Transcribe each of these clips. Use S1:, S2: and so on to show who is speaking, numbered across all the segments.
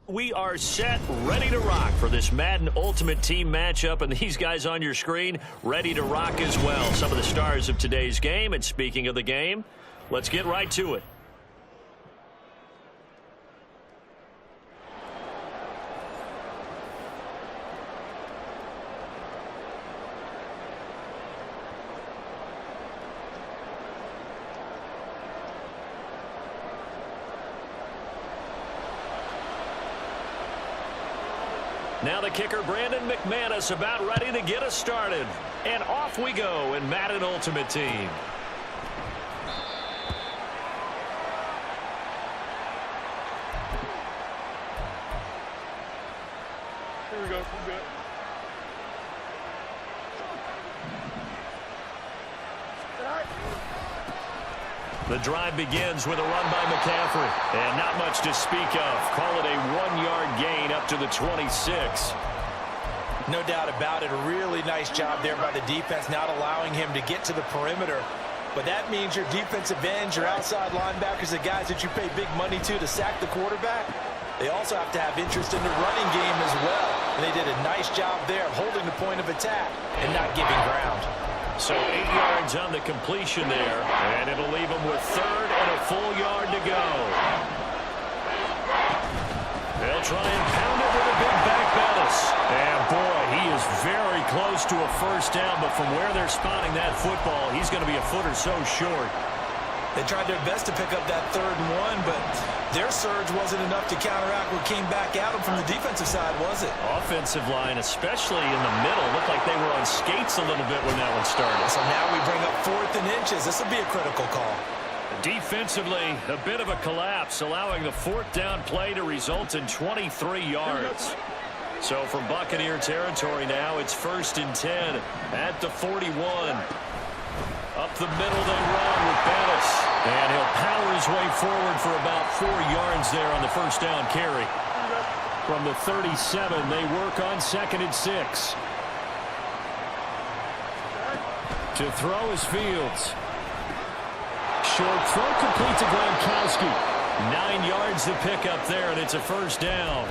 S1: We are set, ready to rock for this Madden Ultimate Team matchup, and these guys on your screen ready to rock as well. Some of the stars of today's game, and speaking of the game, let's get right to it. Now the kicker, Brandon McManus, about ready to get us started. And off we go in Madden Ultimate Team.
S2: Here we go. We're good.
S1: The drive begins with a run by McCaffrey. And not much to speak of. Call it a 1-yard gain up to the 26.
S3: No doubt about it. A really nice job there by the defense, not allowing him to get to the perimeter. But that means your defensive ends, your outside linebackers, the guys that you pay big money to sack the quarterback, they also have to have interest in the running game as well. And they did a nice job there of holding the point of attack and not giving ground.
S1: So 8 yards on the completion there, and it'll leave them with 3rd and a full yard to go. They'll try and pound it with a big back Bettis. And boy, he is very close to a first down, but from where they're spotting that football, he's going to be a foot or so short.
S3: They tried their best to pick up that 3rd and 1, but their surge wasn't enough to counteract what came back at them from the defensive side, was it?
S1: Offensive line, especially in the middle, looked like they were on skates a little bit when that one started.
S3: So now we bring up 4th and inches. This will be a critical call.
S1: Defensively, a bit of a collapse, allowing the 4th down play to result in 23 yards. So from Buccaneer territory now, it's 1st and 10 at the 41. Up the middle they run with Bettis. And he'll power his way forward for about 4 yards there on the first down carry. From the 37, they work on 2nd and 6. To throw is Fields. Short throw complete to Gronkowski. 9 yards to pick up there, and it's a first down.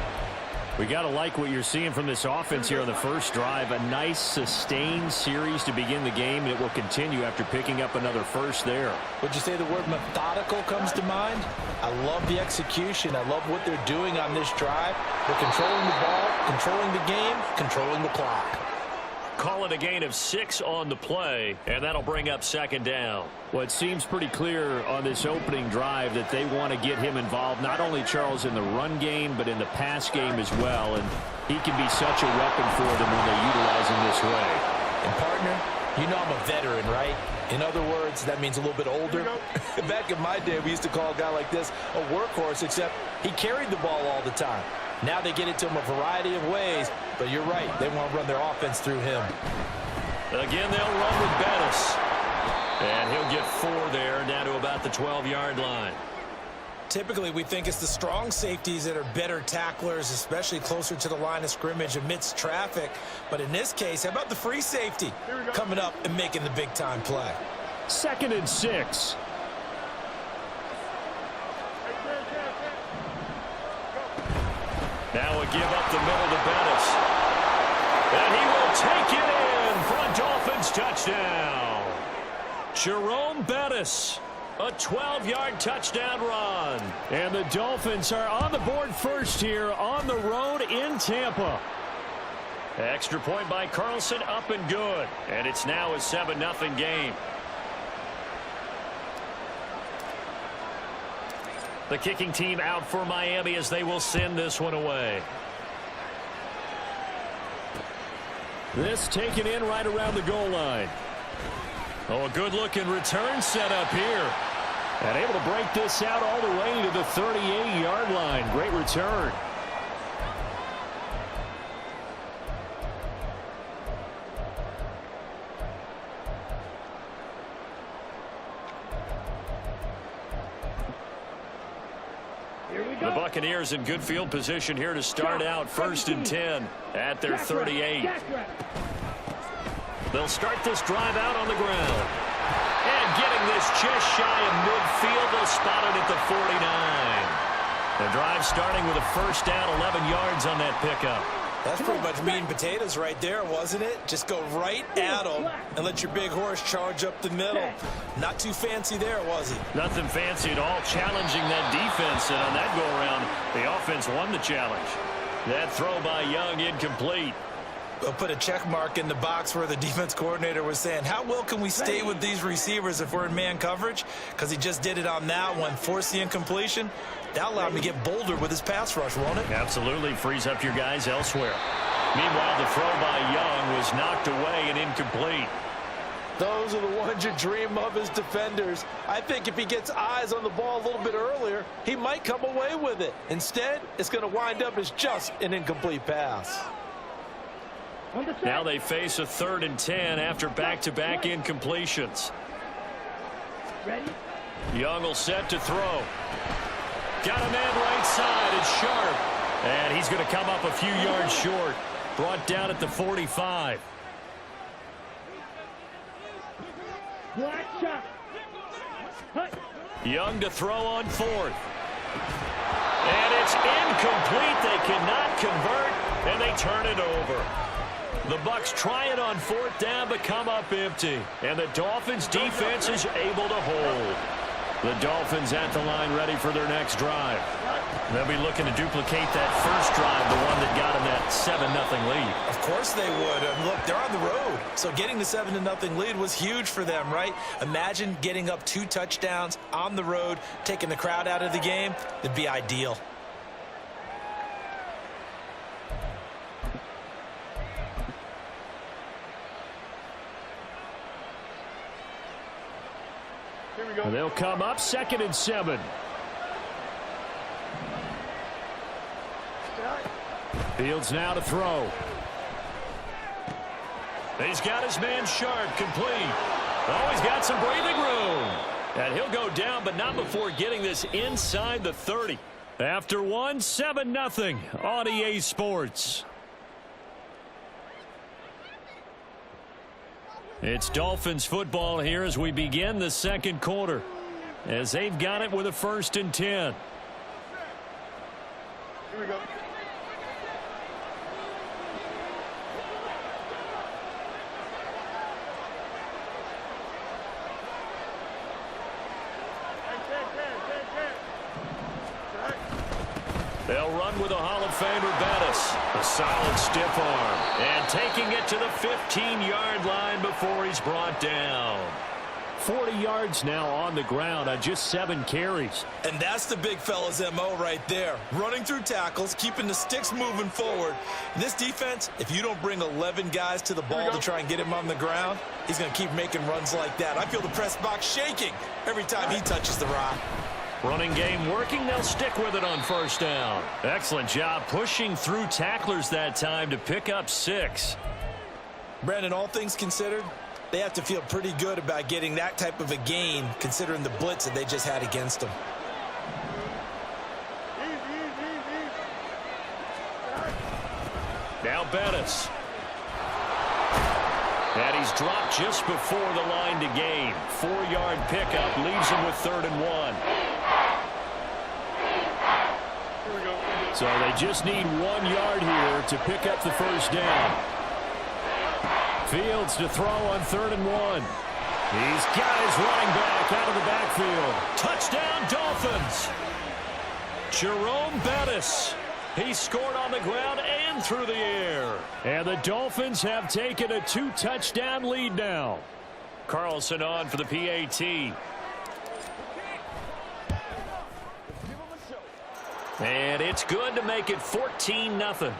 S1: We got to like what you're seeing from this offense here on the first drive. A nice, sustained series to begin the game, and it will continue after picking up another first there.
S3: Would you say the word methodical comes to mind? I love the execution. I love what they're doing on this drive. They're controlling the ball, controlling the game, controlling the clock.
S1: Call it a gain of 6 on the play, and that'll bring up 2nd down. Well, it seems pretty clear on this opening drive that they want to get him involved, not only, Charles, in the run game, but in the pass game as well. And he can be such a weapon for them when they utilize him this way.
S3: And, partner, you know I'm a veteran, right? In other words, that means a little bit older. Back in my day, we used to call a guy like this a workhorse, except he carried the ball all the time. Now they get it to him a variety of ways, but you're right. They want to run their offense through him.
S1: Again, they'll run with Bettis. And he'll get 4 there, down to about the 12-yard line.
S4: Typically, we think it's the strong safeties that are better tacklers, especially closer to the line of scrimmage amidst traffic. But in this case, how about the free safety coming up and making the big-time play?
S1: 2nd and 6. Now a give up the middle to Bettis. And he will take it in for a Dolphins touchdown. Jerome Bettis, a 12-yard touchdown run. And the Dolphins are on the board first here on the road in Tampa. Extra point by Carlson, up and good. And it's now a 7-0 game. The kicking team out for Miami as they will send this one away. This taken in right around the goal line. Oh, a good-looking return set up here. And able to break this out all the way to the 38-yard line. Great return. The Buccaneers in good field position here to start out 1st and 10 at their 38. They'll start this drive out on the ground. And getting this just shy of midfield, they'll spot it at the 49. The drive starting with a first down, 11 yards on that pickup.
S4: That's pretty much meat and potatoes right there, wasn't it? Just go right at them and let your big horse charge up the middle. Not too fancy there, was he?
S1: Nothing fancy at all, challenging that defense, and on that go-around, the offense won the challenge. That throw by Young incomplete.
S4: We'll put a check mark in the box where the defense coordinator was saying, how well can we stay with these receivers if we're in man coverage? Because he just did it on that one, forced the incompletion. That allowed him to get bolder with his pass rush, won't it?
S1: Absolutely, frees up your guys elsewhere. Meanwhile, the throw by Young was knocked away and incomplete.
S3: Those are the ones you dream of as defenders. I think if he gets eyes on the ball a little bit earlier, he might come away with it. Instead, it's going to wind up as just an incomplete pass.
S1: Now they face a 3rd and 10 after back-to-back incompletions.
S2: Ready?
S1: Young will set to throw. Got a man right side. It's Sharp. And he's going to come up a few yards short. Brought down at the 45. Young to throw on 4th. And it's incomplete. They cannot convert, and they turn it over. The Bucs try it on 4th down, but come up empty. And the Dolphins defense is able to hold. The Dolphins at the line ready for their next drive. They'll be looking to duplicate that first drive, the one that got them that 7-0 lead.
S4: Of course they would. And look, they're on the road. So getting the 7-0 lead was huge for them, right? Imagine getting up 2 touchdowns on the road, taking the crowd out of the game. It'd be ideal.
S2: Here we go.
S1: And they'll come up 2nd and 7. Fields now to throw. He's got his man Sharp complete. Oh, he's got some breathing room. And he'll go down, but not before getting this inside the 30. After 1, 7-0 on EA Sports. It's Dolphins football here as we begin the second quarter, as they've got it with a 1st and 10.
S2: Here we go.
S1: They'll run with a Hall of Famer Bettis. A solid stiff arm. And taking it to the 15-yard line before he's brought down. 40 yards now on the ground on just 7 carries.
S4: And that's the big fella's MO right there. Running through tackles, keeping the sticks moving forward. And this defense, if you don't bring 11 guys to the ball to try and get him on the ground, he's going to keep making runs like that. I feel the press box shaking every time he touches the rock.
S1: Running game working. They'll stick with it on 1st down. Excellent job pushing through tacklers that time to pick up 6.
S4: Brandon, all things considered, they have to feel pretty good about getting that type of a gain, considering the blitz that they just had against them.
S1: Now Bettis. And he's dropped just before the line to gain. 4-yard pickup leaves him with 3rd and 1. So they just need 1 yard here to pick up the 1st down. Fields to throw on 3rd and 1. He's got his running back out of the backfield. Touchdown Dolphins. Jerome Bettis. He scored on the ground and through the air. And the Dolphins have taken a 2-touchdown lead now. Carlson on for the PAT. And it's good to make it 14-0.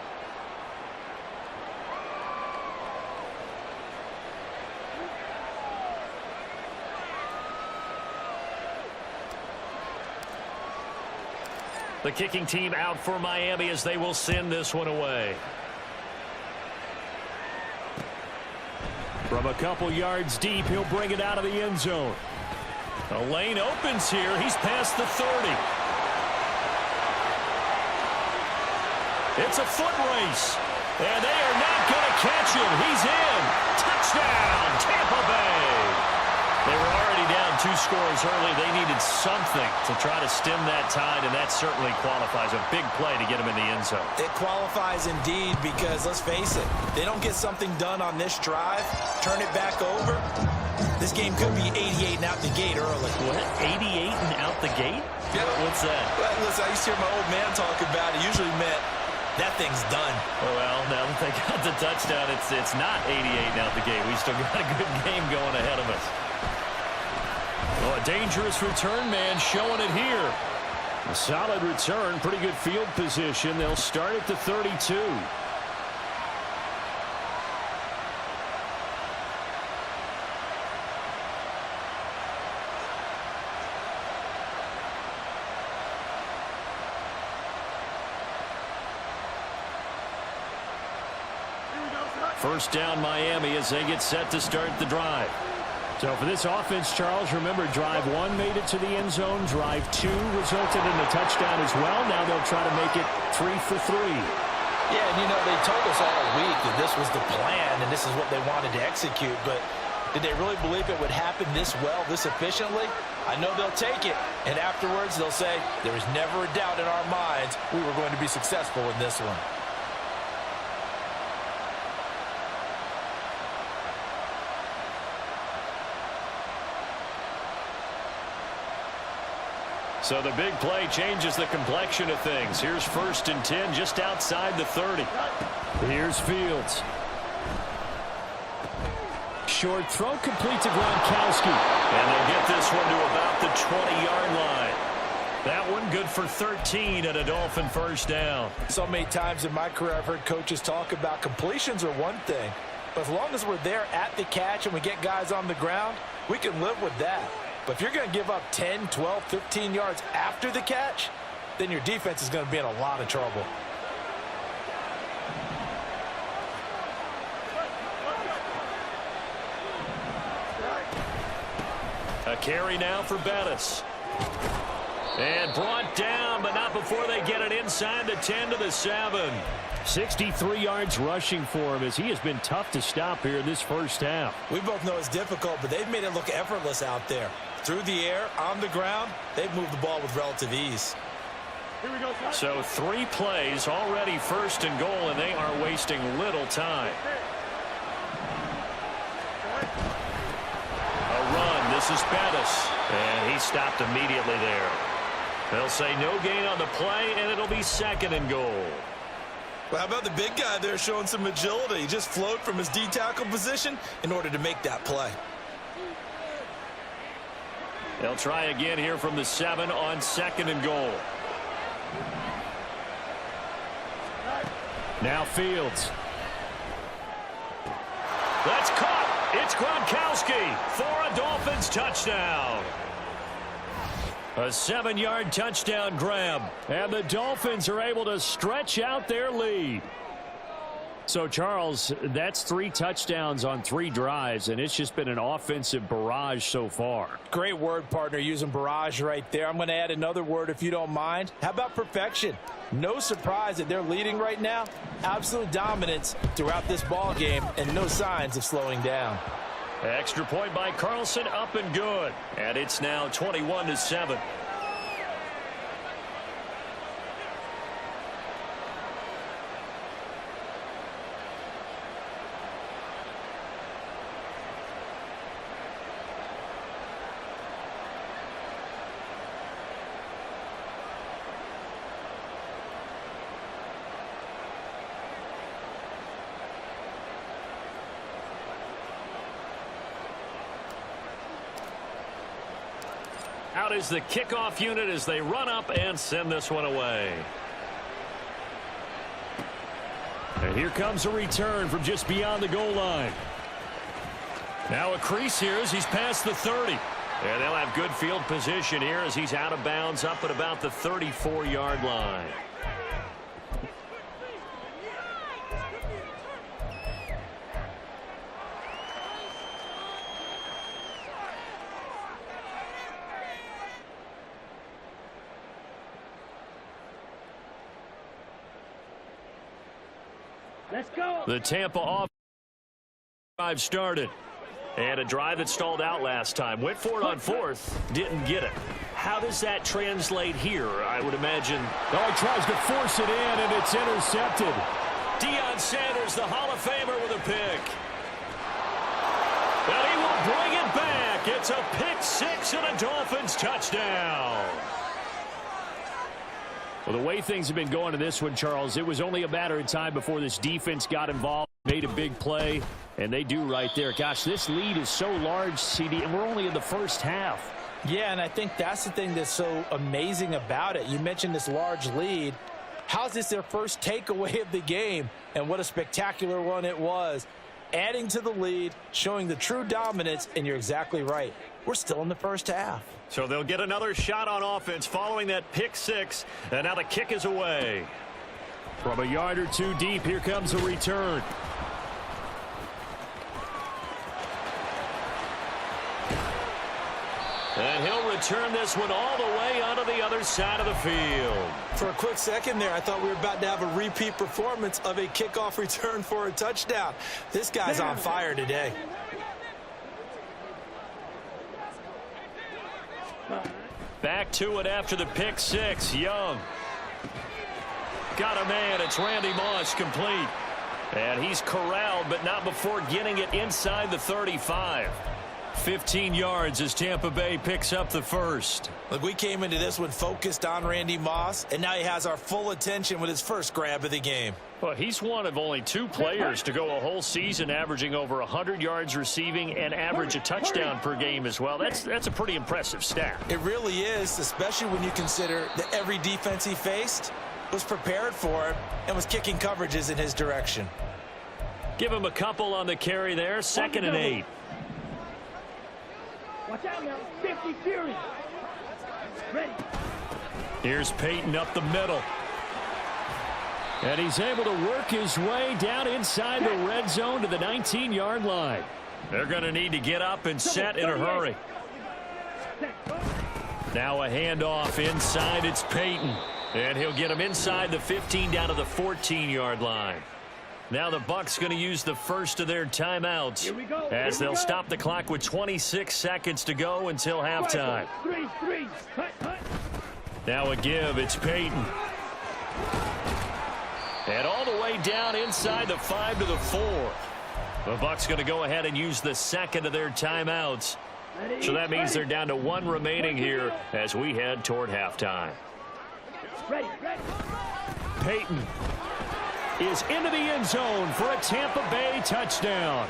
S1: The kicking team out for Miami as they will send this one away. From a couple yards deep, he'll bring it out of the end zone. The lane opens here. He's past the 30. It's a foot race. And they are not going to catch him. He's in. Touchdown, Tampa Bay. They were already down 2 scores early. They needed something to try to stem that tide, and that certainly qualifies. A big play to get them in the end zone.
S4: It qualifies indeed because, let's face it, they don't get something done on this drive, turn it back over, this game could be 88 and out the gate early.
S1: What? 88 and out the gate?
S4: Yeah.
S1: What's that?
S4: Well, listen, I used to hear my old man talk about it. Usually meant that thing's done.
S1: Well, now that they got the touchdown, it's not 88 and out the gate. We still got a good game going ahead of us. Oh, a dangerous return man showing it here. A solid return, pretty good field position. They'll start at the 32. First down Miami as they get set to start the drive. So for this offense, Charles, remember, drive 1 made it to the end zone. Drive 2 resulted in a touchdown as well. Now they'll try to make it 3 for 3.
S3: Yeah, and you know, they told us all week that this was the plan and this is what they wanted to execute. But did they really believe it would happen this well, this efficiently? I know they'll take it. And afterwards, they'll say, there was never a doubt in our minds we were going to be successful in this one.
S1: So the big play changes the complexion of things. Here's 1st and 10 just outside the 30. Here's Fields. Short throw complete to Gronkowski. And they'll get this one to about the 20-yard line. That one good for 13 and a Dolphin first down.
S3: So many times in my career I've heard coaches talk about completions are one thing. But as long as we're there at the catch and we get guys on the ground, we can live with that. But if you're going to give up 10, 12, 15 yards after the catch, then your defense is going to be in a lot of trouble.
S1: A carry now for Bettis. And brought down, but not before they get it inside the 10 to the 7. 63 yards rushing for him as he has been tough to stop here in this first half.
S4: We both know it's difficult, but they've made it look effortless out there. Through the air, on the ground, they've moved the ball with relative ease.
S2: Here we go, son.
S1: So 3 plays already 1st and goal, and they are wasting little time. A run. This is Bettis. And he stopped immediately there. They'll say no gain on the play, and it'll be 2nd and goal.
S4: Well, how about the big guy there showing some agility? He just flowed from his D-tackle position in order to make that play.
S1: They'll try again here from the 7 on 2nd and goal. Now Fields. That's caught. It's Gronkowski for a Dolphins touchdown. A 7-yard touchdown grab. And the Dolphins are able to stretch out their lead. So, Charles, that's 3 touchdowns on 3 drives, and it's just been an offensive barrage so far.
S3: Great word, partner, using barrage right there. I'm going to add another word if you don't mind. How about perfection? No surprise that they're leading right now. Absolute dominance throughout this ball game and no signs of slowing down.
S1: Extra point by Carlson, up and good. And it's now 21-7. Out is the kickoff unit as they run up and send this one away. And here comes a return from just beyond the goal line. Now a crease here as he's past the 30. And they'll have good field position here as he's out of bounds up at about the 34-yard line.
S2: Let's go.
S1: The Tampa offense drive started. And a drive that stalled out last time. Went for it on fourth, didn't get it. How does that translate here? I would imagine.
S5: Oh, he tries to force it in, and it's intercepted.
S1: Deion Sanders, the Hall of Famer, with a pick. And he will bring it back. It's a pick six and a Dolphins touchdown.
S5: Well, the way things have been going in this one, Charles, it was only a matter of time before this defense got involved, made a big play, and they do right there. Gosh, this lead is so large, CD, and we're only in the first half.
S4: Yeah, and I think that's the thing that's so amazing about it. You mentioned this large lead. How's this their first takeaway of the game? And what a spectacular one it was. Adding to the lead, showing the true dominance, and you're exactly right. We're still in the first half.
S1: So they'll get another shot on offense following that pick six, and now the kick is away.
S5: From a yard or two deep, here comes a return.
S1: And he'll return this one all the way onto the other side of the field.
S4: For a quick second there, I thought we were about to have a repeat performance of a kickoff return for a touchdown. This guy's on fire today.
S1: Back to it after the pick six. Young. Got a man. It's Randy Moss, complete. And he's corralled, but not before getting it inside the 35. 15 yards as Tampa Bay picks up the first.
S4: Look, we came into this one focused on Randy Moss, and now he has our full attention with his first grab of the game.
S1: Well, he's one of only two players to go a whole season averaging over 100 yards receiving and average a touchdown per game as well. That's a pretty impressive stat.
S4: It really is, especially when you consider that every defense he faced was prepared for him and was kicking coverages in his direction.
S1: Give him a couple on the carry there. 2nd and 8.
S2: Watch out now. 50 series. Ready.
S1: Here's Peyton up the middle.
S5: And he's able to work his way down inside the red zone to the 19-yard line.
S1: They're going to need to get up and set in a hurry. Now a handoff inside. It's Peyton. And he'll get him inside the 15 down to the 14-yard line. Now the Bucs going to use the first of their timeouts as they'll stop the clock with 26 seconds to go until halftime. Now a give. It's Peyton. And all the way down inside the 5 to the 4. The Bucs going to go ahead and use the second of their timeouts. So that means they're down to 1 remaining here as we head toward halftime.
S5: Peyton is into the end zone for a Tampa Bay touchdown.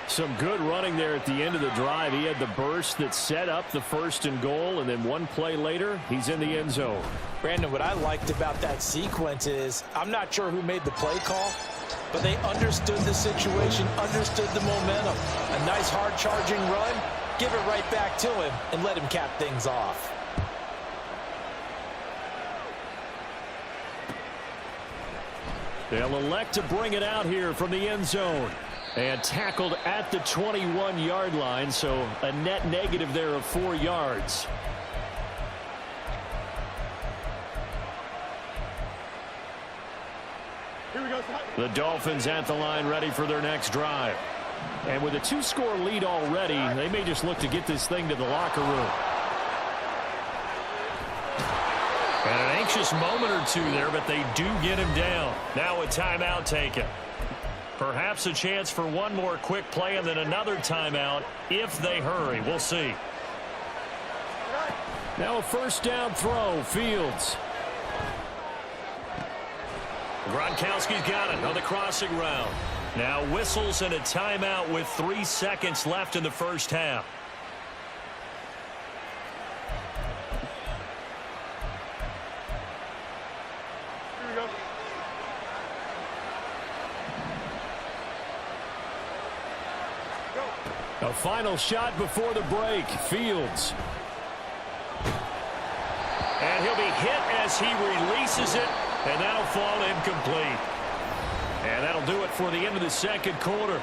S5: Some good running there at the end of the drive. He had the burst that set up the 1st and goal, and then one play later, he's in the end zone.
S4: Brandon, what I liked about that sequence is I'm not sure who made the play call, but they understood the situation, understood the momentum. A nice hard-charging run, give it right back to him, and let him cap things off.
S5: They'll elect to bring it out here from the end zone. And tackled at the 21-yard line, so a net negative there of 4 yards.
S2: Here we go.
S5: The Dolphins at the line ready for their next drive. And with a 2-score lead already, they may just look to get this thing to the locker room.
S1: And an anxious moment or two there, but they do get him down. Now a timeout taken. Perhaps a chance for one more quick play and then another timeout if they hurry. We'll see.
S5: Now a 1st down throw. Fields.
S1: Gronkowski's got it on the crossing route. Now whistles and a timeout with 3 seconds left in the first half.
S2: Here we go.
S5: A final shot before the break. Fields.
S1: And he'll be hit as he releases it, and that'll fall incomplete. And that'll do it for the end of the 2nd quarter.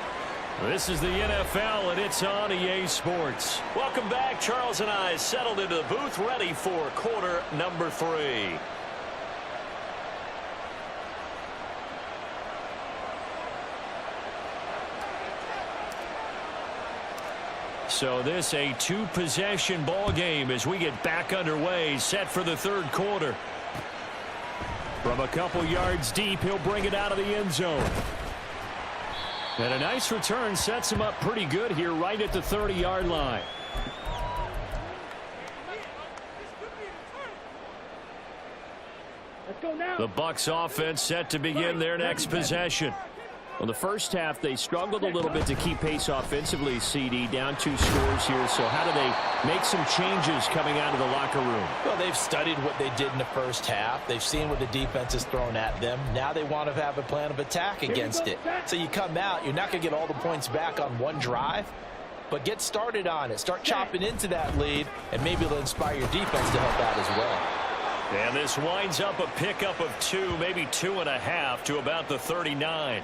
S1: This is the NFL, and it's on EA Sports. Welcome back. Charles and I settled into the booth, ready for quarter number 3. So this a two-possession ball game as we get back underway, set for the third quarter. From a couple yards deep, he'll bring it out of the end zone. And a nice return sets him up pretty good here right at the 30-yard line.
S2: Let's go now.
S1: The Bucs offense set to begin their next possession. Well, the first half, they struggled a little bit to keep pace offensively, CD, down 2 scores here. So how do they make some changes coming out of the locker room?
S3: Well, they've studied what they did in the first half. They've seen what the defense has thrown at them. Now they want to have a plan of attack against it. So you come out, you're not going to get all the points back on one drive, but get started on it. Start chopping into that lead, and maybe it'll inspire your defense to help out as well.
S1: And this winds up a pickup of 2, maybe 2.5 to about the 39.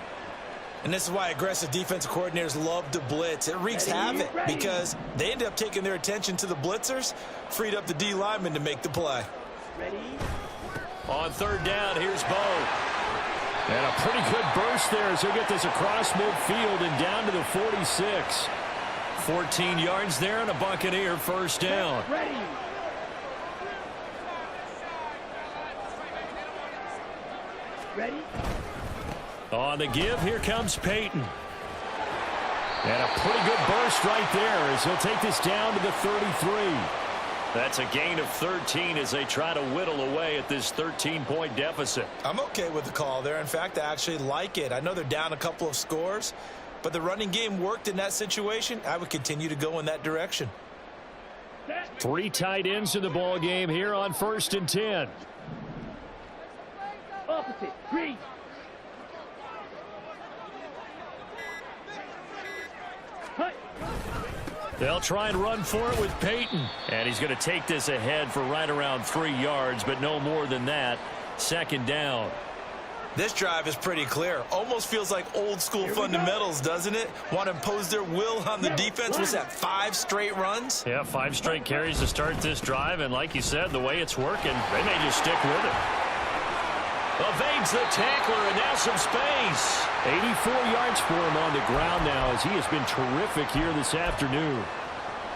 S4: And this is why aggressive defensive coordinators love to blitz. It wreaks havoc because they end up taking their attention to the blitzers, freed up the D lineman to make the play.
S2: Ready?
S1: On third down, here's Bo. And a pretty good burst there as he'll get this across midfield and down to the 46. 14 yards there and a Buccaneer first down.
S2: Ready? Ready?
S1: On the give, here comes Peyton. And a pretty good burst right there as he'll take this down to the 33. That's a gain of 13 as they try to whittle away at this 13-point deficit.
S4: I'm okay with the call there. In fact, I actually like it. I know they're down a couple of scores, but the running game worked in that situation. I would continue to go in that direction.
S1: 3 tight ends in the ball game here on 1st and 10.
S2: Opposite. Green. Cut.
S1: They'll try and run for it with Peyton. And he's going to take this ahead for right around 3 yards, but no more than that. 2nd down.
S4: This drive is pretty clear. Almost feels like old school fundamentals, doesn't it? Want to impose their will on the defense. Was that 5 straight runs?
S1: Yeah, 5 straight carries to start this drive. And like you said, the way it's working, they may just stick with it. Evades the tackler, and now some space.
S5: 84 yards for him on the ground now as he has been terrific here this afternoon.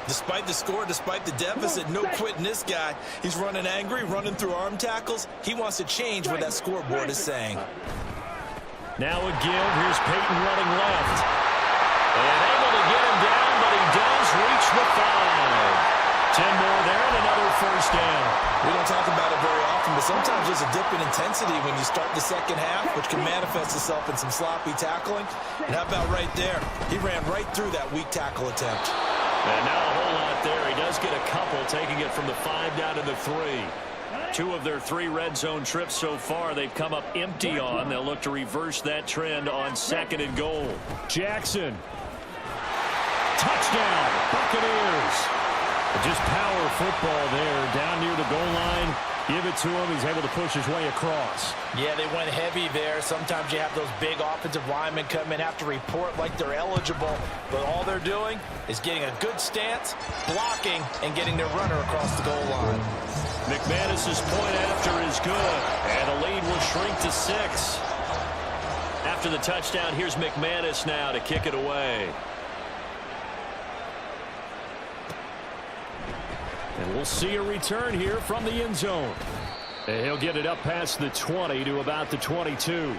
S4: Despite the score, despite the deficit, no quitting this guy. He's running angry, running through arm tackles. He wants to change what that scoreboard is saying.
S1: Now a give. Here's Peyton running left. And able to get him down, but he does reach the 5. 10 more there and another first down.
S4: We don't talk about it very often, but sometimes there's a dip in intensity when you start the second half, which can manifest itself in some sloppy tackling. And how about right there? He ran right through that weak tackle attempt.
S1: And now a whole lot there. He does get a couple, taking it from the 5 down to the 3. 2 of their 3 red zone trips so far they've come up empty on. They'll look to reverse that trend on 2nd and goal.
S5: Jackson. Touchdown, Buccaneers. Just power football there, down near the goal line. Give it to him. He's able to push his way across.
S3: Yeah, they went heavy there. Sometimes you have those big offensive linemen come in, have to report like they're eligible, but all they're doing is getting a good stance, blocking, and getting their runner across the goal line.
S1: McManus's point after is good, and the lead will shrink to 6. After the touchdown, here's McManus now to kick it away.
S5: And we'll see a return here from the end zone. And he'll get it up past the 20 to about the 22.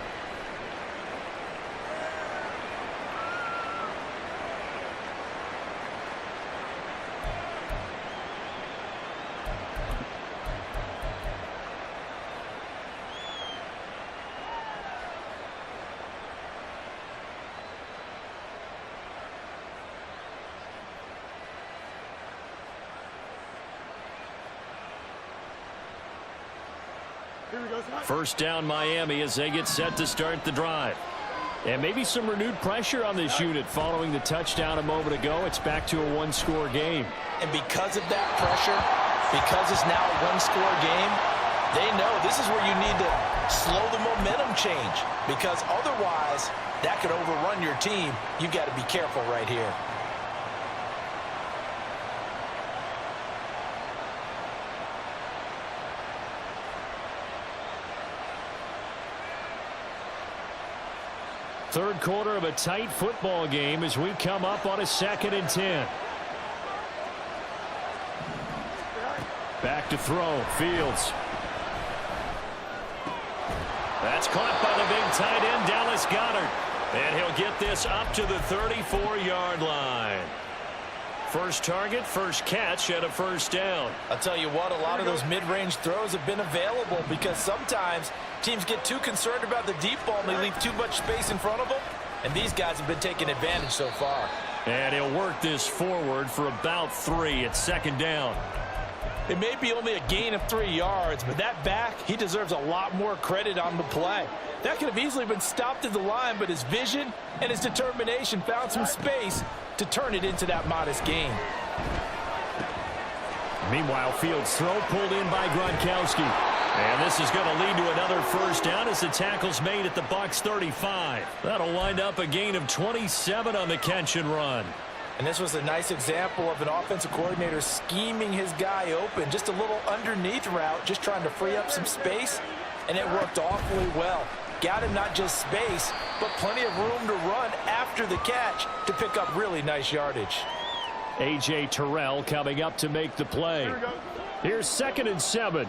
S1: First down Miami as they get set to start the drive.
S5: And maybe some renewed pressure on this unit following the touchdown a moment ago. It's back to a 1-score game.
S3: And because of that pressure, because it's now a 1-score game, they know this is where you need to slow the momentum change, because otherwise that could overrun your team. You've got to be careful right here.
S5: Third quarter of a tight football game as we come up on a 2nd and 10. Back to throw. Fields.
S1: That's caught by the big tight end, Dallas Goedert. And he'll get this up to the 34-yard line. First target, first catch, and a first down.
S3: I'll tell you what, a lot of those mid-range throws have been available because sometimes teams get too concerned about the deep ball and they leave too much space in front of them. And these guys have been taking advantage so far.
S1: And he'll work this forward for about 3 at second down.
S3: It may be only a gain of 3 yards, but that back, he deserves a lot more credit on the play. That could have easily been stopped at the line, but his vision and his determination found some space to turn it into that modest gain.
S5: Meanwhile, Fields' throw pulled in by Gronkowski.
S1: And this is going to lead to another first down as the tackle's made at the Bucs 35. That'll wind up a gain of 27 on the catch and run.
S3: And this was a nice example of an offensive coordinator scheming his guy open. Just a little underneath route, just trying to free up some space, and it worked awfully well. Got him not just space, but plenty of room to run after the catch to pick up really nice yardage.
S5: A.J. Terrell coming up to make the play. Here's 2nd and 7.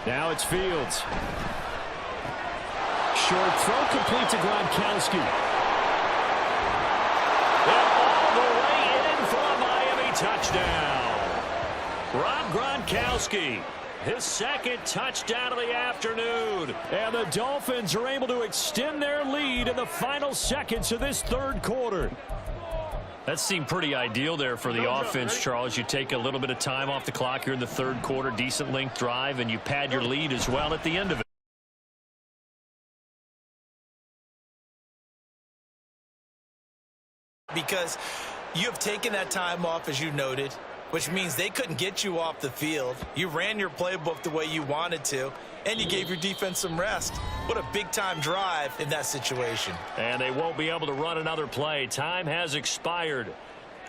S5: Now it's Fields. Short throw complete to Gronkowski.
S1: And all the way in for a Miami touchdown. Rob Gronkowski, his 2nd touchdown of the afternoon.
S5: And the Dolphins are able to extend their lead in the final seconds of this 3rd quarter.
S1: That seemed pretty ideal there for the offense, Charles. You take a little bit of time off the clock here in the 3rd quarter, decent length drive, and you pad your lead as well at the end of it.
S4: Because you have taken that time off, as you noted, which means they couldn't get you off the field. You ran your playbook the way you wanted to, and you gave your defense some rest. What a big-time drive in that situation.
S1: And they won't be able to run another play. Time has expired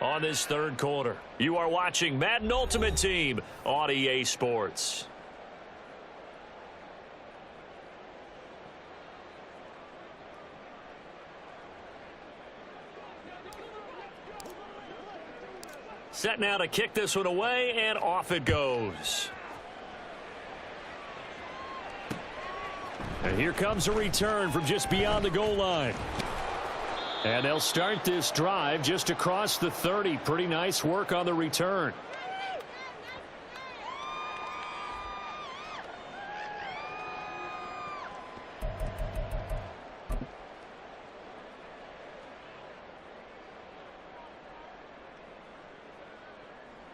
S1: on this 3rd quarter. You are watching Madden Ultimate Team on EA Sports. Set now to kick this one away, and off it goes.
S5: And here comes a return from just beyond the goal line. And they'll start this drive just across the 30. Pretty nice work on the return.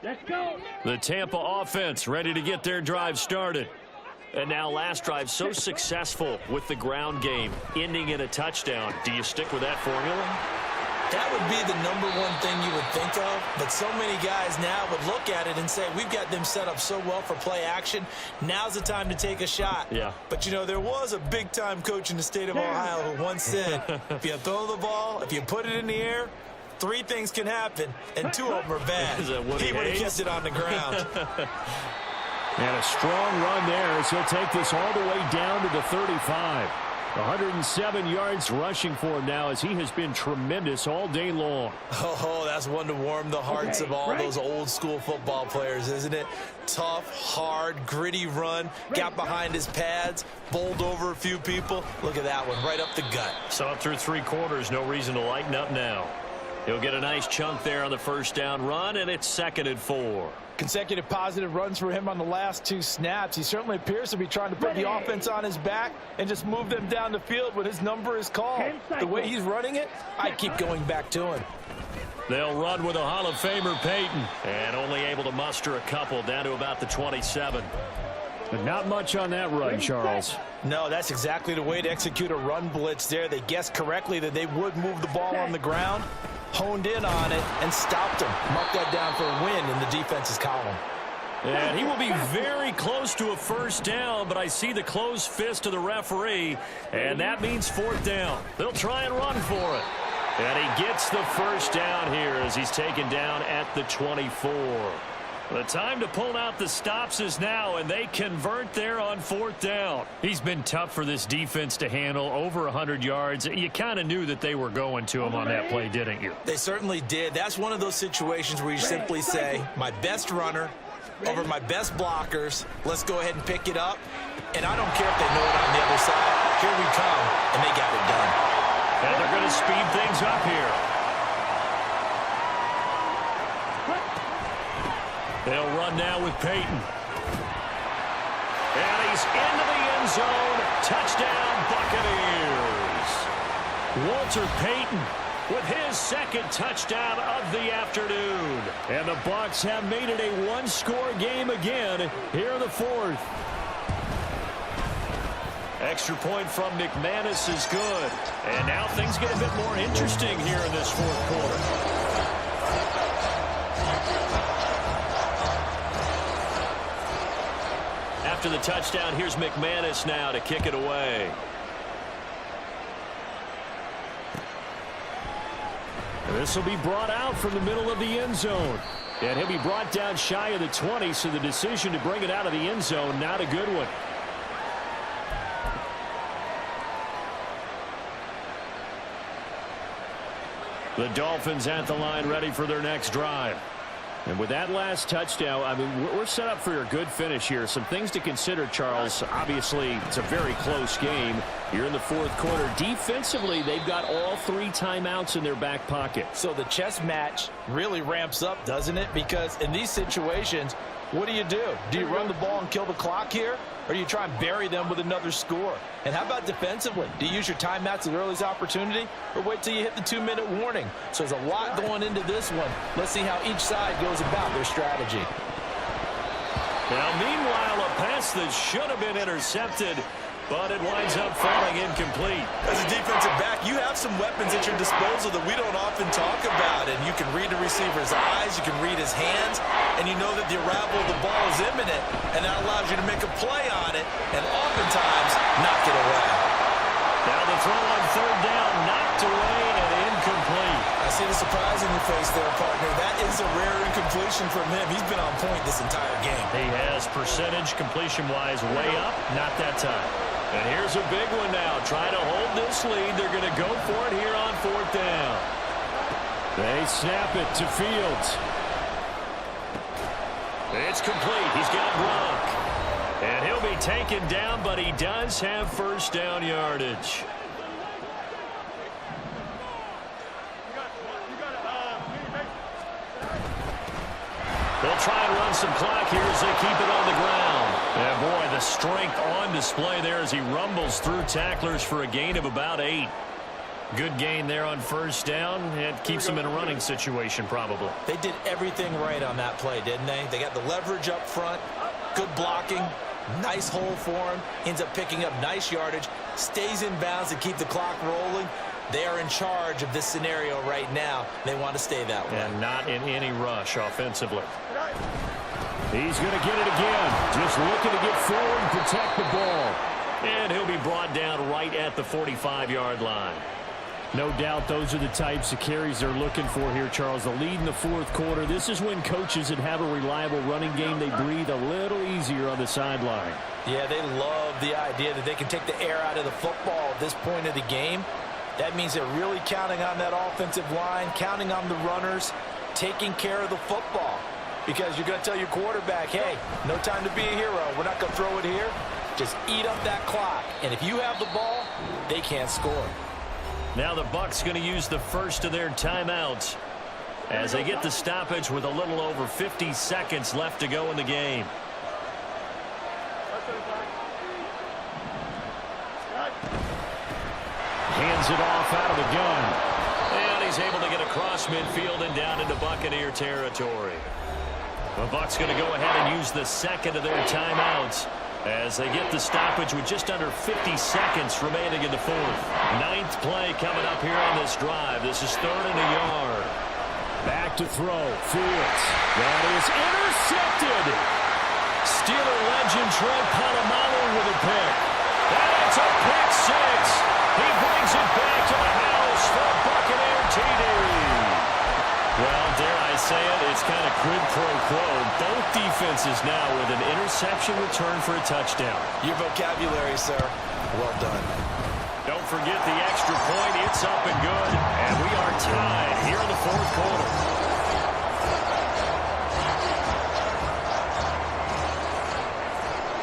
S2: Let's go.
S1: The Tampa offense ready to get their drive started. And now last drive so successful with the ground game, ending in a touchdown. Do you stick with that formula?
S4: That would be the #1 thing you would think of, but so many guys now would look at it and say, we've got them set up so well for play action. Now's the time to take a shot.
S1: Yeah.
S4: But, you know, there was a big-time coach in the state of Ohio who once said, if you throw the ball, if you put it in the air, 3 things can happen, and 2 of them are bad.
S1: Is that Woody
S4: He would have
S1: Hayes?
S4: kept it on the ground.
S5: And a strong run there as he'll take this all the way down to the 35. 107 yards rushing for him now as he has been tremendous all day long.
S4: Oh, that's one to warm the hearts of all those old-school football players, isn't it? Tough, hard, gritty run, got behind his pads, bowled over a few people. Look at that one, right up the gut.
S1: So up through 3 quarters, no reason to lighten up now. He'll get a nice chunk there on the first down run, and it's 2nd and 4.
S3: Consecutive positive runs for him on the last 2 snaps. He certainly appears to be trying to put the offense on his back and just move them down the field when his number is called. The way he's running it, I keep going back to him.
S1: They'll run with a Hall of Famer, Peyton, and only able to muster a couple down to about the 27.
S5: But not much on that run, Charles.
S3: No, that's exactly the way to execute a run blitz there. They guessed correctly that they would move the ball on the ground, honed in on it, and stopped him. Mark that down for a win in the defense's column.
S1: And he will be very close to a first down, but I see the closed fist of the referee, and that means 4th down. They'll try and run for it. And he gets the first down here as he's taken down at the 24. The time to pull out the stops is now, and they convert there on 4th down. He's been tough for this defense to handle, over 100 yards. You kind of knew that they were going to him on that play, didn't you?
S4: They certainly did. That's one of those situations where you simply say, my best runner over my best blockers. Let's go ahead and pick it up. And I don't care if they know it on the other side. Here we come, and they got it done.
S1: And they're going to speed things up here. They'll run now with Peyton. And he's into the end zone. Touchdown, Buccaneers. Walter Payton with his second touchdown of the afternoon. And the Bucs have made it a one-score game again here in the 4th. Extra point from McManus is good. And now things get a bit more interesting here in this 4th quarter. After the touchdown, here's McManus now to kick it away. This will be brought out from the middle of the end zone. And he'll be brought down shy of the 20, so the decision to bring it out of the end zone, not a good one. The Dolphins at the line, ready for their next drive. And with that last touchdown, I mean, we're set up for a good finish here. Some things to consider, Charles. Obviously, it's a very close game. You're in the 4th quarter. Defensively, they've got all 3 timeouts in their back pocket.
S3: So the chess match really ramps up, doesn't it? Because in these situations, what do? Do you run the ball and kill the clock here? Or do you try and bury them with another score? And how about defensively? Do you use your timeouts at the earliest opportunity? Or wait till you hit the 2-minute warning? So there's a lot going into this one. Let's see how each side goes about their strategy.
S1: Now, meanwhile, a pass that should have been intercepted, but it winds up falling incomplete.
S4: As a defensive back, you have some weapons at your disposal that we don't often talk about. And you can read the receiver's eyes, you can read his hands, and you know that the arrival of the ball is imminent, and that allows you to make a play on it and oftentimes knock it away.
S1: Now the throw on 3rd down, knocked away and incomplete.
S4: I see the surprise in your face there, partner. That is a rare incompletion from him. He's been on point this entire game.
S1: He has percentage completion-wise way up, not that time. And here's a big one now. Trying to hold this lead. They're going to go for it here on 4th down. They snap it to Fields. It's complete. He's got Gronk. And he'll be taken down, but he does have 1st down yardage. They'll try and run some clock here as they keep it on the ground. And boy, the strength on display there as he rumbles through tacklers for a gain of about 8. Good gain there on 1st down. It keeps them in a running situation probably.
S4: They did everything right on that play, didn't they? They got the leverage up front, good blocking, nice hole for him, ends up picking up nice yardage, stays in bounds to keep the clock rolling. They are in charge of this scenario right now. They want to stay that way.
S1: And not in any rush offensively. He's going to get it again. Just looking to get forward and protect the ball. And he'll be brought down right at the 45-yard line.
S5: No doubt those are the types of carries they're looking for here, Charles. The lead in the 4th quarter. This is when coaches that have a reliable running game, they breathe a little easier on the sideline.
S3: Yeah, they love the idea that they can take the air out of the football at this point of the game. That means they're really counting on that offensive line, counting on the runners, taking care of the football. Because you're going to tell your quarterback, hey, no time to be a hero. We're not going to throw it here. Just eat up that clock. And if you have the ball, they can't score.
S1: Now the Bucs going to use the first of their timeouts as they get the stoppage with a little over 50 seconds left to go in the game. Hands it off out of the gun. And he's able to get across midfield and down into Buccaneer territory. The Bucs going to go ahead and use the second of their timeouts as they get the stoppage with just under 50 seconds remaining in the 4th. 9th play coming up here on this drive. This is 3rd and a yard.
S5: Back to throw. Fields. That is intercepted.
S1: Steeler legend Troy Polamalu with a pick. That's a pick 6. He brings it back to the house for Buccaneer TD. Well, dare I say it, it's kind of quid pro quo. Both defenses now with an interception return for a touchdown.
S3: Your vocabulary, sir. Well done.
S1: Don't forget the extra point. It's up and good. And we are tied here in the fourth quarter.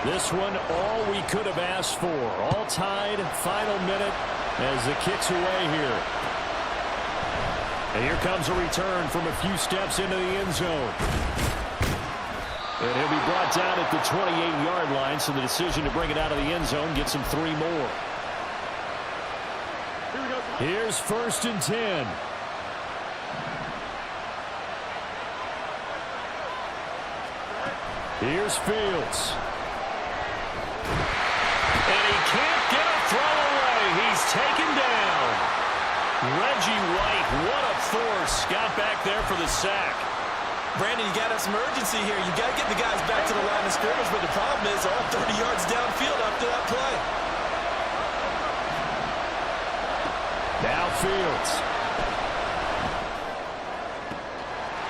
S5: This one, all we could have asked for. All tied, final minute as the kick's away here. And here comes a return from a few steps into the end zone. And he'll be brought down at the 28-yard line, so the decision to bring it out of the end zone gets him 3 more. Here's 1st and 10. Here's Fields.
S1: And he can't get a throw away. He's taken down. Reggie White, what a force. Got back there for the sack.
S4: Brandon, you got to have some urgency here. You got to get the guys back to the line of scrimmage, but the problem is all 30 yards downfield after that play.
S5: Now Fields.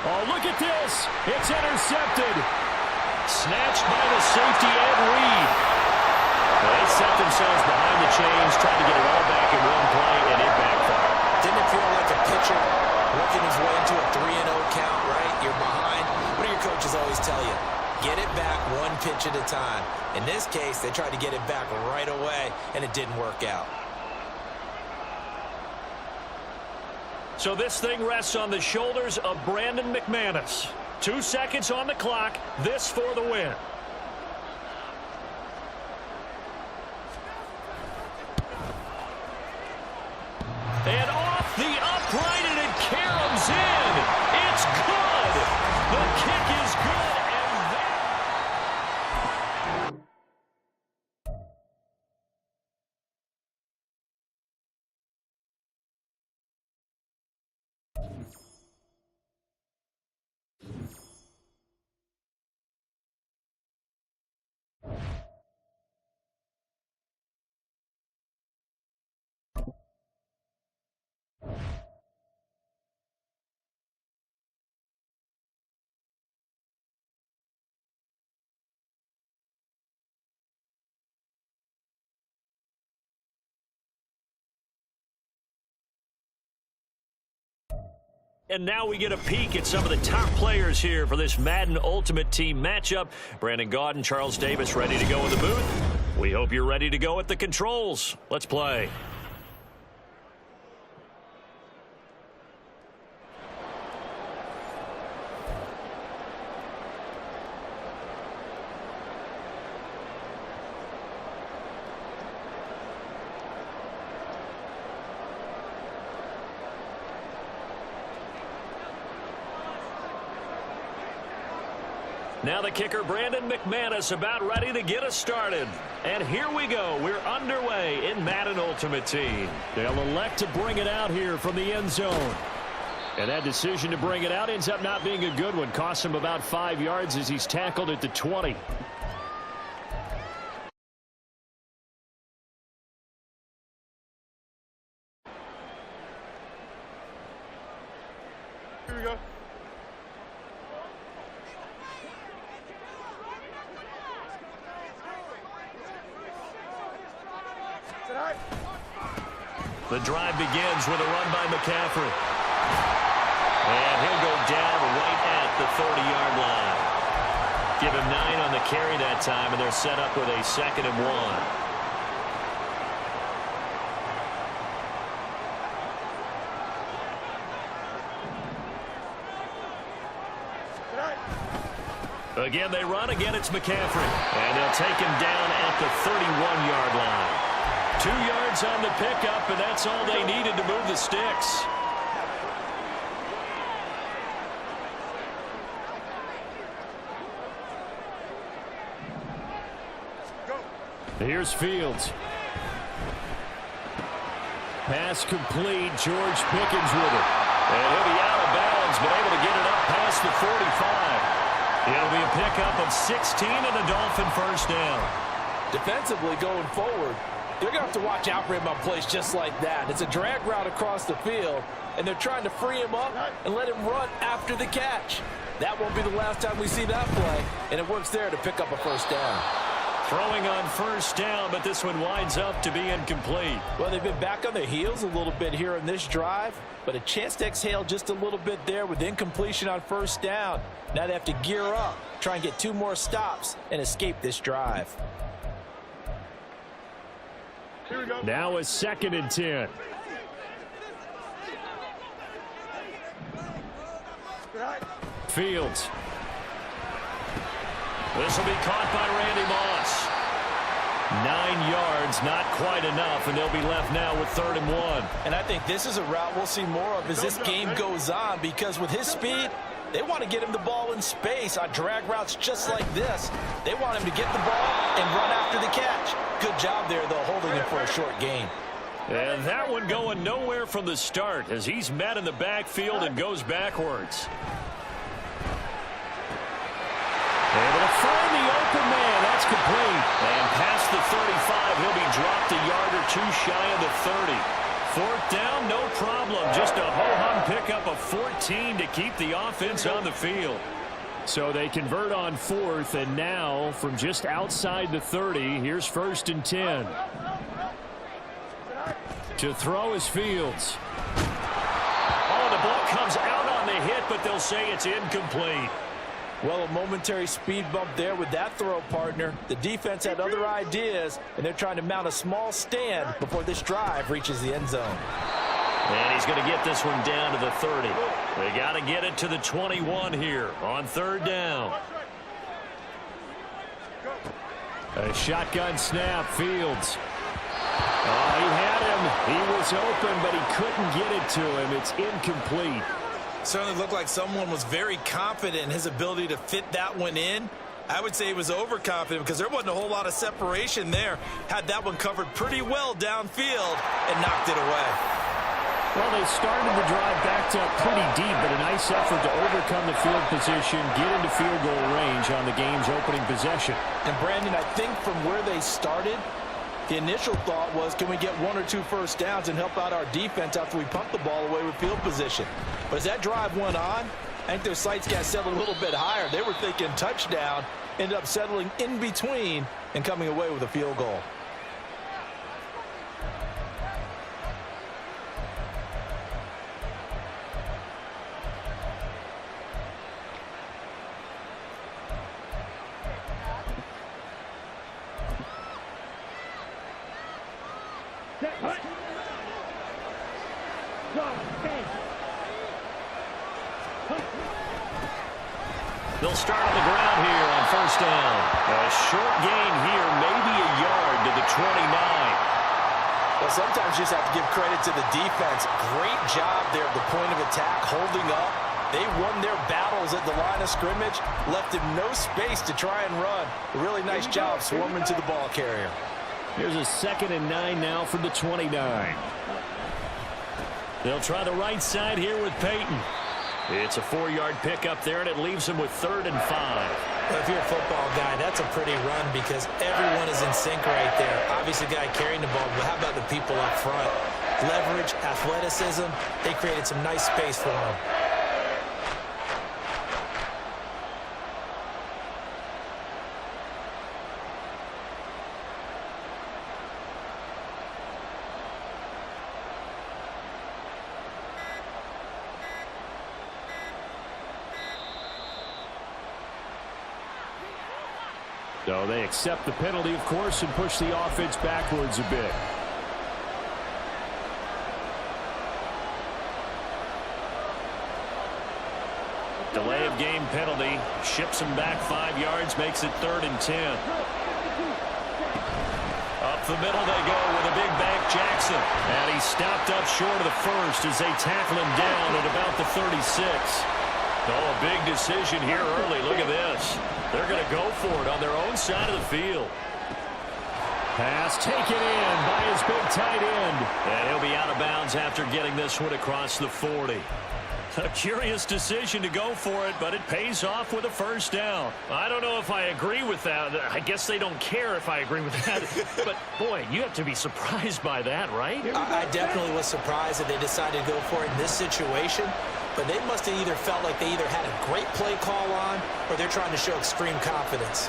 S5: Oh, look at this. It's intercepted.
S1: Snatched by the safety Ed Reed. They set themselves behind the chains, tried to get it all back in one play, and it backfired.
S3: Didn't it feel like a pitcher working his way into a 3-0 count, right? You're behind. What do your coaches always tell you? Get it back one pitch at a time. In this case, they tried to get it back right away, and it didn't work out.
S1: So this thing rests on the shoulders of Brandon McManus. 2 seconds on the clock. This for the win. And off the upright, and it caroms in. It's good. The kick is good, and there. And now we get a peek at some of the top players here for this Madden Ultimate Team matchup. Brandon Gaudin and Charles Davis ready to go in the booth. We hope you're ready to go at the controls. Let's play. Now the kicker, Brandon McManus, about ready to get us started. And here we go. We're underway in Madden Ultimate Team.
S5: They'll elect to bring it out here from the end zone. And that decision to bring it out ends up not being a good one. Costs him about 5 yards as he's tackled at the 20.
S2: Here we go.
S1: The drive begins with a run by McCaffrey. And he'll go down right at the 30-yard line. Give him 9 on the carry that time, and they're set up with a 2nd and 1. Again, they run. Again, it's McCaffrey. And they'll take him down at the 31-yard line. 2 yards on the pickup, and that's all they needed to move the sticks.
S5: Here's Fields. Pass complete. George Pickens with it.
S1: And he'll be out of bounds, but able to get it up past the 45. It'll be a pickup of 16 and a Dolphin first down.
S3: Defensively going forward, They're going to have to watch out for him on plays just like that. It's a drag route across the field, and they're trying to free him up and let him run after the catch. That won't be the last time we see that play, and it works there to pick up a first down.
S1: Throwing on first down, but this one winds up to be incomplete.
S3: Well, they've been back on their heels a little bit here in this drive, but a chance to exhale just a little bit there with incompletion on first down. Now they have to gear up, try and get 2 more stops, and escape this drive.
S5: Now a 2nd and 10. Fields.
S1: This will be caught by Randy Moss. 9 yards, not quite enough, and they'll be left now with 3rd and 1.
S3: And I think this is a route we'll see more of as this game goes on, because with his speed, they want to get him the ball in space on drag routes just like this. They want him to get the ball and run after the catch. Good job there, though, holding him for a short gain.
S1: And that one going nowhere from the start as he's met in the backfield and goes backwards. Able to find the open man. That's complete. And past the 35, he'll be dropped a yard or 2 shy of the 30. 4th down, no problem. Just a ho-hum pickup of 14 to keep the offense on the field.
S5: So they convert on 4th, and now from just outside the 30, here's 1st and 10. To throw is Fields.
S1: Oh, the ball comes out on the hit, but they'll say it's incomplete.
S3: Well, a momentary speed bump there with that throw, partner. The defense had other ideas, and they're trying to mount a small stand before this drive reaches the end zone.
S1: And he's going to get this one down to the 30. They got to get it to the 21 here on 3rd down.
S5: A shotgun snap, Fields. Oh, he had him. He was open, but he couldn't get it to him. It's incomplete.
S4: Certainly looked like someone was very confident in his ability to fit that one in. I would say he was overconfident because there wasn't a whole lot of separation there. Had that one covered pretty well downfield and knocked it away.
S5: Well, they started the drive backed up pretty deep, but a nice effort to overcome the field position, get into field goal range on the game's opening possession.
S3: And, Brandon, I think from where they started, the initial thought was, can we get 1 or 2 first downs and help out our defense after we pump the ball away with field position? But as that drive went on, I think their sights got set a little bit higher. They were thinking touchdown, ended up settling in between and coming away with a field goal.
S1: They'll start on the ground here on 1st down. A short gain here, maybe a yard to the 29.
S3: Well, sometimes you just have to give credit to the defense. Great job there at the point of attack, holding up. They won their battles at the line of scrimmage, left him no space to try and run. A really nice job swarming to the ball carrier.
S5: Here's a 2nd and 9 now from the 29.
S1: They'll try the right side here with Peyton. It's a 4-yard pickup there, and it leaves them with 3rd and 5.
S4: Well, if you're a football guy, that's a pretty run because everyone is in sync right there. Obviously, the guy carrying the ball, but how about the people up front? Leverage, athleticism, they created some nice space for him.
S5: So they accept the penalty, of course, and push the offense backwards a bit.
S1: Delay of game penalty. Ships him back 5 yards, makes it 3rd and 10. Up the middle they go with a big back Jackson. And he's stopped up short of the first as they tackle him down at about the 36. Oh, a big decision here early. Look at this. They're going to go for it on their own side of the field.
S5: Pass taken in by his big tight end.
S1: And he'll be out of bounds after getting this one across the 40. A curious decision to go for it, but it pays off with a first down. I don't know if I agree with that. I guess they don't care if I agree with that. But, boy, you have to be surprised by that, right?
S4: I definitely was surprised that they decided to go for it in this situation. But they must have either felt like they either had a great play call on or they're trying to show extreme confidence.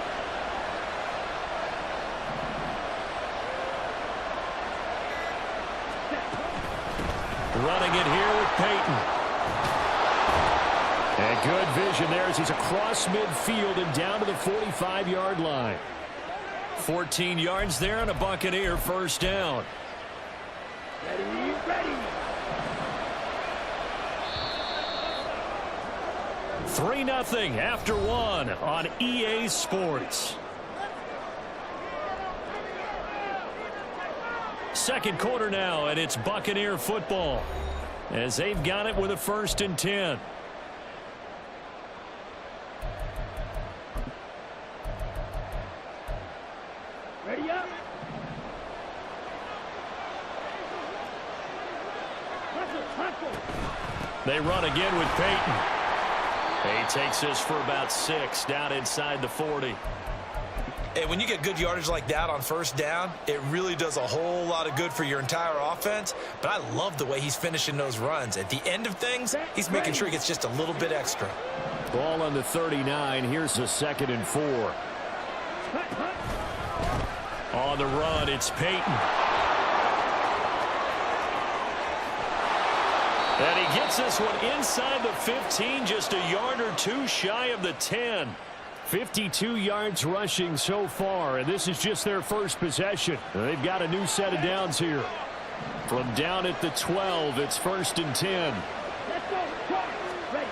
S5: Running it here with Peyton. And good vision there as he's across midfield and down to the 45-yard line.
S1: 14 yards there and a Buccaneer first down.
S2: Ready, ready.
S1: 3-0 after one on EA Sports. Second quarter now, and it's Buccaneer football as they've got it with a 1st and 10.
S2: Ready up.
S1: They run again with Peyton. He takes this for about 6 down inside the 40.
S4: Hey, when you get good yardage like that on first down, it really does a whole lot of good for your entire offense. But I love the way he's finishing those runs. At the end of things, he's making sure he gets just a little bit extra.
S5: Ball on the 39. Here's the 2nd and 4.
S1: On the run, it's Peyton. And he gets this one inside the 15, just a yard or two shy of the 10.
S5: 52 yards rushing so far, and this is just their first possession. They've got a new set of downs here. From down at the 12, it's 1st and 10.
S2: Let's go. Ready.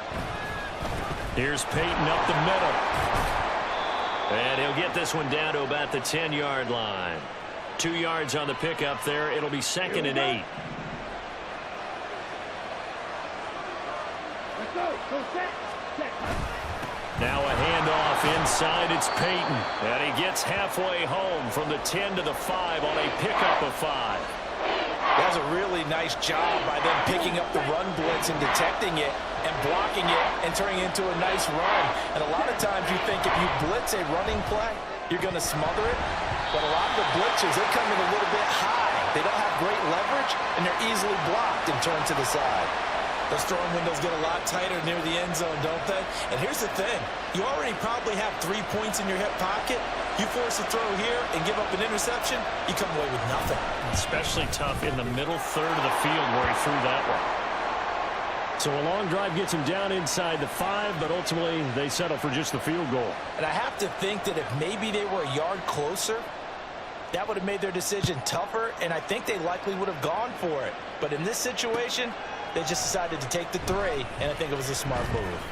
S1: Here's Peyton up the middle. And he'll get this one down to about the 10-yard line. 2 yards on the pickup there. It'll be 2nd and 8.
S2: Let's go. Go set. Set.
S1: Now a handoff inside. It's Peyton. And he gets halfway home from the 10 to the 5 on a pickup of 5.
S3: That's a really nice job by them picking up the run blitz and detecting it and blocking it and turning it into a nice run. And a lot of times you think if you blitz a running play, you're going to smother it. But a lot of the blitzes, they come in a little bit high. They don't have great leverage, and they're easily blocked and turned to the side.
S4: Those throwing windows get a lot tighter near the end zone, don't they? And here's the thing. You already probably have 3 points in your hip pocket. You force a throw here and give up an interception, you come away with nothing.
S1: Especially tough in the middle third of the field where he threw that one.
S5: So a long drive gets him down inside the 5, but ultimately they settle for just the field goal.
S4: And I have to think that if maybe they were a yard closer, that would have made their decision tougher, and I think they likely would have gone for it. But in this situation, they just decided to take the 3, and I think it was a smart move.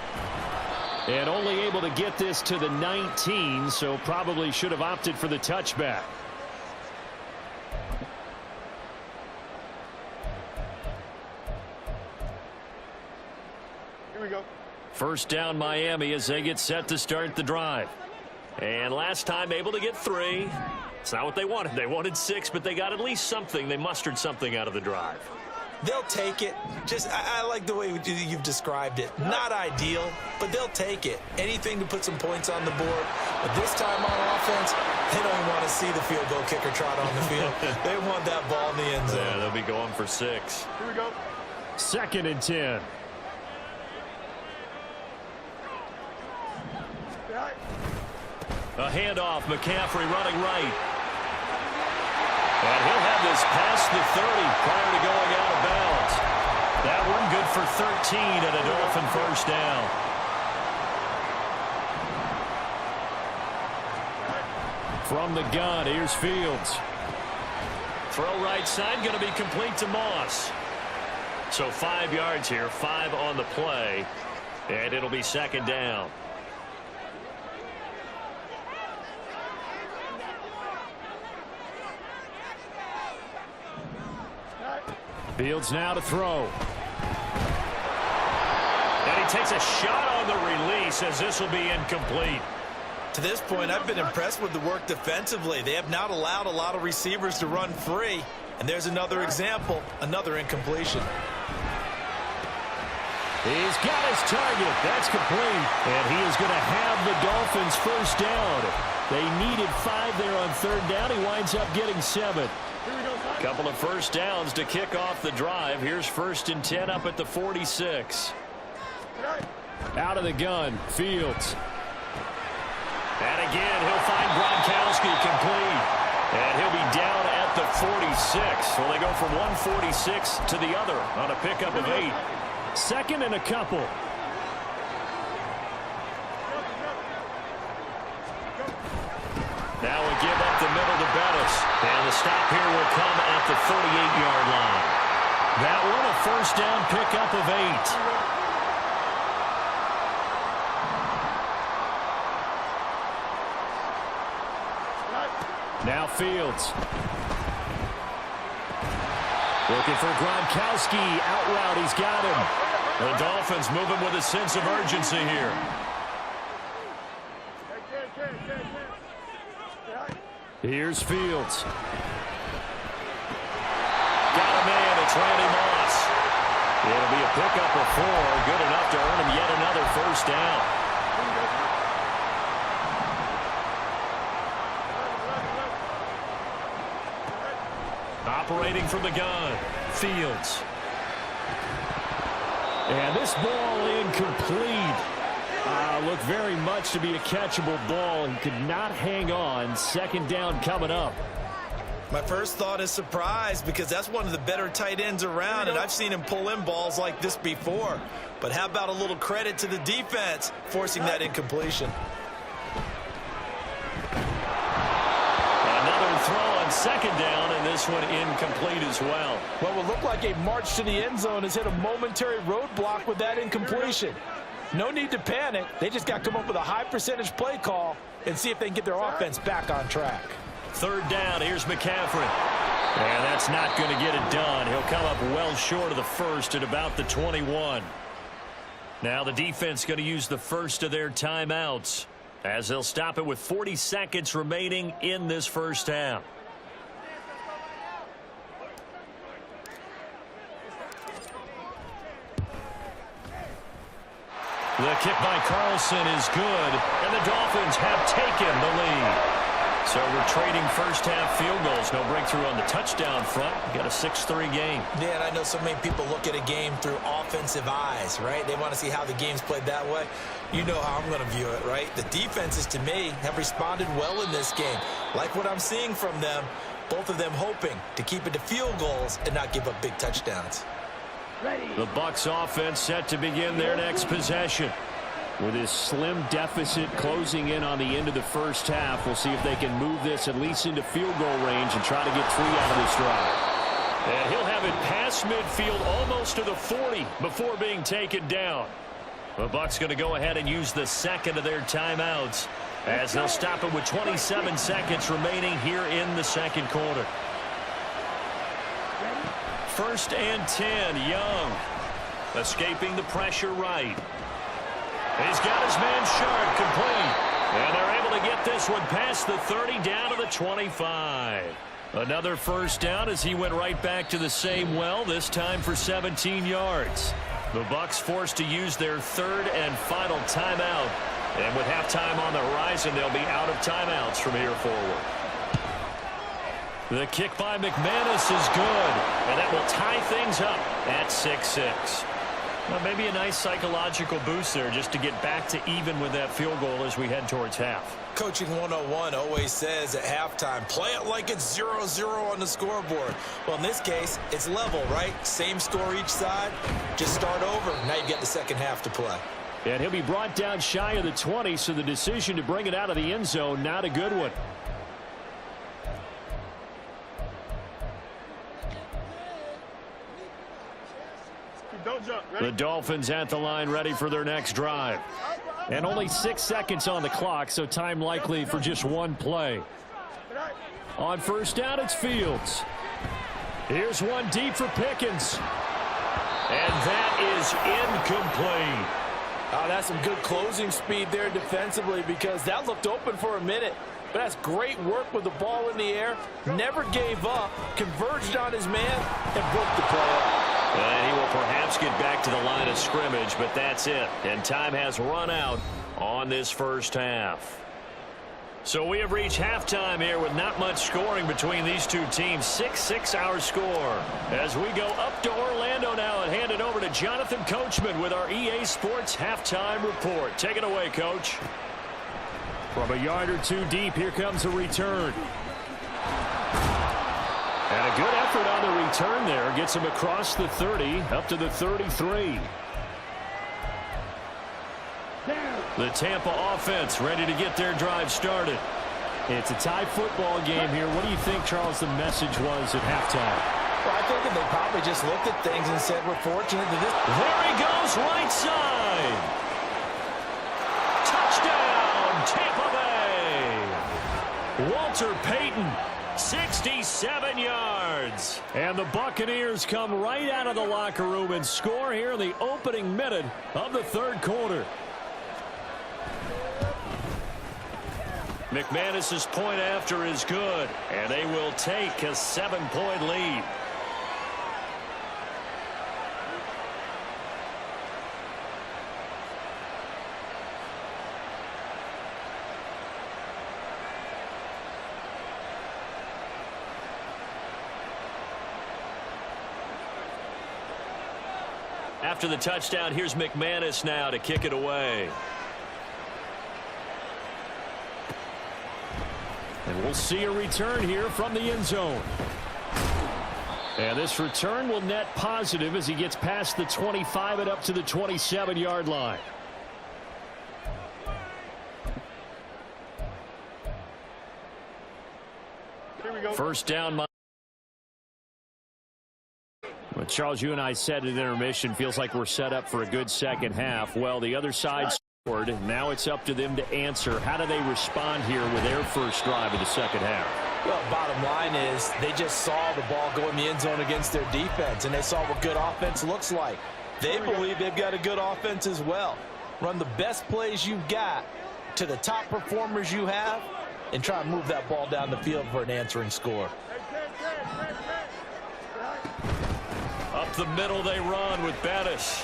S5: And only able to get this to the 19, so probably should have opted for the touchback.
S2: Here we go.
S1: First down Miami as they get set to start the drive. And last time able to get 3. It's not what they wanted. They wanted 6, but they got at least something. They mustered something out of the drive.
S4: They'll take it. I like the way you've described it. Not ideal, but they'll take it. Anything to put some points on the board. But this time on offense, they don't want to see the field goal kicker trot on the field. They want that ball in the end zone.
S1: Yeah, they'll be going for 6.
S2: Here we go.
S5: 2nd and 10.
S1: A handoff, McCaffrey running right. And he'll have this past the 30 prior to going out of bounds. That one good for 13 and a Dolphin first down.
S5: From the gun, here's Fields.
S1: Throw right side, going to be complete to Moss. So 5 yards here, 5 on the play, and it'll be 2nd down.
S5: Fields now to throw.
S1: And he takes a shot on the release as this will be incomplete.
S4: To this point, I've been impressed with the work defensively. They have not allowed a lot of receivers to run free. And there's another example, another incompletion.
S5: He's got his target. That's complete. And he is going to have the Dolphins first down. They needed 5 there on third down. He winds up getting 7.
S1: Couple of first downs to kick off the drive. Here's 1st and 10 up at the 46.
S5: Out of the gun, Fields.
S1: And again, he'll find Gronkowski complete. And he'll be down at the 46. Well, they go from 146 to the other on a pickup of 8.
S5: 2nd and a couple.
S1: Now we give up the middle to Bettis. And the stop here will come at the 38-yard line.
S5: That one a first down pickup of 8. Now Fields. Looking for Gronkowski. Out route. He's got him.
S1: The Dolphins moving with a sense of urgency here.
S5: Here's Fields.
S1: Got a man. It's Randy Moss. It'll be a pickup of 4. Good enough to earn him yet another first down. Operating from the gun, Fields.
S5: And this ball incomplete. Looked very much to be a catchable ball. He could not hang on. 2nd down coming up.
S4: My first thought is surprise, because that's one of the better tight ends around, and I've seen him pull in balls like this before. But how about a little credit to the defense forcing that incompletion?
S1: Another throw on 2nd down, and this one incomplete as well.
S3: What will look like a march to the end zone has hit a momentary roadblock with that incompletion. No need to panic. They just got to come up with a high percentage play call and see if they can get their offense back on track.
S1: 3rd down. Here's McCaffrey. And that's not going to get it done. He'll come up well short of the first at about the 21. Now the defense going to use the first of their timeouts as they'll stop it with 40 seconds remaining in this first half. The kick by Carlson is good, and the Dolphins have taken the lead. So we're trading first half field goals. No breakthrough on the touchdown front. We got a 6-3 game.
S4: Yeah, and I know so many people look at a game through offensive eyes, right? They want to see how the game's played that way. You know how I'm going to view it, right? The defenses, to me, have responded well in this game. Like what I'm seeing from them, both of them hoping to keep it to field goals and not give up big touchdowns.
S1: The Bucs offense set to begin their next possession.
S5: With his slim deficit closing in on the end of the first half, we'll see if they can move this at least into field goal range and try to get 3 out of this drive.
S1: And he'll have it past midfield almost to the 40 before being taken down. The Bucs going to go ahead and use the 2nd of their timeouts as they'll stop it with 27 seconds remaining here in the 2nd quarter. 1st and 10, Young. Escaping the pressure right. He's got his man Sharp complete. And they're able to get this one past the 30 down to the 25. Another first down as he went right back to the same well, this time for 17 yards. The Bucs forced to use their 3rd and final timeout. And with halftime on the horizon, they'll be out of timeouts from here forward. The kick by McManus is good, and that will tie things up at 6-6. Well, maybe a nice psychological boost there just to get back to even with that field goal as we head towards half.
S4: Coaching 101 always says at halftime, play it like it's 0-0 on the scoreboard. Well, in this case, it's level, right? Same score each side. Just start over. Now you get the second half to play.
S5: And he'll be brought down shy of the 20, so the decision to bring it out of the end zone, not a good one. The Dolphins at the line ready for their next drive. And only 6 seconds on the clock, so time likely for just one play. On first down, it's Fields. Here's one deep for Pickens.
S1: And that is incomplete.
S3: Oh, that's some good closing speed there defensively, because that looked open for a minute. But that's great work with the ball in the air. Never gave up, converged on his man, and broke the play up.
S1: And he will perhaps get back to the line of scrimmage, but that's it. And time has run out on this first half. So we have reached halftime here with not much scoring between these two teams. 6-6 our score. As we go up to Orlando now and hand it over to Jonathan Coachman with our EA Sports halftime report. Take it away, Coach.
S5: From a yard or two deep, here comes a return. And a good effort on the return there. Gets him across the 30, up to the 33.
S1: The Tampa offense ready to get their drive started.
S5: It's a tie football game here. What do you think, Charles, the message was at halftime?
S3: Well, I think they probably just looked at things and said, we're fortunate that this...
S1: There he goes, right side. Touchdown, Tampa Bay. Walter Payton, 67 yards.
S5: And the Buccaneers come right out of the locker room and score here in the opening minute of the third quarter.
S1: McManus's point after is good, and they will take a 7-point lead. After the touchdown, here's McManus now to kick it away.
S5: And we'll see a return here from the end zone. And this return will net positive as he gets past the 25 and up to the 27-yard line.
S1: First down.
S5: Well, Charles, you and I said at intermission, feels like we're set up for a good second half. Well, the other side scored. Now it's up to them to answer. How do they respond here with their first drive of the second half?
S3: Well, bottom line is they just saw the ball go in the end zone against their defense, and they saw what good offense looks like. They believe they've got a good offense as well. Run the best plays you've got to the top performers you have and try and move that ball down the field for an answering score.
S1: Up the middle they run with Bettis.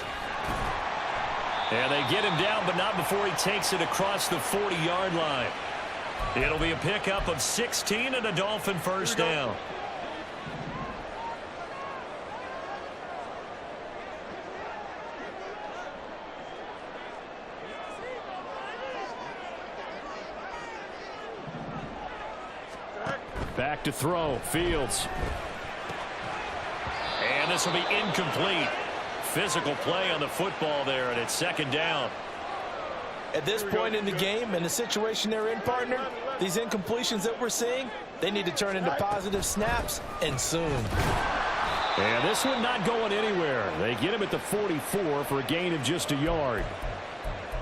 S1: And they get him down, but not before he takes it across the 40-yard line. It'll be a pickup of 16 and a Dolphin first down.
S5: Back to throw, Fields.
S1: And this will be incomplete. Physical play on the football there, and it's second down.
S3: At this point in the game and the situation they're in, partner, these incompletions that we're seeing, they need to turn into positive snaps, and soon.
S5: And this one not going anywhere. They get him at the 44 for a gain of just a yard.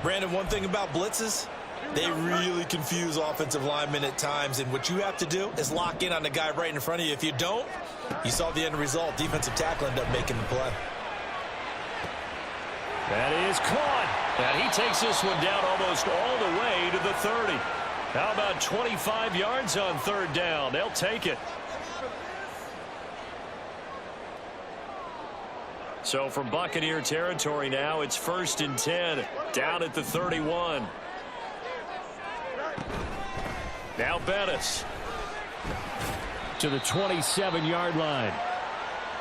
S4: Brandon, one thing about blitzes, they really confuse offensive linemen at times, and what you have to do is lock in on the guy right in front of you. If you don't, you saw the end result. Defensive tackle ended up making the play.
S1: That is caught. And he takes this one down almost all the way to the 30. How about 25 yards on third down? They'll take it. So from Buccaneer territory now, it's 1st and 10, down at the 31. Now Bettis.
S5: To the 27-yard line.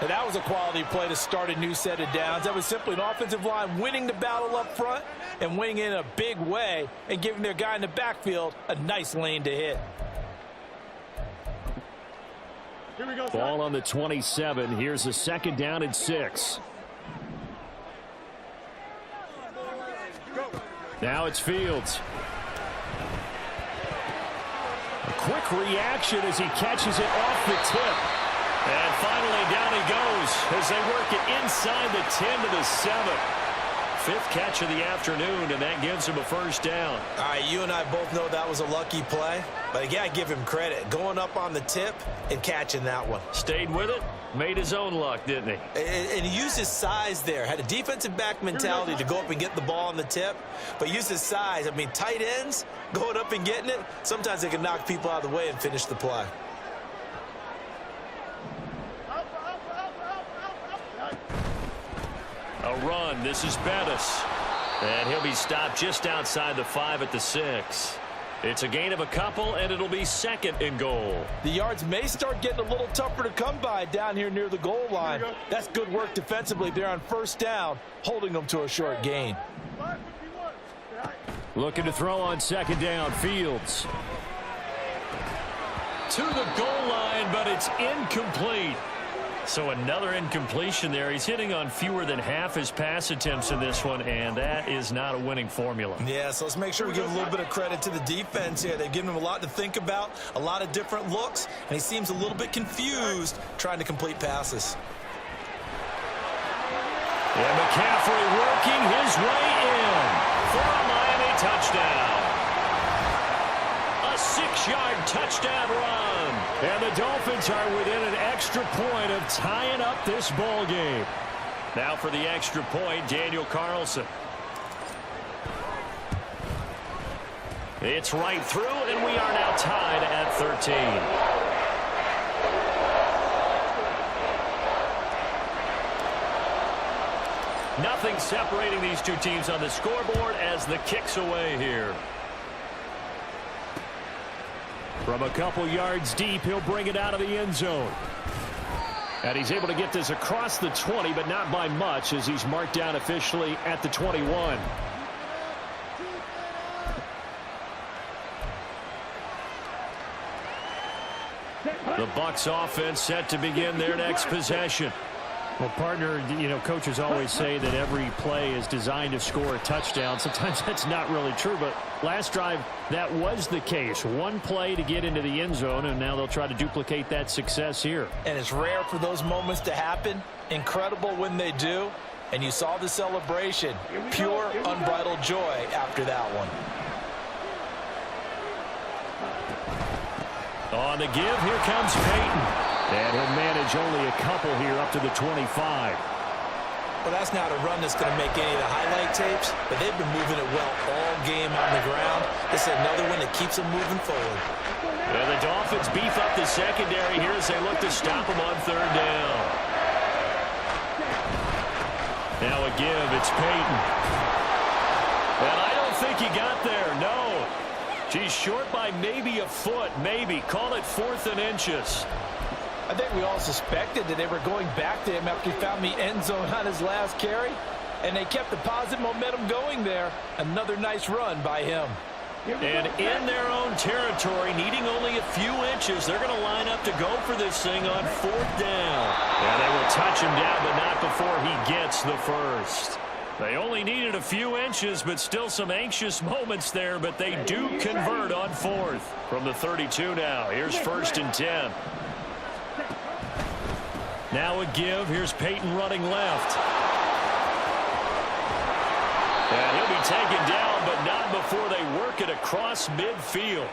S3: And that was a quality play to start a new set of downs. That was simply an offensive line winning the battle up front and winning in a big way and giving their guy in the backfield a nice lane to hit.
S5: Ball on the 27. Here's a second down and 6. Now it's Fields. A quick reaction as he catches it off the tip. And finally down he goes as they work it inside the 10 to the 7. 5th catch of the afternoon, and that gives him a first down.
S4: All right, you and I both know that was a lucky play, but again, I give him credit. Going up on the tip and catching that one.
S1: Stayed with it, made his own luck, didn't he?
S4: And he used his size there. Had a defensive back mentality to go up and get the ball on the tip, but used his size. I mean, tight ends going up and getting it, sometimes they can knock people out of the way and finish the play.
S1: A run. This is Bettis. And he'll be stopped just outside the 5 at the 6. It's a gain of a couple, and it'll be 2nd and goal.
S3: The yards may start getting a little tougher to come by down here near the goal line. That's good work defensively there on 1st down, holding them to a short gain.
S5: Looking to throw on 2nd down. Fields.
S1: To the goal line, but it's incomplete. So another incompletion there. He's hitting on fewer than half his pass attempts in this one, and that is not a winning formula.
S4: Yeah, so let's make sure we give a little bit of credit to the defense here. They've given him a lot to think about, a lot of different looks, and he seems a little bit confused trying to complete passes.
S1: And McCaffrey working his way in for a Miami touchdown. A 6-yard touchdown run.
S5: And the Dolphins are within an extra point of tying up this ball game.
S1: Now for the extra point, Daniel Carlson. It's right through, and we are now tied at 13. Nothing separating these two teams on the scoreboard as the kick's away here.
S5: From a couple yards deep, he'll bring it out of the end zone. And he's able to get this across the 20, but not by much, as he's marked down officially at the 21.
S1: The Bucs offense set to begin their next possession.
S5: Well, partner, you know, coaches always say that every play is designed to score a touchdown. Sometimes that's not really true, but last drive, that was the case. One play to get into the end zone, and now they'll try to duplicate that success here.
S3: And it's rare for those moments to happen. Incredible when they do. And you saw the celebration. Pure, unbridled joy after that one.
S1: On the give, here comes Peyton.
S5: And he'll manage only a couple here up to the 25.
S4: Well, that's not a run that's going to make any of the highlight tapes, but they've been moving it well all game on the ground. This is another one that keeps them moving forward.
S1: And the Dolphins beef up the secondary here as they look to stop them on 3rd down. Now a give, it's Peyton. And I don't think he got there, no. He's short by maybe a foot, maybe. Call it 4th and inches.
S3: I think we all suspected that they were going back to him after he found the end zone on his last carry, and they kept the positive momentum going there. Another nice run by him.
S1: And in their own territory, needing only a few inches, they're going to line up to go for this thing on 4th down. And they will touch him down, but not before he gets the first. They only needed a few inches, but still some anxious moments there, but they do convert on 4th. From the 32 now, here's 1st and 10. Now a give. Here's Peyton running left. And he'll be taken down, but not before they work it across midfield.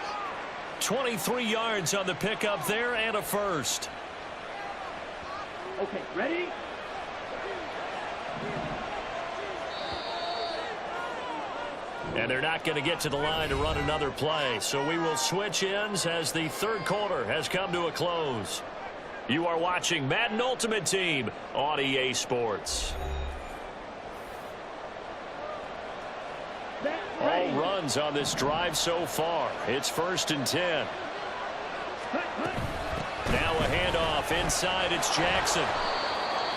S1: 23 yards on the pickup there and a first.
S2: Okay, ready?
S1: And they're not going to get to the line to run another play. So we will switch ends as the 3rd quarter has come to a close. You are watching Madden Ultimate Team on EA Sports. All runs on this drive so far. It's 1st and 10. Now a handoff inside. It's Jackson.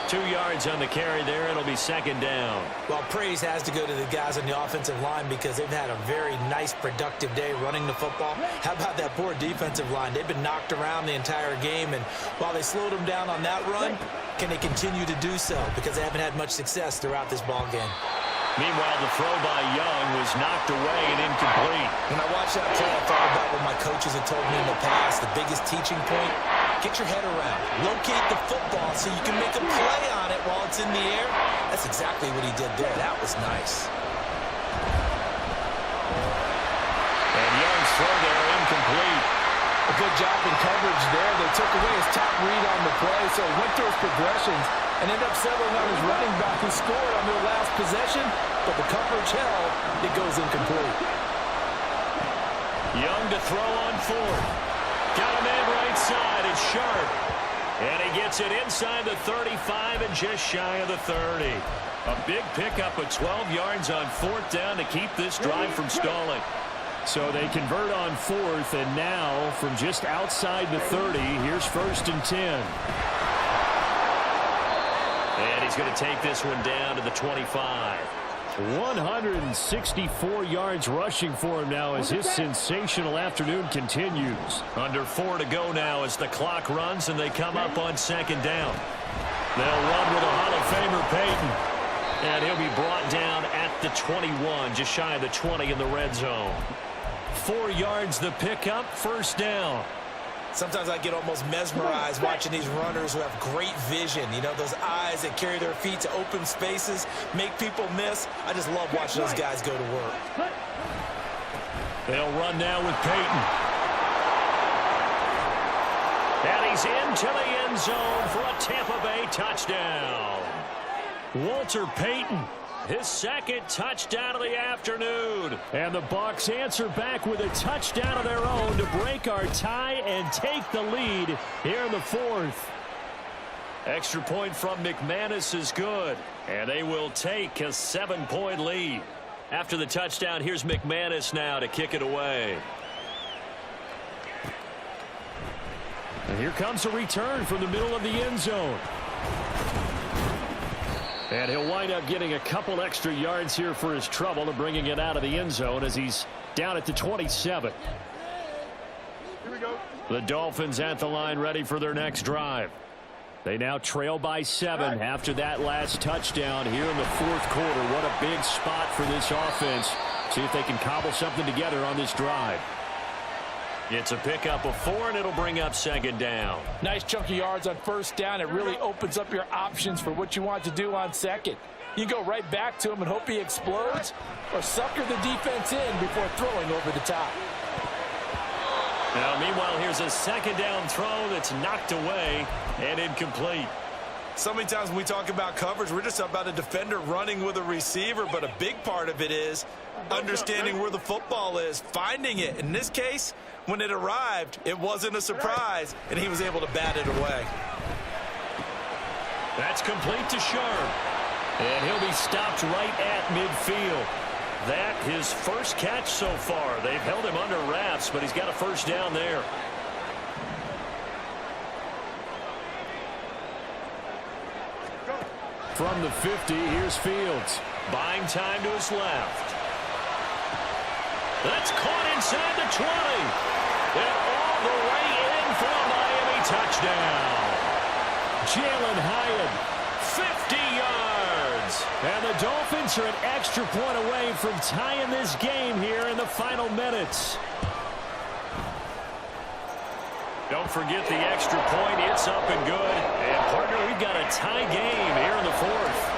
S1: 2 yards on the carry there. It'll be 2nd down.
S4: Well, praise has to go to the guys on the offensive line because they've had a very nice, productive day running the football. How about that poor defensive line? They've been knocked around the entire game, and while they slowed them down on that run, can they continue to do so? Because they haven't had much success throughout this ball game.
S1: Meanwhile, the throw by Young was knocked away and incomplete.
S4: When I watched that play, I thought about what my coaches had told me in the past. The biggest teaching point, get your head around. Locate the football so you can make a play on it while it's in the air. That's exactly what he did there. That was nice.
S1: And Young's throw there incomplete.
S3: A good job in coverage there. They took away his top read on the play, so he went through his progressions and ended up settling on his running back who scored on their last possession, but the coverage held. It goes incomplete.
S1: Young to throw on 4th. Got a man right side. It's Sharp. And he gets it inside the 35 and just shy of the 30. A big pickup of 12 yards on 4th down to keep this drive from stalling.
S5: So they convert on 4th, and now from just outside the 30, here's 1st and 10.
S1: And he's going to take this one down to the 25.
S5: 164 yards rushing for him now as his sensational afternoon continues.
S1: Under 4 to go now as the clock runs and they come up on 2nd down. They'll run with a Hall of Famer, Peyton. And he'll be brought down at the 21, just shy of the 20 in the red zone. 4 yards the pickup, 1st down.
S4: Sometimes I get almost mesmerized watching these runners who have great vision. You know, those eyes that carry their feet to open spaces, make people miss. I just love watching those guys go to work.
S1: They'll run now with Peyton. And he's into the end zone for a Tampa Bay touchdown. Walter Payton, his 2nd touchdown of the afternoon.
S5: And the Bucs answer back with a touchdown of their own to break our tie and take the lead here in the 4th.
S1: Extra point from McManus is good, and they will take a 7-point lead. After the touchdown, here's McManus now to kick it away.
S5: And here comes a return from the middle of the end zone. And he'll wind up getting a couple extra yards here for his trouble and bringing it out of the end zone as he's down at the 27.
S2: Here we go.
S5: The Dolphins at the line ready for their next drive. They now trail by 7 after that last touchdown here in the 4th quarter. What a big spot for this offense. See if they can cobble something together on this drive.
S1: It's a pickup of 4, and it'll bring up 2nd down.
S3: Nice chunky yards on 1st down. It really opens up your options for what you want to do on 2nd. You go right back to him and hope he explodes, or sucker the defense in before throwing over the top.
S1: Now, meanwhile, here's a 2nd down throw that's knocked away and incomplete.
S4: So many times when we talk about coverage, we're just about a defender running with a receiver, but a big part of it is understanding where the football is, finding it. In this case, when it arrived, it wasn't a surprise, and he was able to bat it away.
S1: That's complete to Sharp, and he'll be stopped right at midfield. That his 1st catch so far. They've held him under wraps, but he's got a 1st down there.
S5: From the 50, here's Fields.
S1: Buying time to his left. That's caught inside the 20. And all the way in for a Miami touchdown.
S5: Jalen Hyatt,
S1: 50 yards.
S5: and the Dolphins are an extra point away from tying this game here in the final minutes.
S1: Don't forget the extra point. It's up and good. And, partner, we've got a tie game here in the 4th.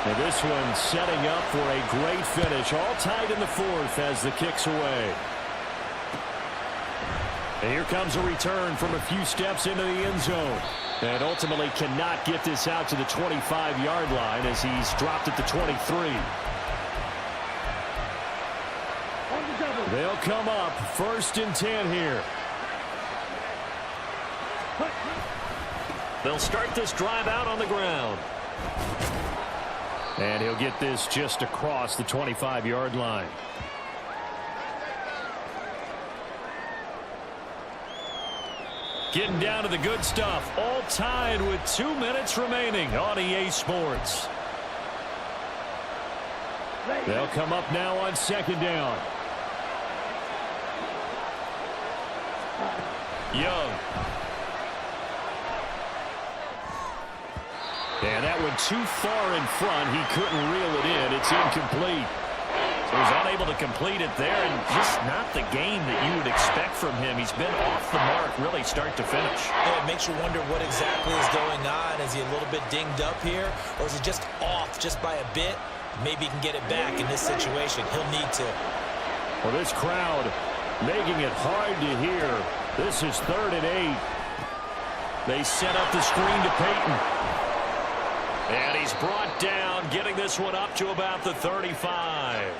S5: And this one setting up for a great finish. All tied in the 4th as the kick's away. And here comes a return from a few steps into the end zone. And ultimately cannot get this out to the 25-yard line as he's dropped at the 23. They'll come up 1st and 10 here.
S1: They'll start this drive out on the ground.
S5: And he'll get this just across the 25-yard line.
S1: Getting down to the good stuff. All tied with 2 minutes remaining on EA Sports.
S5: They'll come up now on 2nd down.
S1: Young.
S5: And that one too far in front. He couldn't reel it in. It's incomplete.
S1: So he's unable to complete it there, and just not the game that you would expect from him. He's been off the mark really start to finish.
S4: Yeah, it makes you wonder what exactly is going on. Is he a little bit dinged up here, or is he just off just by a bit? Maybe he can get it back in this situation. He'll need to.
S5: Well, this crowd making it hard to hear. This is 3rd and 8.
S1: They set up the screen to Peyton. And he's brought down, getting this one up to about the 35.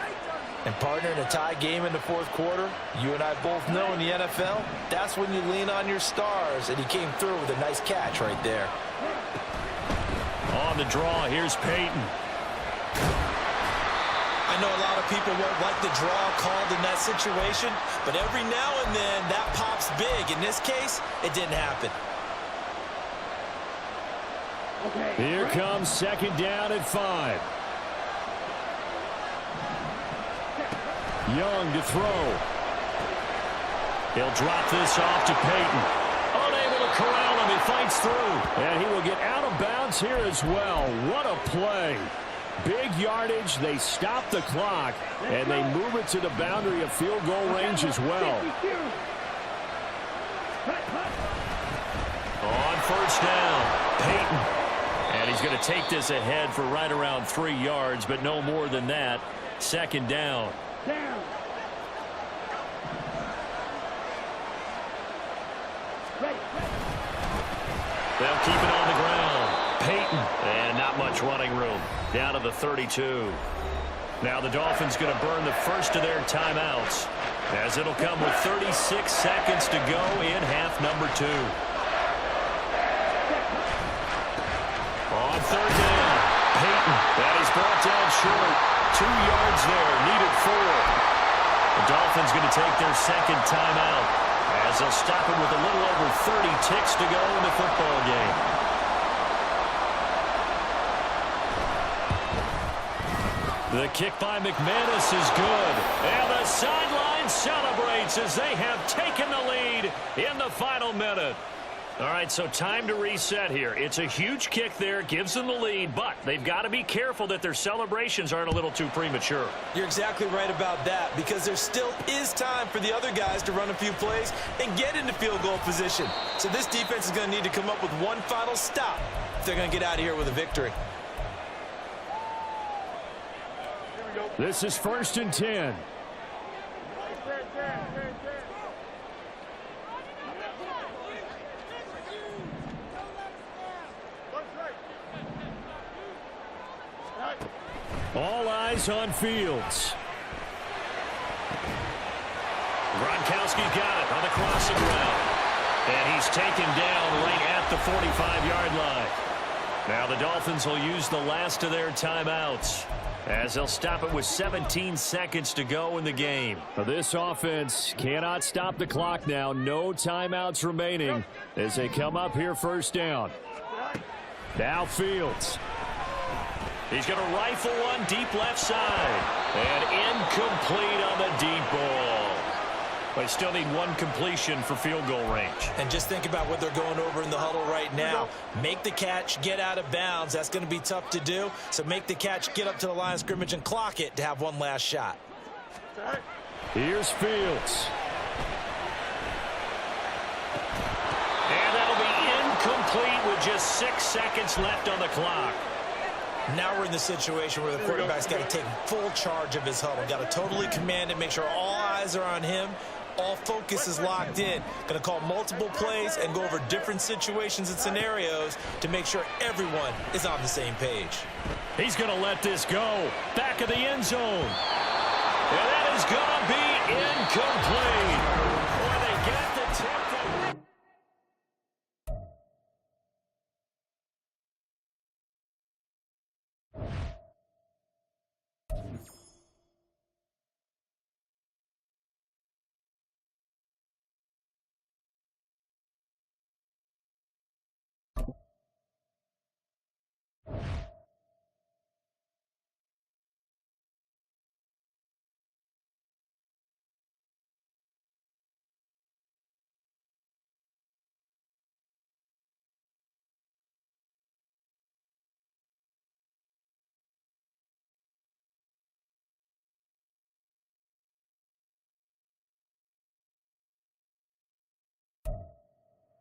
S3: And partner, in a tie game in the fourth quarter, you and I both know in the NFL, that's when you lean on your stars, and he came through with a nice catch right there.
S1: On the draw, here's Peyton.
S4: I know a lot of people won't like the draw called in that situation, but every now and then that pops big. In this case, it didn't happen.
S5: Here comes second down at 5. Young to throw. He'll drop this off to Peyton. Unable to corral him. He fights through. And he will get out of bounds here as well. What a play. Big yardage. They stop the clock, and they move it to the boundary of field goal range as well.
S1: On first down, Peyton. And he's going to take this ahead for right around 3 yards, but no more than that. Second down. They'll keep it on the ground. Peyton. And not much running room. Down to the 32. Now the Dolphins going to burn the first of their timeouts, as it'll come with 36 seconds to go in half number 2. On third down, Peyton. And he's brought down short. 2 yards there, needed 4. The Dolphins going to take their second timeout, as they'll stop it with a little over 30 ticks to go in the football game. The kick by McManus is good. And the sideline celebrates as they have taken the lead in the final minute. All right, so time to reset here. It's a huge kick there, gives them the lead, but they've got to be careful that their celebrations aren't a little too premature.
S4: You're exactly right about that, because there still is time for the other guys to run a few plays and get into field goal position. So this defense is going to need to come up with one final stop if they're going to get out of here with a victory.
S5: This is first and 10. All eyes on Fields.
S1: Gronkowski's got it on the crossing route. And he's taken down right at the 45-yard line. Now the Dolphins will use the last of their timeouts, as they'll stop it with 17 seconds to go in the game.
S5: This offense cannot stop the clock now. No timeouts remaining as they come up here first down. Now Fields.
S1: He's going to rifle one deep left side. And incomplete on the deep ball. They still need one completion for field goal range.
S4: And just think about what they're going over in the huddle right now. Make the catch, get out of bounds. That's going to be tough to do. So make the catch, get up to the line of scrimmage, and clock it to have one last shot.
S5: Here's Fields.
S1: And that'll be incomplete with just 6 seconds left on the clock.
S4: Now we're in the situation where the quarterback's got to take full charge of his huddle. Got to totally command it, make sure all eyes are on him. All focus is locked in. Going to call multiple plays and go over different situations and scenarios to make sure everyone is on the same page.
S1: He's going to let this go. Back of the end zone. And that is going to be incomplete. Or they get the tip.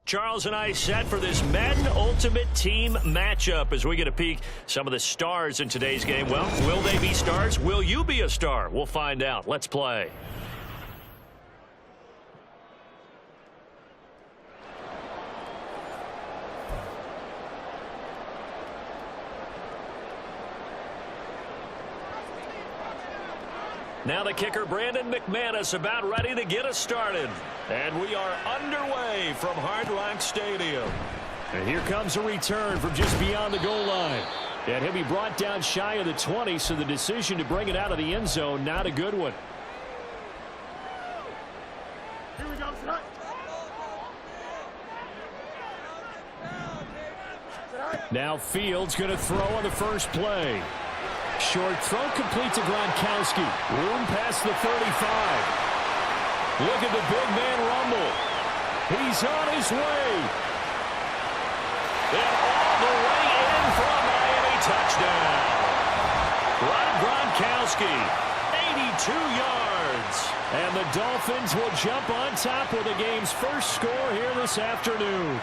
S1: Charles and I set for this Madden Ultimate Team matchup as we get a peek some of the stars in today's game. Well, will they be stars? Will you be a star? We'll find out. Let's play. Now the kicker, Brandon McManus, about ready to get us started. And we are underway from Hard Rock Stadium.
S5: And here comes a return from just beyond the goal line. And he'll be brought down shy of the 20, so the decision to bring it out of the end zone, not a good one.
S2: Here we go, son.
S5: Now Fields going to throw on the first play. Short throw complete to Gronkowski. Room past the 35. Look at the big man rumble. He's on his way.
S1: And all the way in for a Miami touchdown. Rob Gronkowski, 82 yards.
S5: And the Dolphins will jump on top with the game's first score here this afternoon.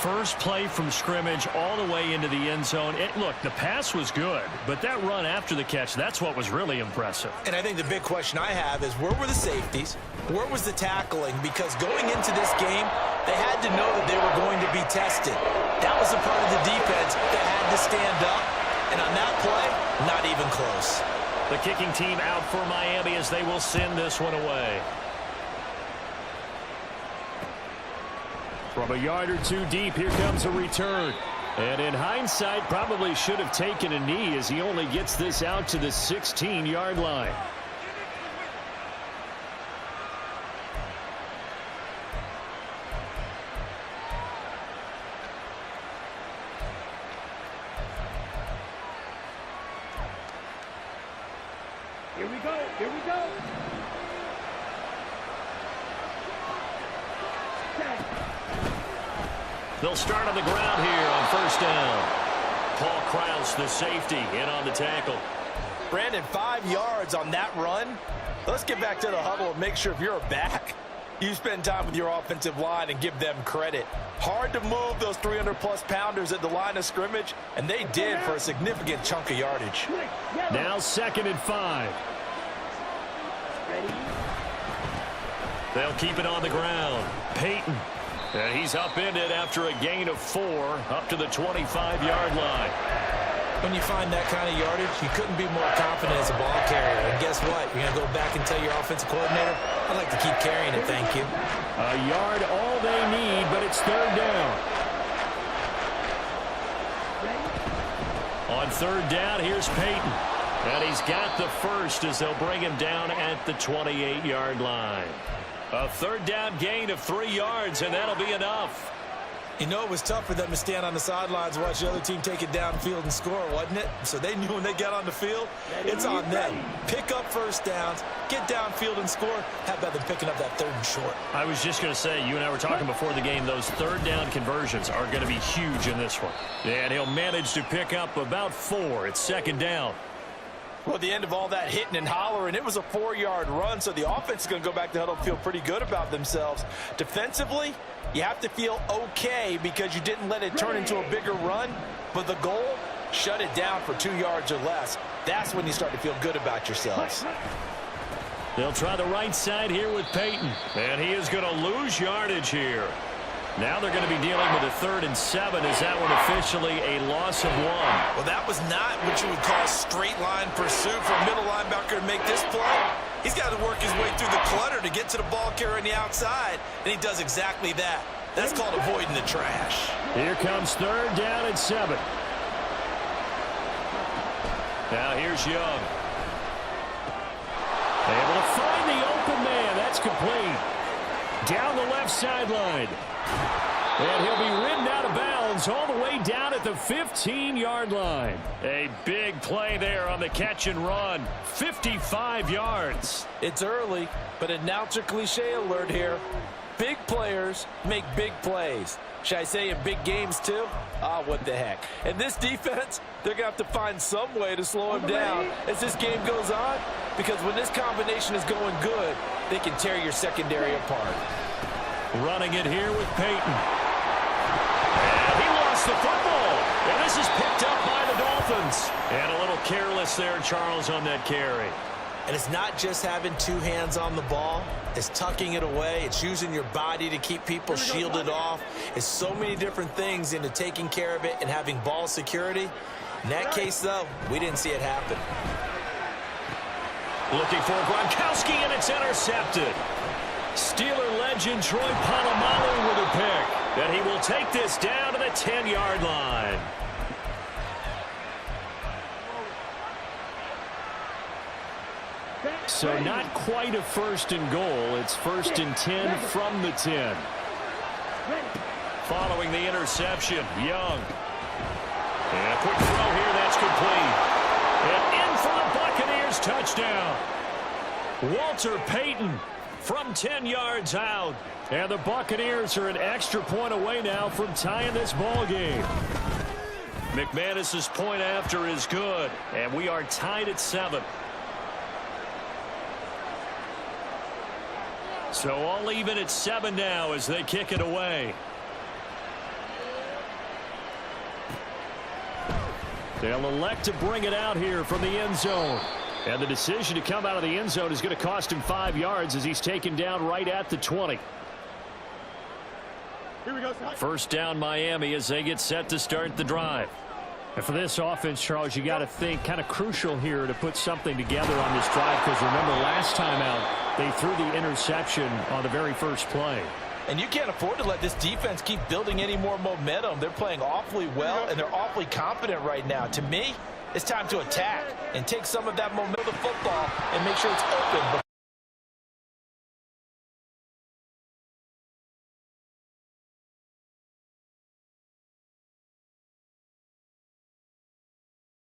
S1: First play from scrimmage all the way into the end zone. Look, the pass was good, but that run after the catch, that's what was really impressive.
S4: And I think the big question I have is, where were the safeties? Where was the tackling? Because going into this game, they had to know that they were going to be tested. That was a part of the defense that had to stand up. And on that play, not even close.
S1: The kicking team out for Miami as they will send this one away.
S5: From a yard or two deep, here comes a return. And in hindsight, probably should have taken a knee as he only gets this out to the 16-yard line.
S2: Here we go. Here we go.
S1: They'll start on the ground here on first down. Paul Krause, the safety, in on the tackle.
S3: Brandon, 5 yards on that run. Let's get back to the huddle and make sure if you're a back, you spend time with your offensive line and give them credit. Hard to move those 300-plus pounders at the line of scrimmage, and they did for a significant chunk of yardage.
S5: Now 2nd and 5.
S1: They'll keep it on the ground. Peyton. And he's upended after a gain of 4 up to the 25-yard line.
S4: When you find that kind of yardage, you couldn't be more confident as a ball carrier. And guess what? You're going to go back and tell your offensive coordinator, I'd like to keep carrying it, thank you.
S5: A yard all they need, but it's 3rd down.
S1: On 3rd down, here's Peyton. And he's got the first as they'll bring him down at the 28-yard line. A 3rd down gain of 3 yards, and that'll be enough.
S4: You know, it was tough for them to stand on the sidelines and watch the other team take it downfield and score, wasn't it? So they knew when they got on the field, it's on them. Pick up first downs, get downfield and score. How about them picking up that 3rd and short?
S1: I was just going to say, you and I were talking before the game, those 3rd down conversions are going to be huge in this one. And he'll manage to pick up about 4. It's 2nd down.
S3: Well, at the end of all that hitting and hollering, it was a 4-yard run, so the offense is going to go back to huddle and feel pretty good about themselves. Defensively, you have to feel okay because you didn't let it turn into a bigger run, but the goal, shut it down for 2 yards or less. That's when you start to feel good about yourselves.
S1: They'll try the right side here with Peyton, and he is going to lose yardage here. Now they're going to be dealing with a 3rd and 7. Is that one officially a loss of 1?
S4: Well, that was not what you would call straight line pursuit for a middle linebacker to make this play. He's got to work his way through the clutter to get to the ball carrier on the outside, and he does exactly that. That's called avoiding the trash.
S5: Here comes 3rd down and 7.
S1: Now here's Young.
S5: Able to find the open man. That's complete. Down the left sideline. And he'll be ridden out of bounds all the way down at the 15-yard line.
S1: A big play there on the catch and run. 55 yards.
S3: It's early, but announcer cliche alert here. Big players make big plays. Should I say in big games too? Ah, what the heck. And this defense, they're going to have to find some way to slow him down as this game goes on, because when this combination is going good, they can tear your secondary apart.
S1: Running it here with Peyton. And he lost the football. And this is picked up by the Dolphins. And a little careless there, Charles, on that carry.
S4: And it's not just having 2 hands on the ball. It's tucking it away. It's using your body to keep people shielded off. It's so many different things into taking care of it and having ball security. In that case, though, we didn't see it happen.
S1: Looking for Gronkowski, and it's intercepted. Steeler legend Troy Polamalu with a pick. And he will take this down to the 10-yard line.
S5: So not quite a first and goal. It's first and 10 from the 10.
S1: Following the interception, Young. And a quick throw here, that's complete. And in for the Buccaneers touchdown. Walter Payton from 10 yards out.
S5: And the Buccaneers are an extra point away now from tying this ball game.
S1: McManus's point after is good, and we are tied at 7. So all even at 7 now as they kick it away.
S5: They'll elect to bring it out here from the end zone. And the decision to come out of the end zone is going to cost him 5 yards as he's taken down right at the 20.
S1: First down Miami as they get set to start the drive.
S5: And for this offense, Charles, you got to think kind of crucial here to put something together on this drive, because remember last time out they threw the interception on the very first play.
S3: And you can't afford to let this defense keep building any more momentum. They're playing awfully well, and they're awfully confident right now. To me, it's time to attack and take some of that momentum of football and make sure it's open.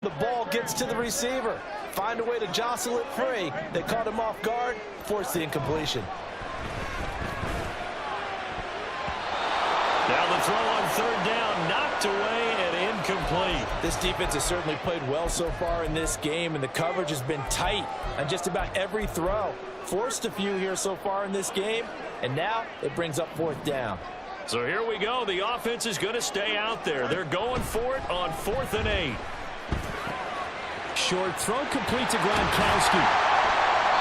S3: The ball gets to the receiver. Find a way to jostle it free. They caught him off guard, forced the incompletion.
S1: Now the throw on third down, knocked away and incomplete.
S3: This defense has certainly played well so far in this game, and the coverage has been tight on just about every throw. Forced a few here so far in this game, and now it brings up fourth down.
S1: So here we go. The offense is going to stay out there. They're going for it on 4th and 8.
S5: Short throw complete to Gronkowski.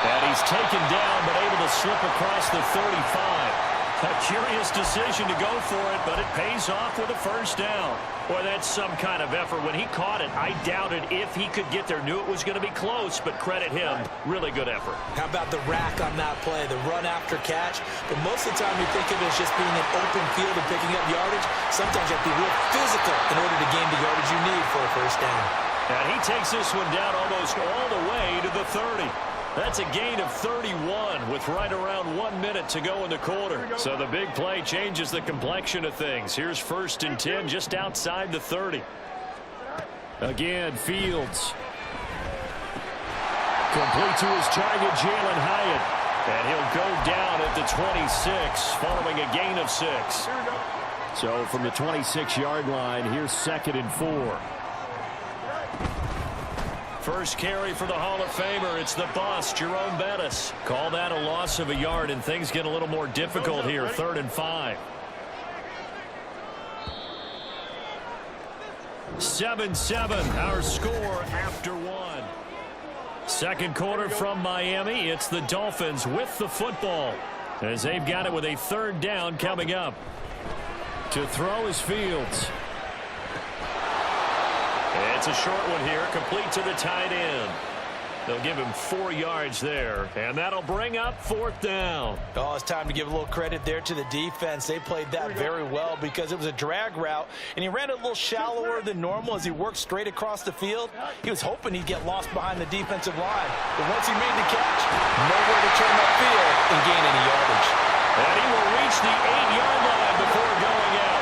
S1: And he's taken down but able to slip across the 35. A curious decision to go for it, but it pays off with a first down. Boy, that's some kind of effort. When he caught it, I doubted if he could get there. Knew it was going to be close, but credit him. Really good effort.
S3: How about the rack on that play, the run after catch? But most of the time you think of it as just being an open field and picking up yardage. Sometimes you have to be real physical in order to gain the yardage you need for a first down.
S1: And he takes this one down almost all the way to the 30. That's a gain of 31 with right around 1 minute to go in the quarter. So the big play changes the complexion of things. Here's 1st and 10 just outside the 30.
S5: Again, Fields. Complete to his target, Jalen Hyatt.
S1: And he'll go down at the 26 following a gain of 6.
S5: So from the 26-yard line, here's 2nd and 4.
S1: First carry for the Hall of Famer. It's the boss, Jerome Bettis. Call that a loss of a yard, and things get a little more difficult here. 3rd and 5. 7-7, our score after 1. Second quarter from Miami. It's the Dolphins with the football as they've got it with a 3rd down coming up.
S5: To throw is Fields.
S1: It's a short one here, complete to the tight end. They'll give him 4 yards there, and that'll bring up 4th down.
S3: Oh, it's time to give a little credit there to the defense. They played that very well because it was a drag route, and he ran a little shallower than normal as he worked straight across the field. He was hoping he'd get lost behind the defensive line, but once he made the catch, nowhere to turn upfield and gain any yardage.
S1: And he will reach the 8-yard line before going out.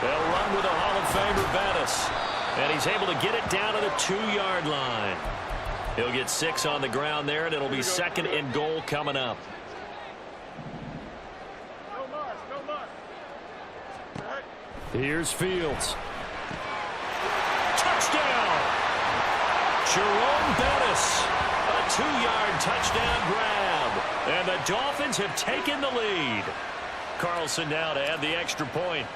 S1: They'll run with a Hall of Famer, Bettis. And he's able to get it down to the 2-yard line. He'll get 6 on the ground there, and it'll be 2nd and goal coming up.
S5: Here's Fields.
S1: Touchdown! Jerome Bettis. A 2-yard touchdown grab. And the Dolphins have taken the lead. Carlson now to add the extra point.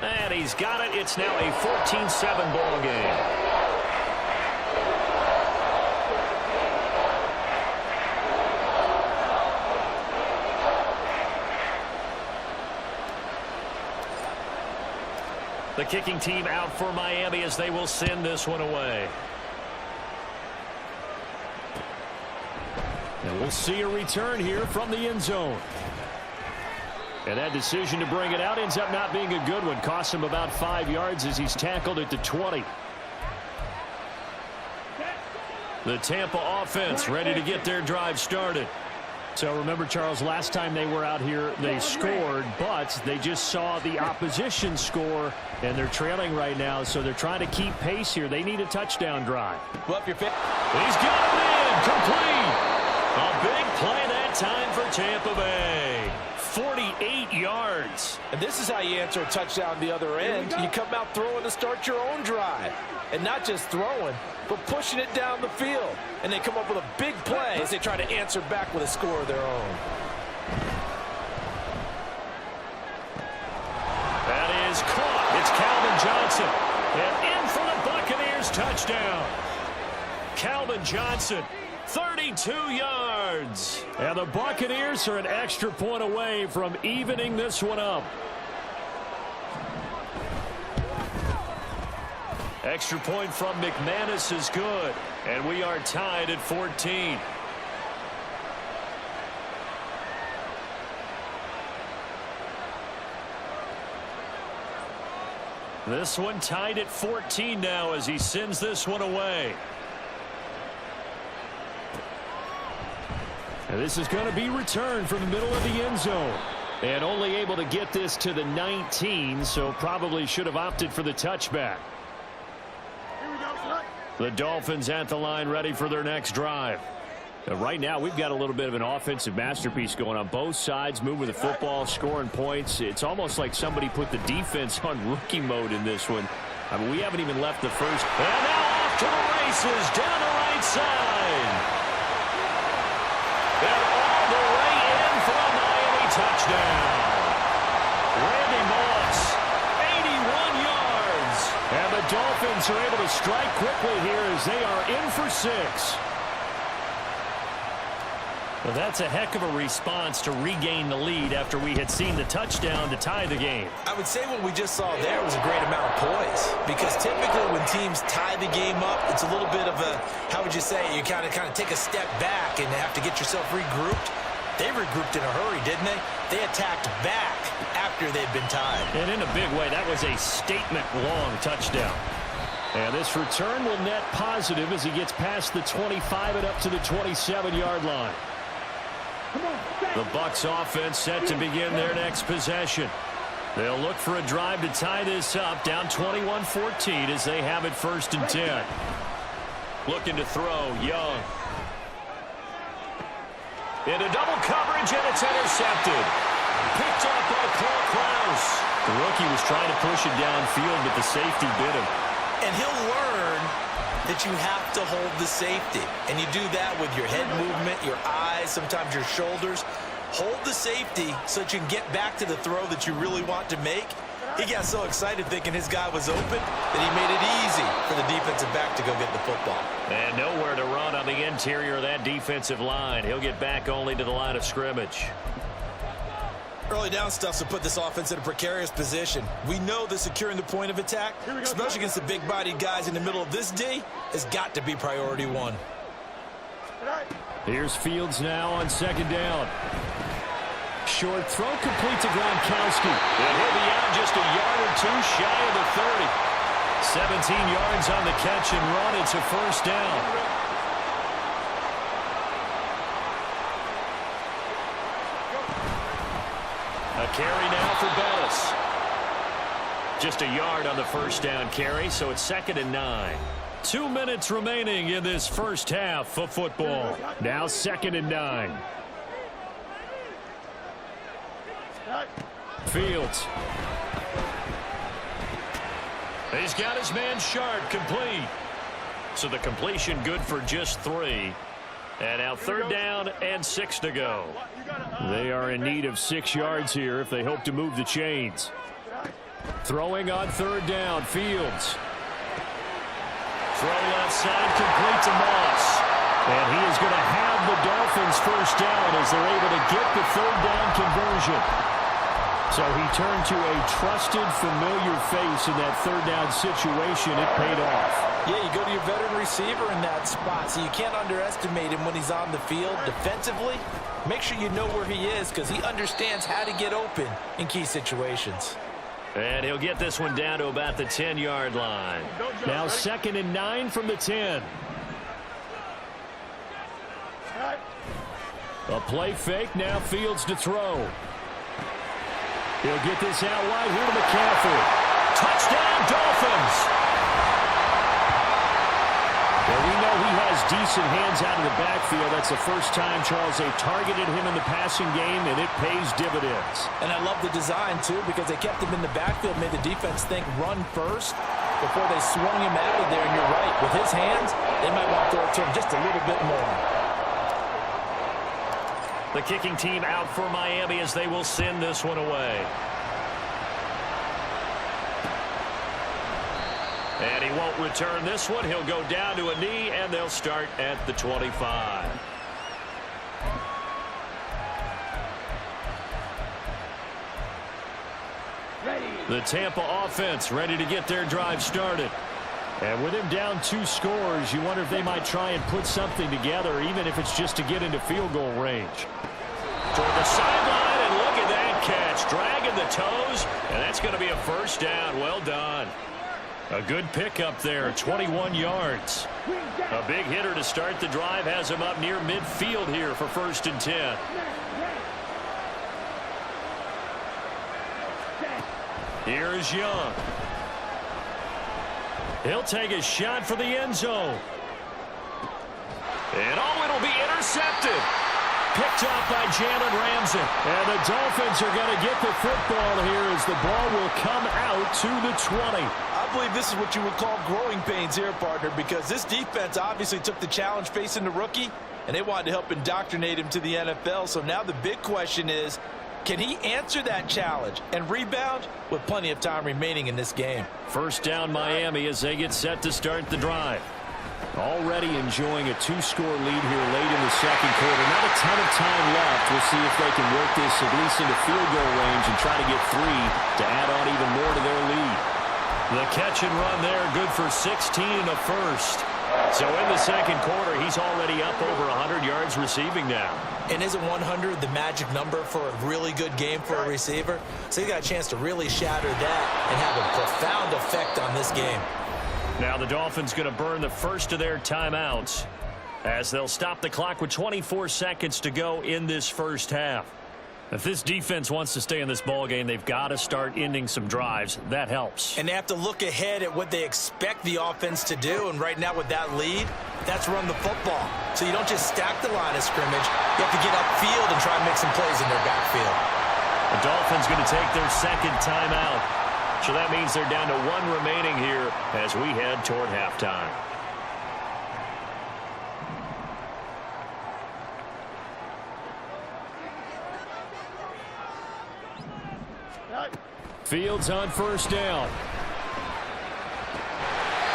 S1: And he's got it. It's now a 14-7 ball game. The kicking team out for Miami as they will send this one away.
S5: And we'll see a return here from the end zone. And that decision to bring it out ends up not being a good one. Costs him about 5 yards as he's tackled at the 20. The Tampa offense ready to get their drive started. So remember, Charles, last time they were out here, they scored, but they just saw the opposition score, and they're trailing right now, so they're trying to keep pace here. They need a touchdown drive.
S3: Well,
S1: he's got it in, complete. A big play that time for Tampa Bay. 48 yards.
S3: And this is how you answer a touchdown the other end. You come out throwing to start your own drive. And not just throwing, but pushing it down the field. And they come up with a big play as they try to answer back with a score of their own.
S1: That is caught. It's Calvin Johnson. And in for the Buccaneers touchdown. Calvin Johnson, 32 yards.
S5: And the Buccaneers are an extra point away from evening this one up.
S1: Extra point from McManus is good. And we are tied at 14. This one tied at 14 now as he sends this one away.
S5: And this is going to be returned from the middle of the end zone. And only able to get this to the 19, so probably should have opted for the touchback.
S1: The Dolphins at the line ready for their next drive.
S5: Right now, we've got a little bit of an offensive masterpiece going on. Both sides moving the football, scoring points. It's almost like somebody put the defense on rookie mode in this one. I mean, we haven't even left the first.
S1: And now off to the races down the right side. And all the way in for a Miami touchdown. Randy Moss, 81 yards.
S5: And the Dolphins are able to strike quickly here as they are in for 6.
S1: Well, that's a heck of a response to regain the lead after we had seen the touchdown to tie the game.
S3: I would say what we just saw there was a great amount of poise, because typically when teams tie the game up, it's a little bit of a, how would you say, you kind of take a step back and have to get yourself regrouped. They regrouped in a hurry, didn't they? They attacked back after they'd been tied.
S1: And in a big way, that was a statement-long touchdown.
S5: And this return will net positive as he gets past the 25 and up to the 27-yard line.
S1: The Bucs offense set to begin their next possession. They'll look for a drive to tie this up, down 21-14 as they have it 1st and 10. Looking to throw, Young. Into double coverage, and it's intercepted. Picked up by Paul Krause.
S5: The rookie was trying to push it downfield, but the safety bit him.
S3: And he'll learn that you have to hold the safety. And you do that with your head movement, your eyes, sometimes your shoulders. Hold the safety so that you can get back to the throw that you really want to make. He got so excited thinking his guy was open that he made it easy for the defensive back to go get the football.
S1: And nowhere to run on the interior of that defensive line. He'll get back only to the line of scrimmage.
S4: Early down stuff to put this offense in a precarious position. We know that securing the point of attack, especially against the big-bodied guys in the middle of this D, has got to be priority one.
S5: Here's Fields now on 2nd down. Short throw complete to Gronkowski.
S1: And he'll be out just a yard or two shy of the 30. 17 yards on the catch and run. It's a 1st down. A carry now for Bettis. Just a yard on the 1st down carry, so it's 2nd and 9. 2 minutes remaining in this first half of football.
S5: Now 2nd and 9.
S1: Fields. He's got his man Sharp, complete. So the completion good for just 3. And now 3rd down and 6 to go.
S5: They are in need of 6 yards here if they hope to move the chains. Throwing on 3rd down, Fields.
S1: Throw left side, complete to Moss.
S5: And he is going to have the Dolphins 1st down as they're able to get the 3rd down conversion. So he turned to a trusted, familiar face in that third down situation. It paid off.
S4: Yeah, you go to your veteran receiver in that spot, so you can't underestimate him when he's on the field. Defensively, make sure you know where he is because he understands how to get open in key situations.
S1: And he'll get this one down to about the 10-yard line.
S5: Now 2nd and 9 from the 10. A play fake, now Fields to throw. He'll get this out wide here to McCaffrey.
S1: Touchdown, Dolphins!
S5: Well, we know he has decent hands out of the backfield. That's the first time, Charles, they targeted him in the passing game, and it pays dividends.
S4: And I love the design, too, because they kept him in the backfield, made the defense think run first before they swung him out of there. And you're right, with his hands, they might want to throw it to him just a little bit more.
S1: The kicking team out for Miami as they will send this one away. And he won't return this one. He'll go down to a knee, and they'll start at the 25. The Tampa offense ready to get their drive started.
S5: And with him down 2 scores, you wonder if they might try and put something together, even if it's just to get into field goal range.
S1: Toward the sideline, and look at that catch. Dragging the toes, and that's going to be a first down. Well done. A good pickup there, 21 yards. A big hitter to start the drive has him up near midfield here for 1st and 10. Here's Young. He'll take a shot for the end zone. And it'll be intercepted. Picked up by Jalen Ramsey.
S5: And the Dolphins are going to get the football here as the ball will come out to the 20.
S4: I believe this is what you would call growing pains here, partner, because this defense obviously took the challenge facing the rookie, and they wanted to help indoctrinate him to the NFL. So now the big question is, can he answer that challenge and rebound with plenty of time remaining in this game?
S1: First down Miami as they get set to start the drive.
S5: Already enjoying a 2-score lead here late in the second quarter. Not a ton of time left. We'll see if they can work this at least into field goal range and try to get 3 to add on even more to their lead.
S1: The catch and run there, good for 16 and a first. So in the second quarter, he's already up over 100 yards receiving now.
S4: And isn't 100 the magic number for a really good game for a receiver? So he got a chance to really shatter that and have a profound effect on this game.
S1: Now the Dolphins going to burn the first of their timeouts as they'll stop the clock with 24 seconds to go in this first half. If this defense wants to stay in this ball game, they've got to start ending some drives. That helps.
S4: And they have to look ahead at what they expect the offense to do. And right now with that lead, that's run the football. So you don't just stack the line of scrimmage. You have to get upfield and try and make some plays in their backfield.
S1: The Dolphins going to take their second timeout. So that means they're down to 1 remaining here as we head toward halftime.
S5: Fields on first down.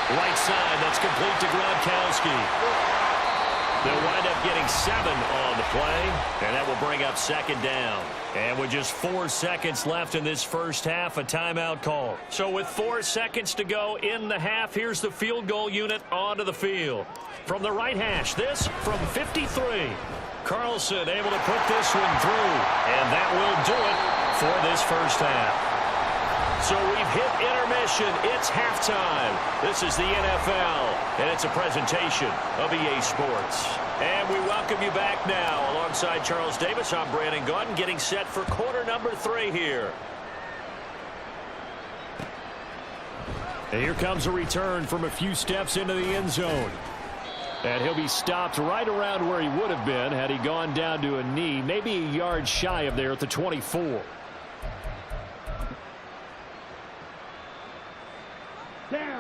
S1: Right side, that's complete to Gronkowski. They'll wind up getting 7 on the play, and that will bring up 2nd down. And with just 4 seconds left in this first half, a timeout call. So with 4 seconds to go in the half, here's the field goal unit onto the field. From the right hash, this from 53. Carlson able to put this one through, and that will do it for this first half. So we've hit intermission. It's halftime. This is the NFL, and it's a presentation of EA Sports. And we welcome you back now. Alongside Charles Davis, I'm Brandon Gaudin, getting set for quarter number 3 here.
S5: And here comes a return from a few steps into the end zone. And he'll be stopped right around where he would have been had he gone down to a knee, maybe a yard shy of there at the 24.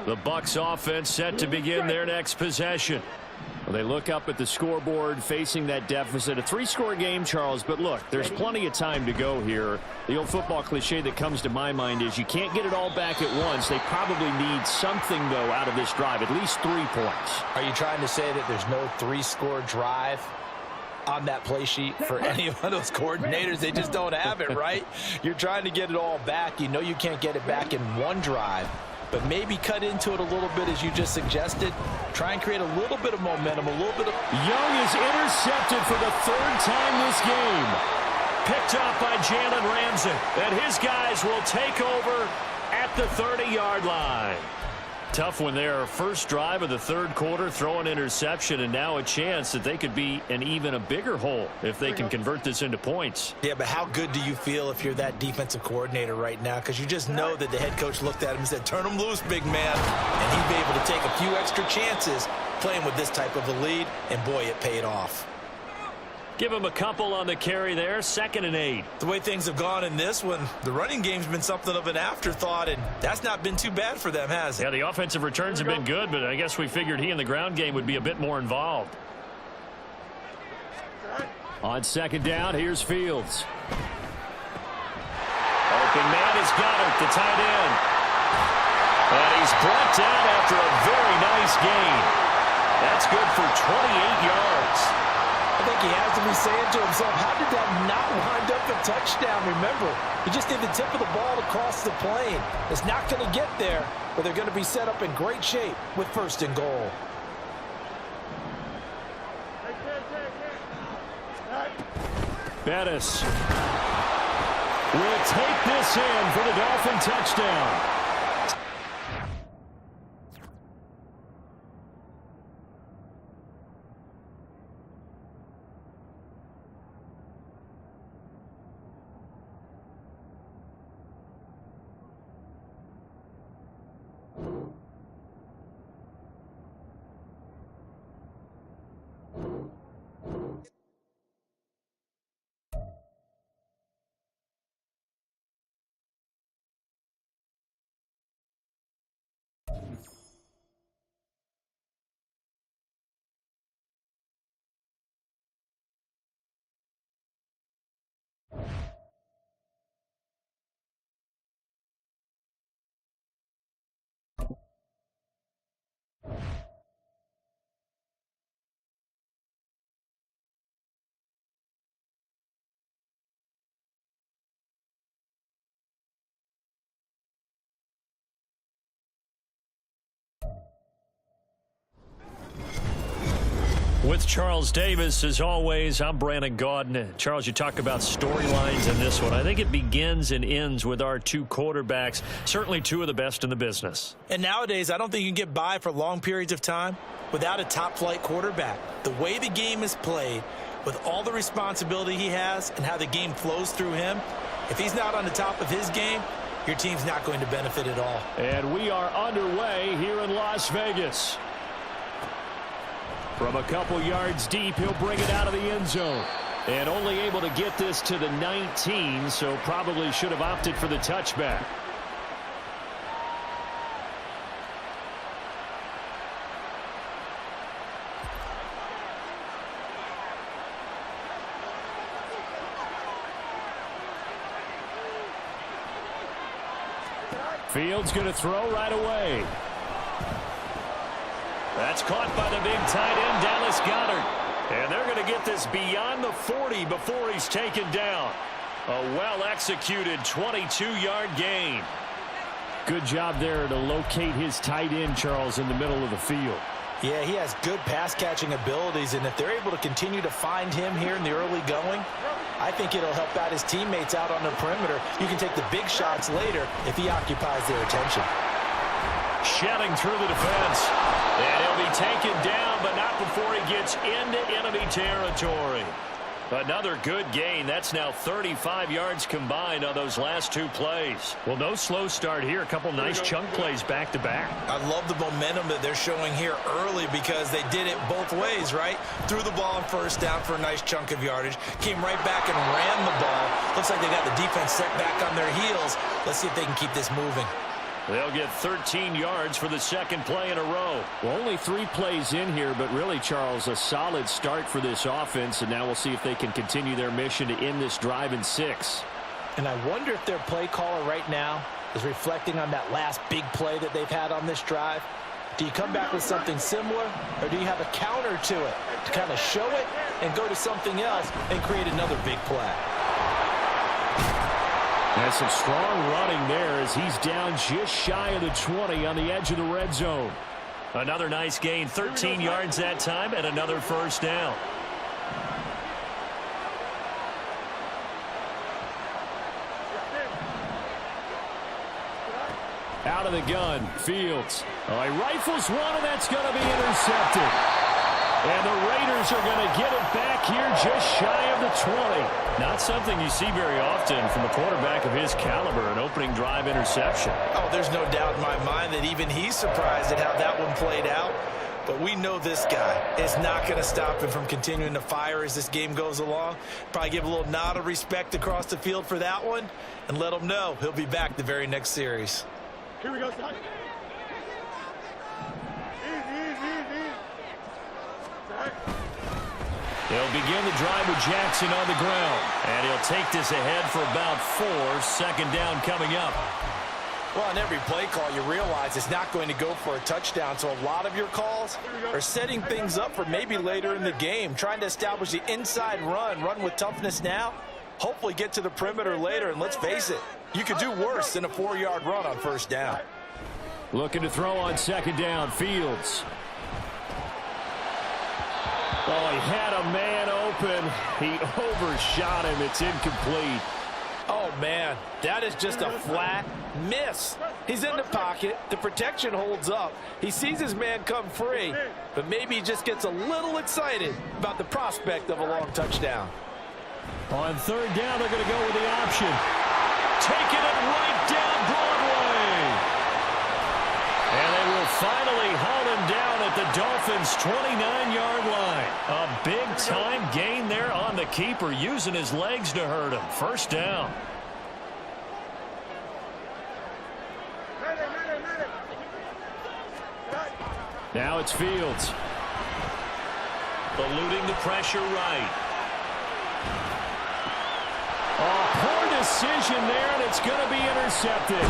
S1: The Bucs offense set to begin their next possession.
S5: Well, they look up at the scoreboard facing that deficit. A 3-score game, Charles, but look, there's plenty of time to go here. The old football cliche that comes to my mind is you can't get it all back at once. They probably need something, though, out of this drive, at least 3 points.
S4: Are you trying to say that there's no 3-score drive
S3: on that play sheet for any of those coordinators. They just don't have it, right? You're trying to get it all back. You know you can't get it back in one drive, but maybe cut into it a little bit as you just suggested. Try and create a little bit of momentum, a little bit of...
S5: Young is intercepted for the third time this game.
S1: Picked up by Jalen Ramsey, and his guys will take over at the 30-yard line. Tough one there. First drive of the third quarter, throw an interception, and now a chance that they could be in even a bigger hole if they can convert this into points.
S4: Yeah, but how good do you feel if you're that defensive coordinator right now? Because you just know that the head coach looked at him and said, turn him loose, big man. And he'd be able to take a few extra chances playing with this type of a lead, and boy, it paid off.
S1: Give him a couple on the carry there, 2nd and 8.
S4: The way things have gone in this one, the running game's been something of an afterthought, and that's not been too bad for them, has it?
S1: Yeah, the offensive returns have been good, but I guess we figured he in the ground game would be a bit more involved.
S5: On 2nd down, here's Fields.
S1: Open man is Goddard, the tight end. And he's brought down after a very nice gain. That's good for 28 yards.
S3: I think he has to be saying to himself, how did that not wind up a touchdown? Remember, you just need the tip of the ball to cross the plane. It's not going to get there, but they're going to be set up in great shape with 1st and goal.
S5: Bettis will take this in for the Dolphin touchdown.
S1: With Charles Davis, as always, I'm Brandon Gaudin. Charles, you talk about storylines in this one. I think it begins and ends with our two quarterbacks, certainly two of the best in the business.
S4: And nowadays, I don't think you can get by for long periods of time without a top-flight quarterback. The way the game is played, with all the responsibility he has and how the game flows through him, if he's not on the top of his game, your team's not going to benefit at all.
S5: And we are underway here in Las Vegas. From a couple yards deep, he'll bring it out of the end zone. And only able to get this to the 19, so probably should have opted for the touchback. Fields going to throw right away.
S1: That's caught by the big tight end, Dallas Goedert. And they're going to get this beyond the 40 before he's taken down. A well-executed 22-yard gain.
S5: Good job there to locate his tight end, Charles, in the middle of the field.
S4: Yeah, he has good pass-catching abilities, and if they're able to continue to find him here in the early going, I think it'll help out his teammates out on the perimeter. You can take the big shots later if he occupies their attention.
S1: Shedding through the defense. And he'll be taken down, but not before he gets into enemy territory. Another good gain. That's now 35 yards combined on those last two plays. Well, no slow start here. A couple nice chunk plays back-to-back.
S4: I love the momentum that they're showing here early because they did it both ways, right? Threw the ball on 1st down for a nice chunk of yardage. Came right back and ran the ball. Looks like they got the defense set back on their heels. Let's see if they can keep this moving.
S1: They'll get 13 yards for the second play in a row.
S5: Well, only 3 plays in here, but really, Charles, a solid start for this offense, and now we'll see if they can continue their mission to end this drive in 6.
S3: And I wonder if their play caller right now is reflecting on that last big play that they've had on this drive. Do you come back with something similar, or do you have a counter to it to kind of show it and go to something else and create another big play.
S5: There's some strong running there as he's down just shy of the 20 on the edge of the red zone.
S1: Another nice gain, 13 yards that time, and another first down.
S5: Out of the gun, Fields. Oh, he rifles one, and that's going to be intercepted. And the Raiders are going to get it back here just shy of the 20.
S1: Not something you see very often from a quarterback of his caliber, an opening drive interception.
S3: Oh, there's no doubt in my mind that even he's surprised at how that one played out. But we know this guy is not going to stop him from continuing to fire as this game goes along. Probably give a little nod of respect across the field for that one and let him know he'll be back the very next series.
S2: Here we go, son.
S1: He'll begin the drive with Jackson on the ground. And he'll take this ahead for about 4. Second down coming up.
S3: Well, on every play call, you realize it's not going to go for a touchdown. So a lot of your calls are setting things up for maybe later in the game, trying to establish the inside run with toughness now, hopefully get to the perimeter later. And let's face it, you could do worse than a 4-yard run on first down.
S5: Looking to throw on second down, Fields. Oh, he had a man open. He overshot him. It's incomplete.
S3: Oh, man, that is just a flat miss. He's in the pocket. The protection holds up. He sees his man come free, but maybe he just gets a little excited about the prospect of a long touchdown.
S5: On third down, they're going to go with the option. Taking it right down Broadway. And they will finally haul him down at the Dolphins' 29-yard line. A big-time gain there on the keeper, using his legs to hurt him. First down. Now it's Fields.
S1: Eluding the pressure right.
S5: Oh, poor decision there, and it's going to be intercepted.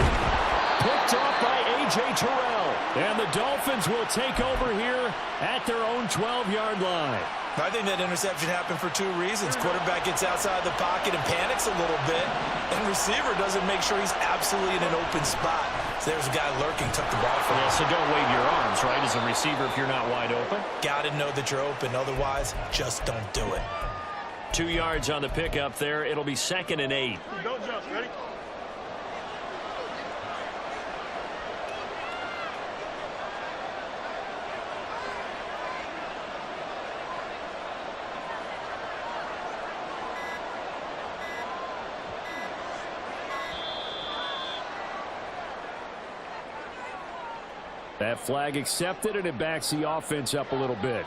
S5: Picked off by A.J. Terrell. And the Dolphins will take over here at their own 12-yard line.
S3: I think that interception happened for 2 reasons. Quarterback gets outside the pocket and panics a little bit, and receiver doesn't make sure he's absolutely in an open spot. So there's a guy lurking, took the ball from him.
S1: Yeah, so don't wave your arms, right, as a receiver if you're not wide open.
S3: Got to know that you're open. Otherwise, just don't do it.
S1: 2 yards on the pickup there. It'll be 2nd and 8.
S2: Don't jump. Ready?
S5: That flag accepted, and it backs the offense up a little bit.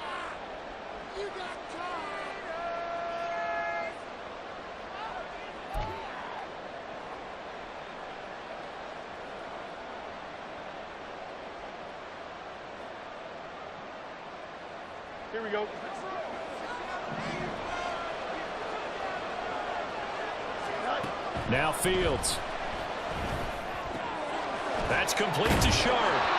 S2: Here we go.
S5: Now Fields.
S1: That's complete to Sharp.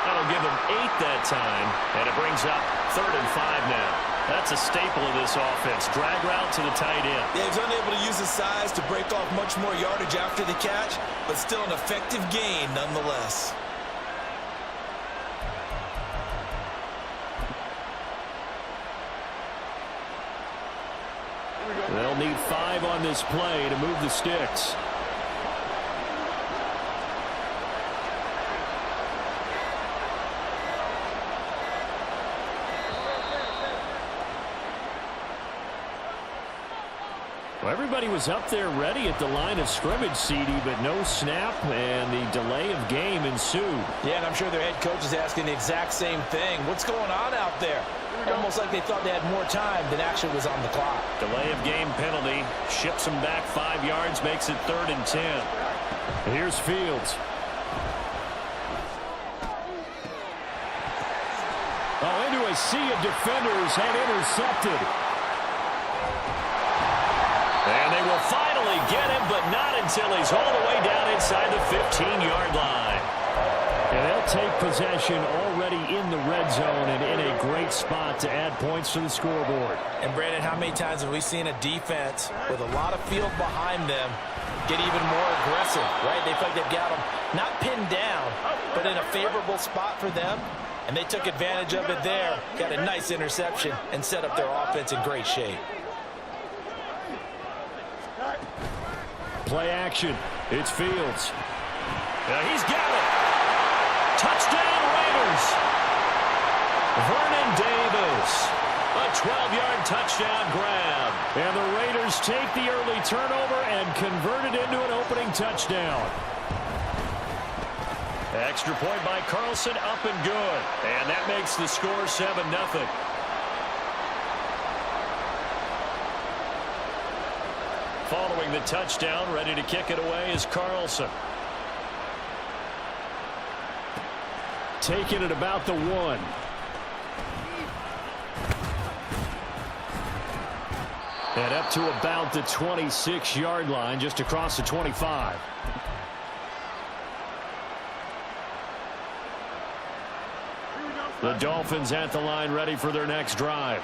S1: That'll give him 8 that time, and it brings up 3rd and 5 now. That's a staple of this offense. Drag route to the tight end.
S3: Yeah, he's unable to use his size to break off much more yardage after the catch, but still an effective gain nonetheless.
S5: They'll need 5 on this play to move the sticks. Well, everybody was up there ready at the line of scrimmage, CD, but no snap, and the delay of game ensued.
S3: Yeah, and I'm sure their head coach is asking the exact same thing. What's going on out there? Almost like they thought they had more time than actually was on the clock.
S1: Delay of game penalty. Ships him back 5 yards, makes it 3rd and 10.
S5: Here's Fields. Oh, into a sea of defenders and intercepted.
S1: And they will finally get him, but not until he's all the way down inside the 15-yard line.
S5: And they'll take possession already in the red zone and in a great spot to add points to the scoreboard.
S4: And Brandon, how many times have we seen a defense with a lot of field behind them get even more aggressive, right? They feel like they've got them not pinned down, but in a favorable spot for them. And they took advantage of it there, got a nice interception, and set up their offense in great shape.
S5: Play action. It's Fields. Now he's got it. Touchdown Raiders. Vernon Davis. A 12-yard touchdown grab. And the Raiders take the early turnover and convert it into an opening touchdown. Extra point by Carlson, up and good. And that makes the score 7-0. Following the touchdown, ready to kick it away is Carlson. Taking it about the 1. And up to about the 26-yard line, just across the 25. The Dolphins at the line, ready for their next drive.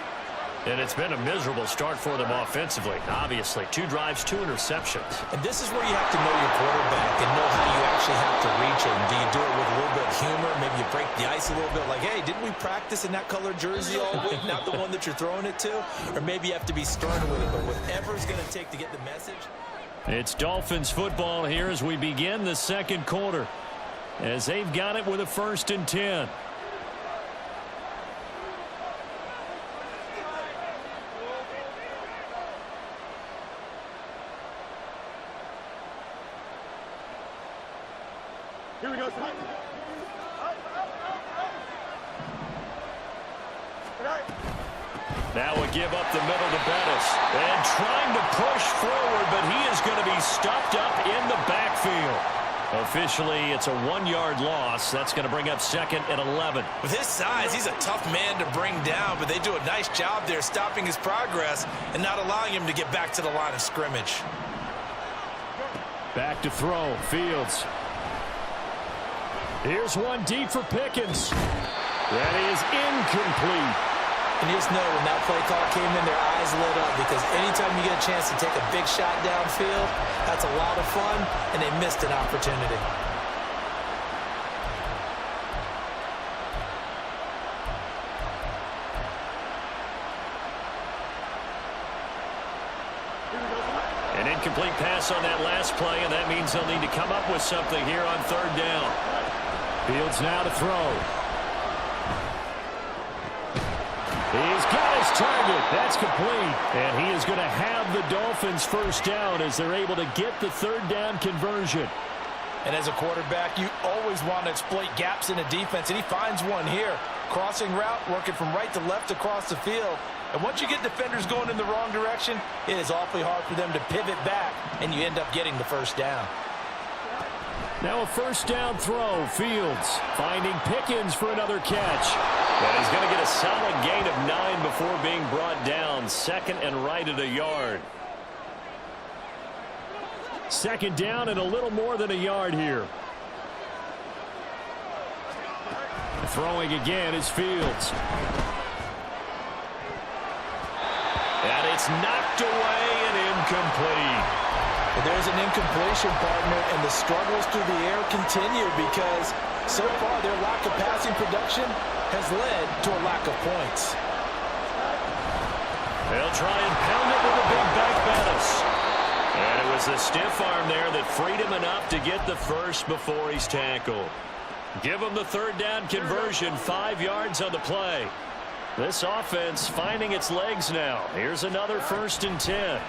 S5: And it's been a miserable start for them offensively. Obviously, 2 drives, 2 interceptions.
S4: And this is where you have to know your quarterback and know how you actually have to reach him. Do you do it with a little bit of humor? Maybe you break the ice a little bit, like, hey, didn't we practice in that colored jersey all week? Not the one that you're throwing it to? Or maybe you have to be stern with it, but whatever it's going to take to get the message.
S5: It's Dolphins football here as we begin the second quarter, as they've got it with a 1st and 10.
S2: Here we go.
S5: Now a give up the middle to Bettis. And trying to push forward, but he is going to be stopped up in the backfield. Officially, it's a 1-yard loss. That's going to bring up 2nd and 11.
S4: With his size, he's a tough man to bring down, but they do a nice job there stopping his progress and not allowing him to get back to the line of scrimmage.
S5: Back to throw. Fields. Here's one deep for Pickens. That is incomplete.
S4: And you just know when that play call came in, their eyes lit up, because anytime you get a chance to take a big shot downfield, that's a lot of fun, and they missed an opportunity.
S5: An incomplete pass on that last play, and that means they'll need to come up with something here on 3rd down. Fields now to throw. He's got his target. That's complete. And he is going to have the Dolphins 1st down as they're able to get the 3rd down conversion.
S4: And as a quarterback, you always want to exploit gaps in a defense, and he finds one here. Crossing route, working from right to left across the field. And once you get defenders going in the wrong direction, it is awfully hard for them to pivot back, and you end up getting the 1st down.
S5: Now a 1st down throw. Fields finding Pickens for another catch. And he's going to get a solid gain of 9 before being brought down. 2nd and right at a yard. 2nd down and a little more than a yard here. Throwing again is Fields. And it's knocked away and incomplete.
S4: But there's an incompletion, partner, and the struggles through the air continue because so far their lack of passing production has led to a lack of points.
S5: They'll try and pound it with a big back Bettis. And it was the stiff arm there that freed him enough to get the 1st before he's tackled. Give him the 3rd down conversion, 5 yards on the play. This offense finding its legs now. Here's another 1st and 10.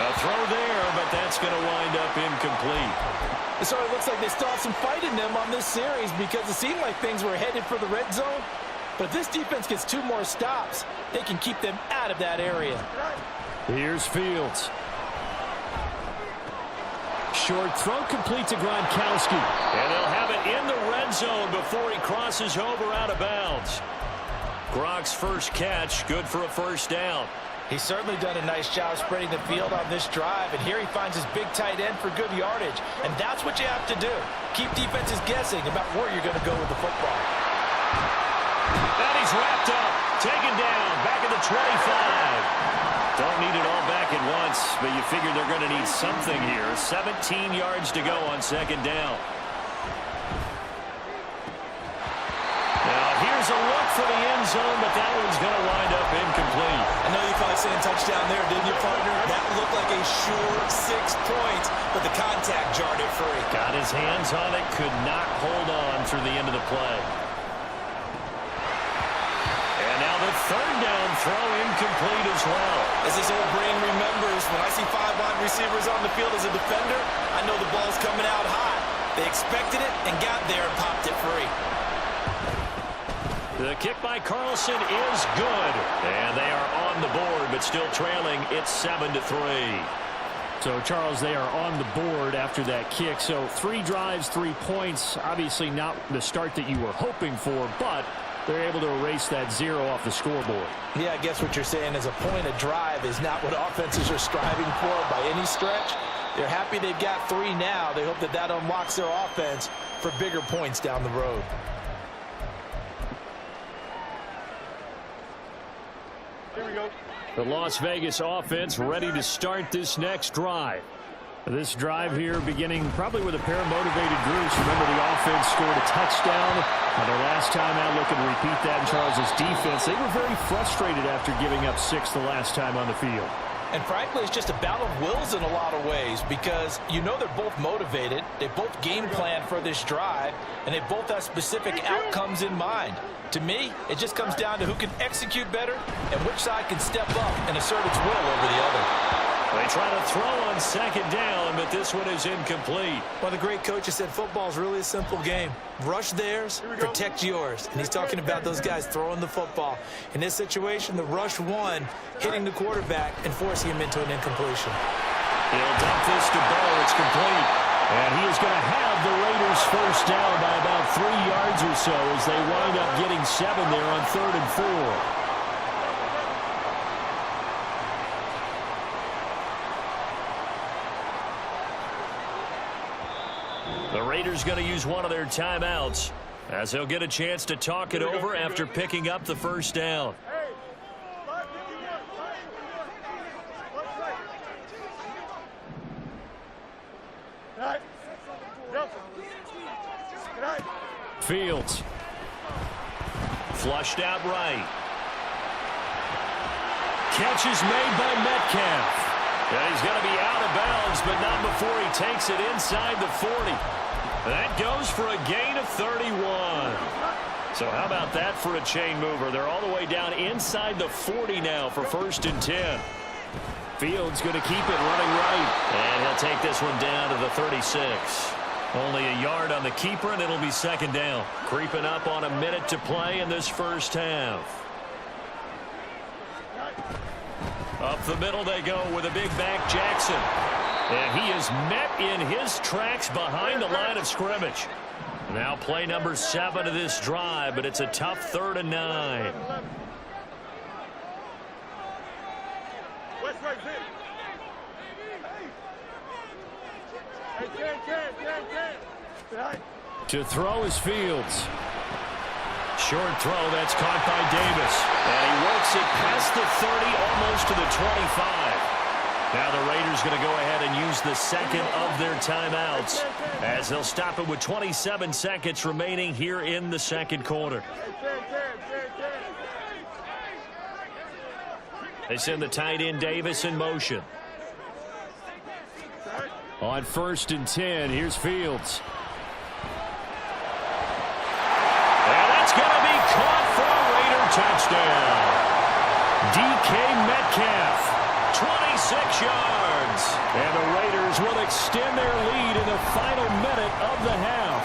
S5: A throw there, but that's going to wind up incomplete.
S4: It sort of looks like they still have some fight in them on this series because it seemed like things were headed for the red zone. But if this defense gets 2 more stops, they can keep them out of that area.
S5: Here's Fields. Short throw complete to Gronkowski. And they'll have it in the red zone before he crosses over out of bounds. Gronk's first catch, good for a 1st down.
S3: He's certainly done a nice job spreading the field on this drive, and here he finds his big tight end for good yardage. And that's what you have to do. Keep defenses guessing about where you're going to go with the football.
S1: And he's wrapped up, taken down, back at the 25. Don't need it all back at once, but you figure they're going to need something here. 17 yards to go on second down. Now, here's a look for the end zone, but that one's going to wind up incomplete.
S4: I know you thought saying touchdown there, didn't you, partner? That looked like a sure 6 points, but the contact jarred it free.
S1: Got his hands on it, could not hold on through the end of the play. And now the third down throw incomplete as well.
S4: As this old brain remembers, when I see 5 wide receivers on the field as a defender, I know the ball's coming out hot. They expected it and got there and popped it free.
S1: The kick by Carlson is good. And they are on the board, but still trailing. It's 7-3.
S5: So, Charles, they are on the board after that kick. So 3 drives, 3 points. Obviously not the start that you were hoping for, but they're able to erase that 0 off the scoreboard.
S3: Yeah, I guess what you're saying is a point a drive is not what offenses are striving for by any stretch. They're happy they've got 3 now. They hope that that unlocks their offense for bigger points down the road.
S2: Here we go.
S5: The Las Vegas offense ready to start this next drive. This drive here beginning probably with a pair of motivated groups. Remember, the offense scored a touchdown on their last time out. Looking to repeat that in Charles's defense. They were very frustrated after giving up 6 the last time on the field.
S3: And frankly, it's just a battle of wills in a lot of ways because you know they're both motivated. They both game plan for this drive, and they both have specific outcomes in mind. To me, it just comes down to who can execute better and which side can step up and assert its will over the other.
S1: They try to throw on second down, but this one is incomplete.
S4: Well, the great coach has said football is really a simple game. Rush theirs, protect yours. And he's talking about those guys throwing the football. In this situation, the rush won, hitting the quarterback and forcing him into an incompletion.
S1: He'll dump this to Bo. It's complete. And he is going to have the Raiders first down by about 3 yards or so as they wind up getting 7 there on 3rd and 4. The Raiders going to use one of their timeouts as they'll get a chance to talk it over after picking up the first down. Fields. Flushed out right. Catch is made by Metcalf. And he's going to be out of bounds, but not before he takes it inside the 40. That goes for a gain of 31. So how about that for a chain mover? They're all the way down inside the 40 now for 1st and 10. Fields going to keep it running right. And he'll take this one down to the 36. Only a yard on the keeper, and it'll be 2nd down. Creeping up on a minute to play in this first half. Up the middle they go with a big back Jackson. And he is met in his tracks behind the line of scrimmage. Now play number 7 of this drive, but it's a tough 3rd and 9. To throw is Fields. Short throw, that's caught by Davis. And he works it past the 30, almost to the 25. Now the Raiders going to go ahead and use the 2nd of their timeouts as they'll stop it with 27 seconds remaining here in the 2nd quarter. They send the tight end Davis in motion. On 1st and 10, here's Fields. And that's going to be caught for a Raider touchdown. DK Metcalf, 26 yards. And the Raiders will extend their lead in the final minute of the half.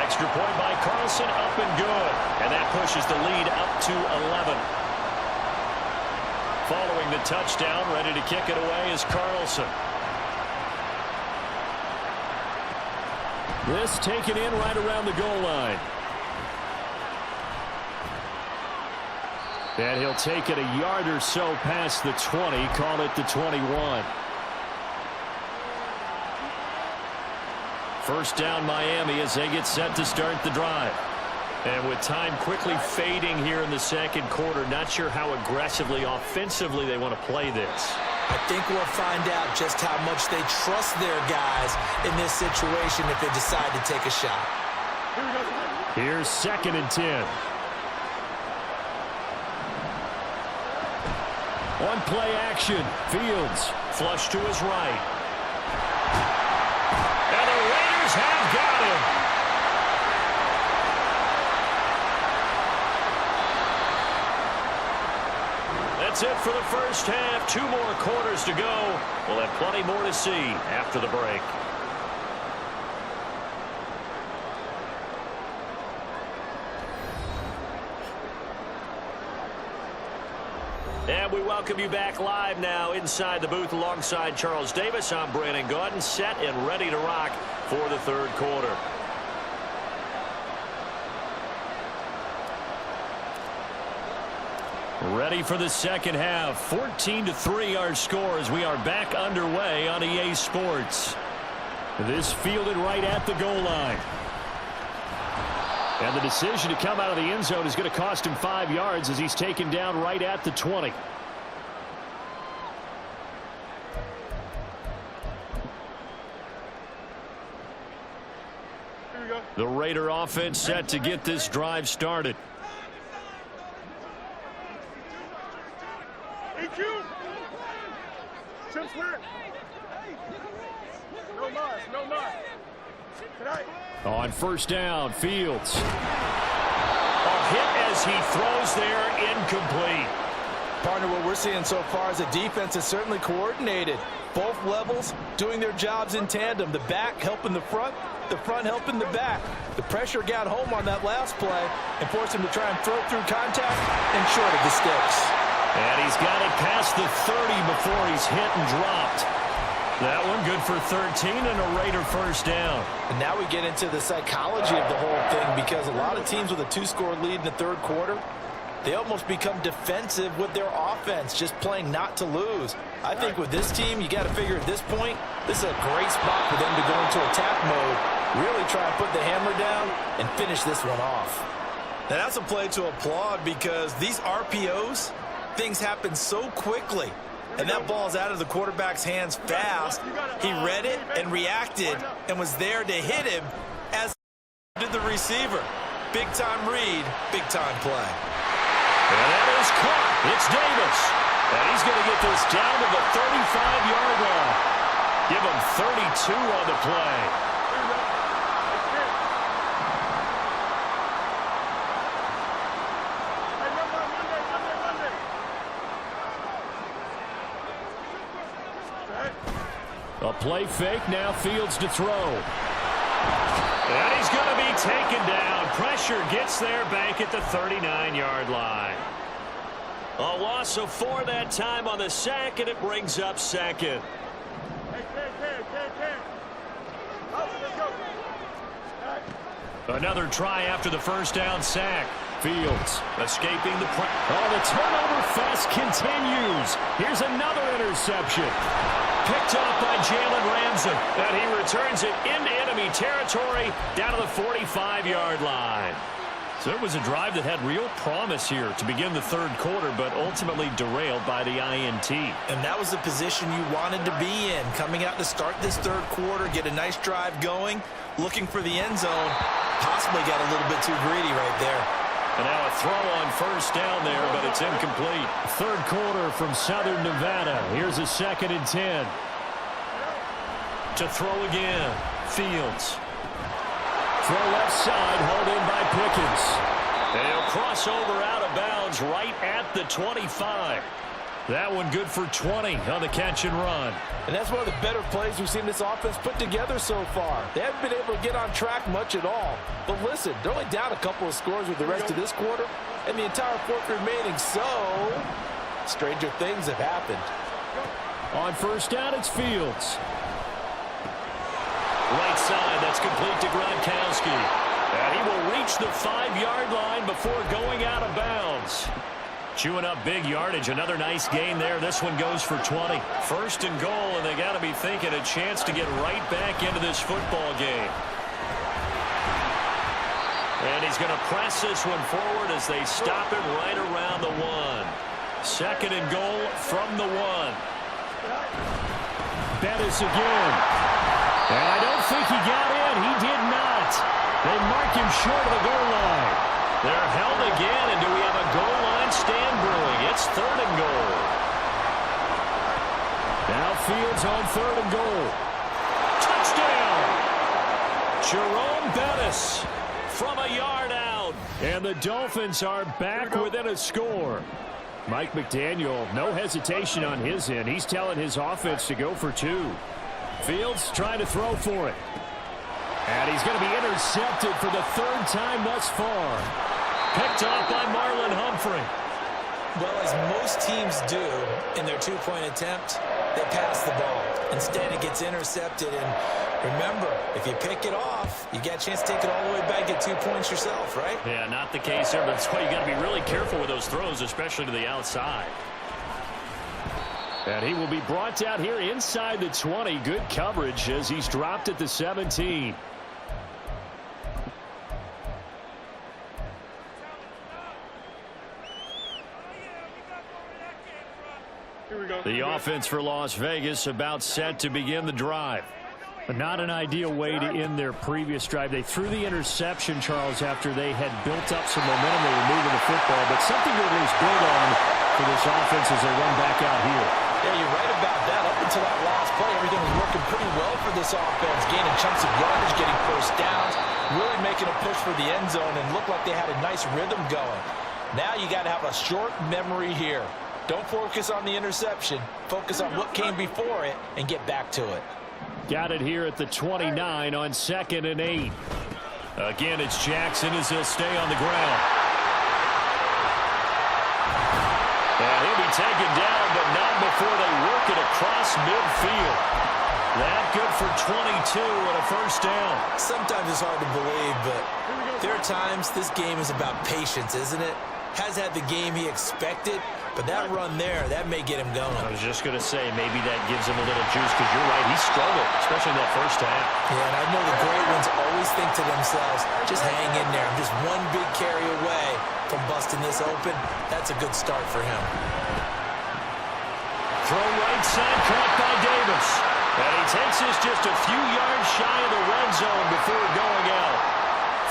S1: Extra point by Carlson, up and good. And that pushes the lead up to 11. Following the touchdown, ready to kick it away is Carlson. This taken in right around the goal line.
S5: And he'll take it a yard or so past the 20, call it the 21. First down Miami as they get set to start the drive. And with time quickly fading here in the second quarter, not sure how aggressively, offensively they want to play this.
S4: I think we'll find out just how much they trust their guys in this situation if they decide to take a shot.
S5: Here's 2nd and 10. On play action, Fields.
S1: Flush to his right. And the Raiders have got him. That's it for the first half. 2 more quarters to go. We'll have plenty more to see after the break. And we welcome you back live now inside the booth alongside Charles Davis. I'm Brandon Gaudin, set and ready to rock for the third quarter.
S5: Ready for the second half. 14-3 our score as we are back underway on EA Sports. This fielded right at the goal line. And the decision to come out of the end zone is going to cost him 5 yards as he's taken down right at the 20. The Raider offense set to get this drive started. On first down, Fields.
S1: A hit as he throws there, incomplete.
S3: Partner, what we're seeing so far is the defense is certainly coordinated. Both levels doing their jobs in tandem. The back helping the front helping the back. The pressure got home on that last play and forced him to try and throw through contact and short of the sticks.
S5: And he's got it past the 30 before he's hit and dropped. That one good for 13 and a Raider first down.
S3: And now we get into the psychology of the whole thing, because a lot of teams with a 2-score lead in the third quarter, they almost become defensive with their offense, just playing not to lose. I think with this team, you got to figure at this point, this is a great spot for them to go into attack mode, really try and put the hammer down and finish this one off.
S4: Now that's a play to applaud, because these RPOs, things happen so quickly. And that ball's out of the quarterback's hands fast. He read it and reacted and was there to hit him, as did the receiver. Big-time read, big-time play.
S1: And that is caught. It's Davis. And he's going to get this down to the 35-yard line. Give him 32 on the play.
S5: A play fake, now Fields to throw.
S1: And he's going to be taken down. Pressure gets there back at the 39-yard line. A loss of 4 that time on the sack, and it brings up second.
S5: Another try after the first down sack. Fields
S1: Escaping the pressure.
S5: Oh, the turnover fest continues. Here's another interception.
S1: Picked up by Jalen Ramsey. And he returns it into enemy territory down to the 45-yard line.
S5: So it was a drive that had real promise here to begin the third quarter, but ultimately derailed by the INT.
S4: And that was the position you wanted to be in, coming out to start this third quarter, get a nice drive going, looking for the end zone. Possibly got a little bit too greedy right there.
S5: And now a throw on first down there, but it's incomplete. Third quarter from Southern Nevada. Here's a 2nd and 10.
S1: To throw again. Fields.
S5: Throw left side, hauled in by Pickens.
S1: And he'll cross over out of bounds right at the 25.
S5: That one good for 20 on the catch and run.
S3: And that's one of the better plays we've seen this offense put together so far. They haven't been able to get on track much at all. But listen, they're only down a couple of scores with the rest of this quarter, and the entire fourth remaining, so stranger things have happened.
S5: On first down, it's Fields.
S1: Right side, that's complete to Gronkowski. And he will reach the 5-yard line before going out of bounds. Chewing up big yardage. Another nice gain there. This one goes for 20. First and goal, and they got to be thinking a chance to get right back into this football game. And he's going to press this one forward as they stop it right around the 1. Second and goal from the 1.
S5: Bettis again. And I don't think he got in. He did not. They mark him short of the goal line.
S1: They're held again, and do we have a goal line stand brewing? It's third and goal.
S5: Now Fields on third and goal.
S1: Touchdown! Jerome Bettis from a yard out.
S5: And the Dolphins are back within a score. Mike McDaniel, no hesitation on his end. He's telling his offense to go for 2. Fields trying to throw for it. And he's going to be intercepted for the 3rd time thus far.
S1: Picked off by Marlon Humphrey.
S4: Well, as most teams do in their 2-point attempt, they pass the ball. Instead, it gets intercepted. And remember, if you pick it off, you get a chance to take it all the way back, get 2 points yourself, right?
S1: Yeah, not the case there, but that's why you got to be really careful with those throws, especially to the outside.
S5: And he will be brought down here inside the 20. Good coverage as he's dropped at the 17.
S1: The offense for Las Vegas about set to begin the drive.
S5: But not an ideal way to end their previous drive. They threw the interception, Charles, after they had built up some momentum. They were moving the football, but something to at least build on for this offense as they run back out here.
S3: Yeah, you're right about that. Up until that last play, everything was working pretty well for this offense. Gaining chunks of yardage, getting first downs, really making a push for the end zone, and looked like they had a nice rhythm going. Now you got to have a short memory here. Don't focus on the interception. Focus on what came before it and get back to it.
S5: Got it here at the 29 on 2nd and 8.
S1: Again, it's Jackson as he'll stay on the ground. And he'll be taken down, but not before they work it across midfield. That good for 22 and a first down.
S4: Sometimes it's hard to believe, but there are times this game is about patience, isn't it? Has had the game he expected, but that run there, that may get him going.
S1: I was just going to say, maybe that gives him a little juice, because you're right, he struggled, especially in that first half.
S4: Yeah, and I know the great ones always think to themselves, just hang in there. I'm just one big carry away from busting this open. That's a good start for him.
S1: Throw right side, caught by Davis. And he takes this just a few yards shy of the red zone before going out.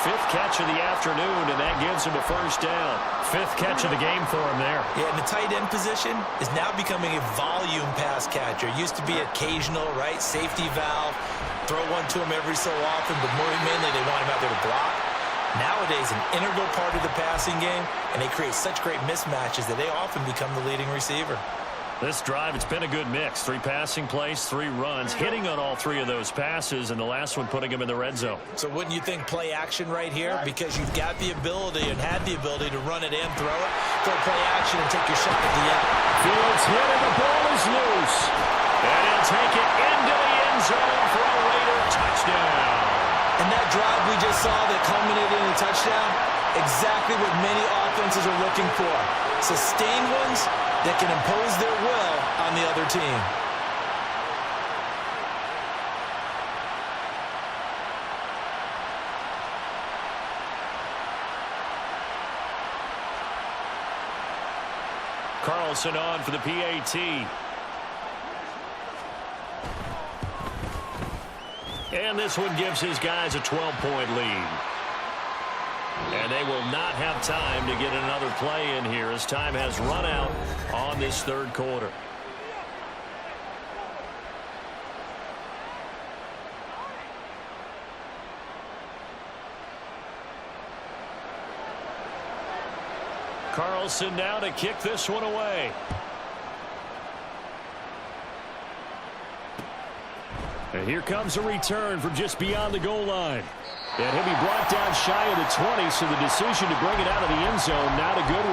S1: 5th catch of the afternoon, and that gives him a first down. 5th catch of the game for him there.
S4: Yeah, and the tight end position is now becoming a volume pass catcher. Used to be occasional, right? Safety valve. Throw one to him every so often, but more mainly they want him out there to block. Nowadays, an integral part of the passing game, and they create such great mismatches that they often become the leading receiver.
S1: This drive, it's been a good mix. 3 passing plays, 3 runs, hitting on all 3 of those passes, and the last one putting him in the red zone.
S4: So wouldn't you think play action right here? Because you've got the ability and had the ability to run it and throw it. Throw play action and take your shot at the end.
S5: Fields hit and the ball is loose.
S1: And he'll take it into the end zone for a Raider touchdown.
S4: And that drive we just saw that culminated in a touchdown, exactly what many offenses are looking for. Sustained ones that can impose their will on the other team.
S1: Carlson on for the PAT. And this one gives his guys a 12-point lead. And they will not have time to get another play in here as time has run out on this 3rd quarter. Carlson now to kick this one away.
S5: And here comes a return from just beyond the goal line. And he'll be brought down shy of the 20, so the decision to bring it out of the end zone, not a good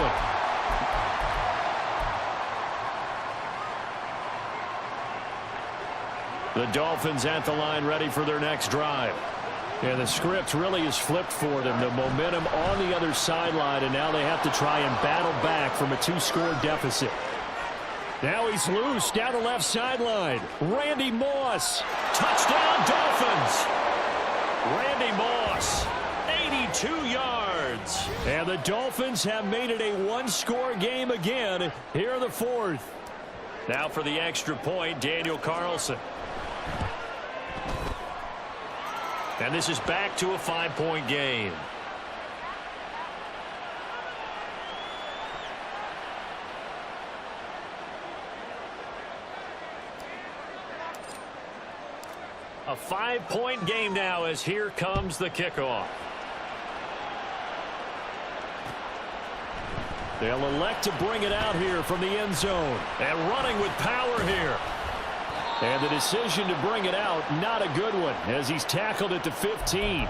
S5: one. The Dolphins at the line ready for their next drive. Yeah, the script really is flipped for them. The momentum on the other sideline, and now they have to try and battle back from a 2-score deficit. Now he's loose down the left sideline. Randy Moss. Touchdown, Dolphins. Randy Moss, 82 yards. And the Dolphins have made it a 1-score game again here in the 4th. Now for the extra point, Daniel Carlson. And this is back to a 5-point game. A 5-point game now as here comes the kickoff. They'll elect to bring it out here from the end zone. And running with power here. And the decision to bring it out, not a good one, as he's tackled at the 15.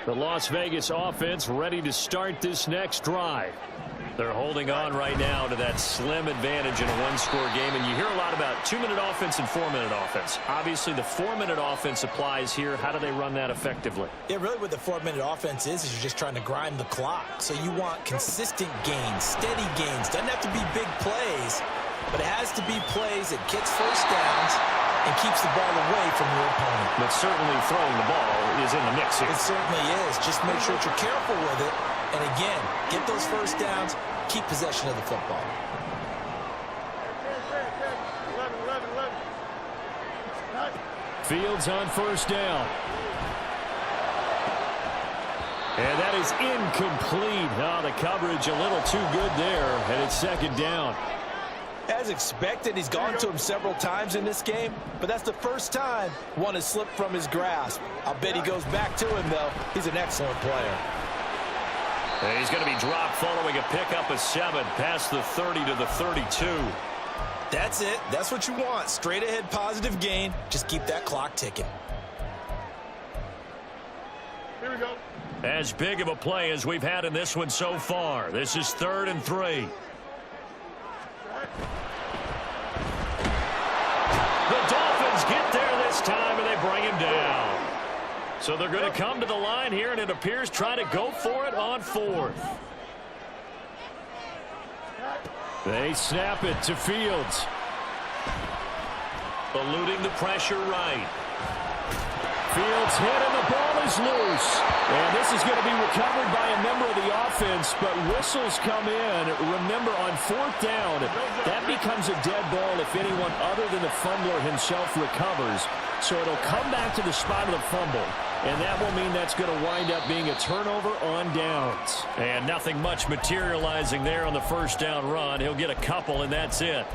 S5: The Las Vegas offense ready to start this next drive. They're holding on right now to that slim advantage in a 1-score game. And you hear a lot about 2-minute offense and 4-minute offense. Obviously, the 4-minute offense applies here. How do they run that effectively?
S4: Yeah, really what the 4-minute offense is you're just trying to grind the clock. So you want consistent gains, steady gains. Doesn't have to be big plays, but it has to be plays that gets first downs and keeps the ball away from your opponent.
S5: But certainly throwing the ball is in the mix here.
S4: It certainly is. Just make sure that you're careful with it. And again, get those first downs, keep possession of the football.
S5: Fields on first down. And that is incomplete. Oh, the coverage a little too good there, and it's second down.
S3: As expected, he's gone to him several times in this game, but that's the first time one has slipped from his grasp. I'll bet he goes back to him, though. He's an excellent player.
S1: And he's going to be dropped following a pickup of 7 past the 30 to the 32.
S4: That's it. That's what you want. Straight ahead positive gain. Just keep that clock ticking.
S2: Here we go.
S1: As big of a play as we've had in this one so far. This is 3rd and 3. The Dolphins get there this time, and they bring him down. So they're going to come to the line here, and it appears try to go for it on 4th. They snap it to Fields. Eluding the pressure right. Fields hit, and the ball is loose. And this is going to be recovered by a member of the offense, but whistles come in. Remember, on 4th down, that becomes a dead ball if anyone other than the fumbler himself recovers. So it'll come back to the spot of the fumble, and that will mean that's going to wind up being a turnover on downs. And nothing much materializing there on the first down run. He'll get a couple, and that's it.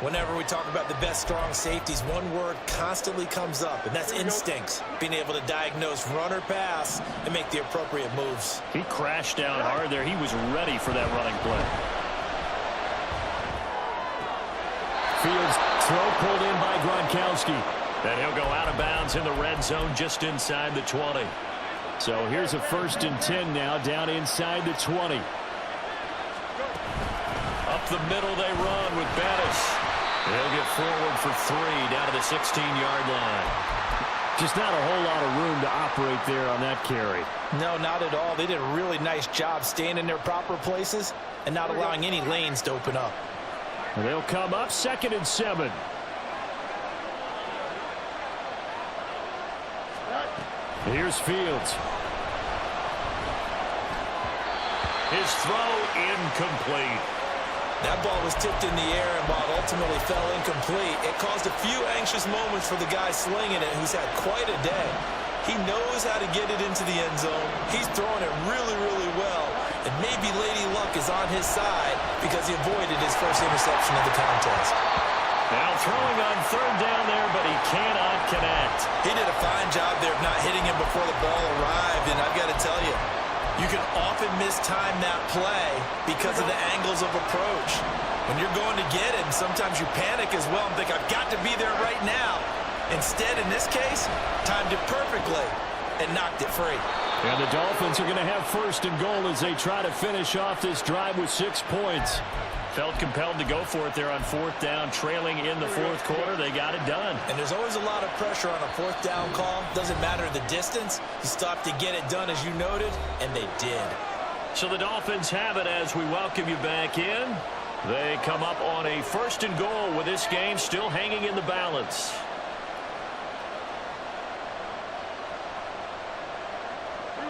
S4: Whenever we talk about the best strong safeties, one word constantly comes up, and that's instincts. Being able to diagnose run or pass and make the appropriate moves.
S1: He crashed down hard there. He was ready for that running play. Fields throw pulled in by Gronkowski. And he'll go out of bounds in the red zone just inside the 20. So here's a 1st and 10 now down inside the 20. Up the middle they run with Bettis. They'll get forward for 3 down to the 16-yard line.
S5: Just not a whole lot of room to operate there on that carry.
S3: No, not at all. They did a really nice job staying in their proper places and not allowing any lanes to open up.
S5: And they'll come up 2nd and 7. Here's Fields.
S1: His throw incomplete.
S4: That ball was tipped in the air, and while it ultimately fell incomplete, it caused a few anxious moments for the guy slinging it, who's had quite a day. He knows how to get it into the end zone. He's throwing it really, really well. And maybe Lady Luck is on his side because he avoided his first interception of the contest.
S1: Now throwing on 3rd down there, but he cannot connect.
S4: He did a fine job there of not hitting him before the ball arrived, and I've got to tell you, you can often mistime that play because of the angles of approach. When you're going to get it, sometimes you panic as well and think, I've got to be there right now. Instead, in this case, timed it perfectly and knocked it free.
S5: And the Dolphins are going to have first and goal as they try to finish off this drive with 6 points.
S1: Felt compelled to go for it there on fourth down, trailing in the fourth quarter. They got it done.
S4: And there's always a lot of pressure on a fourth down call. Doesn't matter the distance. You stop to get it done, as you noted, and they did.
S1: So the Dolphins have it as we welcome you back in. They come up on a first and goal with this game still hanging in the balance.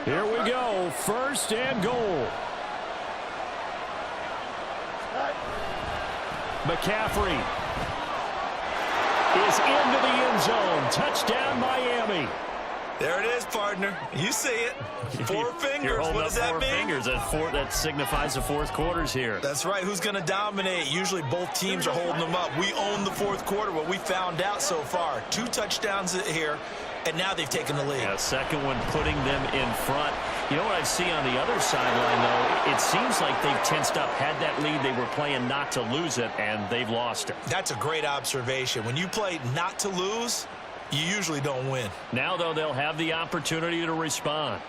S5: Here we go, first and goal. McCaffrey is into the end zone. Touchdown, Miami.
S4: There it is, partner. You see it. 4 fingers. What does that mean?
S1: 4 fingers. That signifies the fourth quarter's here.
S4: That's right. Who's going to dominate? Usually both teams are holding them up. We own the fourth quarter, what we found out so far. 2 touchdowns here, and now they've taken the lead.
S1: Yeah, second one putting them in front. You know what I see on the other sideline, though? It seems like they've tensed up. Had that lead, they were playing not to lose it, and they've lost it.
S4: That's a great observation. When you play not to lose, you usually don't win.
S1: Now, though, they'll have the opportunity to respond.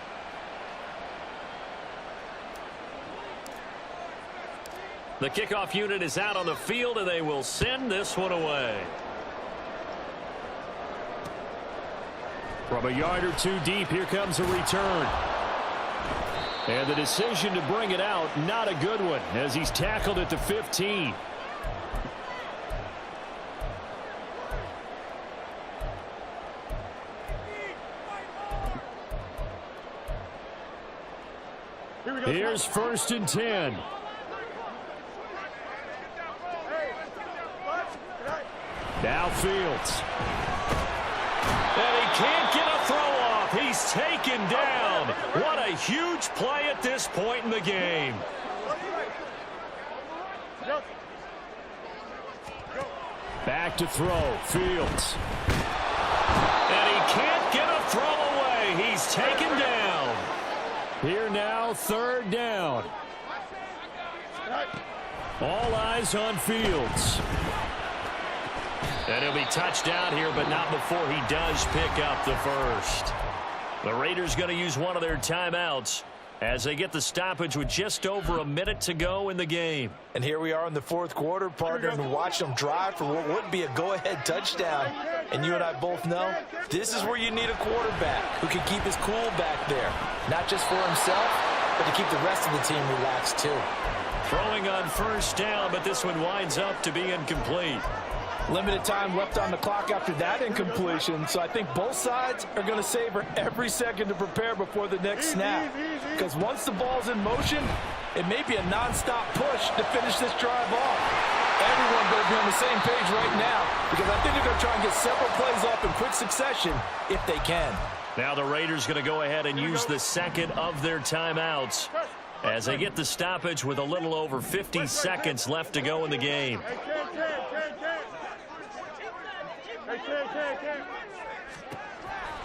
S1: The kickoff unit is out on the field, and they will send this one away.
S5: From a yard or 2 deep, here comes a return. And the decision to bring it out, not a good one, as he's tackled at the 15. Here's first and 10. Now Fields.
S1: And he can't get a throw off. He's taken down. What a huge play at this point in the game.
S5: Back to throw. Fields.
S1: And he can't get a throw away. He's taken down.
S5: Here now, third down. All eyes on Fields.
S1: And he'll be touched down here, but not before he does pick up the first. The Raiders going to use one of their timeouts as they get the stoppage with just over a minute to go in the game.
S3: And here we are in the fourth quarter, partner, and watch them drive for what would be a go-ahead touchdown. And you and I both know this is where you need a quarterback who can keep his cool back there. Not just for himself, but to keep the rest of the team relaxed too.
S1: Throwing on first down, but this one winds up to be incomplete.
S3: Limited time left on the clock after that incompletion, so I think both sides are going to savor every second to prepare before the next snap. Because once the ball's in motion, it may be a non-stop push to finish this drive off. Everyone better be on the same page right now, because I think they're going to try and get several plays off in quick succession if they can.
S1: Now the Raiders going to go ahead and use the second of their timeouts as they get the stoppage with a little over 50 seconds left to go in the game.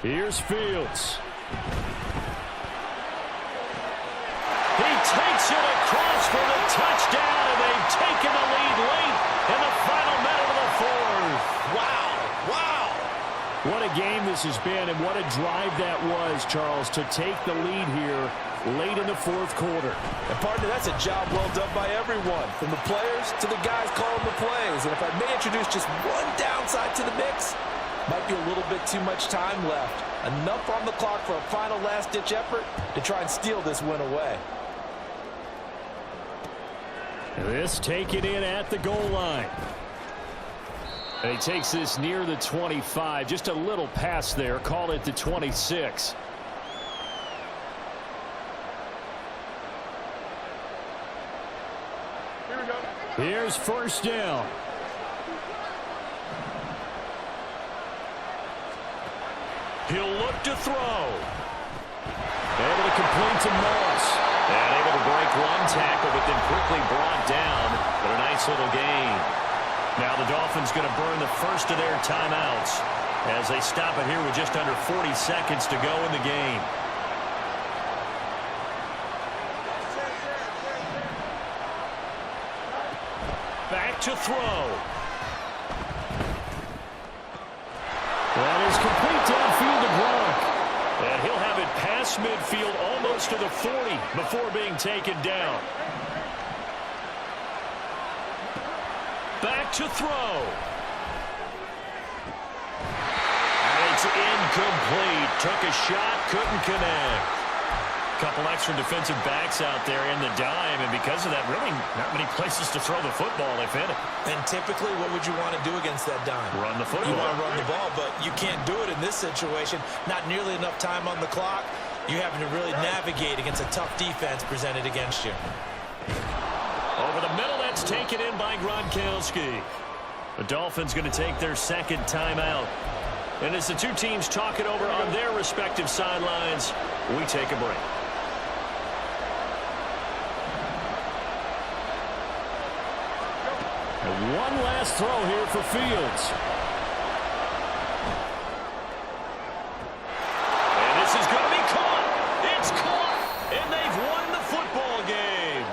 S5: Here's Fields.
S1: He takes it across for the touchdown, and they've taken the lead late in the final minute of the fourth.
S4: Wow.
S5: What a game this has been, and what a drive that was, Charles, to take the lead here late in the fourth quarter.
S3: And partner, that's a job well done by everyone, from the players to the guys calling the plays. And if I may introduce just one downside to the mix, might be a little bit too much time left. Enough on the clock for a final last-ditch effort to try and steal this win away.
S5: This taken in at the goal line. And he takes this near the 25. Just a little pass there. Call it the 26. Here's first down.
S1: He'll look to throw.
S5: Able to complete to Moss.
S1: And able to break one tackle, but then quickly brought down. But a nice little gain. Now the Dolphins going to burn the first of their timeouts as they stop it here with just under 40 seconds to go in the game. Back to throw.
S5: That is complete downfield to Gronk.
S1: And he'll have it past midfield almost to the 40 before being taken down. Back to throw. And it's incomplete. Took a shot, couldn't connect. Couple extra defensive backs out there in the dime, and because of that, really not many places to throw the football, if any.
S4: And typically, what would you want to do against that dime?
S1: Run the football.
S4: You want to run the ball, but you can't do it in this situation. Not nearly enough time on the clock. You're having to really navigate against a tough defense presented against you.
S1: Over the middle, that's taken in by Gronkowski. The Dolphins going to take their second timeout. And as the two teams talk it over on their respective sidelines, we take a break.
S5: And one last throw here for Fields.
S1: And this is going to be caught. It's caught. And they've won the football game.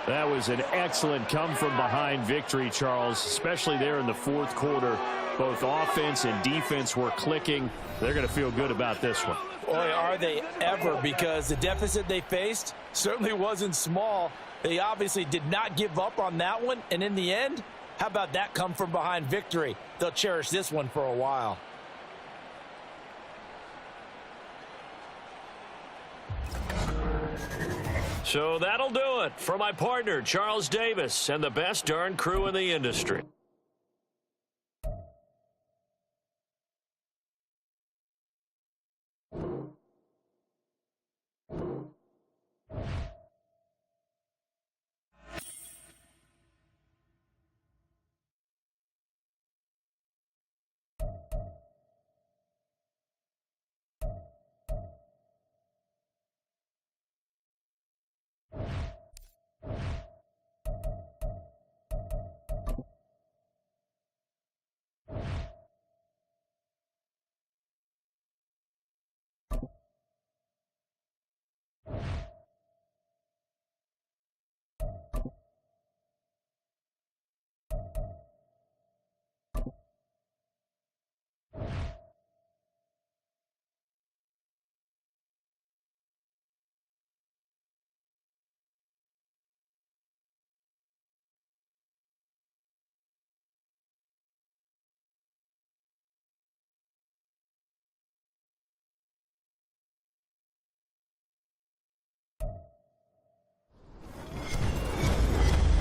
S5: That was an excellent come-from-behind victory, Charles, especially there in the fourth quarter. Both offense and defense were clicking. They're going to feel good about this one.
S4: Boy, are they ever, because the deficit they faced certainly wasn't small. They obviously did not give up on that one, and in the end, how about that come-from-behind victory? They'll cherish this one for a while.
S1: So that'll do it for my partner, Charles Davis, and the best darn crew in the industry.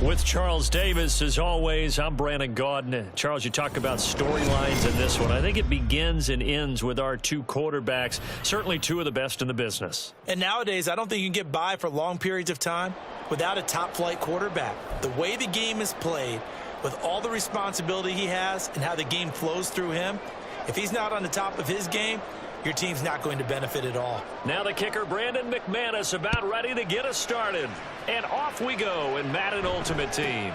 S1: With Charles Davis, as always, I'm Brandon Gaudin. Charles, you talk about storylines in this one. I think it begins and ends with our two quarterbacks, certainly two of the best in the business.
S4: And nowadays, I don't think you can get by for long periods of time without a top-flight quarterback. The way the game is played, with all the responsibility he has and how the game flows through him, if he's not on the top of his game, your team's not going to benefit at all.
S1: Now the kicker, Brandon McManus, about ready to get us started. And off we go in Madden Ultimate Team.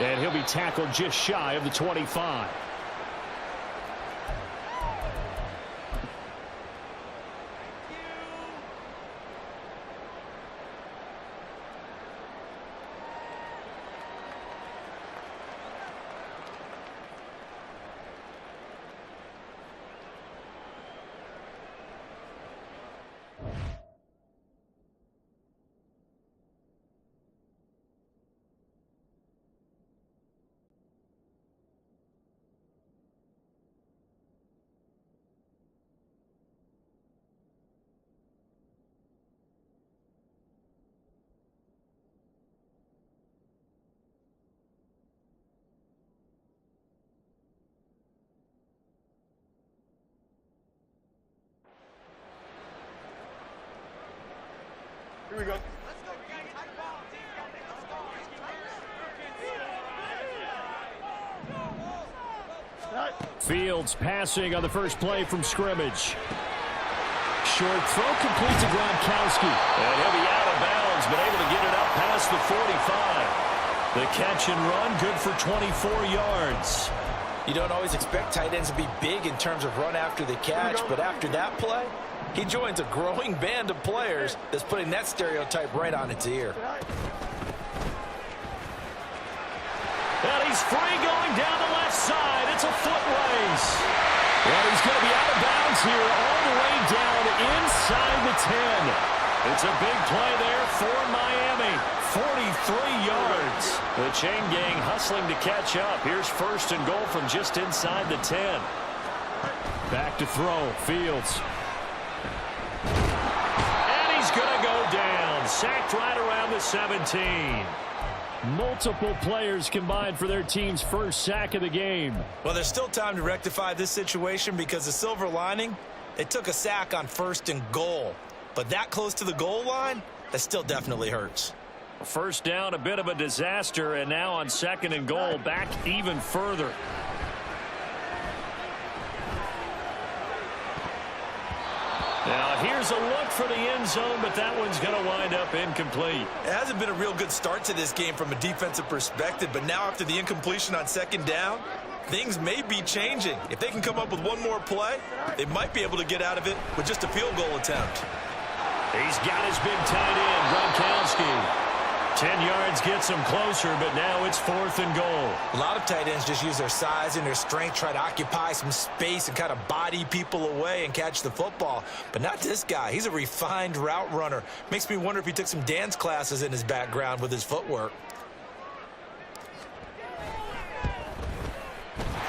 S5: And he'll be tackled just shy of the 25.
S2: Here we go.
S5: Fields passing on the first play from scrimmage. Short throw complete to Gronkowski.
S1: And he'll be out of bounds, but able to get it up past the 45. The catch and run, good for 24 yards.
S4: You don't always expect tight ends to be big in terms of run after the catch, but after that play, he joins a growing band of players that's putting that stereotype right on its ear.
S1: And he's free going down the left side. It's a foot race. And he's going to be out of bounds here all the way down inside the 10. It's a big play there for Miami. 43 yards. The chain gang hustling to catch up. Here's first and goal from just inside the 10.
S5: Back to throw. Fields.
S1: And he's going to go down. Sacked right around the 17.
S5: Multiple players combined for their team's first sack of the game.
S4: Well, there's still time to rectify this situation because the silver lining, they took a sack on first and goal. But that close to the goal line, that still definitely hurts.
S1: First down, a bit of a disaster, and now on second and goal, back even further. Now here's a look for the end zone, but that one's going to wind up incomplete.
S4: It hasn't been a real good start to this game from a defensive perspective, but now after the incompletion on second down, things may be changing. If they can come up with one more play, they might be able to get out of it with just a field goal attempt.
S1: He's got his big tight end, Gronkowski. 10 yards gets him closer, but now it's fourth and goal.
S4: A lot of tight ends just use their size and their strength, try to occupy some space and kind of body people away and catch the football. But not this guy. He's a refined route runner. Makes me wonder if he took some dance classes in his background with his footwork.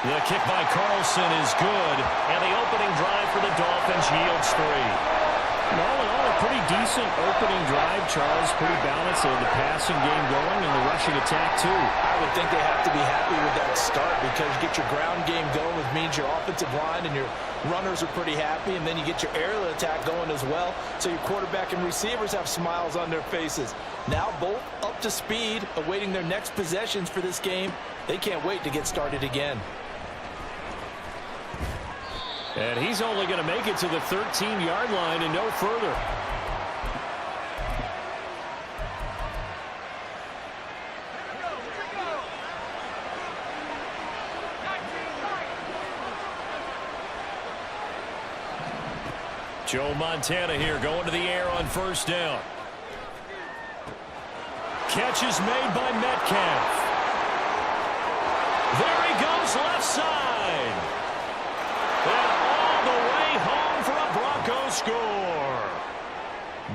S1: The kick by Carlson is good, and the opening drive for the Dolphins yields 3.
S5: All in all, a pretty decent opening drive, Charles. Pretty balanced. They had the passing game going and the rushing attack, too.
S3: I would think they have to be happy with that start because you get your ground game going, which means your offensive line and your runners are pretty happy, and then you get your aerial attack going as well, so your quarterback and receivers have smiles on their faces. Now both up to speed, awaiting their next possessions for this game. They can't wait to get started again.
S5: And he's only going to make it to the 13-yard line and no further.
S1: Joe Montana here going to the air on first down. Catch is made by Metcalf. There he goes left side. And all the way home for a Broncos score.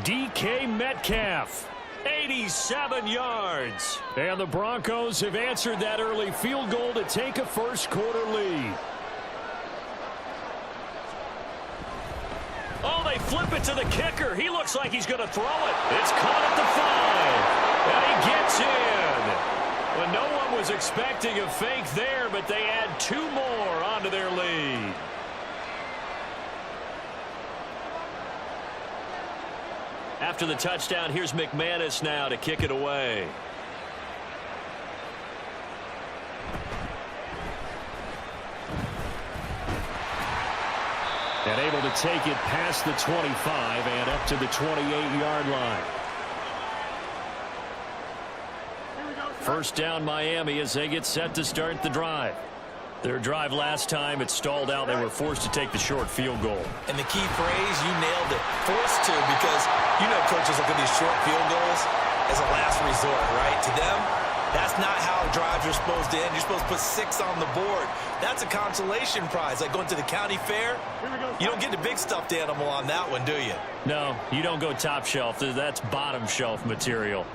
S1: DK Metcalf, 87 yards.
S5: And the Broncos have answered that early field goal to take a first-quarter lead.
S1: Oh, they flip it to the kicker. He looks like he's going to throw it. It's caught at the 5. And he gets in. Well, no one was expecting a fake there, but they add 2 more onto their lead. After the touchdown, here's McManus now to kick it away.
S5: And able to take it past the 25 and up to the 28-yard line.
S1: First down Miami as they get set to start the drive. Their drive last time, it stalled out. They were forced to take the short field goal.
S4: And the key phrase, you nailed it, forced to, because you know coaches look at these short field goals as a last resort, right? To them, that's not how drives are supposed to end. You're supposed to put 6 on the board. That's a consolation prize. Like going to the county fair, you don't get the big stuffed animal on that one, do you?
S1: No, you don't go top shelf. That's bottom shelf material.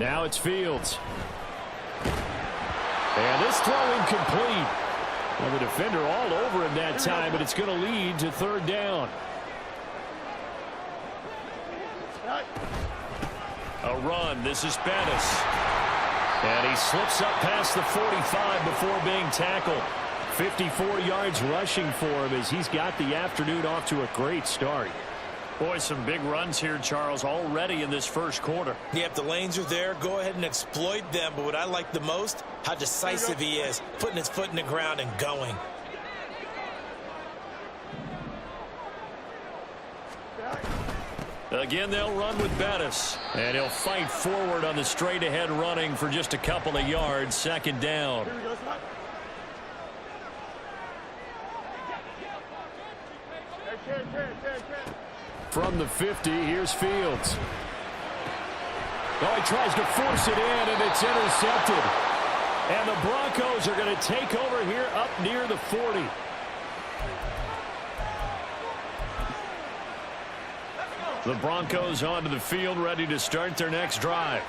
S5: Now it's Fields. And this throw incomplete. Well, the defender all over him that time, but it's going to lead to third down.
S1: A run. This is Bettis. And he slips up past the 45 before being tackled.
S5: 54 yards rushing for him as he's got the afternoon off to a great start.
S1: Boy, some big runs here, Charles, already in this first quarter.
S4: Yep, the lanes are there. Go ahead and exploit them. But what I like the most, how decisive he is, putting his foot in the ground and going.
S1: Again, they'll run with Bettis. And he'll fight forward on the straight-ahead running for just a couple of yards. Second down.
S5: From the 50, here's Fields. Oh, he tries to force it in, and it's intercepted. And the Broncos are going to take over here up near the 40. The Broncos onto the field, ready to start their next drive.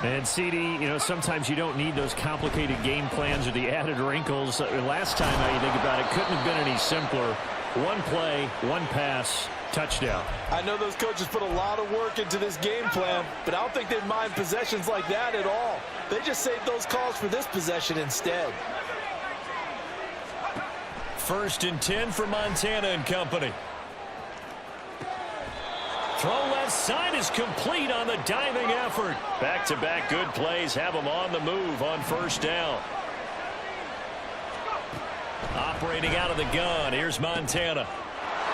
S5: And CD, you know, sometimes you don't need those complicated game plans or the added wrinkles. Last time, now you think about it, couldn't have been any simpler. One play, one pass, touchdown.
S3: I know those coaches put a lot of work into this game plan, but I don't think they mind possessions like that at all. They just saved those calls for this possession instead.
S1: 1st and 10 for Montana and company. Throw left side is complete on the diving effort. Back-to-back good plays have them on the move on 1st down. Operating out of the gun, here's Montana.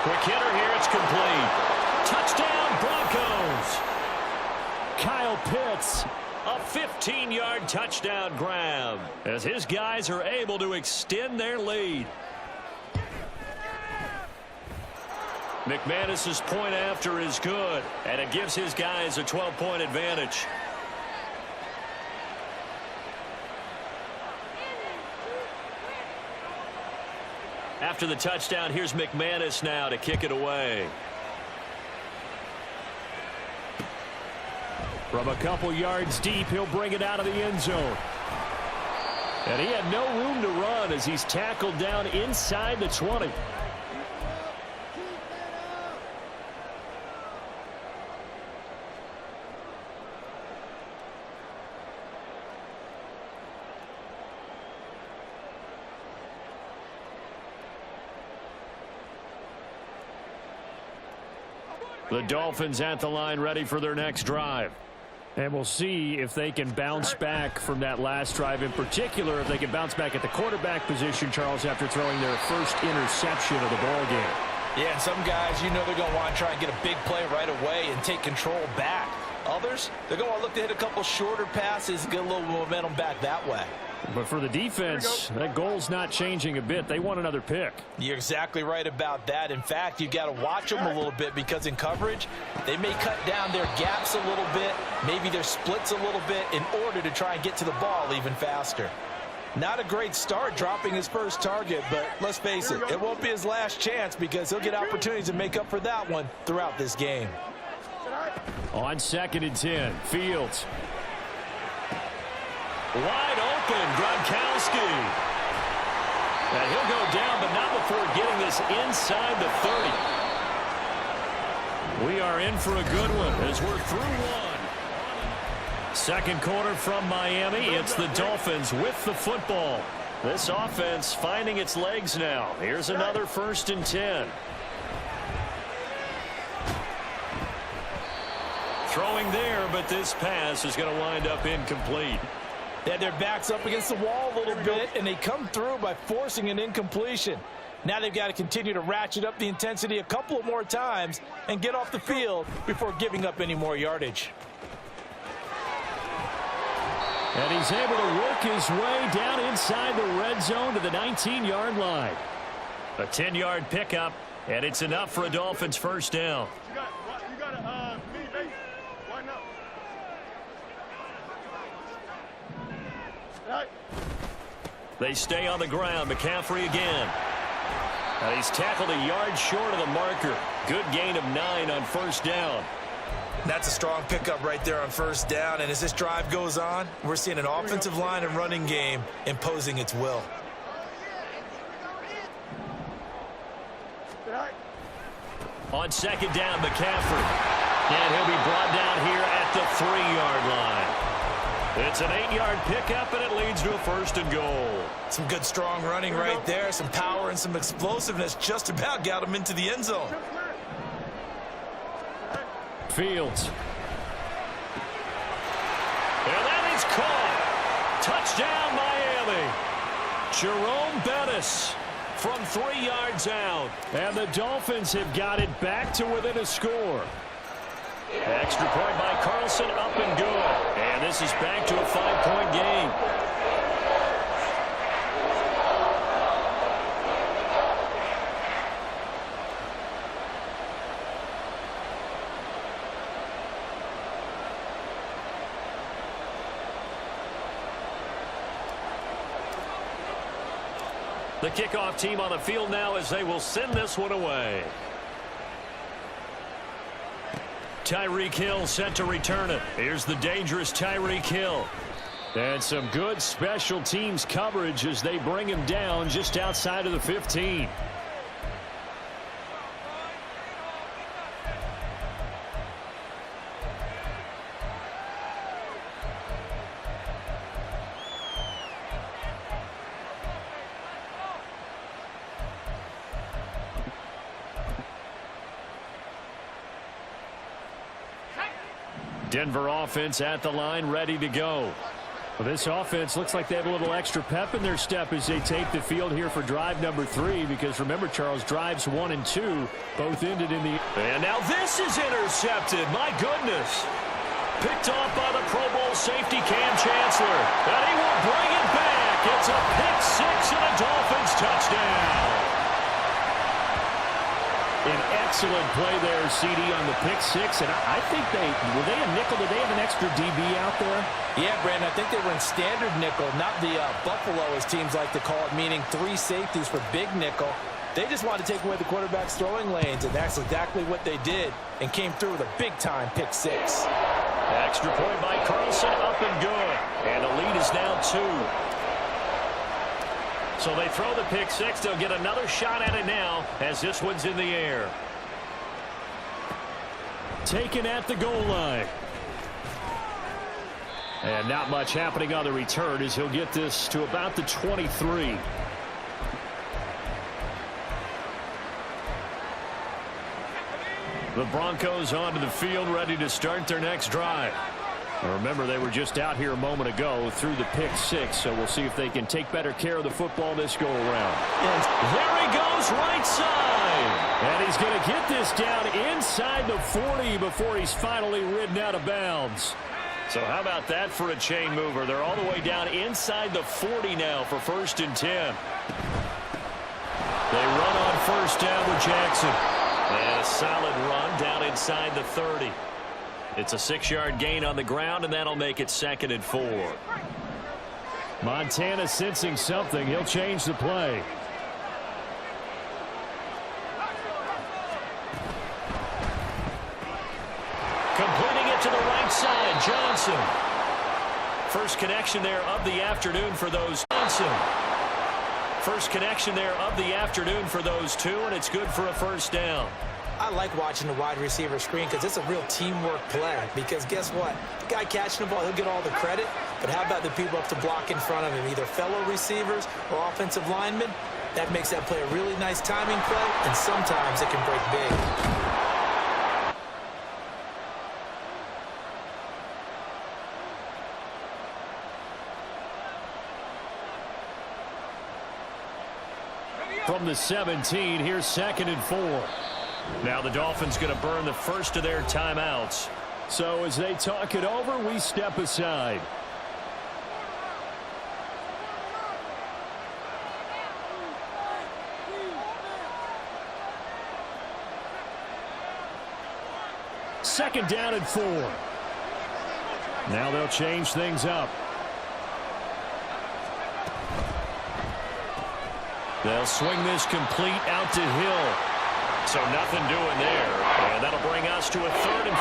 S1: Quick hitter here, it's complete. Touchdown, Broncos. Kyle Pitts, a 15-yard touchdown grab as his guys are able to extend their lead. McManus's point after is good, and it gives his guys a 12-point advantage. After the touchdown, here's McManus now to kick it away.
S5: From a couple yards deep, he'll bring it out of the end zone. And he had no room to run as he's tackled down inside the 20.
S1: The Dolphins at the line, ready for their next drive.
S5: And we'll see if they can bounce back from that last drive, in particular if they can bounce back at the quarterback position, Charles, after throwing their first interception of the ball game.
S3: Yeah, and some guys, you know, they're going to want to try and get a big play right away and take control back. Others, they're going to want to look to hit a couple shorter passes and get a little momentum back that way.
S5: But for the defense, that goal's not changing a bit. They want another pick.
S3: You're exactly right about that. In fact, you've got to watch them a little bit because in coverage, they may cut down their gaps a little bit, maybe their splits a little bit in order to try and get to the ball even faster. Not a great start dropping his first target, but let's face it, it won't be his last chance because he'll get opportunities to make up for that one throughout this game.
S5: On 2nd and 10, Fields.
S1: Wide open, Gronkowski. And he'll go down, but not before getting this inside the 30. We are in for a good one as we're through one. Second quarter from Miami. It's the Dolphins with the football. This offense finding its legs now. Here's another 1st and 10. Throwing there, but this pass is going to wind up incomplete.
S3: They had their backs up against the wall a little bit, and they come through by forcing an incompletion. Now they've got to continue to ratchet up the intensity a couple of more times and get off the field before giving up any more yardage.
S5: And he's able to work his way down inside the red zone to the 19-yard line.
S1: A 10-yard pickup, and it's enough for a Dolphins 1st down. They stay on the ground. McCaffrey again. And he's tackled a yard short of the marker. Good gain of 9 on 1st down.
S3: That's a strong pickup right there on 1st down. And as this drive goes on, we're seeing an offensive line and running game imposing its will.
S1: On 2nd down, McCaffrey. And he'll be brought down here at the 3-yard line. It's an 8-yard pickup, and it leads to a 1st and goal.
S3: Some good, strong running right there. Some power and some explosiveness just about got him into the end zone.
S5: Fields.
S1: And that is caught. Touchdown, Miami. Jerome Bettis from 3 yards out.
S5: And the Dolphins have got it back to within a score.
S1: Extra point by Carlson, up and good. And this is back to a 5-point game. The kickoff team on the field now as they will send this one away. Tyreek Hill set to return it. Here's the dangerous Tyreek Hill. And some good special teams coverage as they bring him down just outside of the 15. Denver offense at the line, ready to go. Well, this offense looks like they have a little extra pep in their step as they take the field here for drive number 3, because remember, Charles, drives 1 and 2 both ended in the... And now this is intercepted. My goodness. Picked off by the Pro Bowl safety Cam Chancellor. And he will bring it back. It's a pick 6 and a Dolphins touchdown. An excellent play there, CD, on the pick 6, and I think were they a nickel? Did they have an extra DB out there?
S4: Yeah, Brandon, I think they were in standard nickel, not the Buffalo, as teams like to call it, meaning 3 safeties for big nickel. They just wanted to take away the quarterback's throwing lanes, and that's exactly what they did, and came through with a big-time pick 6.
S1: Extra point by Carlson, up and good, and the lead is now 2. So they throw the pick 6. They'll get another shot at it now as this one's in the air.
S5: Taken at the goal line. And not much happening on the return as he'll get this to about the 23. The Broncos onto the field, ready to start their next drive. Now remember, they were just out here a moment ago through the pick 6, so we'll see if they can take better care of the football this go-around.
S1: And there he goes, right side.
S5: And he's going to get this down inside the 40 before he's finally ridden out of bounds.
S1: So how about that for a chain mover? They're all the way down inside the 40 now for 1st and 10. They run on 1st down with Jackson. And a solid run down inside the 30. It's a 6-yard gain on the ground, and that'll make it 2nd and 4.
S5: Montana sensing something. He'll change the play.
S1: Completing it to the right side, Johnson. First connection there of the afternoon for those. Johnson. First connection there of the afternoon for those 2, and it's good for a 1st down.
S4: I like watching the wide receiver screen because it's a real teamwork play. Because guess what? The guy catching the ball, he'll get all the credit. But how about the people up to block in front of him, either fellow receivers or offensive linemen? That makes that play a really nice timing play, and sometimes it can break big.
S5: From the 17, here's 2nd and 4.
S1: Now the Dolphins going to burn the first of their timeouts.
S5: So as they talk it over, we step aside. Second down and 4. Now they'll change things up.
S1: They'll swing this complete out to Hill. So nothing doing there. And that'll bring us to a 3rd and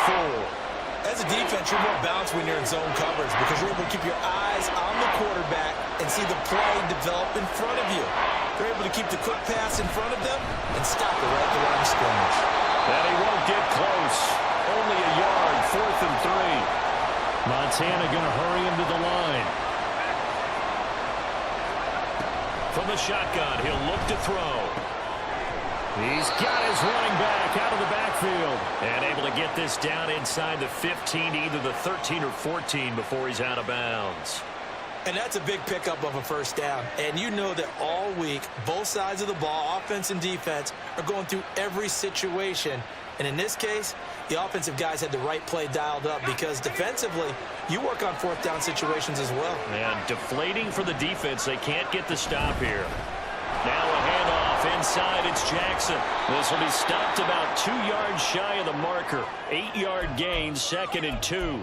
S1: 4.
S4: As a defense, you're more balanced when you're in zone coverage because you're able to keep your eyes on the quarterback and see the play develop in front of you. They're able to keep the quick pass in front of them and stop it right at the line of scrimmage.
S1: And he won't get close. Only a yard, 4th and 3.
S5: Montana going to hurry him to the line.
S1: From the shotgun, he'll look to throw.
S5: He's got his running back out of the backfield.
S1: And able to get this down inside the 15, either the 13 or 14 before he's out of bounds.
S4: And that's a big pickup of a 1st down. And you know that all week, both sides of the ball, offense and defense, are going through every situation. And in this case, the offensive guys had the right play dialed up because defensively, you work on 4th down situations as well.
S1: And deflating for the defense. They can't get the stop here. Now a handoff inside. It's Jackson. This will be stopped about 2 yards shy of the marker. 8-yard gain, 2nd and 2.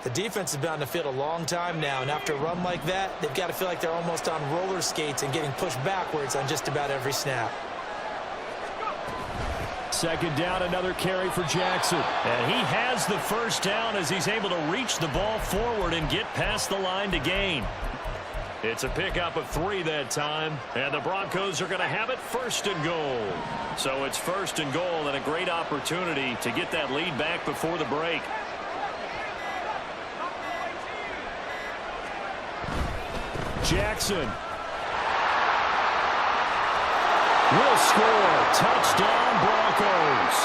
S4: The defense has been on the field a long time now, and after a run like that, they've got to feel like they're almost on roller skates and getting pushed backwards on just about every snap.
S5: Second down, another carry for Jackson.
S1: And he has the first down as he's able to reach the ball forward and get past the line to gain. It's a pickup of 3 that time, and the Broncos are going to have it first and goal. So it's first and goal and a great opportunity to get that lead back before the break.
S5: Jackson will score. Touchdown, Broncos.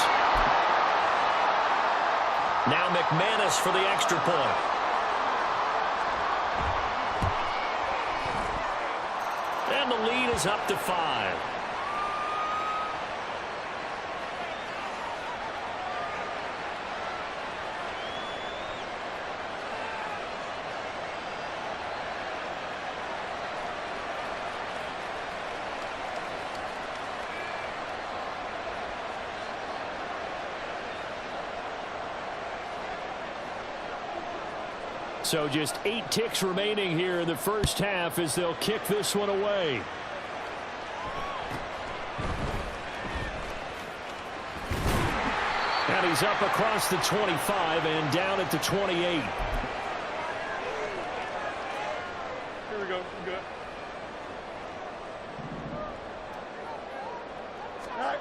S1: Now McManus for the extra point. And the lead is up to 5.
S5: So just 8 ticks remaining here in the first half as they'll kick this one away. And he's up across the 25 and down at the 28.
S2: Here we go. Good. All right.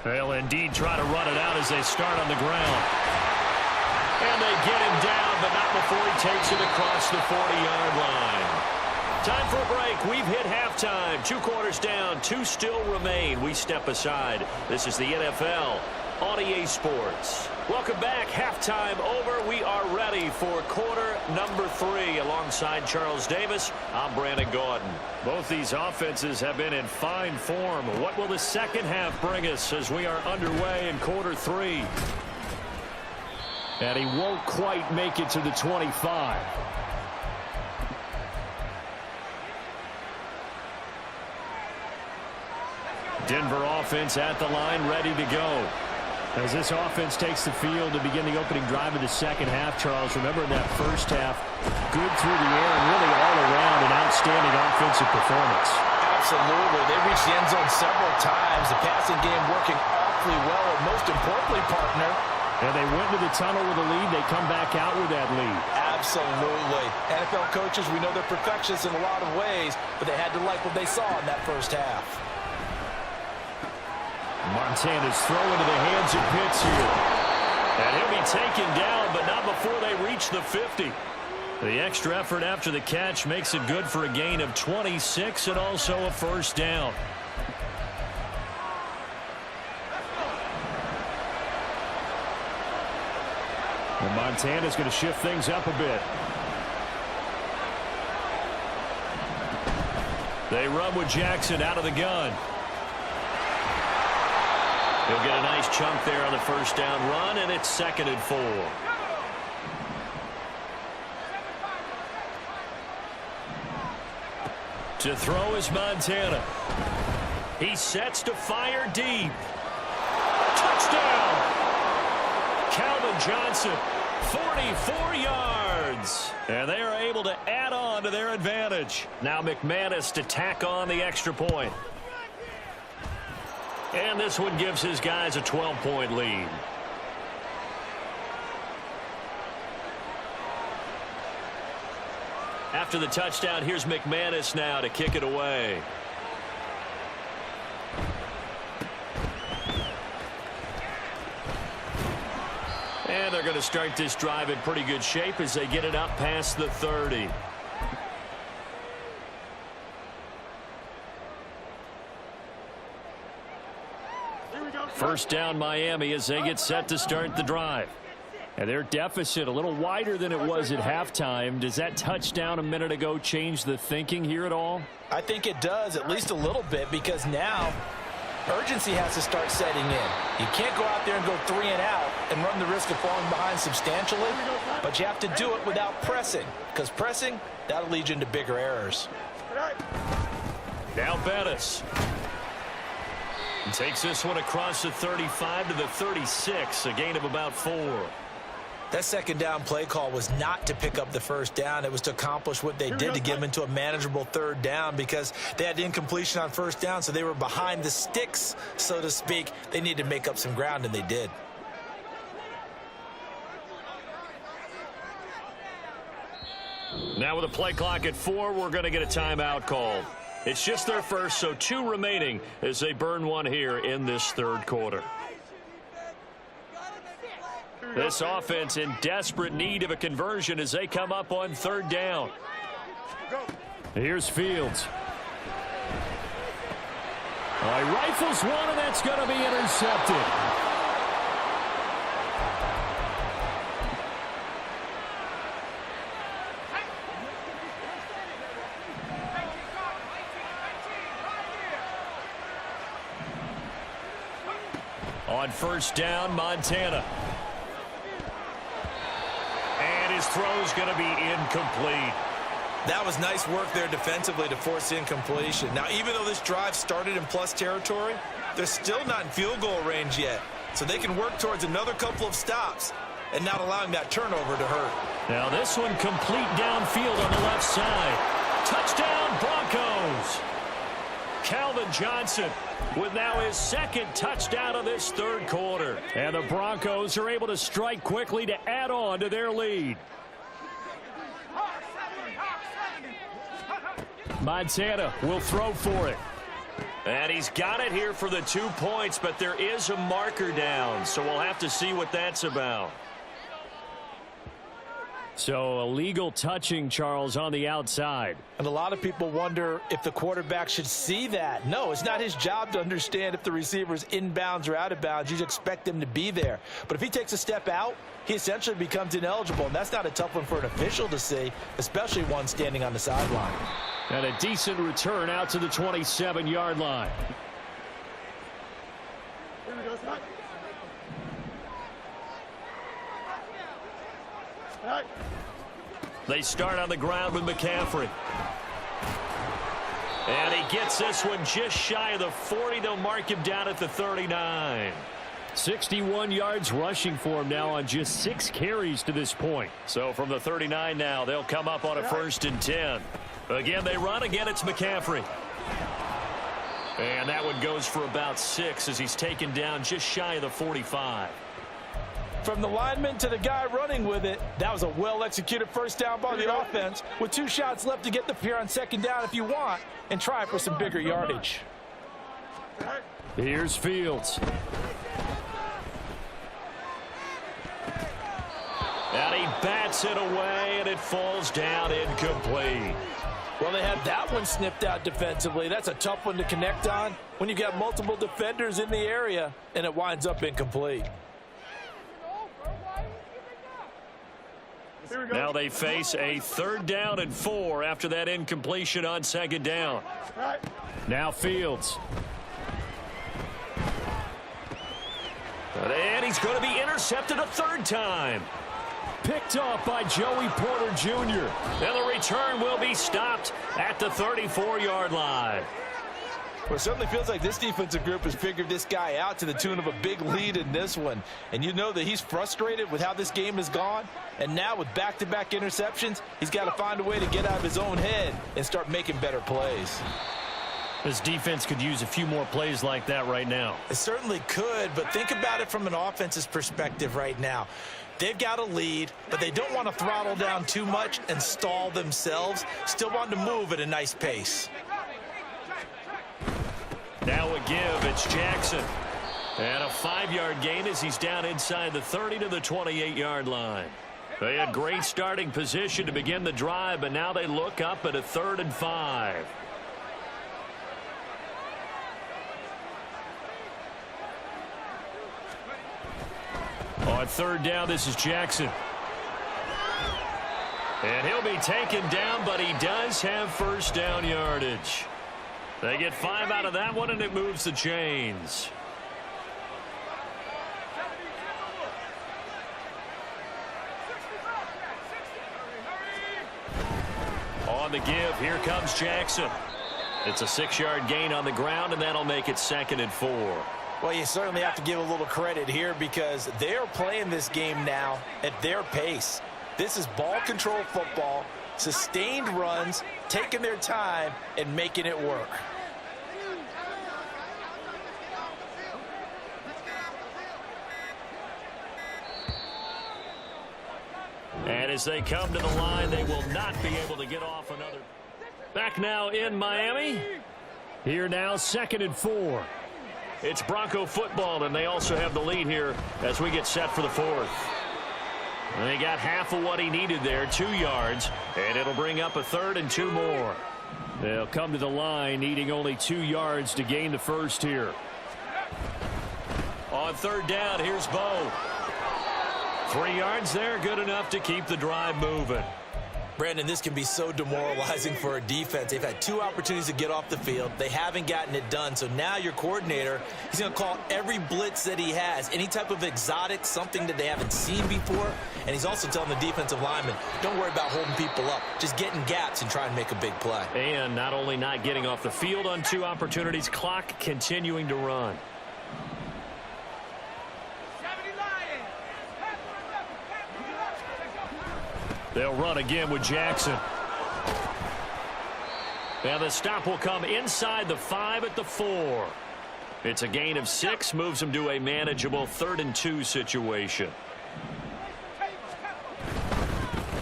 S1: They'll indeed try to run it out as they start on the ground. And they get him down, but not before he takes it across the 40-yard line. Time for a break. We've hit halftime. 2 quarters down. 2 still remain. We step aside. This is the NFL on EA Sports. Welcome back. Halftime over. We are ready for quarter number 3. Alongside Charles Davis, I'm Brandon Gaudin.
S5: Both these offenses have been in fine form. What will the second half bring us as we are underway in quarter 3? And he won't quite make it to the 25. Denver offense at the line, ready to go. As this offense takes the field to begin the opening drive of the second half, Charles, remember in that first half, good through the air and really all around an outstanding offensive performance.
S3: Absolutely. They reached the end zone several times. The passing game working awfully well, and most importantly, partner,
S5: and they went to the tunnel with a lead. They come back out with that lead.
S3: absolutely. NFL coaches, we know they're perfectionists in a lot of ways, but they had to like what they saw in that first half.
S5: Montana's throw into the hands of Pitts here.
S1: And he'll be taken down, but not before they reach the 50. The extra effort after the catch makes it good for a gain of 26 and also a first down.
S5: And Montana's going to shift things up a bit.
S1: They run with Jackson out of the gun. He'll get a nice chunk there on the first down run, and it's 2nd and 4. To throw is Montana. He sets to fire deep. Touchdown! Calvin Johnson, 44 yards. And they are able to add on to their advantage. Now McManus to tack on the extra point. And this one gives his guys a 12-point lead. After the touchdown, here's McManus now to kick it away. And they're going to start this drive in pretty good shape as they get it up past the 30. First down Miami as they get set to start the drive. And their deficit a little wider than it was at halftime. Does that touchdown a minute ago change the thinking here at all?
S4: I think it does, at least a little bit, because now urgency has to start setting in. You can't go out there and go 3 and out and run the risk of falling behind substantially, but you have to do it without pressing, because pressing, that'll lead you into bigger errors.
S1: Now Bettis. Takes this one across the 35 to the 36, a gain of about 4.
S4: That second down play call was not to pick up the first down. It was to accomplish what they did to get them into a manageable third down because they had incompletion on first down, so they were behind the sticks, so to speak. They needed to make up some ground, and they did.
S1: Now with a play clock at 4, we're going to get a timeout called. It's just their first, so 2 remaining as they burn one here in this third quarter. This offense in desperate need of a conversion as they come up on third down.
S5: Here's Fields. He rifles one, and that's going to be intercepted.
S1: On first down, Montana. And his throw's going to be incomplete.
S4: That was nice work there defensively to force incompletion. Now, even though this drive started in plus territory, they're still not in field goal range yet. So they can work towards another couple of stops and not allowing that turnover to hurt.
S1: Now this one complete downfield on the left side. Touchdown, Broncos. Calvin Johnson with now his second touchdown of this third quarter.
S5: And the Broncos are able to strike quickly to add on to their lead. Montana will throw for it.
S1: And he's got it here for the 2 points, but there is a marker down, so we'll have to see what that's about.
S5: So illegal touching, Charles, on the outside.
S3: And a lot of people wonder if the quarterback should see that. No, it's not his job to understand if the receiver's inbounds or out of bounds. You expect him to be there. But if he takes a step out, he essentially becomes ineligible, and that's not a tough one for an official to see, especially one standing on the sideline.
S5: And a decent return out to the 27-yard line.
S1: They start on the ground with McCaffrey. And he gets this one just shy of the 40. They'll mark him down at the 39.
S5: 61 yards rushing for him now on just 6 carries to this point.
S1: So from the 39 now, they'll come up on a 1st and 10. Again, they run. Again, it's McCaffrey. And that one goes for about 6 as he's taken down just shy of the 45.
S3: From the lineman to the guy running with it, that was a well-executed first down by the offense with 2 shots left to get the pair on second down if you want and try for some bigger yardage.
S5: Here's Fields.
S1: And he bats it away, and it falls down incomplete.
S3: Well, they had that one snipped out defensively. That's a tough one to connect on when you got multiple defenders in the area, and it winds up incomplete.
S1: Now they face a 3rd down and 4 after that incompletion on second down.
S5: Now Fields.
S1: And he's going to be intercepted a 3rd time.
S5: Picked off by Joey Porter Jr.
S1: And the return will be stopped at the 34-yard line.
S3: Well, it certainly feels like this defensive group has figured this guy out to the tune of a big lead in this one. And you know that he's frustrated with how this game has gone. And now with back-to-back interceptions, he's got to find a way to get out of his own head and start making better plays.
S1: This defense could use a few more plays like that right now.
S4: It certainly could, but think about it from an offense's perspective right now. They've got a lead, but they don't want to throttle down too much and stall themselves. Still want to move at a nice pace.
S1: Now a give, it's Jackson. And a 5-yard gain as he's down inside the 30 to the 28-yard line. They had great starting position to begin the drive, but now they look up at a 3rd and 5. On 3rd down, this is Jackson. And he'll be taken down, but he does have first down yardage. They get 5 out of that one, and it moves the chains. On the give, here comes Jackson. It's a 6-yard gain on the ground, and that'll make it 2nd and 4.
S3: Well, you certainly have to give a little credit here because they're playing this game now at their pace. This is ball control football, sustained runs, taking their time and making it work.
S1: And as they come to the line, they will not be able to get off another. Back now in Miami.
S5: Here now, 2nd and 4.
S1: It's Bronco football, and they also have the lead here as we get set for the 4th. And they got half of what he needed there, 2 yards, and it'll bring up a 3rd and 2 more.
S5: They'll come to the line needing only 2 yards to gain the first here.
S1: On 3rd down, here's Bo. 3 yards there, good enough to keep the drive moving.
S3: Brandon, this can be so demoralizing for a defense. They've had 2 opportunities to get off the field. They haven't gotten it done. So now your coordinator, he's going to call every blitz that he has, any type of exotic, something that they haven't seen before. And he's also telling the defensive lineman, don't worry about holding people up. Just get in gaps and try and make a big play.
S1: And not only not getting off the field on 2 opportunities, clock continuing to run.
S5: They'll run again with Jackson.
S1: And the stop will come inside the 5 at the 4. It's a gain of 6, moves them to a manageable 3rd and 2 situation.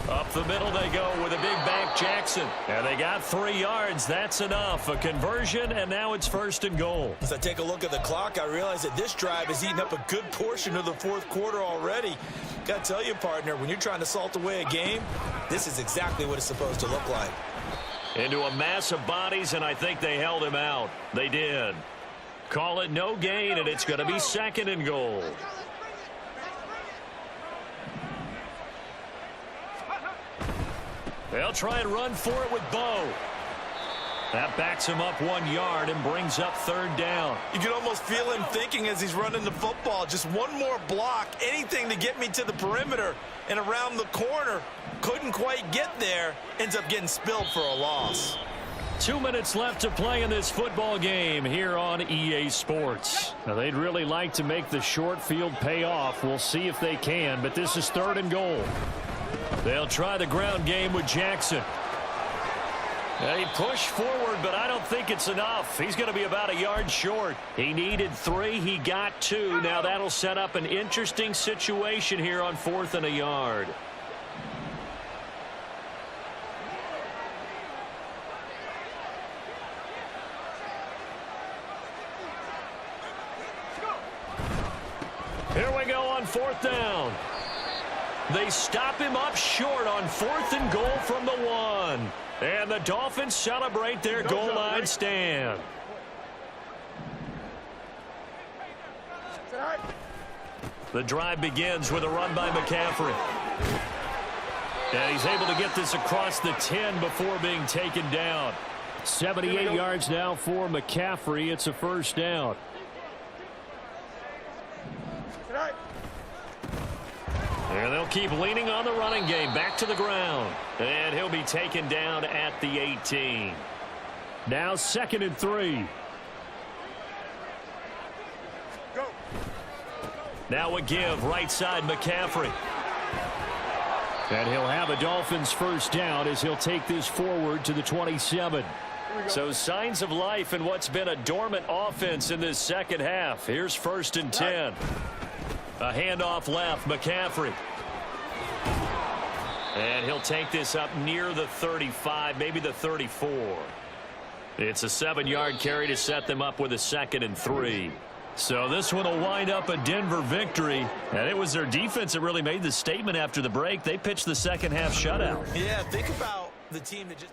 S1: Up the middle they go with a big back Jackson. And they got 3 yards. That's enough. A conversion, and now it's 1st and goal.
S3: As I take a look at the clock, I realize that this drive has eaten up a good portion of the 4th quarter already. Got to tell you, partner, when you're trying to salt away a game, this is exactly what it's supposed to look like.
S1: Into a mass of bodies, and I think they held him out. They did. Call it no gain, and it's going to be 2nd and goal. They'll try and run for it with Bo. That backs him up 1 yard and brings up 3rd down.
S3: You can almost feel him thinking as he's running the football. Just one more block, anything to get me to the perimeter and around the corner. Couldn't quite get there. Ends up getting spilled for a loss.
S1: 2 minutes left to play in this football game here on EA Sports.
S5: Now, they'd really like to make the short field pay off. We'll see if they can, but this is 3rd and goal.
S1: They'll try the ground game with Jackson. He pushed forward, but I don't think it's enough. He's going to be about a yard short. He needed 3. He got 2. Now that'll set up an interesting situation here on 4th and a yard. Here we go on 4th down. They stop him up short on 4th and goal from the 1. And the Dolphins celebrate their goal line stand. The drive begins with a run by McCaffrey. And he's able to get this across the 10 before being taken down.
S5: 78 yards now for McCaffrey. It's a 1st down.
S1: And they'll keep leaning on the running game. Back to the ground. And he'll be taken down at the 18.
S5: Now 2nd and 3.
S2: Go.
S1: Now a give right side McCaffrey.
S5: And he'll have a Dolphins 1st down as he'll take this forward to the 27.
S1: So signs of life in what's been a dormant offense in this 2nd half. Here's 1st and 10. A handoff left, McCaffrey. And he'll take this up near the 35, maybe the 34. It's a 7-yard carry to set them up with a 2nd and 3. So this one will wind up a Denver victory. And it was their defense that really made the statement after the break. They pitched the 2nd half shutout.
S3: Yeah, think about the team that just...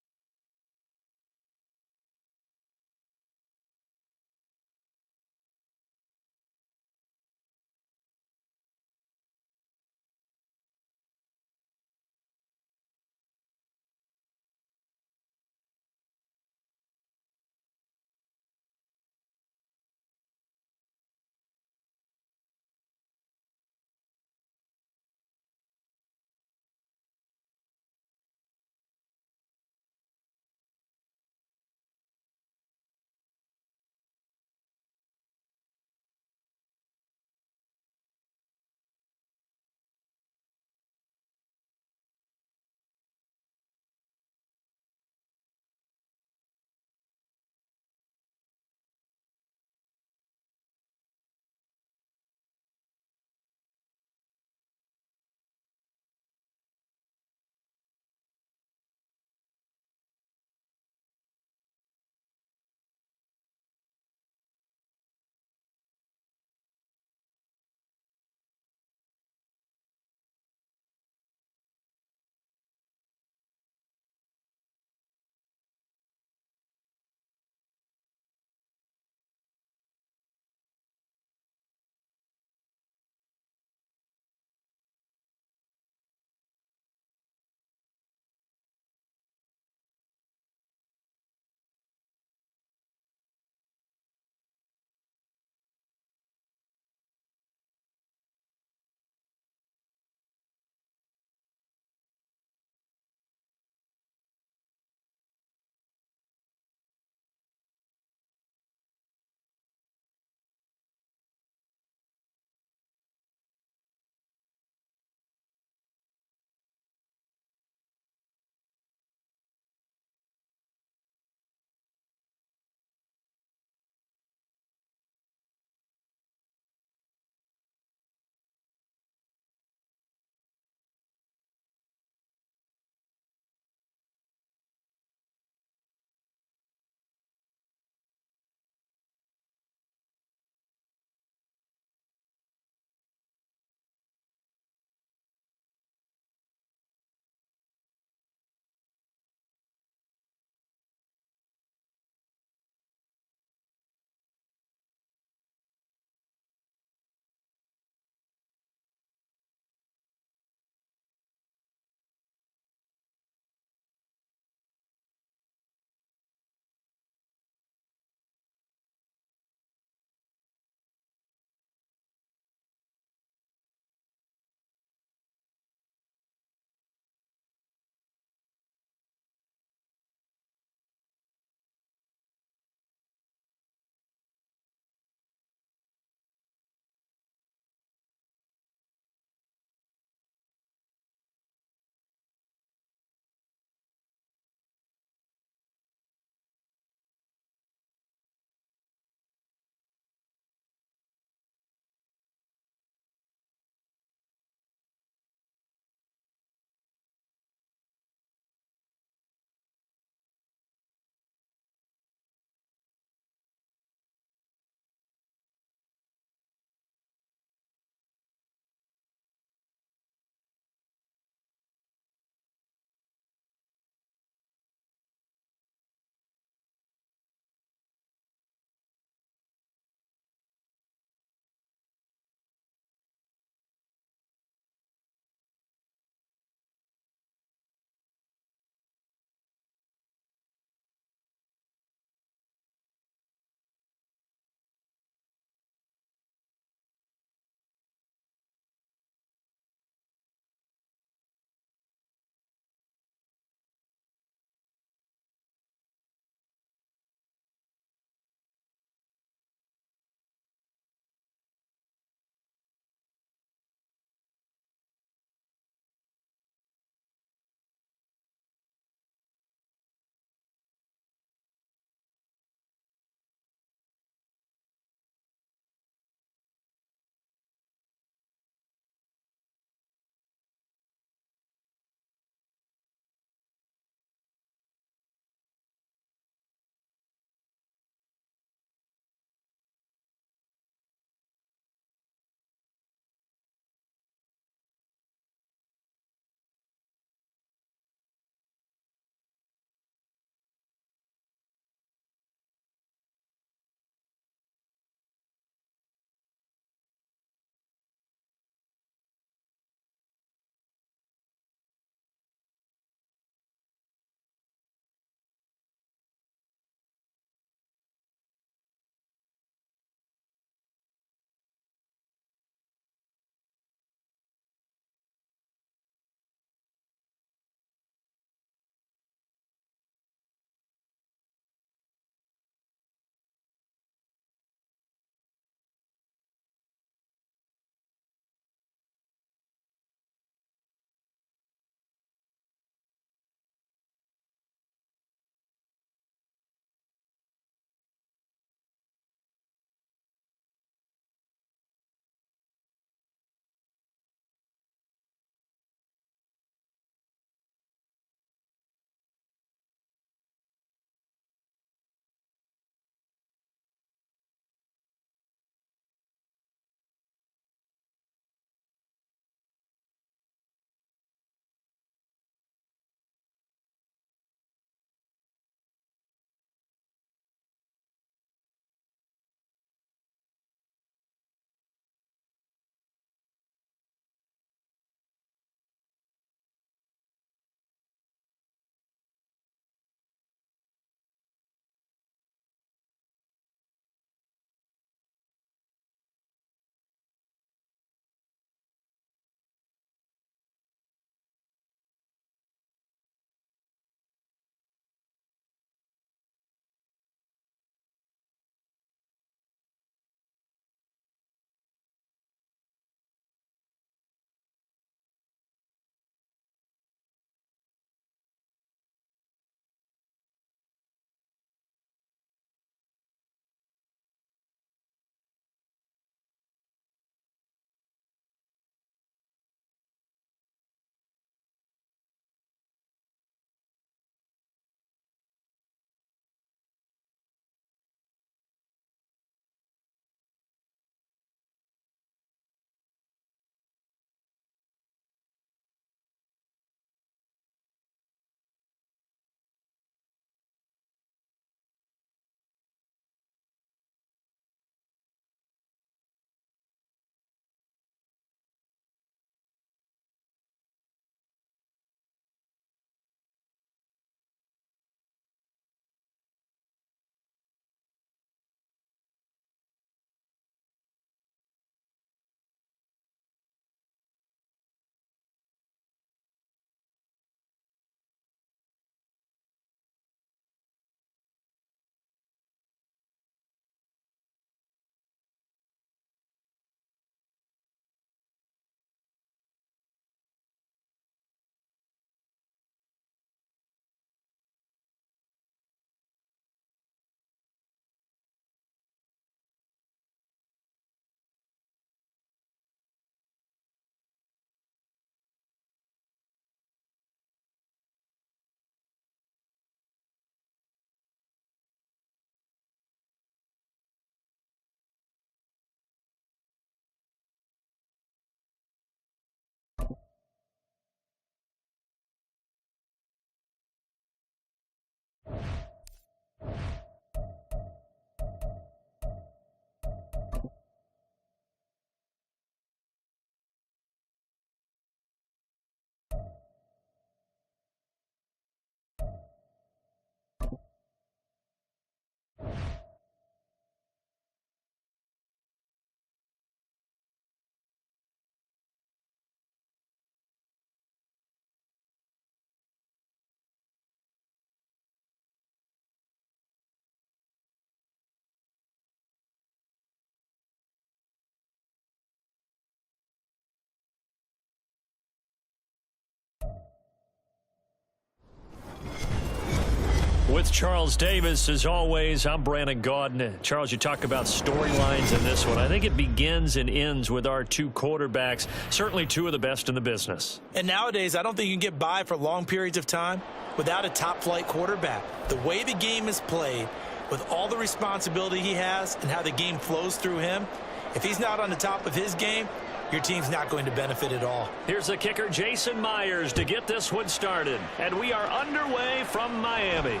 S1: With Charles Davis, as always, I'm Brandon Gaudin. Charles, you talk about storylines in this one. I think it begins and ends with our two quarterbacks, certainly two of the best in the business.
S4: And nowadays, I don't think you can get by for long periods of time without a top-flight quarterback. The way the game is played, with all the responsibility he has and how the game flows through him, if he's not on the top of his game, your team's not going to benefit at all.
S1: Here's the kicker, Jason Myers, to get this one started. And we are underway from Miami.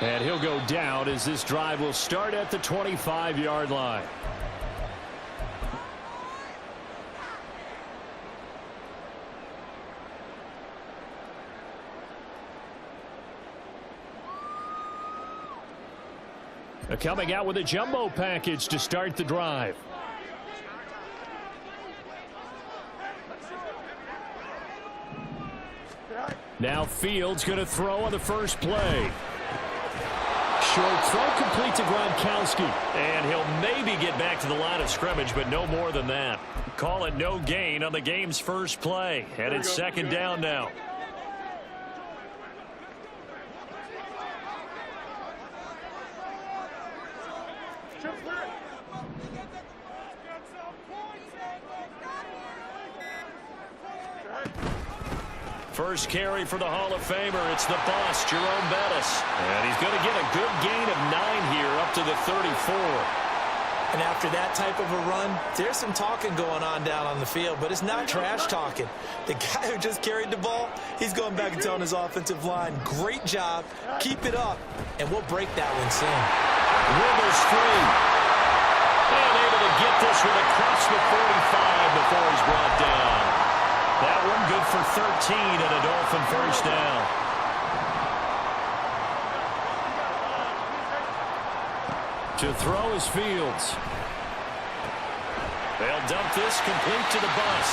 S5: And he'll go down as this drive will start at the 25-yard line. Coming out with a jumbo package to start the drive. Now Fields going to throw on the first play. Short throw complete to Gronkowski.
S1: And he'll maybe get back to the line of scrimmage, but no more than that. Call it no gain on the game's first play. And it's second down now. First carry for the Hall of Famer. It's the boss, Jerome Bettis. And he's going to get a good gain of 9 here up to the 34.
S4: And after that type of a run, there's some talking going on down on the field, but it's not trash talking. The guy who just carried the ball, he's going back and telling his offensive line, great job, keep it up, and we'll break that one soon.
S1: Wiggles free. And able to get this one across the 45 before he's brought down. That one good for 13 and a Dolphin first down.
S5: To throw is Fields.
S1: They'll dump this complete to the bus.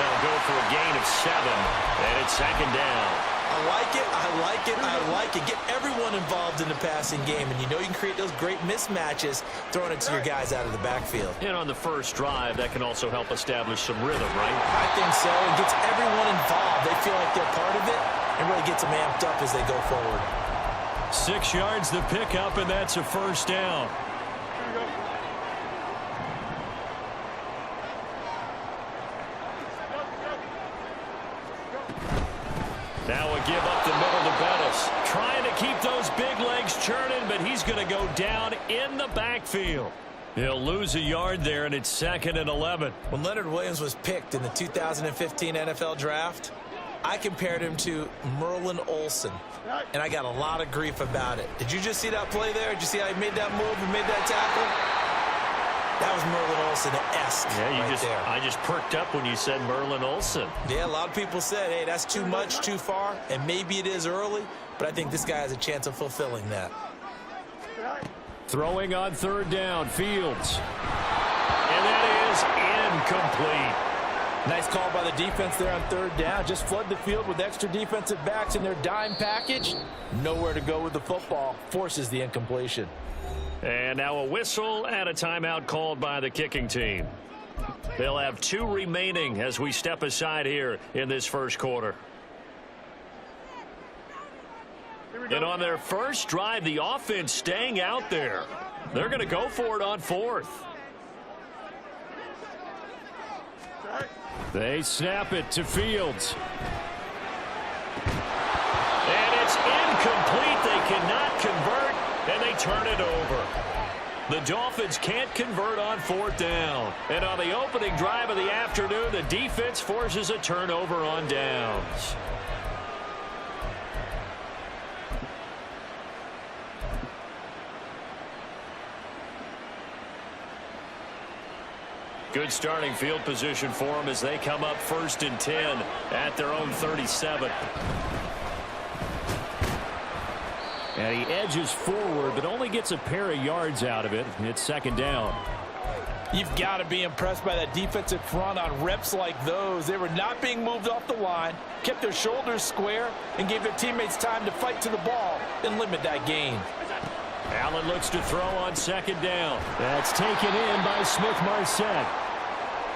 S1: They'll go for a gain of 7, and it's second down.
S4: I like it, I like it, I like it. Get everyone involved in the passing game, and you know you can create those great mismatches throwing it to your guys out of the backfield.
S1: And on the first drive, that can also help establish some rhythm, right?
S4: I think so. It gets everyone involved. They feel like they're part of it, and really gets them amped up as they go forward.
S1: 6 yards the pickup, and that's a first down. Now a give up the middle to Bettis. Trying to keep those big legs churning, but he's going to go down in the backfield. He'll lose a yard there, and it's second and 11.
S4: When Leonard Williams was picked in the 2015 NFL Draft, I compared him to Merlin Olsen, and I got a lot of grief about it. Did you just see that play there? Did you see how he made that move and made that tackle? That was Merlin Olsen-esque. Yeah,
S1: I just perked up when you said Merlin Olsen.
S4: Yeah, a lot of people said, hey, that's too much, too far, and maybe it is early, but I think this guy has a chance of fulfilling that.
S5: Throwing on third down, Fields.
S1: And that is incomplete.
S3: Nice call by the defense there on third down. Just flood the field with extra defensive backs in their dime package. Nowhere to go with the football. Forces the incompletion.
S1: And now a whistle and a timeout called by the kicking team. They'll have 2 remaining as we step aside here in this first quarter. And on their first drive, the offense staying out there. They're going to go for it on 4th.
S5: They snap it to Fields.
S1: And it's incomplete. They cannot convert, and they turn it over. The Dolphins can't convert on 4th down. And on the opening drive of the afternoon, the defense forces a turnover on downs. Good starting field position for them as they come up 1st and 10 at their own 37.
S5: And he edges forward, but only gets a pair of yards out of it. It's second down.
S3: You've got to be impressed by that defensive front on reps like those. They were not being moved off the line, kept their shoulders square, and gave their teammates time to fight to the ball and limit that gain.
S1: Allen looks to throw on second down.
S5: That's taken in by Smith-Marset.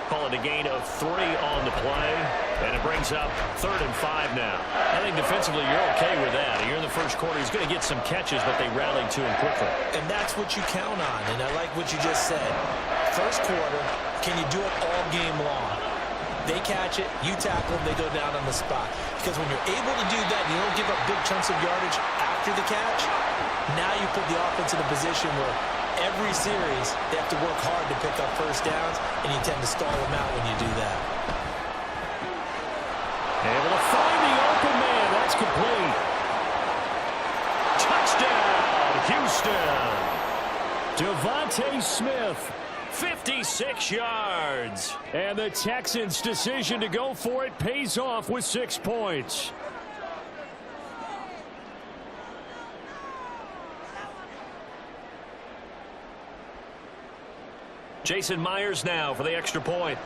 S1: Call it a gain of 3 on the play, and it brings up 3rd and 5 now. I think defensively you're okay with that. Here in the first quarter, he's going to get some catches, but they rallied to him quickly.
S4: And that's what you count on, and I like what you just said. First quarter, can you do it all game long? They catch it, you tackle them, they go down on the spot. Because when you're able to do that, you don't give up big chunks of yardage after the catch, now you put the offense in a position where every series they have to work hard to pick up first downs, and you tend to stall them out when you do that.
S5: Able to find the open man. That's complete. Touchdown, Houston. Devontae Smith.
S1: 56 yards.
S5: And the Texans' decision to go for it pays off with 6 points.
S1: Jason Myers now for the extra point.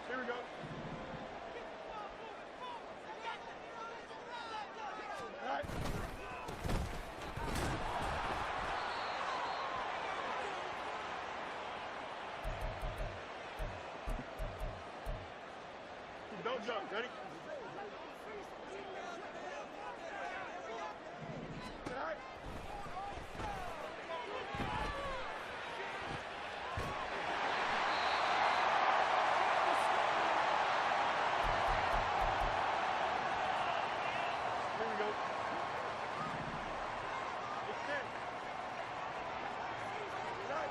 S2: Here we go. All right. Don't jump. Ready? All right. Here we go. It's 10. All right.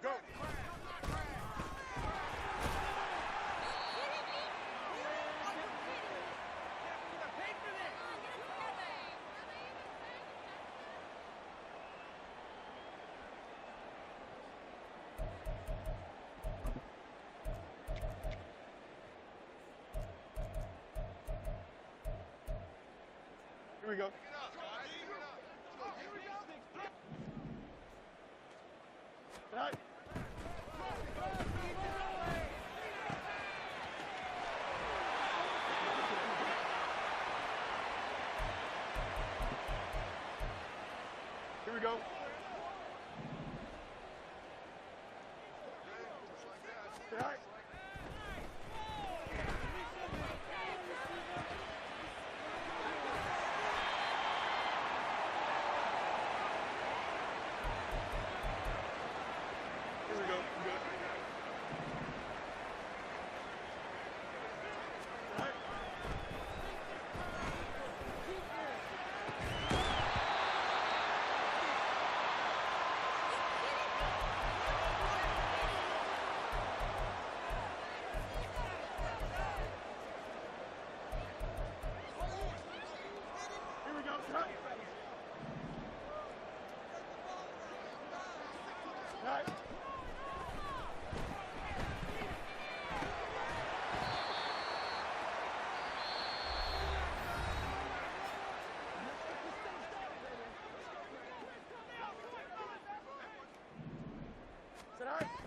S6: Go. Here we go. Right. Here we go. Right. Here we go. Right. Here we go. Right. Right. Sit down.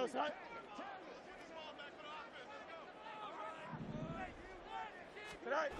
S6: go, son. Tonight.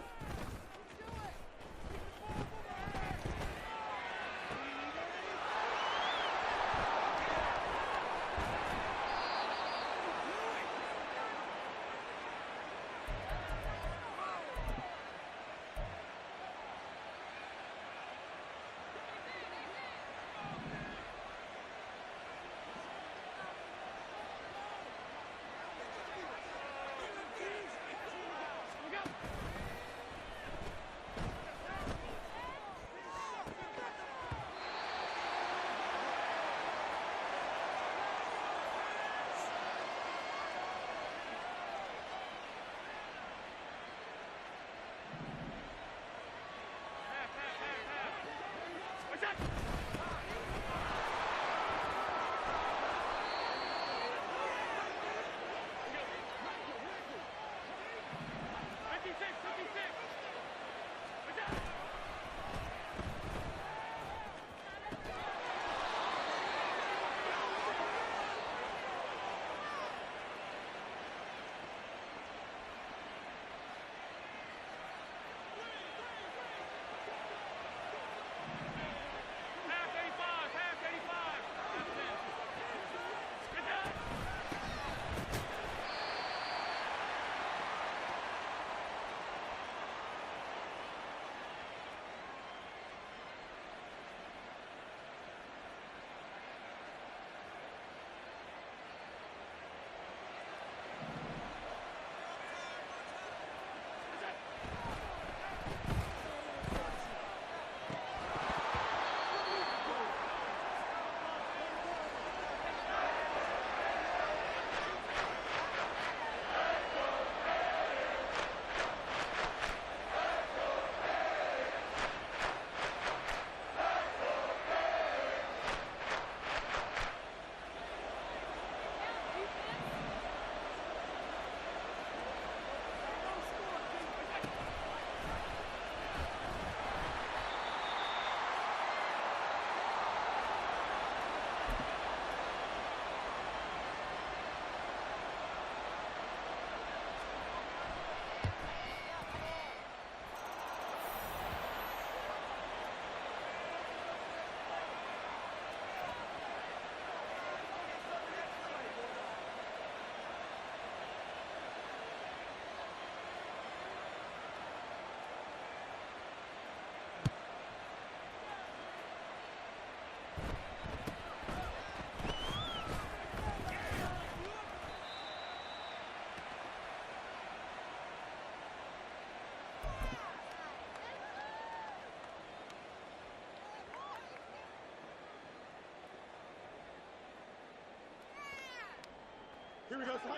S6: Here we go, son.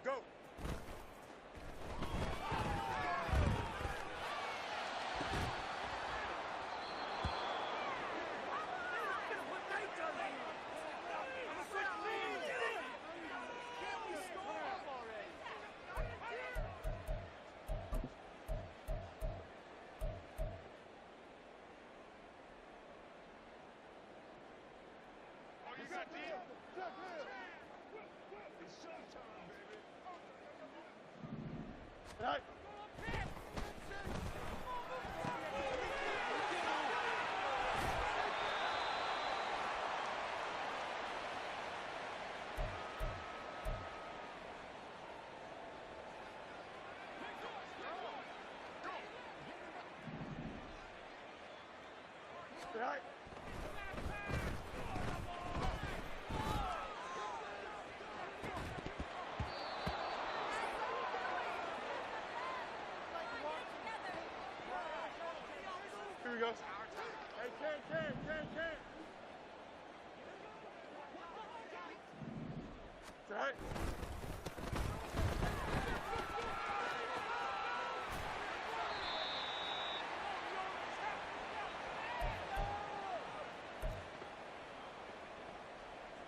S6: Go. Tonight. Tonight. Here we go. Hey, Ken. Tonight.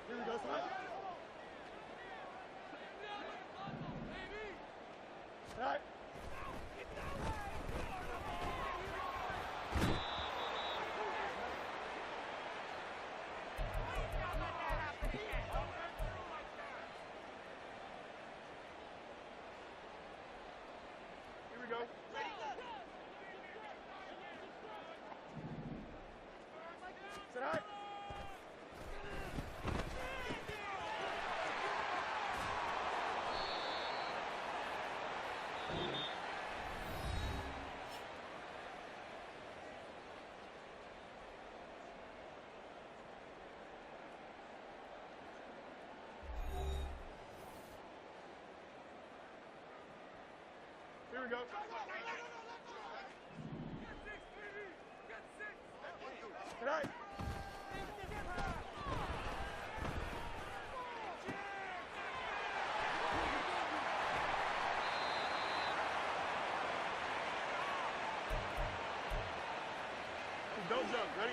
S6: Here we go, son. Tonight. Here we go. Tonight. Don't jump. Ready?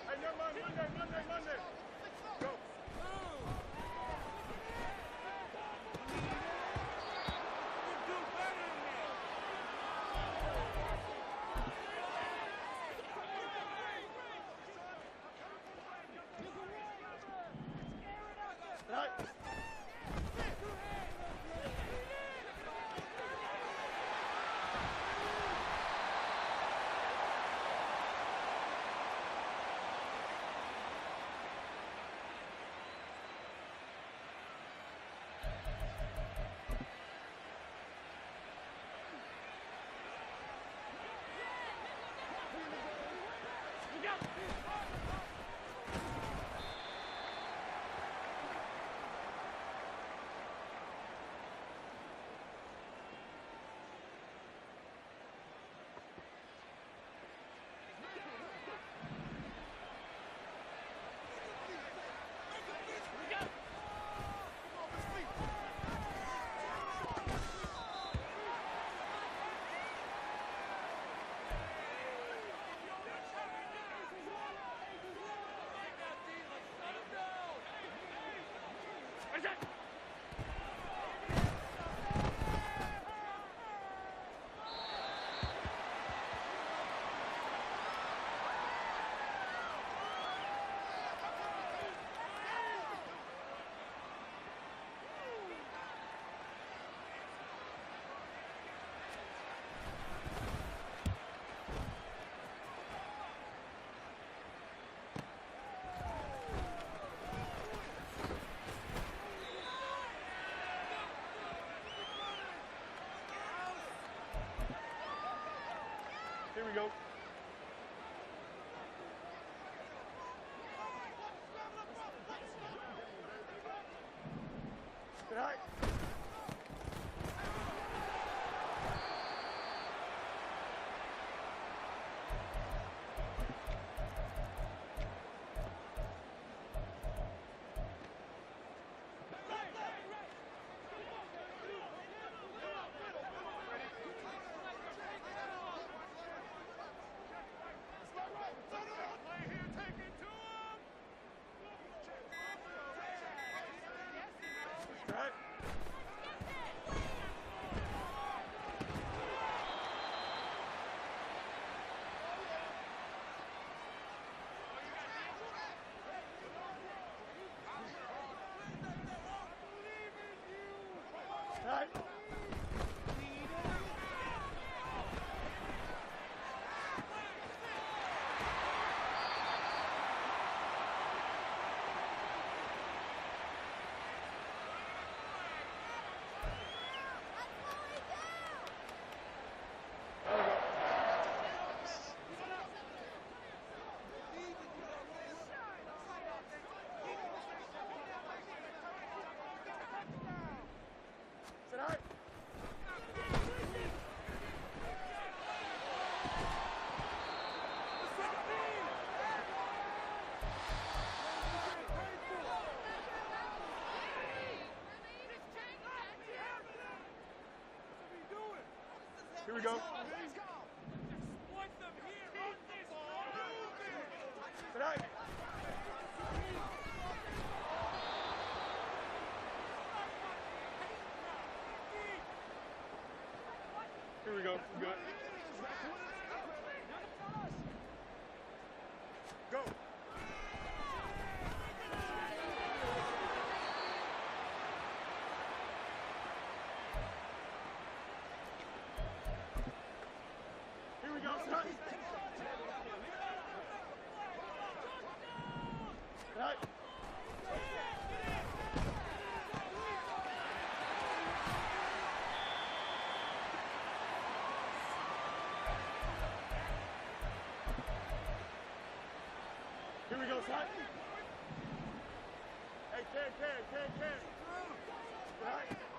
S6: Hey, never mind. Monday. Go. Right. Here we go. Tonight. Right. Right. Tonight. Here we go. Tonight. Here we go. Good. Go. Here we go. Tonight. Tonight. Here we go, son. Hey, Carry. Right.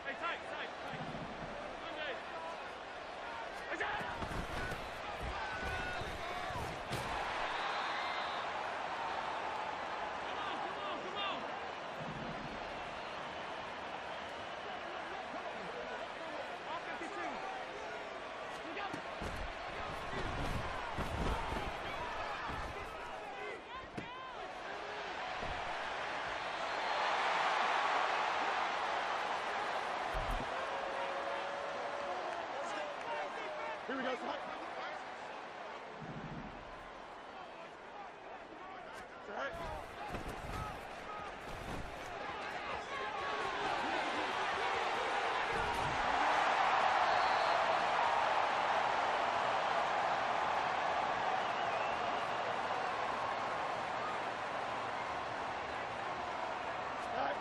S6: Hey, tight. Monday. Come on. All 52. Here we go, Slot. It's all right. All right.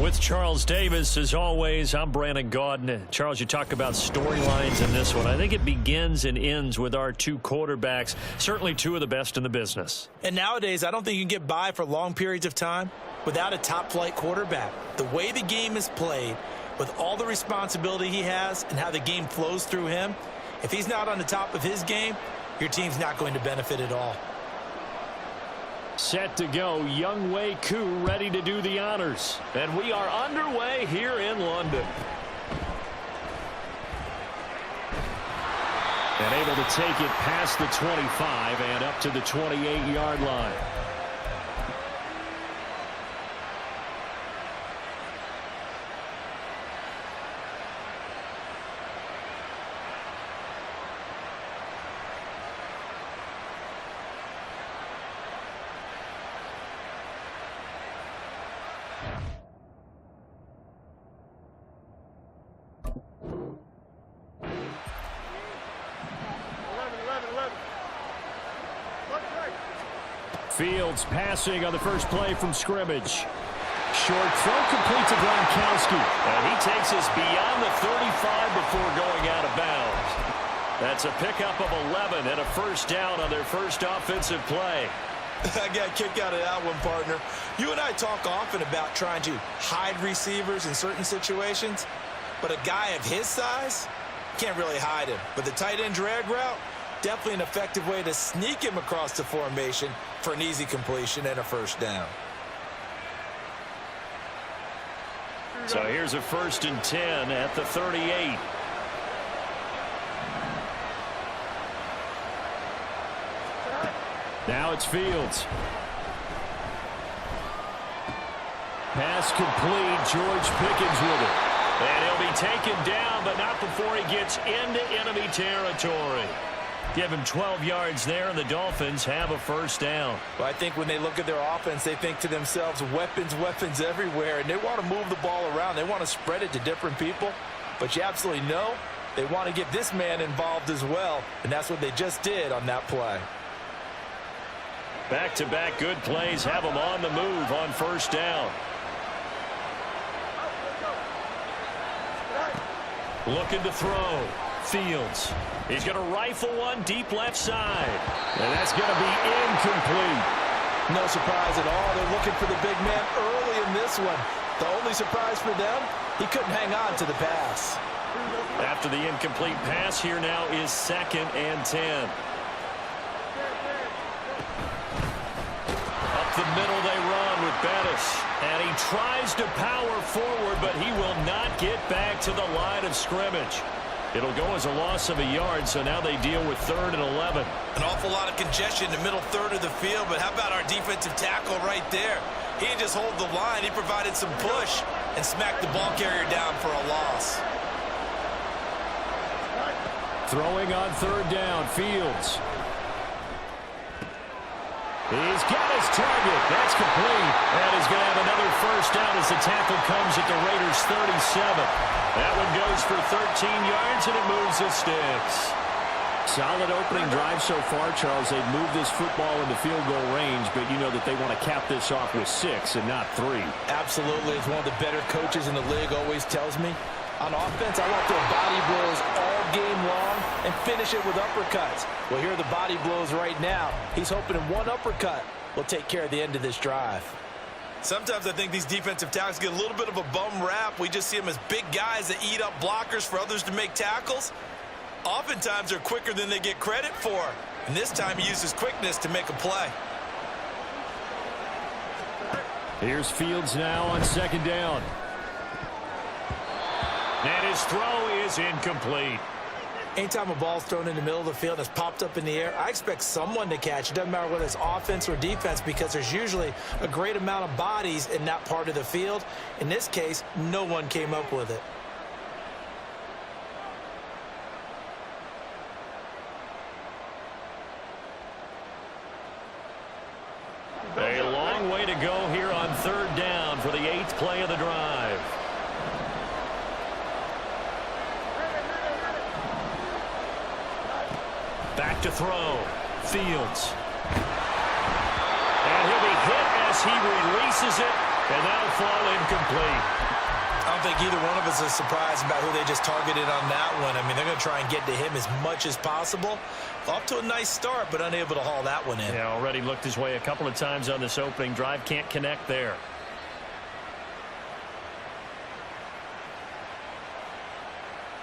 S1: With Charles Davis, as always, I'm Brandon Gaudin. Charles, you talk about storylines in this one. I think it begins and ends with our two quarterbacks, certainly two of the best in the business.
S4: And nowadays, I don't think you can get by for long periods of time without a top-flight quarterback. The way the game is played, with all the responsibility he has and how the game flows through him, if he's not on the top of his game, your team's not going to benefit at all.
S5: Set to go, Younghoe Koo ready to do the honors. And we are underway here in London. And able to take it past the 25 and up to the 28-yard line. Fields passing on the first play from scrimmage. Short throw complete to Gronkowski.
S1: And he takes us beyond the 35 before going out of bounds. That's a pickup of 11 and a first down on their first offensive play.
S4: I got a kick out of that one, partner. You and I talk often about trying to hide receivers in certain situations, but a guy of his size can't really hide him. But the tight end drag route, definitely an effective way to sneak him across the formation for an easy completion and a first down.
S1: So here's a 1st and 10 at the 38.
S5: Now it's Fields. Pass complete. George Pickens with it.
S1: And he'll be taken down, but not before he gets into enemy territory. Give him 12 yards there, and the Dolphins have a first down.
S4: Well, I think when they look at their offense, they think to themselves, weapons, weapons everywhere, and they want to move the ball around. They want to spread it to different people, but you absolutely know they want to get this man involved as well, and that's what they just did on that play.
S1: Back-to-back good plays have them on the move on first down. Looking to throw. Fields. He's going to rifle one deep left side.
S5: And that's going to be incomplete.
S4: No surprise at all. They're looking for the big man early in this one. The only surprise for them, he couldn't hang on to the pass.
S1: After the incomplete pass, here now is 2nd and 10. Up the middle they run with Bettis. And he tries to power forward, but he will not get back to the line of scrimmage. It'll go as a loss of a yard, so now they deal with 3rd and 11.
S4: An awful lot of congestion in the middle third of the field, but how about our defensive tackle right there? He didn't just hold the line, he provided some push and smacked the ball carrier down for a loss.
S5: Throwing on 3rd down, Fields. He's got his target. That's complete.
S1: And he's going to have another first down as the tackle comes at the Raiders' 37. That one goes for 13 yards, and it moves the sticks.
S5: Solid opening drive so far, Charles. They've moved this football into field goal range, but you know that they want to cap this off with 6 and not 3.
S4: Absolutely. As one of the better coaches in the league always tells me, on offense, I want to throw body blows all game long and finish it with uppercuts. Well, here are the body blows right now. He's hoping in one uppercut will take care of the end of this drive. Sometimes I think these defensive tackles get a little bit of a bum rap. We just see them as big guys that eat up blockers for others to make tackles. Oftentimes they're quicker than they get credit for. And this time he uses quickness to make a play.
S5: Here's Fields now on 2nd down.
S1: And his throw is incomplete.
S4: Anytime a ball's thrown in the middle of the field and it's popped up in the air, I expect someone to catch. It doesn't matter whether it's offense or defense, because there's usually a great amount of bodies in that part of the field. In this case, no one came up with it.
S1: A long way to go here on 3rd down for the 8th play of the drive. Back to throw. Fields. And he'll be hit as he releases it And that'll fall incomplete.
S4: I don't think either one of us is surprised about who they just targeted on that one. I mean, they're going to try and get to him as much as possible. Off to a nice start, but unable to haul that one in.
S1: Yeah, already looked his way a couple of times on this opening drive. Can't connect there.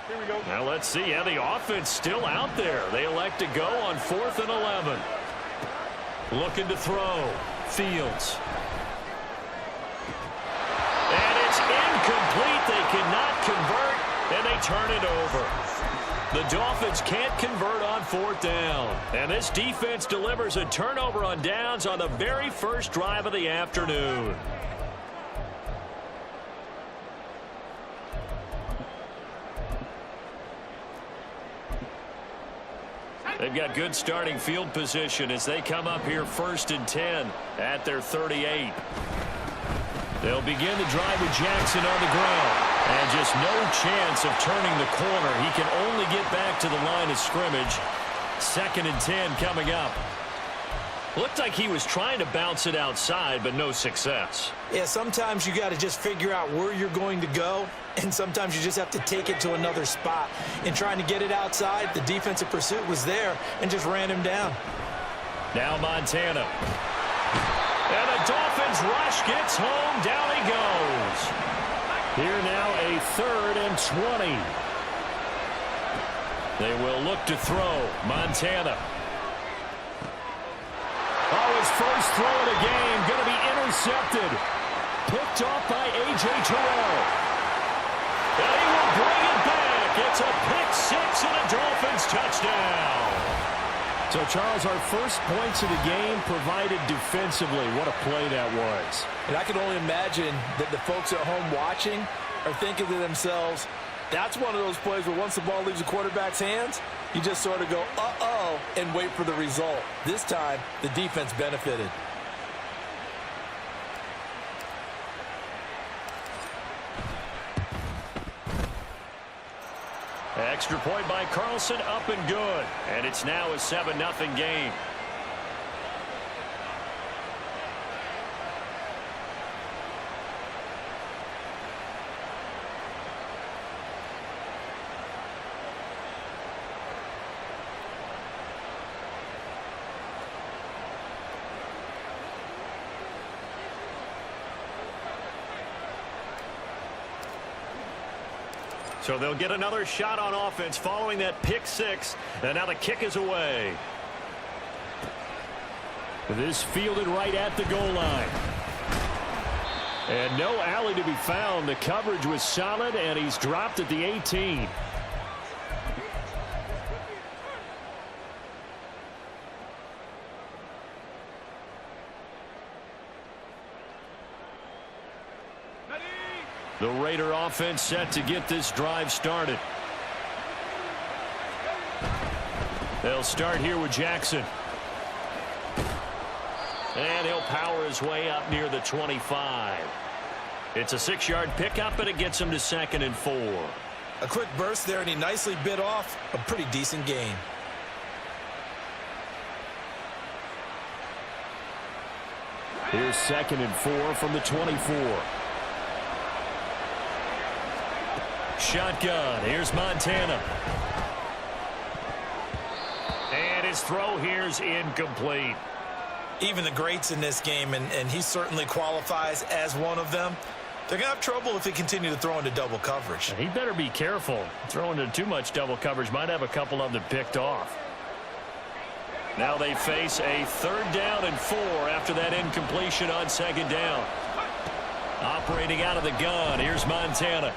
S6: Here we go.
S1: Now let's see. Yeah, the offense still out there. They elect to go on 4th and 11. Looking to throw. Fields. And it's incomplete. They cannot convert, and they turn it over. The Dolphins can't convert on 4th down. And this defense delivers a turnover on downs on the very first drive of the afternoon. They've got good starting field position as they come up here 1st and 10 at their 38. They'll begin the drive with Jackson on the ground. And just no chance of turning the corner. He can only get back to the line of scrimmage. 2nd and 10 coming up. Looked like he was trying to bounce it outside, but no success.
S4: Yeah, sometimes you got to just figure out where you're going to go, and sometimes you just have to take it to another spot. In trying to get it outside, the defensive pursuit was there and just ran him down.
S1: Now Montana. And the Dolphins rush gets home. Down he goes. Here now a 3rd and 20. They will look to throw. Montana. Oh, his first throw of the game going to be intercepted. Picked off by A.J. Terrell. And he will bring it back. It's a pick-6 and a Dolphins touchdown.
S5: So, Charles, our first points of the game provided defensively. What a play that was.
S3: And I can only imagine that the folks at home watching are thinking to themselves, that's one of those plays where once the ball leaves the quarterback's hands, you just sort of go, uh-oh, and wait for the result. This time, the defense benefited.
S1: Extra point by Carlson, up and good. And it's now a 7-0 game. So they'll get another shot on offense following that pick-6. And now the kick is away.
S5: This fielded right at the goal line. And no alley to be found. The coverage was solid, and he's dropped at the 18.
S1: The Raider offense set to get this drive started. They'll start here with Jackson. And he'll power his way up near the 25. It's a 6-yard pickup, and it gets him to 2nd and 4.
S4: A quick burst there, and he nicely bit off a pretty decent gain.
S5: Here's 2nd and 4 from the 24.
S1: Shotgun. Here's Montana. And his throw here's incomplete.
S4: Even the greats in this game, and he certainly qualifies as one of them, they're going to have trouble if they continue to throw into double coverage.
S1: He better be careful. Throwing into too much double coverage might have a couple of them picked off. Now they face a 3rd down and 4 after that incompletion on 2nd down. Operating out of the gun. Here's Montana.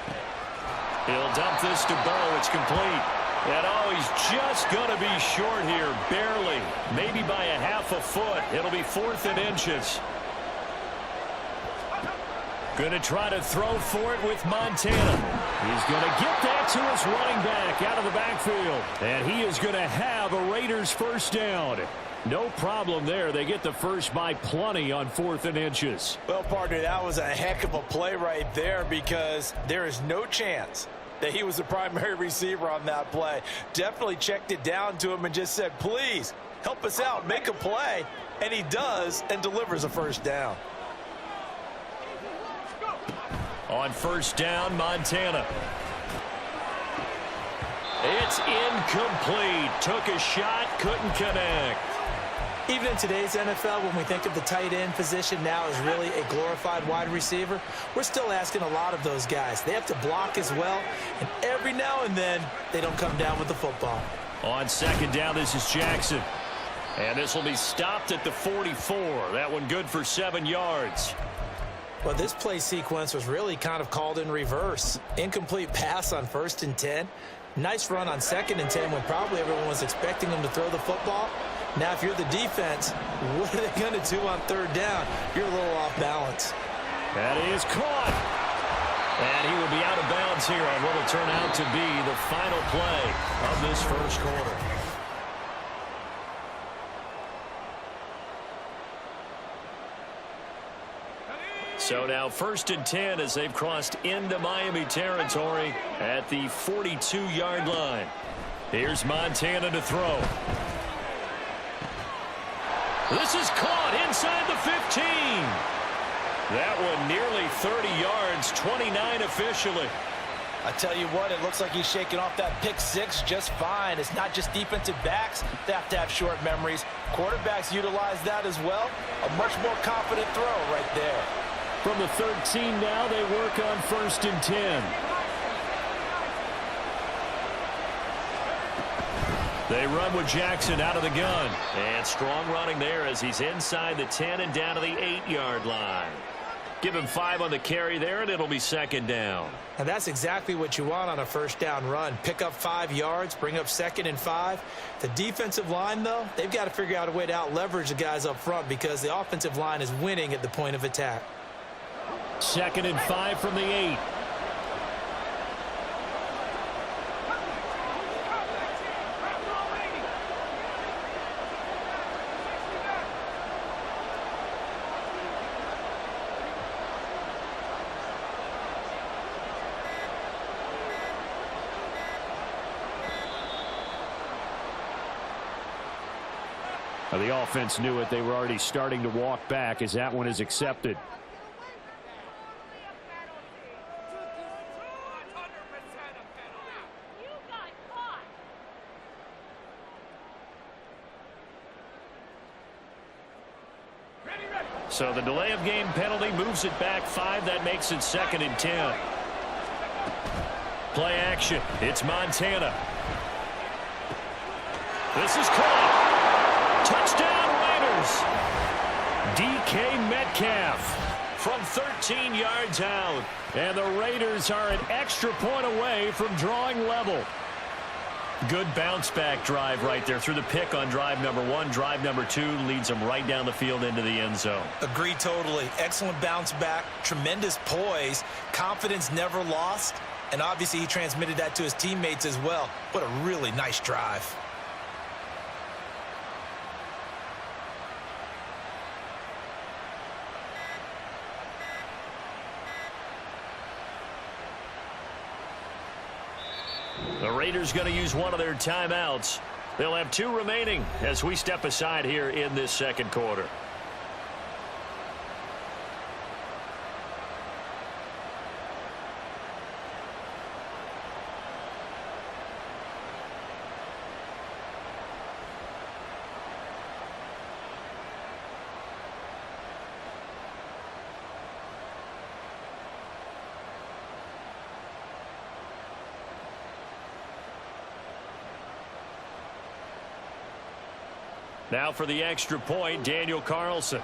S1: He'll dump this to Burrow. It's complete. And oh, he's just going to be short here. Barely. Maybe by a half a foot. It'll be 4th and inches. Going to try to throw for it with Montana. He's going to get that to his running back out of the backfield. And he is going to have a Raiders first down. No problem there. They get the first by plenty on 4th and inches.
S3: Well, partner, that was a heck of a play right there because there is no chance that he was the primary receiver on that play. Definitely checked it down to him and just said, please, help us out, make a play. And he does and delivers a first down.
S1: On first down, Montana. It's incomplete. Took a shot, couldn't connect.
S4: Even in today's NFL, when we think of the tight end position now as really a glorified wide receiver, we're still asking a lot of those guys. They have to block as well, and every now and then, they don't come down with the football.
S1: On second down, this is Jackson. And this will be stopped at the 44. That one good for 7 yards.
S4: Well, this play sequence was really kind of called in reverse. Incomplete pass on 1st and 10. Nice run on 2nd and 10 when probably everyone was expecting him to throw the football. Now, if you're the defense, what are they going to do on 3rd down? You're a little off balance.
S1: That is caught. And he will be out of bounds here on what will turn out to be the final play of this first quarter. So now 1st and 10 as they've crossed into Miami territory at the 42-yard line. Here's Montana to throw. This is caught inside the 15. That one nearly 30 yards, 29 officially.
S3: I tell you what, it looks like he's shaking off that pick six just fine. It's not just defensive backs that have to have short memories. Quarterbacks utilize that as well. A much more confident throw right there.
S5: From the 13 now, they work on 1st and 10. They run with Jackson out of the gun.
S1: And strong running there as he's inside the 10 and down to the 8-yard line. Give him 5 on the carry there, and it'll be 2nd down.
S4: And that's exactly what you want on a 1st down run. Pick up 5 yards, bring up 2nd and 5. The defensive line, though, they've got to figure out a way to out-leverage the guys up front because the offensive line is winning at the point of attack.
S5: 2nd and 5 from the 8. The offense knew it. They were already starting to walk back as that one is accepted. So the delay of game penalty moves it back 5. That makes it 2nd and 10. Play action. It's Montana. This is caught. Touchdown Raiders. DK Metcalf from 13 yards out. And the Raiders are an extra point away from drawing level. Good bounce back drive right there through the pick on drive number 1. Drive number 2 leads them right down the field into the end zone.
S4: Agree totally. Excellent bounce back. Tremendous poise. Confidence never lost. And obviously he transmitted that to his teammates as well. What a really nice drive.
S1: The Raiders going to use one of their timeouts. They'll have 2 remaining as we step aside here in this second quarter. Now for the extra point, Daniel Carlson.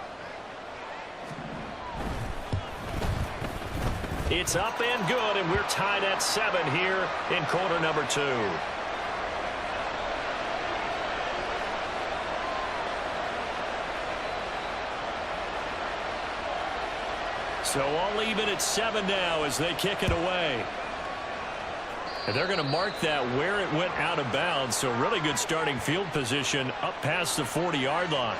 S1: It's up and good, and we're tied at 7 here in quarter number 2. So all even at 7 now as they kick it away. And they're going to mark that where it went out of bounds. So really good starting field position up past the 40-yard line.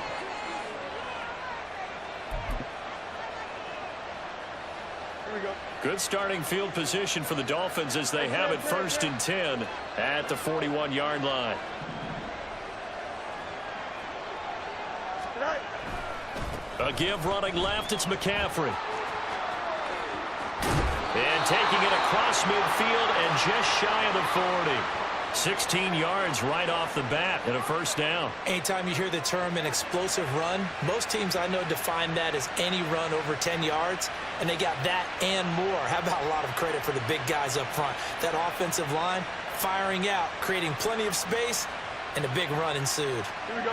S6: Here we go.
S1: Good starting field position for the Dolphins as they have it 1st and 10 at the 41-yard line. A give running left. It's McCaffrey. And taking it across midfield and just shy of the 40. 16 yards right off the bat and a first down.
S4: Anytime you hear the term an explosive run, most teams I know define that as any run over 10 yards, and they got that and more. How about a lot of credit for the big guys up front? That offensive line firing out, creating plenty of space, and a big run ensued.
S6: Here we go.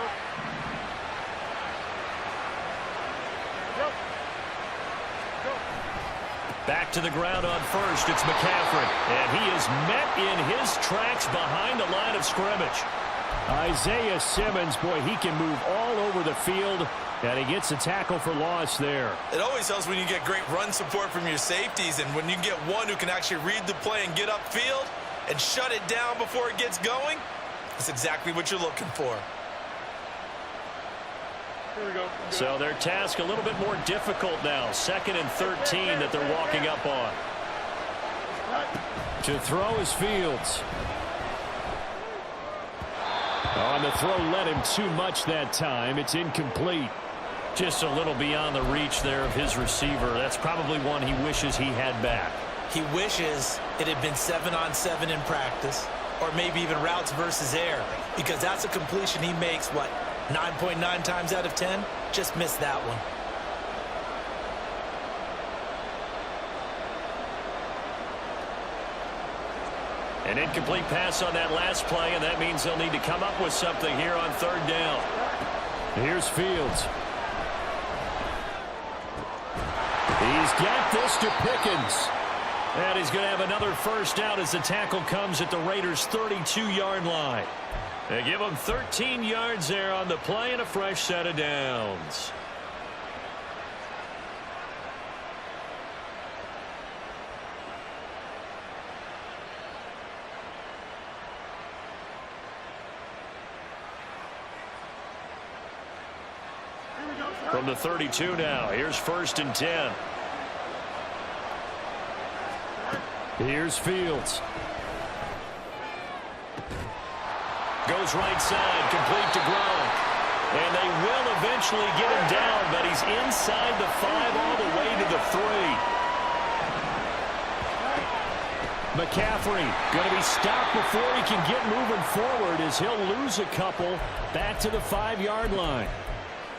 S1: Back to the ground on first. It's McCaffrey. And he is met in his tracks behind the line of scrimmage.
S5: Isaiah Simmons, boy, he can move all over the field, and he gets a tackle for loss there.
S3: It always helps when you get great run support from your safeties, and when you get one who can actually read the play and get upfield and shut it down before it gets going, that's exactly what you're looking for.
S6: Here we go.
S1: So their task a little bit more difficult now. 2nd and 13 that they're walking up on.
S5: To throw is Fields. On the throw led him too much that time. It's incomplete.
S1: Just a little beyond the reach there of his receiver. That's probably one he wishes he had back.
S4: He wishes it had been 7-on-7 in practice, or maybe even routes versus air, because that's a completion he makes, what, 9.9 times out of 10? Just missed that one.
S1: An incomplete pass on that last play, and that means they'll need to come up with something here on 3rd down.
S5: Here's Fields. He's got this to Pickens.
S1: And he's going to have another first down as the tackle comes at the Raiders' 32-yard line. They give him 13 yards there on the play and a fresh set of downs. From the 32 now, here's 1st and 10.
S5: Here's Fields.
S1: Goes right side, complete to Gronk. And they will eventually get him down, but he's inside the 5 all the way to the 3. McCaffrey going to be stopped before he can get moving forward as he'll lose a couple back to the 5-yard line.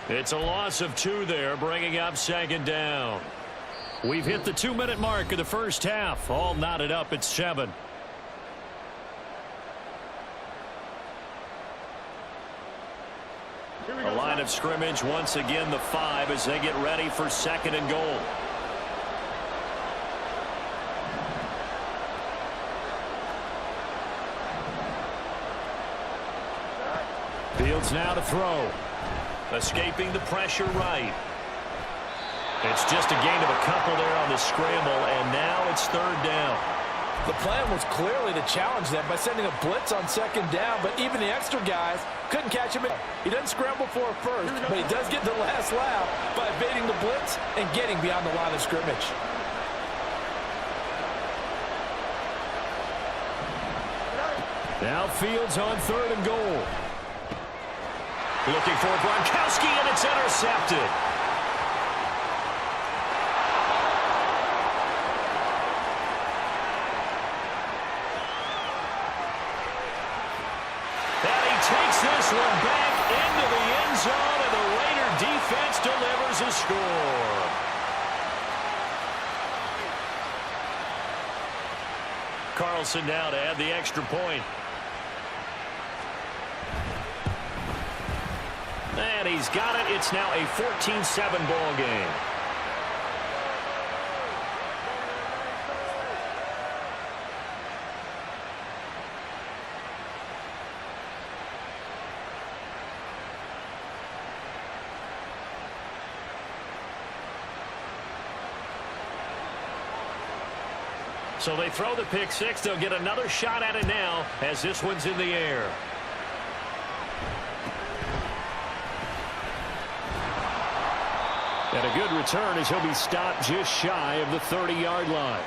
S1: It's a loss of 2 there, bringing up 2nd down. We've hit the 2-minute mark of the first half. All knotted up at 7. A line of scrimmage once again the 5 as they get ready for 2nd and goal.
S5: Fields now to throw.
S1: Escaping the pressure right. It's just a gain of a couple there on the scramble, and now it's 3rd down.
S4: The plan was clearly to challenge them by sending a blitz on 2nd down, but even the extra guys couldn't catch him. He doesn't scramble for it first, but he does get the last laugh by evading the blitz and getting beyond the line of scrimmage.
S5: Now Fields on 3rd and goal.
S1: Looking for Gronkowski, and it's intercepted. Takes this one back into the end zone, and the Raider defense delivers a score. Carlson now to add the extra point. And he's got it. It's now a 14-7 ball game. So they throw the pick 6. They'll get another shot at it now as this one's in the air. And a good return as he'll be stopped just shy of the 30-yard line.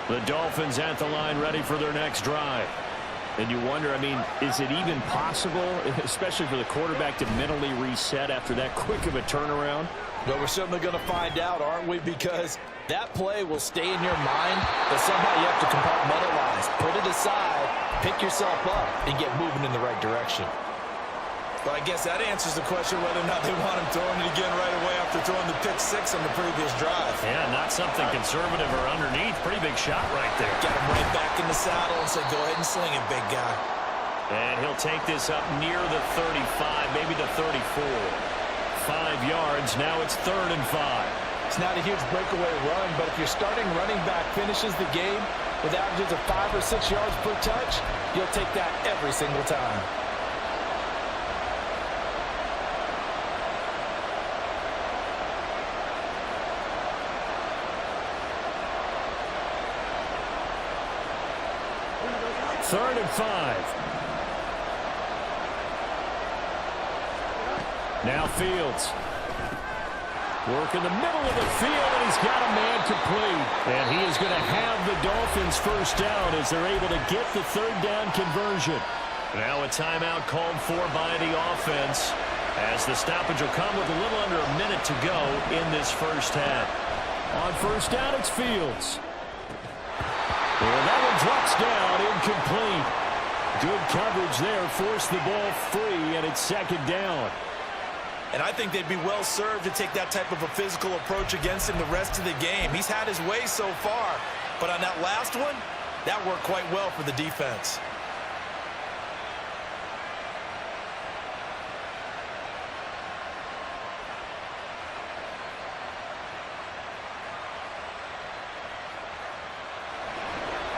S1: The Dolphins at the line ready for their next drive.
S5: And you wonder, I mean, is it even possible, especially for the quarterback, to mentally reset after that quick of a turnaround?
S3: Well, we're certainly going to find out, aren't we? Because that play will stay in your mind, but somehow you have to compartmentalize, put it aside, pick yourself up, and get moving in the right direction.
S4: Well, I guess that answers the question whether or not they want him throwing it again right away after throwing the pick six on the previous drive.
S1: Yeah, not something conservative or underneath. Pretty big shot right there.
S4: Got him right back in the saddle and said, go ahead and sling it, big guy.
S1: And he'll take this up near the 35, maybe the 34. 5 yards. Now it's 3rd and 5.
S3: It's not a huge breakaway run, but if your starting running back finishes the game with averages of 5 or 6 yards per touch, you'll take that every single time.
S5: Third and 5. Now Fields. Work in the middle of the field, and he's got a man complete. And he is going to have the Dolphins first down as they're able to get the 3rd down conversion.
S1: Now a timeout called for by the offense as the stoppage will come with a little under a minute to go in this first half.
S5: On first down, it's Fields. Well, that one drops down, incomplete. Good coverage there, forced the ball free, and it's 2nd down.
S4: And I think they'd be well served to take that type of a physical approach against him the rest of the game. He's had his way so far, but on that last one, that worked quite well for the defense.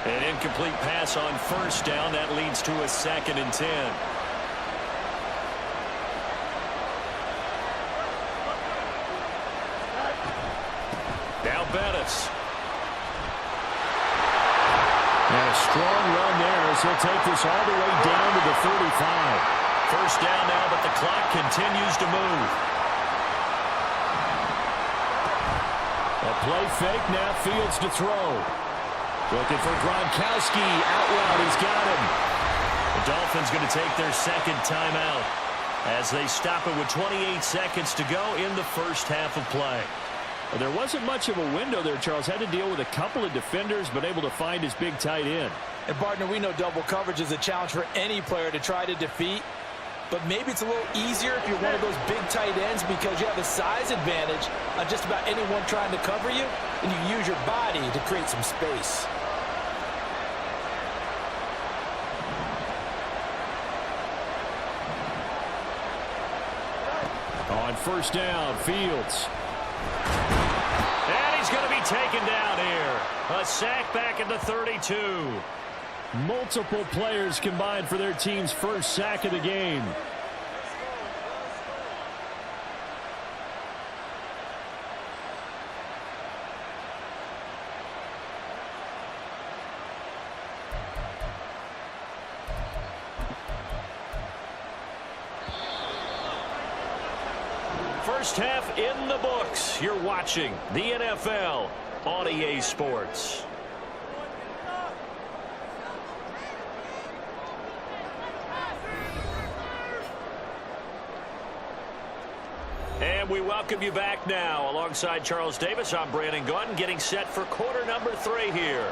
S1: An incomplete pass on first down. That leads to a 2nd and 10. Now Bettis.
S5: And a strong run there as he'll take this all the way down to the 35.
S1: First down now, but the clock continues to move.
S5: A play fake, now Fields to throw. Looking for Gronkowski. Out route, he's got him.
S1: The Dolphins going to take their 2nd timeout as they stop it with 28 seconds to go in the first half of play.
S5: Well, there wasn't much of a window there, Charles. Had to deal with a couple of defenders, but able to find his big tight end.
S3: And, partner, we know double coverage is a challenge for any player to try to defeat. But maybe it's a little easier if you're one of those big tight ends because you have a size advantage on just about anyone trying to cover you, and you use your body to create some space.
S5: On first down, Fields.
S1: And he's going to be taken down here. A sack back at the 32.
S5: Multiple players combined for their team's first sack of the game.
S1: First half in the books. You're watching the NFL on EA Sports. And we welcome you back now. Alongside Charles Davis, I'm Brandon Gunn, getting set for quarter number 3 here.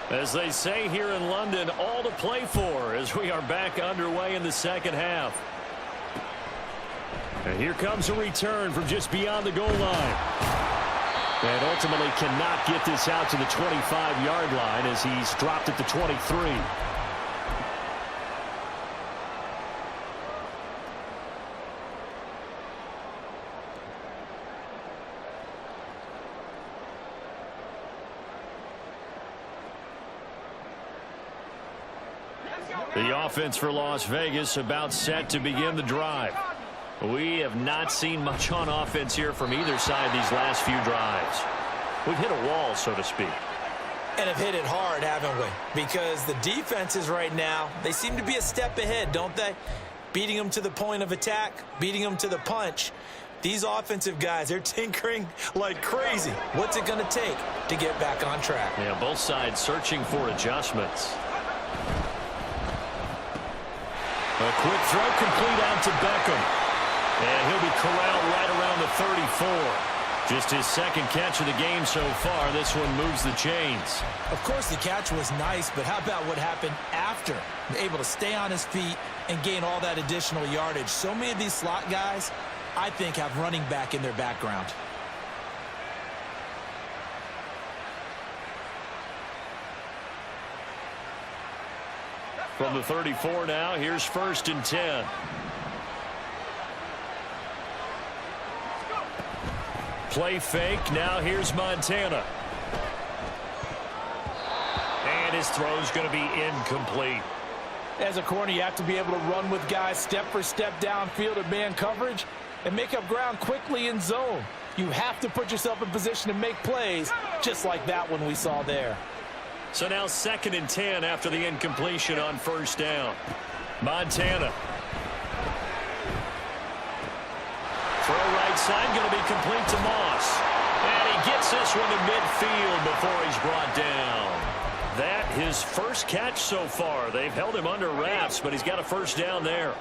S1: As they say here in London, all to play for as we are back underway in the second half.
S5: And here comes a return from just beyond the goal line. And ultimately cannot get this out to the 25-yard line as he's dropped at the 23.
S1: The offense for Las Vegas about set to begin the drive. We have not seen much on offense here from either side these last few drives. We've hit a wall, so to speak.
S4: And have hit it hard, haven't we? Because the defenses right now, they seem to be a step ahead, don't they? Beating them to the point of attack, beating them to the punch. These offensive guys, they're tinkering like crazy. What's it going to take to get back on track?
S1: Yeah, both sides searching for adjustments. A quick throw complete out to Beckham. And he'll be corralled right around the 34. Just his second catch of the game so far. This one moves the chains.
S4: Of course, the catch was nice, but how about what happened after? Able to stay on his feet and gain all that additional yardage. So many of these slot guys, I think, have running back in their background.
S1: From the 34 now, here's 1st and 10. Play fake. Now here's Montana. And his throw's going to be incomplete.
S4: As a corner, you have to be able to run with guys step for step downfield in man coverage and make up ground quickly in zone. You have to put yourself in position to make plays, just like that one we saw there.
S1: So now 2nd and 10 after the incompletion on 1st down. Montana. Throw right side, going to be complete to Moss. And he gets this one to midfield before he's brought down. That his first catch so far. They've held him under wraps, but he's got a 1st down there.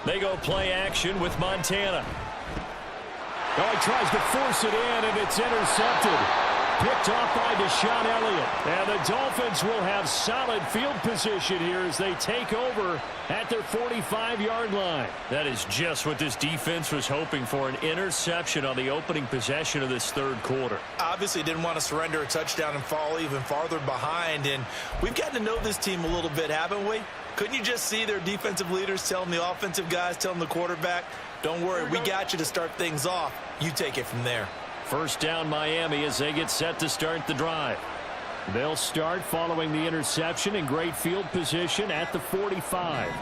S1: They go play action with Montana.
S5: Oh, he tries to force it in, and it's intercepted. Picked off by Deshaun Elliott. And the Dolphins will have solid field position here as they take over at their 45-yard line.
S1: That is just what this defense was hoping for, an interception on the opening possession of this 3rd quarter.
S4: Obviously didn't want to surrender a touchdown and fall even farther behind. And we've gotten to know this team a little bit, haven't we? Couldn't you just see their defensive leaders telling the offensive guys, telling the quarterback, don't worry, we got you to start things off. You take it from there.
S1: 1st down Miami as they get set to start the drive.
S5: They'll start following the interception in great field position at the 45.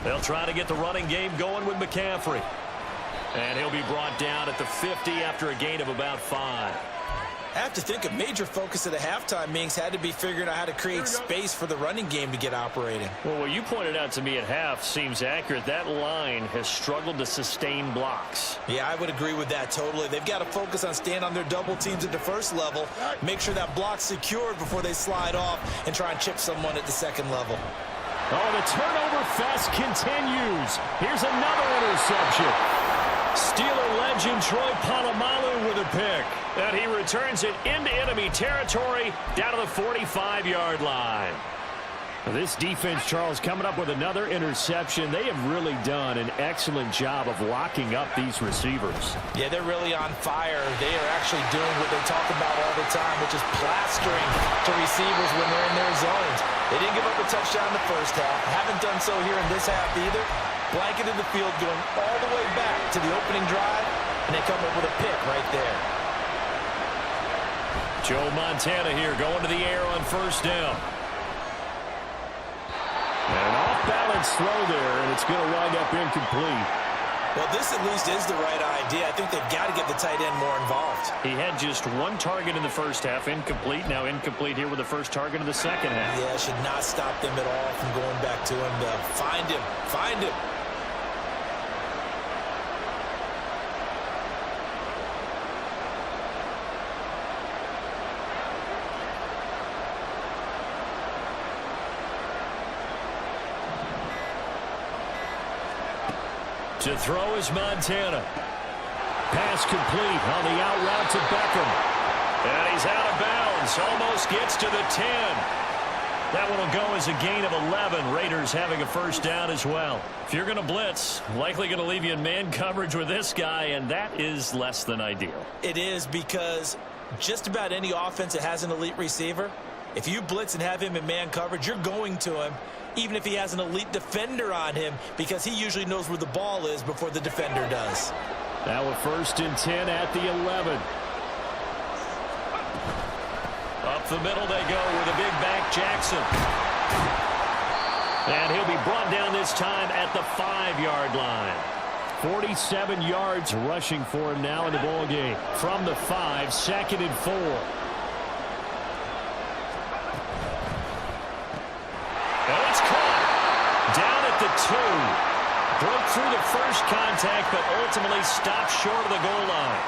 S1: They'll try to get the running game going with McCaffrey. And he'll be brought down at the 50 after a gain of about 5.
S4: I have to think a major focus of the halftime meetings had to be figuring out how to create space for the running game to get operating.
S1: Well, what you pointed out to me at half seems accurate. That line has struggled to sustain blocks.
S4: Yeah, I would agree with that totally. They've got to focus on staying on their double teams at the 1st level, make sure that block's secured before they slide off and try and chip someone at the 2nd level.
S5: Oh, the turnover fest continues. Here's another interception.
S1: Steeler legend Troy Polamalu with a pick. And he returns it into enemy territory down to the 45-yard line.
S5: This defense, Charles, coming up with another interception. They have really done an excellent job of locking up these receivers.
S4: Yeah, they're really on fire. They are actually doing what they talk about all the time, which is plastering to receivers when they're in their zones. They didn't give up a touchdown in the 1st half. Haven't done so here in this half either. Blanketed the field, going all the way back to the opening drive, and they come up with a pick right there.
S1: Joe Montana here going to the air on 1st down.
S5: An off-balance throw there, and it's going to wind up incomplete.
S4: Well, this at least is the right idea. I think they've got to get the tight end more involved.
S1: He had just 1 target in the 1st half, incomplete. Now incomplete here with the 1st target of the 2nd half.
S4: Yeah, should not stop them at all from going back to him. Find him. Find him.
S1: To throw is Montana. Pass complete on the out route to Beckham. And he's out of bounds. Almost gets to the 10. That one will go as a gain of 11. Raiders having a 1st down as well. If you're going to blitz, likely going to leave you in man coverage with this guy, and that is less than ideal.
S4: It is, because just about any offense that has an elite receiver, if you blitz and have him in man coverage, you're going to him, even if he has an elite defender on him, because he usually knows where the ball is before the defender does.
S5: Now a 1st and 10 at the 11.
S1: Up the middle they go with a big back Jackson. And he'll be brought down this time at the 5-yard line.
S5: 47 yards rushing for him now in the ball game. From the 5, 2nd and 4.
S1: And it's caught. Down at the 2. Broke through the first contact, but ultimately stopped short of the goal line.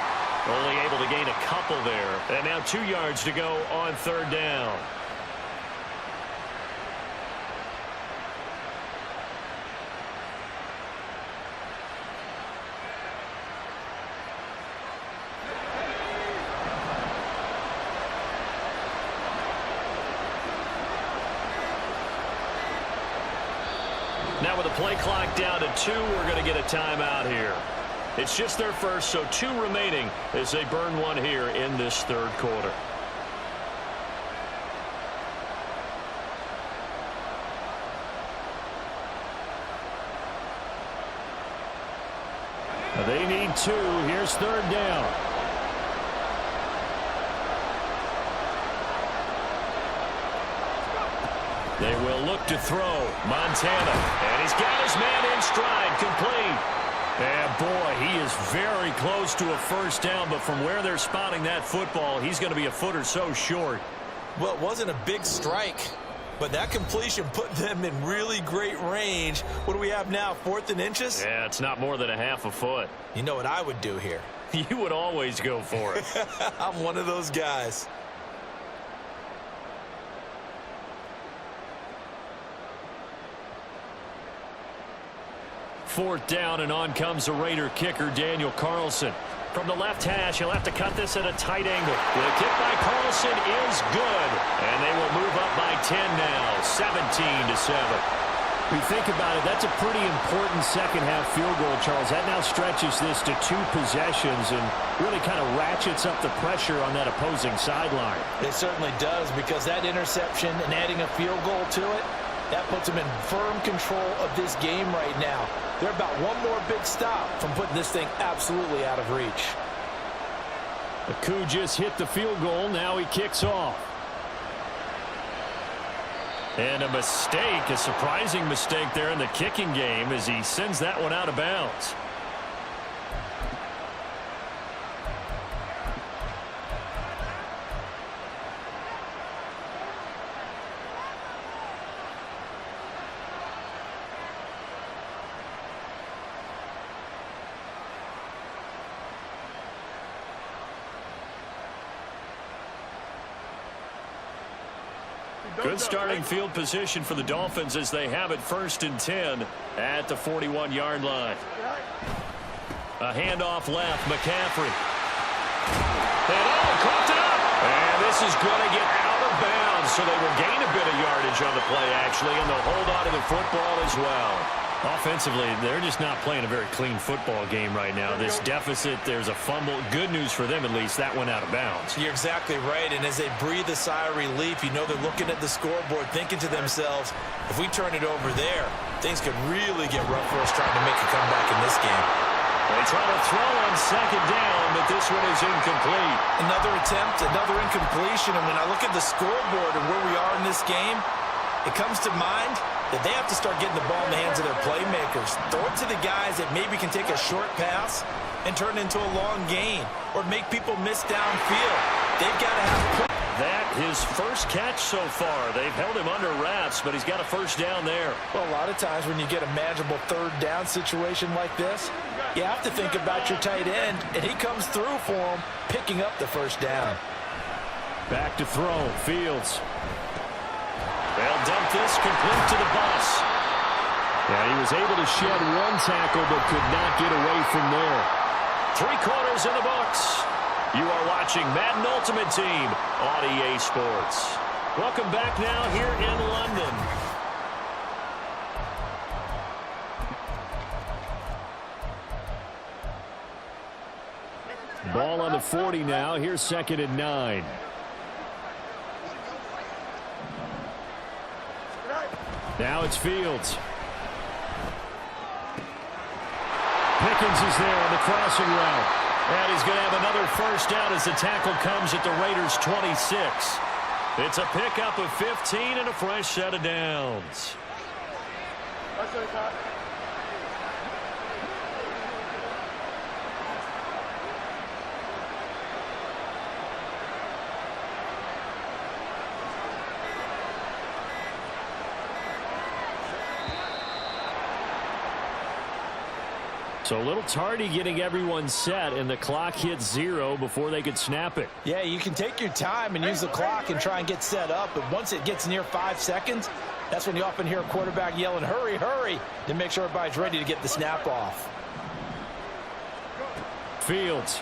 S1: Only able to gain a couple there. And now 2 yards to go on 3rd down. Now with the play clock down to 2, we're going to get a timeout here. It's just their first, so 2 remaining as they burn one here in this 3rd quarter.
S5: They need 2. Here's 3rd down. They will look to throw. Montana. And he's got his man in stride. Complete. And boy, he is very close to a first down, but from where they're spotting that football, he's going to be a foot or so short.
S4: Well, it wasn't a big strike, but that completion put them in really great range. What do we have now, 4th and inches?
S1: Yeah, it's not more than a half a foot.
S4: You know what I would do here?
S1: You would always go for it.
S4: I'm one of those guys.
S1: Fourth down, and on comes the Raider kicker, Daniel Carlson. From the left hash, he'll have to cut this at a tight angle. The kick by Carlson is good, and they will move up by 10 now, 17-7.
S5: We think about it, that's a pretty important second-half field goal, Charles. That now stretches this to 2 possessions and really kind of ratchets up the pressure on that opposing sideline.
S3: It certainly does, because that interception and adding a field goal to it, that puts them in firm control of this game right now. They're about one more big stop from putting this thing absolutely out of reach.
S5: Aku just hit the field goal. Now he kicks off.
S1: And a mistake, a surprising mistake there in the kicking game as he sends that one out of bounds. Good starting field position for the Dolphins as they have it 1st and 10 at the 41-yard line. A handoff left, McCaffrey. And caught it up. And this is going to get out of bounds, so they will gain a bit of yardage on the play, actually, and they'll hold on to the football as well. Offensively, they're just not playing a very clean football game right now. This deficit, there's a fumble. Good news for them, at least. That went out of bounds.
S4: You're exactly right, and as they breathe a sigh of relief, you know they're looking at the scoreboard, thinking to themselves, if we turn it over there, things could really get rough for us trying to make a comeback in this game.
S1: They try to throw on 2nd down, but this one is incomplete.
S4: Another attempt, another incompletion, and when I look at the scoreboard and where we are in this game, it comes to mind that they have to start getting the ball in the hands of their playmakers. Throw it to the guys that maybe can take a short pass and turn it into a long gain or make people miss downfield. They've got to have...
S1: That his first catch so far. They've held him under wraps, but he's got a first down there.
S3: Well, a lot of times when you get a manageable 3rd down situation like this, you have to think about your tight end, and he comes through for him, picking up the first down.
S5: Back to throw, Fields.
S1: They'll dump this complete to the bus.
S5: Yeah, he was able to shed 1 tackle, but could not get away from there.
S1: 3 quarters in the books. You are watching Madden Ultimate Team on EA Sports. Welcome back now here in London.
S5: Ball on the 40 now. Here's 2nd and 9. Now it's Fields. Pickens is there on the crossing route.
S1: And he's going to have another first down as the tackle comes at the Raiders' 26. It's a pickup of 15 and a fresh set of downs.
S6: That's it, Pat.
S5: So a little tardy getting everyone set, and the clock hits 0 before they could snap it.
S4: Yeah, you can take your time and use the clock and try and get set up, but once it gets near 5 seconds, that's when you often hear a quarterback yelling, hurry, hurry, to make sure everybody's ready to get the snap off.
S5: Fields.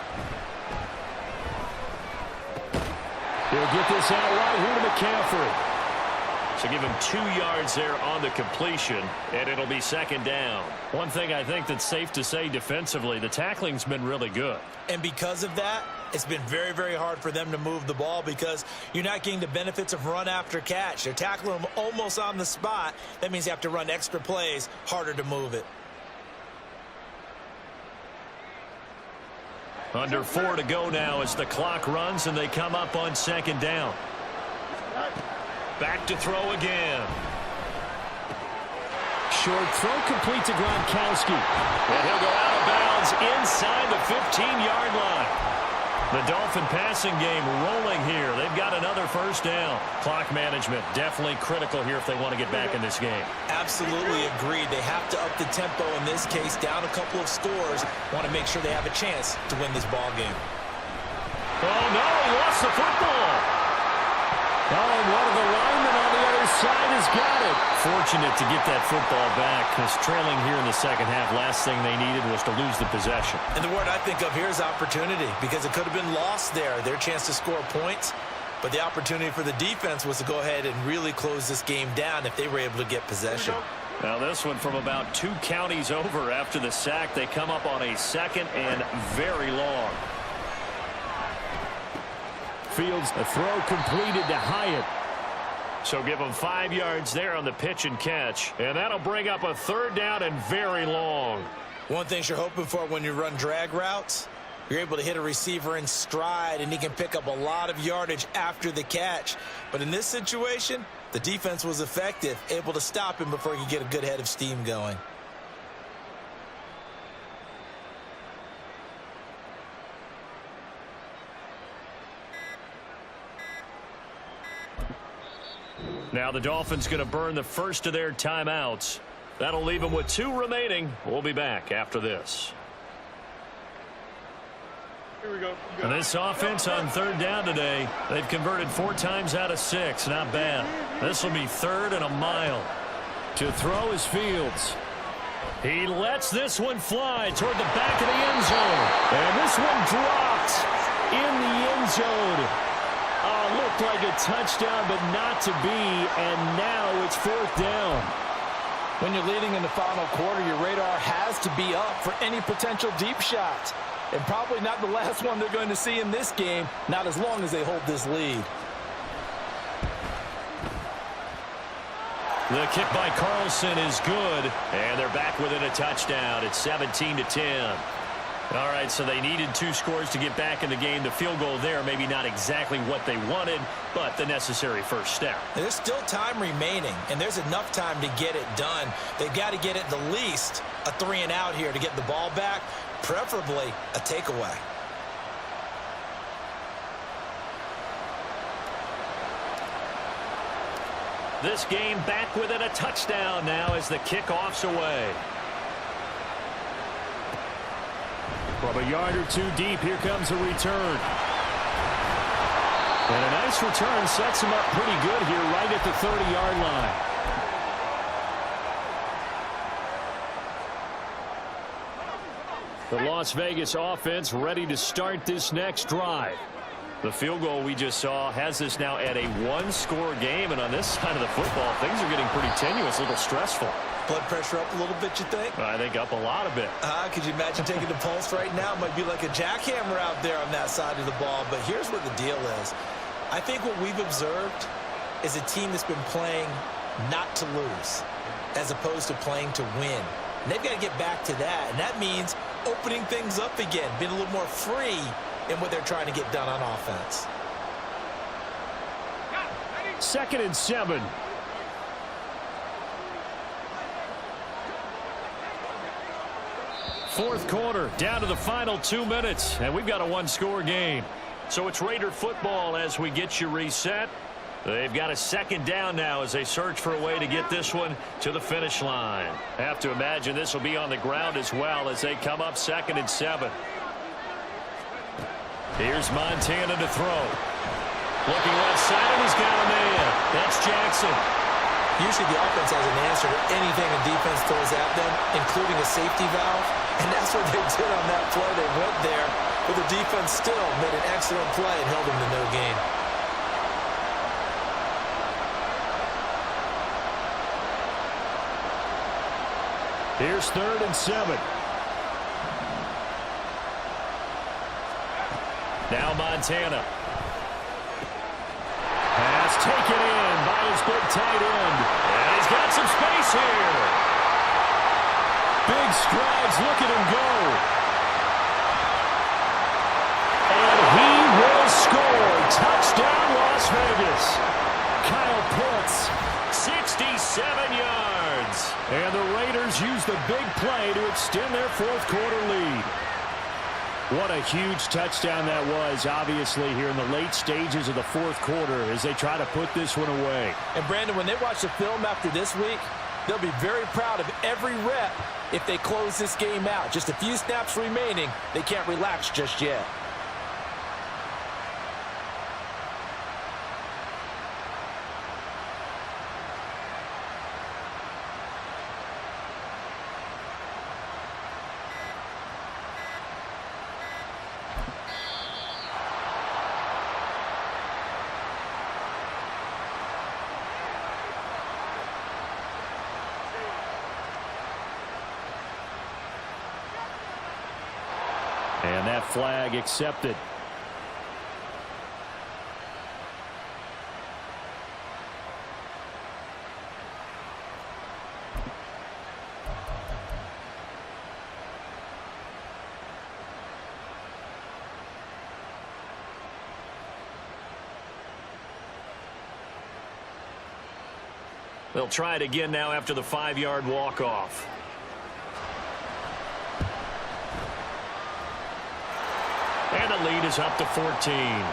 S5: He'll get this out right here to McCaffrey.
S1: So give him 2 yards there on the completion, and it'll be second down. One thing I think that's safe to say defensively, the tackling's been really good.
S4: And because of that, it's been very, very hard for them to move the ball because you're not getting the benefits of run after catch. They're tackling them almost on the spot. That means you have to run extra plays, harder to move it.
S1: Under 4 to go now as the clock runs and they come up on second down. Back to throw again.
S5: Short throw complete to Gronkowski.
S1: And he'll go out of bounds inside the 15-yard line. The Dolphin passing game rolling here. They've got another first down. Clock management definitely critical here if they want to get back in this game.
S4: Absolutely agreed. They have to up the tempo in this case, down a couple of scores. Want to make sure they have a chance to win this ball game.
S1: Oh, no, he lost the football.
S5: Oh, and one of the linemen on the other side has got it.
S1: Fortunate to get that football back because trailing here in the second half, last thing they needed was to lose the possession.
S4: And the word I think of here is opportunity because it could have been lost there, their chance to score points. But the opportunity for the defense was to go ahead and really close this game down if they were able to get possession.
S1: Now this one from about 2 counties over after the sack. They come up on a second and very long.
S5: Fields, a throw completed to Hyatt.
S1: So give them 5 yards there on the pitch and catch. And that'll bring up a third down and very long.
S4: One thing you're hoping for when you run drag routes, you're able to hit a receiver in stride and he can pick up a lot of yardage after the catch. But in this situation, the defense was effective, able to stop him before he could get a good head of steam going.
S1: Now the Dolphins going to burn the first of their timeouts. That'll leave them with 2 remaining. We'll be back after this.
S6: Here we go.
S1: And this offense on third down today, they've converted 4 times out of 6. Not bad. This will be 3rd and a mile.
S5: To throw is Fields.
S1: He lets this one fly toward the back of the end zone.
S5: And this one dropped in the end zone. Looked like a touchdown, but not to be, and now it's 4th down.
S4: When you're leading in the final quarter, your radar has to be up for any potential deep shots. And probably not the last one they're going to see in this game, not as long as they hold this lead.
S1: The kick by Carlson is good, and they're back within a touchdown. It's 17-10. All right, so they needed 2 scores to get back in the game. The field goal there, maybe not exactly what they wanted, but the necessary first step.
S4: There's still time remaining, and there's enough time to get it done. They've got to get at the least a 3-and-out here to get the ball back, preferably a takeaway.
S1: This game back within a touchdown now as the kickoff's away.
S5: From a yard or 2 deep, here comes a return. And a nice return sets him up pretty good here right at the 30-yard line. The Las Vegas offense ready to start this next drive.
S1: The field goal we just saw has us now at a 1-score game, and on this side of the football, things are getting pretty tenuous, a little stressful.
S4: Blood pressure up a little bit, you think?
S1: I think up a lot of it.
S4: Could you imagine taking the pulse right now? It might be like a jackhammer out there on that side of the ball. But here's what the deal is. I think what we've observed is a team that's been playing not to lose as opposed to playing to win. And they've got to get back to that. And that means opening things up again, being a little more free in what they're trying to get done on offense.
S5: 2nd and 7.
S1: Fourth quarter, down to the final 2 minutes, and we've got a 1-score game. So it's Raider football as we get you reset. They've got a second down now as they search for a way to get this one to the finish line. Have to imagine this will be on the ground as well as they come up 2nd and 7. Here's Montana to throw. Looking left side, and he's got a man. That's Jackson.
S4: Usually the offense has an answer to anything the defense throws at them, including a safety valve. And that's what they did on that play. They went there, but the defense still made an excellent play and held them to no gain.
S5: Here's 3rd and 7.
S1: Now Montana.
S5: Pass taken in by his big tight end.
S1: And he's got some space here.
S5: Big strides. Look at him go. And he will score. Touchdown, Las Vegas. Kyle Pitts.
S1: 67 yards.
S5: And the Raiders use the big play to extend their 4th quarter lead. What a huge touchdown that was, obviously, here in the late stages of the 4th quarter as they try to put this one away.
S4: And, Brandon, when they watch the film after this week, they'll be very proud of every rep if they close this game out. Just a few snaps remaining. They can't relax just yet.
S5: And that flag accepted.
S1: They'll try it again now after the 5-yard walk-off. And the lead is up to 14.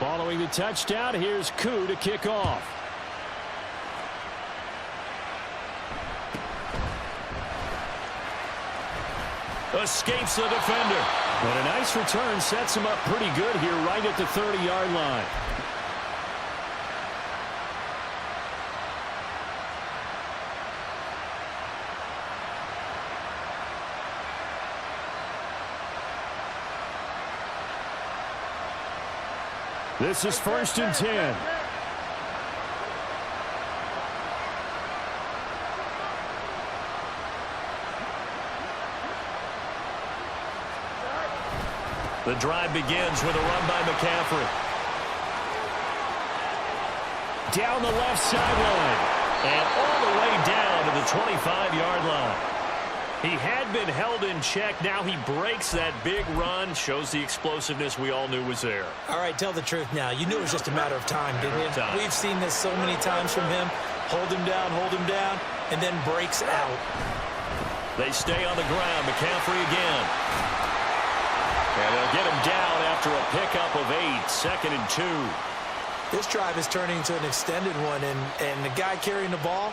S5: Following the touchdown, here's Koo to kick off.
S1: Escapes the defender.
S5: But a nice return sets him up pretty good here right at the 30-yard line. This is 1st and 10.
S1: The drive begins with a run by McCaffrey.
S5: Down the left sideline.
S1: And all the way down to the 25-yard line. He had been held in check. Now he breaks that big run. Shows the explosiveness we all knew was there.
S4: All right, tell the truth now. You knew it was just a matter of time, didn't you? We've seen this so many times from him. Hold him down, and then breaks out.
S1: They stay on the ground. McCaffrey again. And they'll get him down after a pickup of 8. 2nd and 2.
S4: This drive is turning into an extended one, and the guy carrying the ball,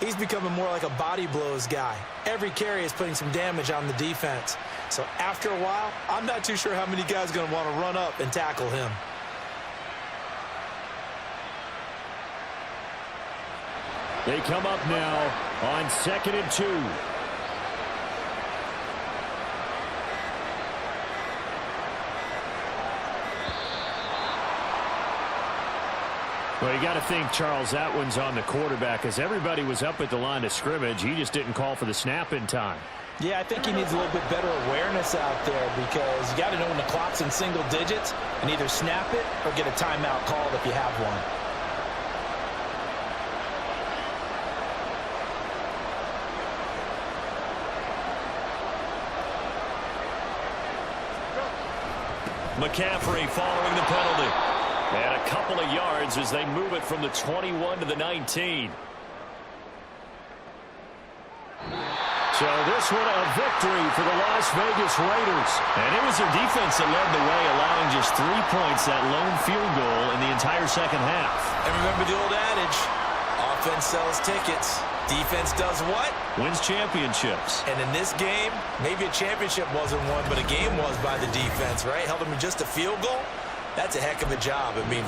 S4: he's becoming more like a body blows guy. Every carry is putting some damage on the defense. So after a while, I'm not too sure how many guys are going to want to run up and tackle him.
S5: They come up now on 2nd and 2. Well, you got to think, Charles, that one's on the quarterback as everybody was up at the line of scrimmage. He just didn't call for the snap in time.
S4: Yeah, I think he needs a little bit better awareness out there because you got to know when the clock's in single digits and either snap it or get a timeout called if you have one.
S1: McCaffrey following the penalty. And a couple of yards as they move it from the 21 to the 19.
S5: So this one a victory for the Las Vegas Raiders.
S1: And it was their defense that led the way, allowing just 3 points, that lone field goal in the entire second half.
S3: And remember the old adage, offense sells tickets. Defense does what?
S1: Wins championships.
S3: And in this game, maybe a championship wasn't won, but a game was by the defense, right? Held them in just a field goal. That's a heck of a job. I mean,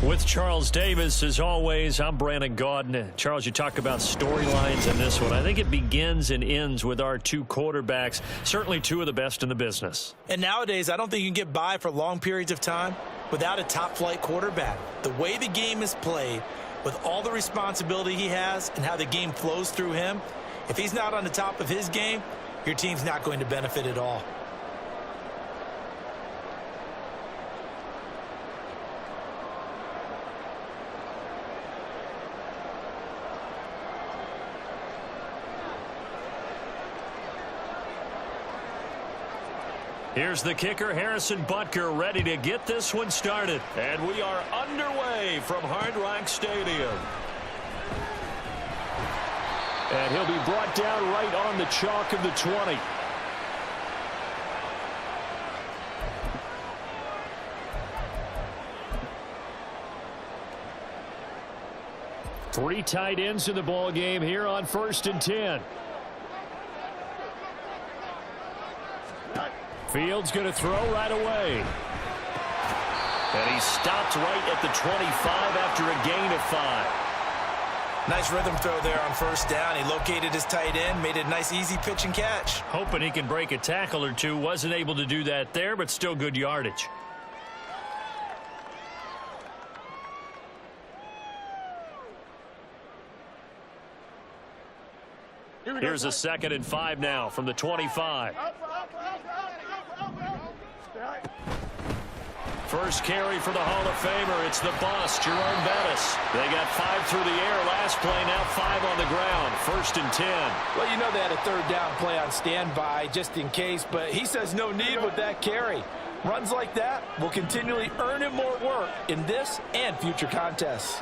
S1: With Charles Davis, as always, I'm Brandon Gaudin. Charles, you talk about storylines in this one. I think it begins and ends with our two quarterbacks, certainly two of the best in the business.
S4: And nowadays, I don't think you can get by for long periods of time without a top-flight quarterback. The way the game is played, with all the responsibility he has and how the game flows through him, if he's not on the top of his game, your team's not going to benefit at all.
S1: Here's the kicker, Harrison Butker, ready to get this one started. And we are underway from Hard Rock Stadium.
S5: And he'll be brought down right on the chalk of the 20. Three tight ends in the ball game here on 1st and 10. Fields going to throw right away.
S1: And he stopped right at the 25 after a gain of 5.
S3: Nice rhythm throw there on 1st down. He located his tight end, made a nice easy pitch and catch.
S1: Hoping he can break a tackle or two. Wasn't able to do that there, but still good yardage. Here's a 2nd and 5 now from the 25. First carry for the Hall of Famer. It's the boss, Jerome Bettis. They got 5 through the air last play, now 5 on the ground. 1st and 10.
S4: Well, you know they had a 3rd down play on standby just in case, but he says no need with that carry. Runs like that will continually earn him more work in this and future contests.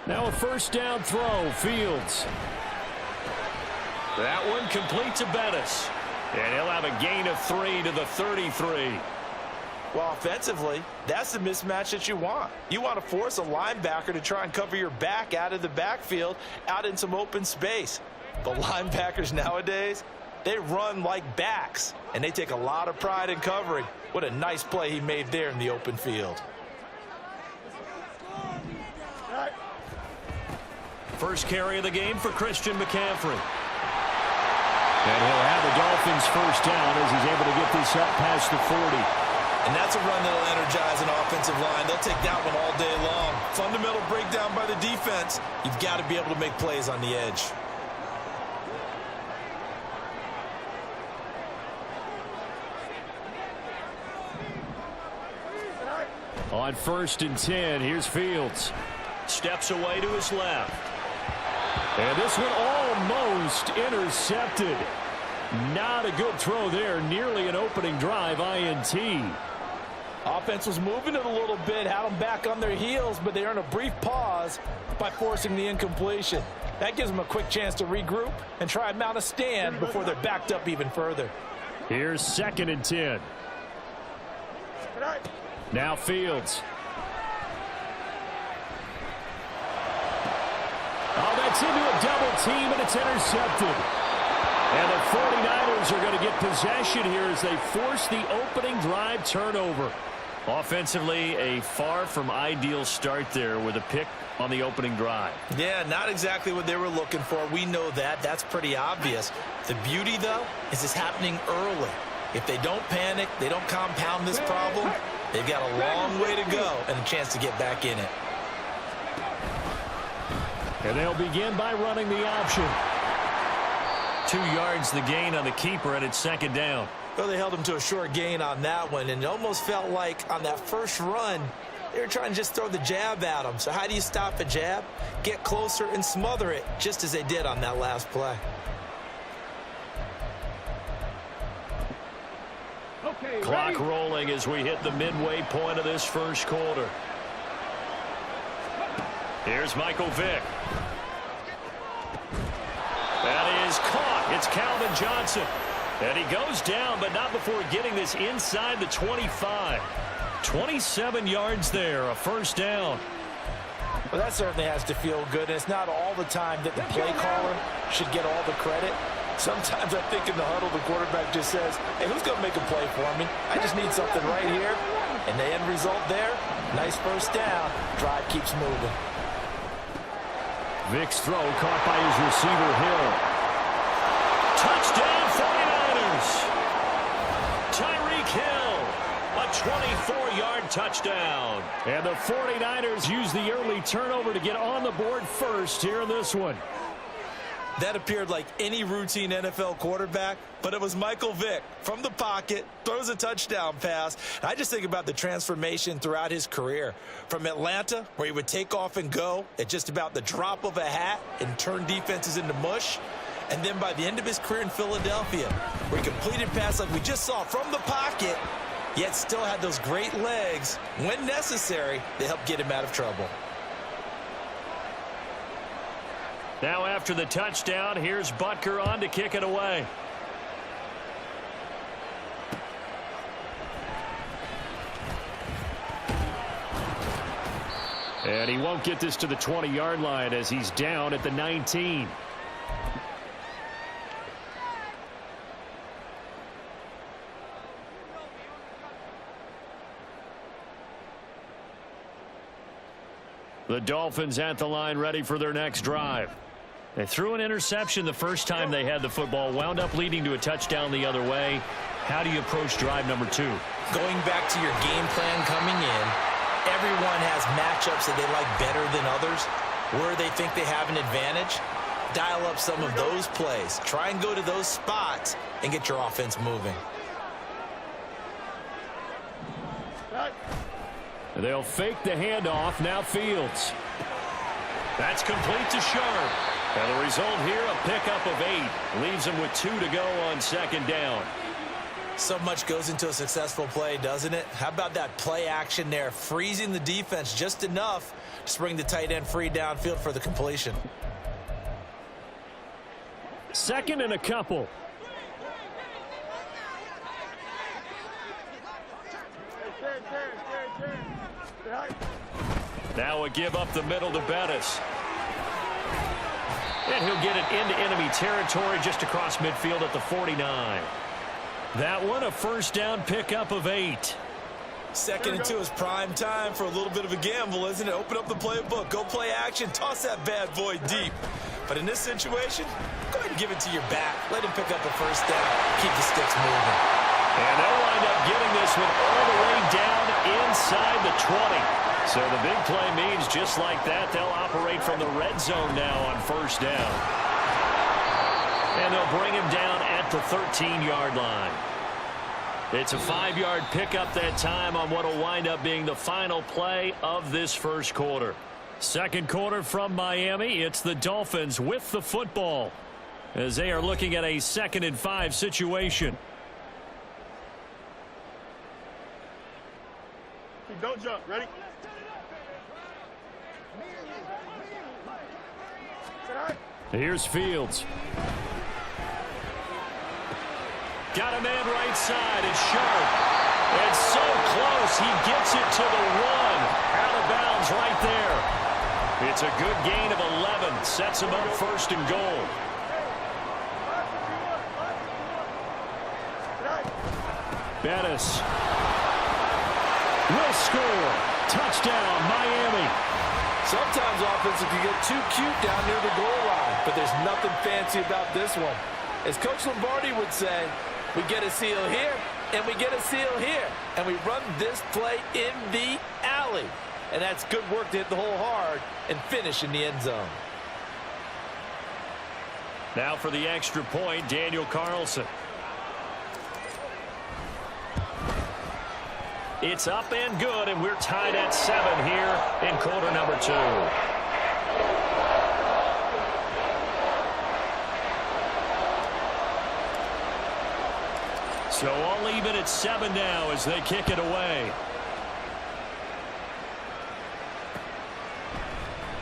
S5: Now a 1st down throw, Fields.
S1: That one complete to Bettis. And he'll have a gain of 3 to the 33.
S4: Well, offensively, that's the mismatch that you want. You want to force a linebacker to try and cover your back out of the backfield, out in some open space. The linebackers nowadays, they run like backs, and they take a lot of pride in covering. What a nice play he made there in the open field.
S1: First carry of the game for Christian McCaffrey.
S5: And he'll have the Dolphins 1st down as he's able to get this up past the 40.
S4: And that's a run that'll energize an offensive line. They'll take that one all day long. Fundamental breakdown by the defense. You've got to be able to make plays on the edge.
S5: On 1st and 10, here's Fields.
S1: Steps away to his left.
S5: And this one almost intercepted. Not a good throw there. Nearly an opening drive INT.
S4: Offense was moving it a little bit, had them back on their heels, but they earn a brief pause by forcing the incompletion. That gives them a quick chance to regroup and try and mount a stand before they're backed up even further.
S5: Here's 2nd and 10. Now Fields. Oh, that's into a double team, and it's intercepted. And the 49ers are going to get possession here as they force the opening drive turnover. Offensively, a far from ideal start there with a pick on the opening drive.
S4: Yeah, not exactly what they were looking for. We know that. That's pretty obvious. The beauty, though, is it's happening early. If they don't panic, they don't compound this problem, they've got a long way to go and a chance to get back in it.
S5: And they'll begin by running the option.
S1: 2 yards the gain on the keeper, and it's 2nd down.
S4: Well, they held him to a short gain on that one, and it almost felt like on that first run, they were trying to just throw the jab at him. So how do you stop a jab? Get closer and smother it, just as they did on that last play.
S2: Okay,
S1: Clock
S2: ready?
S1: rolling as we hit the midway point of this 1st quarter. Here's Michael Vick. That is caught. It's Calvin Johnson. And he goes down, but not before getting this inside the 25. 27 yards there, a 1st down.
S4: Well, that certainly has to feel good, and it's not all the time that the play caller should get all the credit. Sometimes I think in the huddle, the quarterback just says, hey, who's going to make a play for me? I just need something right here. And the end result there, nice 1st down. Drive keeps moving.
S5: Vick's throw caught by his receiver, Hill.
S1: Touchdown 49ers. Tyreek Hill, a 24-yard touchdown.
S5: And the 49ers use the early turnover to get on the board first here in this one.
S4: That appeared like any routine NFL quarterback, but it was Michael Vick from the pocket, throws a touchdown pass. And I just think about the transformation throughout his career. From Atlanta, where he would take off and go at just about the drop of a hat and turn defenses into mush. And then by the end of his career in Philadelphia, where he completed passes like we just saw from the pocket, yet still had those great legs. When necessary, they helped get him out of trouble.
S1: Now after the touchdown, here's Butker on to kick it away.
S5: And he won't get this to the 20-yard line as he's down at the 19. The Dolphins at the line ready for their next drive.
S1: They threw an interception the first time they had the football, wound up leading to a touchdown the other way. How do you approach drive number 2?
S4: Going back to your game plan coming in, everyone has matchups that they like better than others. Where they think they have an advantage, dial up some of those plays. Try and go to those spots and get your offense moving.
S5: They'll fake the handoff. Now Fields.
S1: That's complete to Sharp. And the result here, a pickup of 8. Leaves them with 2 to go on second down.
S4: So much goes into a successful play, doesn't it? How about that play action there, freezing the defense just enough to bring the tight end free downfield for the completion.
S5: Second and a couple.
S1: Now a give up the middle to Bettis. And he'll get it into enemy territory just across midfield at the 49. That one, a first down pickup of 8.
S4: Second and 2 is prime time for a little bit of a gamble, isn't it? Open up the playbook, go play action, toss that bad boy deep. But in this situation, go ahead and give it to your back. Let him pick up a first down. Keep the sticks moving.
S1: And they'll wind up getting this one all the way down inside the 20. So the big play means just like that, they'll operate from the red zone now on first down. And they'll bring him down at the 13-yard line. It's a 5-yard pickup that time on what will wind up being the final play of this first quarter. Second quarter from Miami. It's the Dolphins with the football as they are looking at a 2nd and 5 situation.
S6: Don't jump. Ready?
S5: Here's Fields.
S1: Got a man right side. It's Sharp. It's so close. He gets it to the 1. Out of bounds right there. It's a good gain of 11. Sets him up first and goal.
S5: Bettis will score. Touchdown, Miami.
S7: Sometimes offenses can get too cute down near the goal line, but there's nothing fancy about this one. As Coach Lombardi would say, we get a seal here, and we get a seal here, and we run this play in the alley. And that's good work to hit the hole hard and finish in the end zone.
S1: Now for the extra point, Daniel Carlson. It's up and good, and we're tied at 7 here in quarter number 2. So all even at 7 now as they kick it away.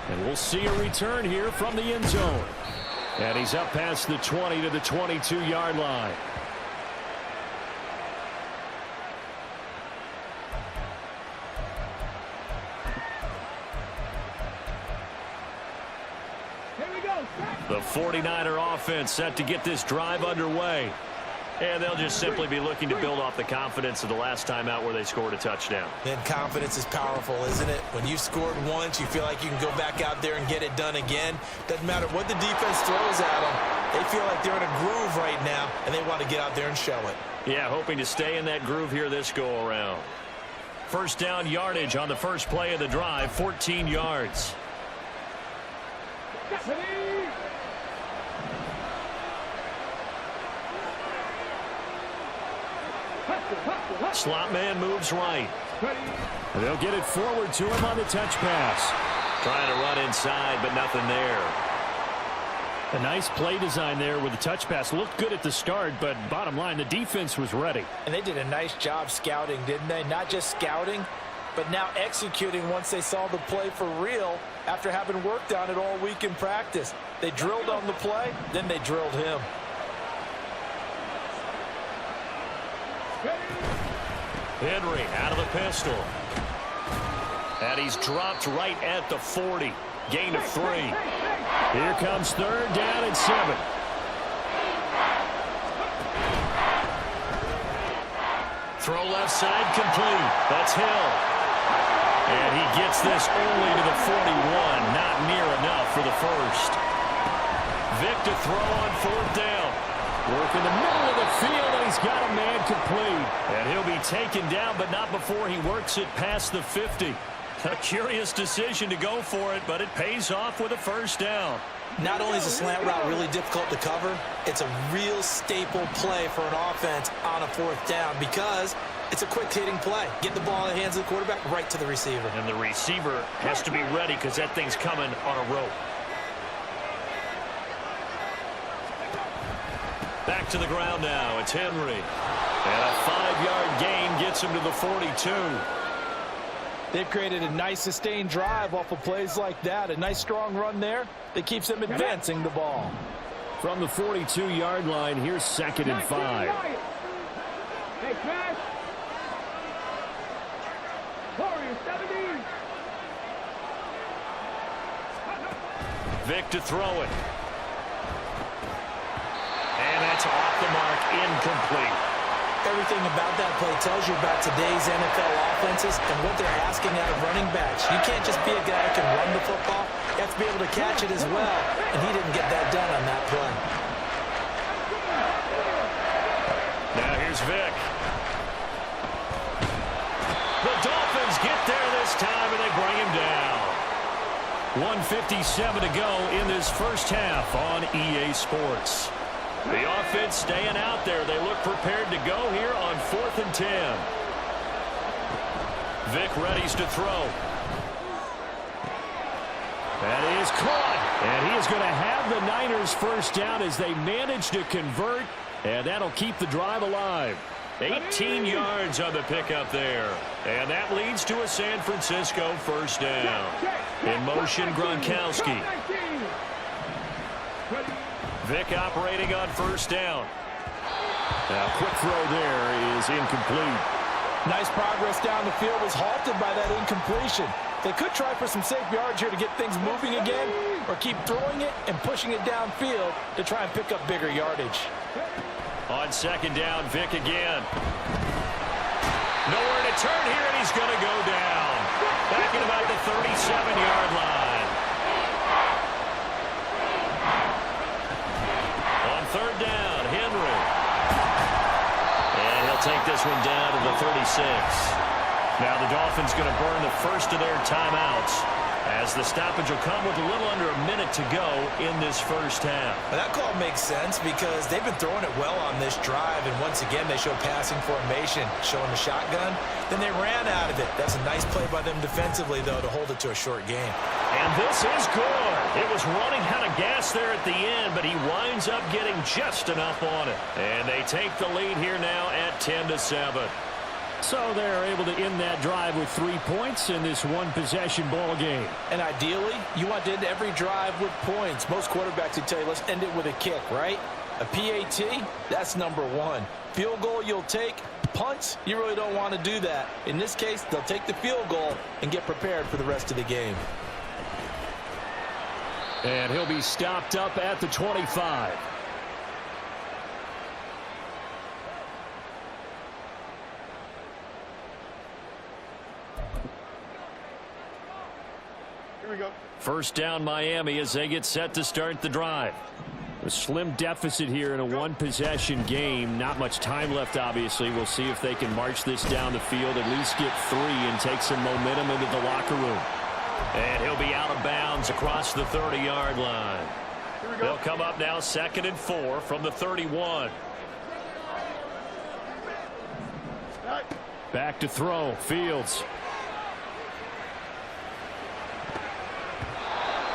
S5: And we'll see a return here from the end zone. And he's up past the 20 to the 22-yard line. The 49er offense set to get this drive underway.
S1: And they'll just simply be looking to build off the confidence of the last time out where they scored a touchdown.
S4: And confidence is powerful, isn't it? When you've scored once, you feel like you can go back out there and get it done again. Doesn't matter what the defense throws at them. They feel like they're in a groove right now, and they want to get out there and show it.
S1: Yeah, hoping to stay in that groove here this go-around. First down yardage on the first play of the drive, 14 yards. Slot man moves right.
S5: They'll get it forward to him on the touch pass.
S1: Trying to run inside, but nothing there.
S5: A nice play design there with the touch pass. Looked good at the start, but bottom line, the defense was ready.
S4: And they did a nice job scouting, didn't they? Not just scouting, but now executing once they saw the play for real after having worked on it all week in practice. They drilled on the play, then they drilled him.
S1: Henry out of the pistol. And he's dropped right at the 40. Gain of 3.
S5: Here comes third down and 7.
S1: Throw left side complete. That's Hill. And he gets this only to the 41. Not near enough for the first. Vic to throw on 4th down.
S5: Work in the middle of the field, and he's got a man complete.
S1: And he'll be taken down, but not before he works it past the 50. A curious decision to go for it, but it pays off with a 1st down.
S4: Not only is the slant route really difficult to cover, it's a real staple play for an offense on a 4th down because it's a quick-hitting play. Get the ball in the hands of the quarterback right to the receiver.
S1: And the receiver has to be ready because that thing's coming on a rope. Back to the ground now. It's Henry. And a 5-yard gain gets him to the 42.
S3: They've created a nice sustained drive off of plays like that. A nice strong run there that keeps them advancing the ball.
S5: From the 42-yard line, here's 2nd and 5.
S2: Hey, Crash. Warrior 17.
S1: Vic to throw it. And that's off the mark, incomplete.
S4: Everything about that play tells you about today's NFL offenses and what they're asking out of running backs. You can't just be a guy who can run the football. You have to be able to catch it as well, and he didn't get that done on that play.
S1: Now here's Vic. The Dolphins get there this time, and they bring him down. 1:57 to go in this first half on EA Sports. The offense staying out there. They look prepared to go here on 4th and 10. Vic readies to throw.
S5: That is caught. And he is going to have the Niners 1st down as they manage to convert. And that'll keep the drive alive.
S1: 18 yards on the pickup there. And that leads to a San Francisco 1st down. In motion, Gronkowski. Vic operating on 1st down.
S5: Now, quick throw there is incomplete.
S3: Nice progress down the field was halted by that incompletion. They could try for some safe yards here to get things moving again, or keep throwing it and pushing it downfield to try and pick up bigger yardage.
S1: On 2nd down, Vic again. Nowhere to turn here, and he's going to go down. Back at about the 37-yard line. On 3rd down, Henry. And he'll take this one down to the 36. Now the Dolphins going to burn the first of their timeouts as the stoppage will come with a little under a minute to go in this first half.
S4: Well, that call makes sense because they've been throwing it well on this drive, and once again they show passing formation, showing the shotgun. Then they ran out of it. That's a nice play by them defensively, though, to hold it to a short game.
S1: And this is good. It was running out of gas there at the end, but he winds up getting just enough on it. And they take the lead here now at 10-7.
S5: So they're able to end that drive with 3 points in this one-possession ball game.
S3: And ideally, you want to end every drive with points. Most quarterbacks would tell you, let's end it with a kick, right? A PAT, that's number 1. Field goal you'll take. Punts, you really don't want to do that. In this case, they'll take the field goal and get prepared for the rest of the game.
S5: And he'll be stopped up at the 25.
S6: Here we go.
S1: 1st down, Miami, as they get set to start the drive.
S5: A slim deficit here in a one-possession game. Not much time left, obviously. We'll see if they can march this down the field, at least get 3 and take some momentum into the locker room.
S1: And he'll be out of bounds across the 30-yard line. They'll come up now 2nd and 4 from the 31.
S5: Back to throw. Fields.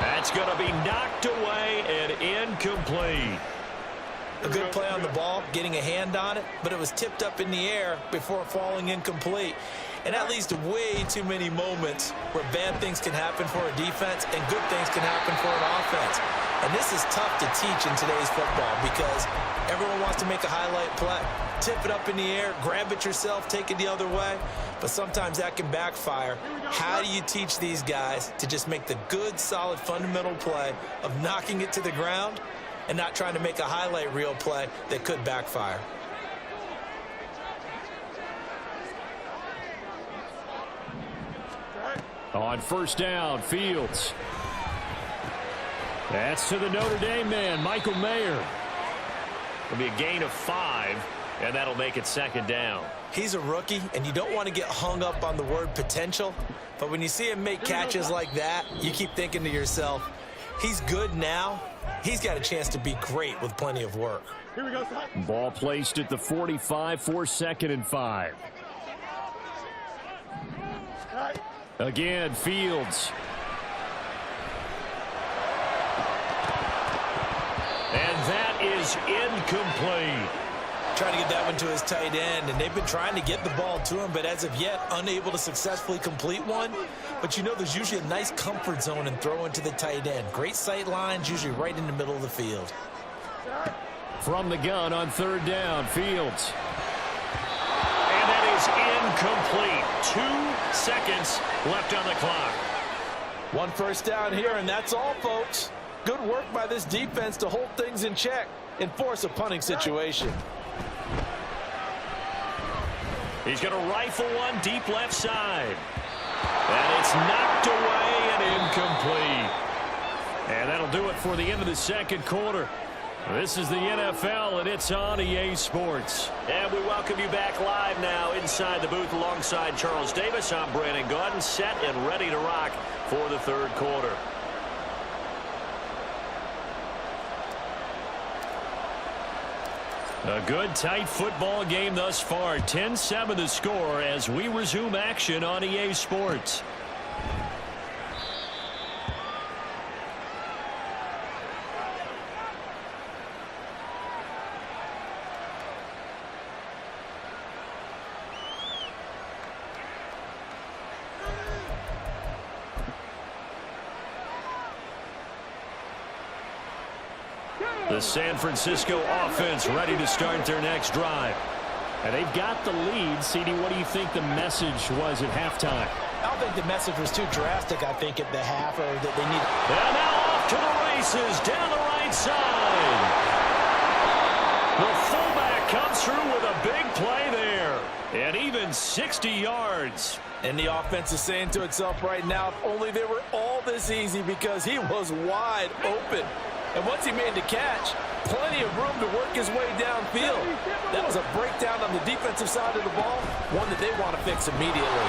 S1: That's going to be knocked away and incomplete.
S4: A good play on the ball, getting a hand on it, but it was tipped up in the air before falling incomplete. And that leads to way too many moments where bad things can happen for a defense and good things can happen for an offense. And this is tough to teach in today's football because everyone wants to make a highlight play. Tip it up in the air, grab it yourself, take it the other way. But sometimes that can backfire. How do you teach these guys to just make the good, solid, fundamental play of knocking it to the ground and not trying to make a highlight reel play that could backfire?
S5: On 1st down, Fields. That's to the Notre Dame man, Michael Mayer.
S1: It'll be a gain of 5, and that'll make it 2nd down.
S4: He's a rookie, and you don't want to get hung up on the word potential. But when you see him make catches like that, you keep thinking to yourself, he's good now. He's got a chance to be great with plenty of work.
S6: Here we go, son.
S5: Ball placed at the 45 for 2nd and 5. Again, Fields.
S1: And that is incomplete.
S4: Trying to get that one to his tight end, and they've been trying to get the ball to him, but as of yet, unable to successfully complete one. But you know there's usually a nice comfort zone in throwing to the tight end. Great sight lines, usually right in the middle of the field.
S5: From the gun on 3rd down, Fields.
S1: And that is incomplete. 2 seconds left on the clock.
S7: 1 first down here, and that's all, folks. Good work by this defense to hold things in check and force a punting situation.
S1: He's going to rifle one deep left side. And it's knocked away and incomplete. And that'll do it for the end of the 2nd quarter. This is the NFL, and it's on EA Sports. And we welcome you back live now inside the booth alongside Charles Davis. I'm Brandon Gaudin, set and ready to rock for the 3rd quarter. A good, tight football game thus far. 10-7 the score as we resume action on EA Sports. The San Francisco offense ready to start their next drive.
S5: And they've got the lead. CD, what do you think the message was at halftime?
S4: I don't think the message was too drastic, I think, at the half, or that they need.
S1: And now off to the races down the right side. The fullback comes through with a big play there. And even 60 yards.
S7: And the offense is saying to itself right now, if only they were all this easy, because he was wide open. And once he made the catch, plenty of room to work his way downfield. That was a breakdown on the defensive side of the ball, one that they want to fix immediately.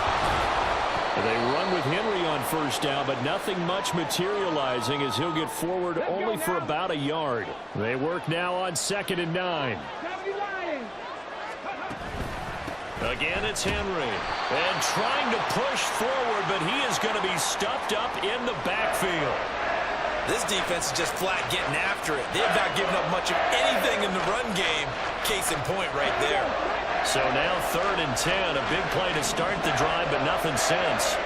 S5: They run with Henry on 1st down, but nothing much materializing as he'll get forward only for about a yard. They work now on 2nd and 9.
S1: Again, it's Henry. And trying to push forward, but he is going to be stuffed up in the backfield.
S4: This defense is just flat getting after it. They have not given up much of anything in the run game. Case in point right there.
S1: So now 3rd and 10. A big play to start the drive, but nothing since.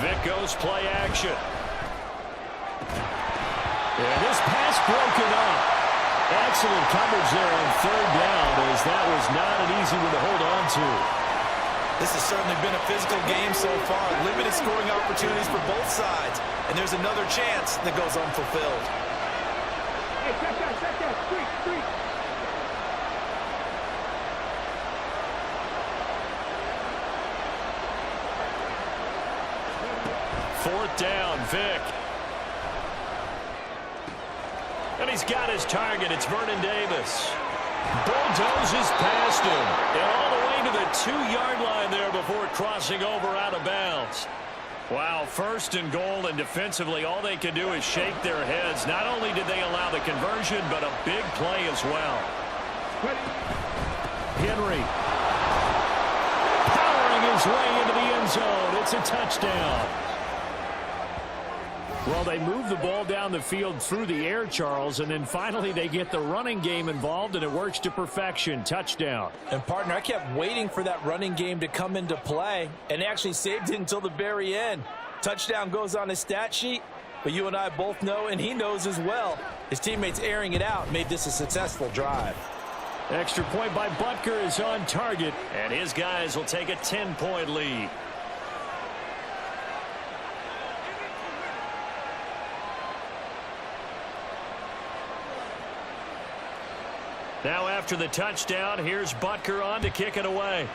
S1: Vic goes play action.
S5: And this pass broken up. Excellent coverage there on 3rd down, as that was not an easy one to hold on to.
S4: This has certainly been a physical game so far. Limited scoring opportunities for both sides. And there's another chance that goes unfulfilled.
S2: Hey, check that. Street.
S1: 4th down, Vic. And he's got his target. It's Vernon Davis. Bulldozes past him. And all the way to the 2-yard line there before crossing over out of bounds. Wow, 1st and goal, and defensively all they can do is shake their heads. Not only did they allow the conversion, but a big play as well.
S5: Henry powering his way into the end zone. It's a touchdown. Well, they move the ball down the field through the air, Charles, and then finally they get the running game involved, and it works to perfection. Touchdown.
S7: And, partner, I kept waiting for that running game to come into play, and they actually saved it until the very end. Touchdown goes on his stat sheet, but you and I both know, and he knows as well, his teammates airing it out made this a successful drive.
S5: Extra point by Butker is on target.
S1: And his guys will take a 10-point lead. Now after the touchdown, here's Butker on to kick it away.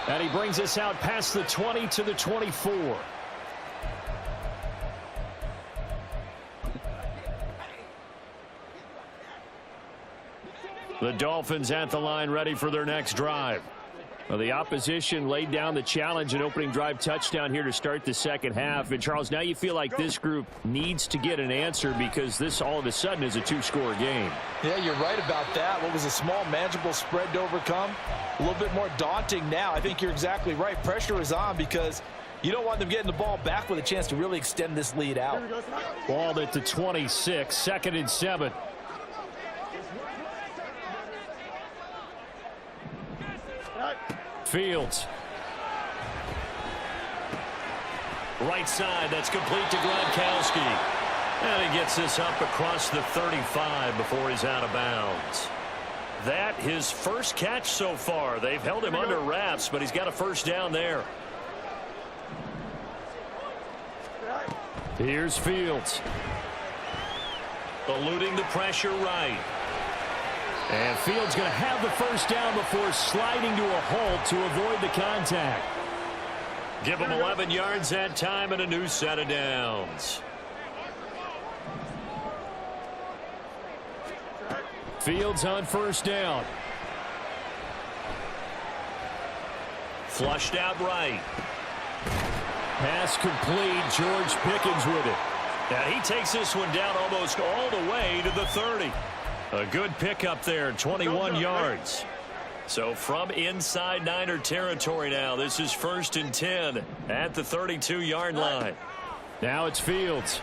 S5: And he brings us out past the 20 to the 24. The Dolphins at the line ready for their next drive. Well, the opposition laid down the challenge and opening drive touchdown here to start the second half. And, Charles, now you feel like this group needs to get an answer because this all of a sudden is a two-score game.
S3: Yeah, you're right about that. What was a small, manageable spread to overcome? A little bit more daunting now. I think you're exactly right. Pressure is on because you don't want them getting the ball back with a chance to really extend this lead out.
S5: Ball at the 26, 2nd and 7. Fields.
S1: Right side, that's complete to Gronkowski. And he gets this up across the 35 before he's out of bounds. That his first catch so far. They've held him under wraps, but he's got a first down there.
S5: Here's Fields.
S1: Eluding the pressure right.
S5: And Fields going to have the first down before sliding to a halt to avoid the contact.
S1: Give him 11 yards that time and a new set of downs.
S5: Fields on first down.
S1: Flushed out right.
S5: Pass complete. George Pickens with it.
S1: Now he takes this one down almost all the way to the 30. A good pickup there, 21 yards. So from inside Niner territory now, this is 1st and 10 at the 32-yard line.
S5: Now it's Fields.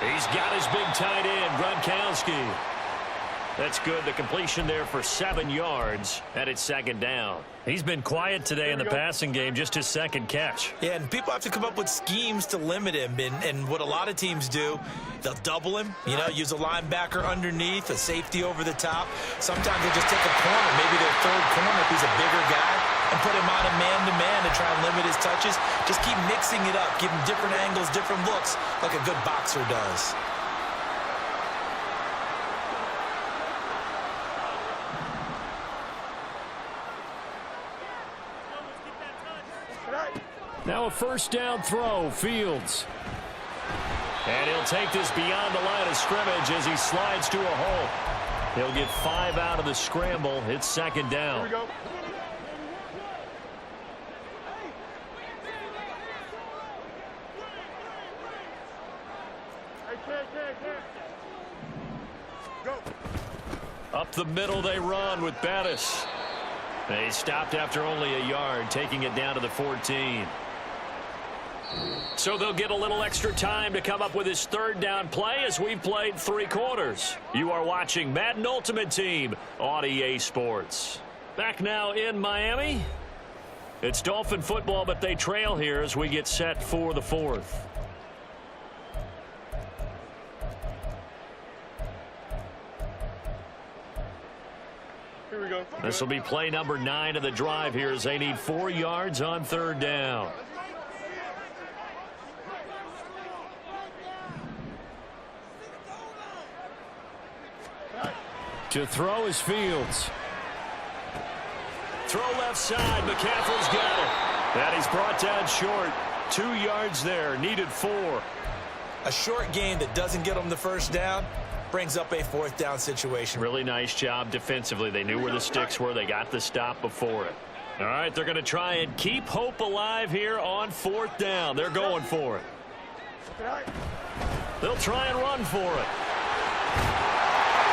S1: He's got his big tight end, Gronkowski. That's good. The completion there for 7 yards, and it's 2nd down. He's been quiet today in the passing game, just his 2nd catch.
S4: Yeah, and people have to come up with schemes to limit him. And what a lot of teams do, they'll double him, use a linebacker underneath, a safety over the top. Sometimes they'll just take a corner, maybe their 3rd corner if he's a bigger guy, and put him on a man-to-man to try and limit his touches. Just keep mixing it up, give him different angles, different looks, like a good boxer does.
S5: Now a first down throw. Fields.
S1: And he'll take this beyond the line of scrimmage as he slides to a hole. He'll get 5 out of the scramble. It's 2nd down.
S6: Here we go. Go.
S1: Up the middle they run with Bettis. They stopped after only a yard, taking it down to the 14. So they'll get a little extra time to come up with his 3rd down play as we've played 3 quarters. You are watching Madden Ultimate Team on EA Sports. Back now in Miami. It's Dolphin football, but they trail here as we get set for the 4th.
S6: Here we go.
S1: This will be play number 9 of the drive here as they need 4 yards on 3rd down.
S5: To throw is Fields.
S1: Throw left side. McCaffrey's got it. And he's brought down short. 2 yards there. Needed 4.
S4: A short game that doesn't get them the first down brings up a 4th down situation.
S1: Really nice job defensively. They knew where the sticks were. They got the stop before it. All right, they're going to try and keep hope alive here on 4th down. They're going for it. They'll try and run for it.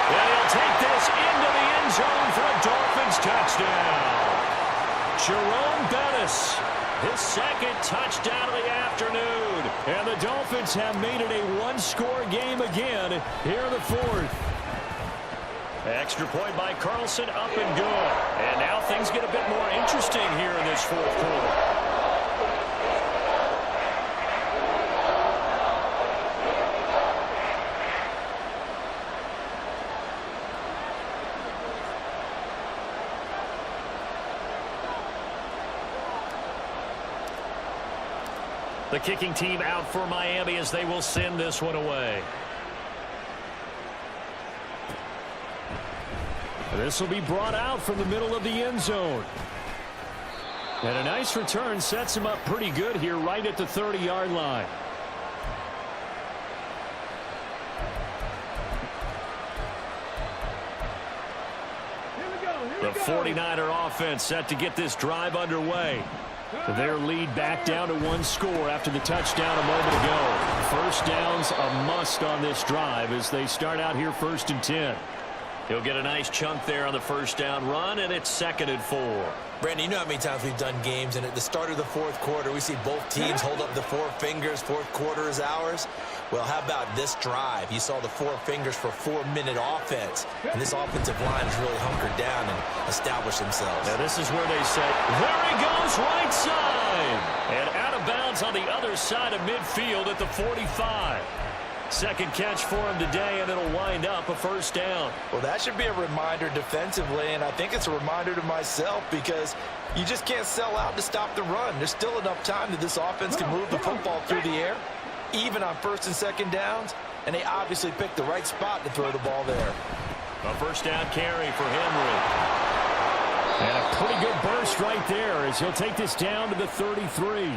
S1: And he'll take this into the end zone for a Dolphins touchdown. Jerome Bettis, his 2nd touchdown of the afternoon.
S5: And the Dolphins have made it a 1-score game again here in the 4th.
S1: Extra point by Carlson, up and good. And now things get a bit more interesting here in this 4th quarter. The kicking team out for Miami as they will send this one away.
S5: This will be brought out from the middle of the end zone. And a nice return sets him up pretty good here right at the 30-yard line.
S1: The 49er offense set to get this drive underway.
S5: Their lead back down to 1 score after the touchdown a moment ago. First down's a must on this drive as they start out here 1st and 10.
S1: He'll get a nice chunk there on the first down run, and it's 2nd and 4.
S4: Brandon, you know how many times we've done games, and at the start of the 4th quarter, we see both teams hold up the 4 fingers, 4th quarter is ours. Well, how about this drive? You saw the 4 fingers for 4-minute offense, and this offensive line has really hunkered down and established themselves.
S1: Now, this is where they say, there he goes, right side. And out of bounds on the other side of midfield at the 45. Second catch for him today, and it'll wind up a first down.
S3: Well, that should be a reminder defensively, and I think it's a reminder to myself because you just can't sell out to stop the run. There's still enough time that this offense can move the football through the air, even on 1st and 2nd downs, and they obviously picked the right spot to throw the ball there.
S1: A first down carry for Henry.
S5: And a pretty good burst right there as he'll take this down to the 33.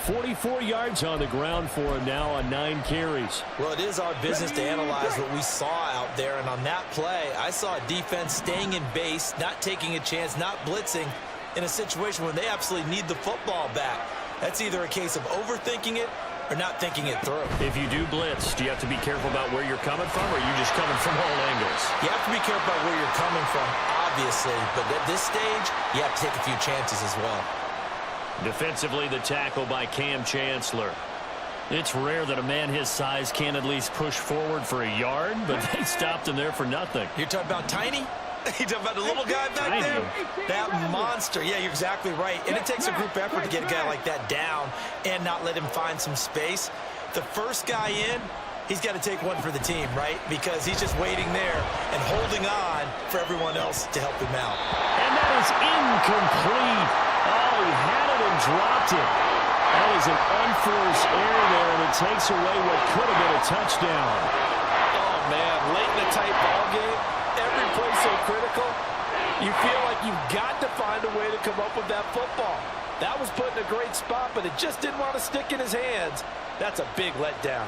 S5: 44 yards on the ground for him now on 9 carries.
S4: Well, it is our business to analyze what we saw out there, and on that play, I saw a defense staying in base, not taking a chance, not blitzing in a situation where they absolutely need the football back. That's either a case of overthinking it or not thinking it through.
S1: If you do blitz, do you have to be careful about where you're coming from, or are you just coming from all angles?
S4: You have to be careful about where you're coming from, obviously, but at this stage, you have to take a few chances as well.
S1: Defensively, the tackle by Cam Chancellor. It's rare that a man his size can at least push forward for a yard, but they stopped him there for nothing.
S4: You're talking about Tiny? You talking about the little guy back there? That monster. Yeah, you're exactly right. And it takes a group effort to get a guy like that down and not let him find some space. The first guy in, he's got to take one for the team, right? Because he's just waiting there and holding on for everyone else to help him out.
S5: And that is incomplete. Oh, he had it and dropped it. That is an unforced error there, and it takes away what could have been a touchdown.
S7: Oh, man, late in a tight ball game, every play so critical, you feel like you've got to find a way to come up with that football. That was put in a great spot, but it just didn't want to stick in his hands. That's a big letdown.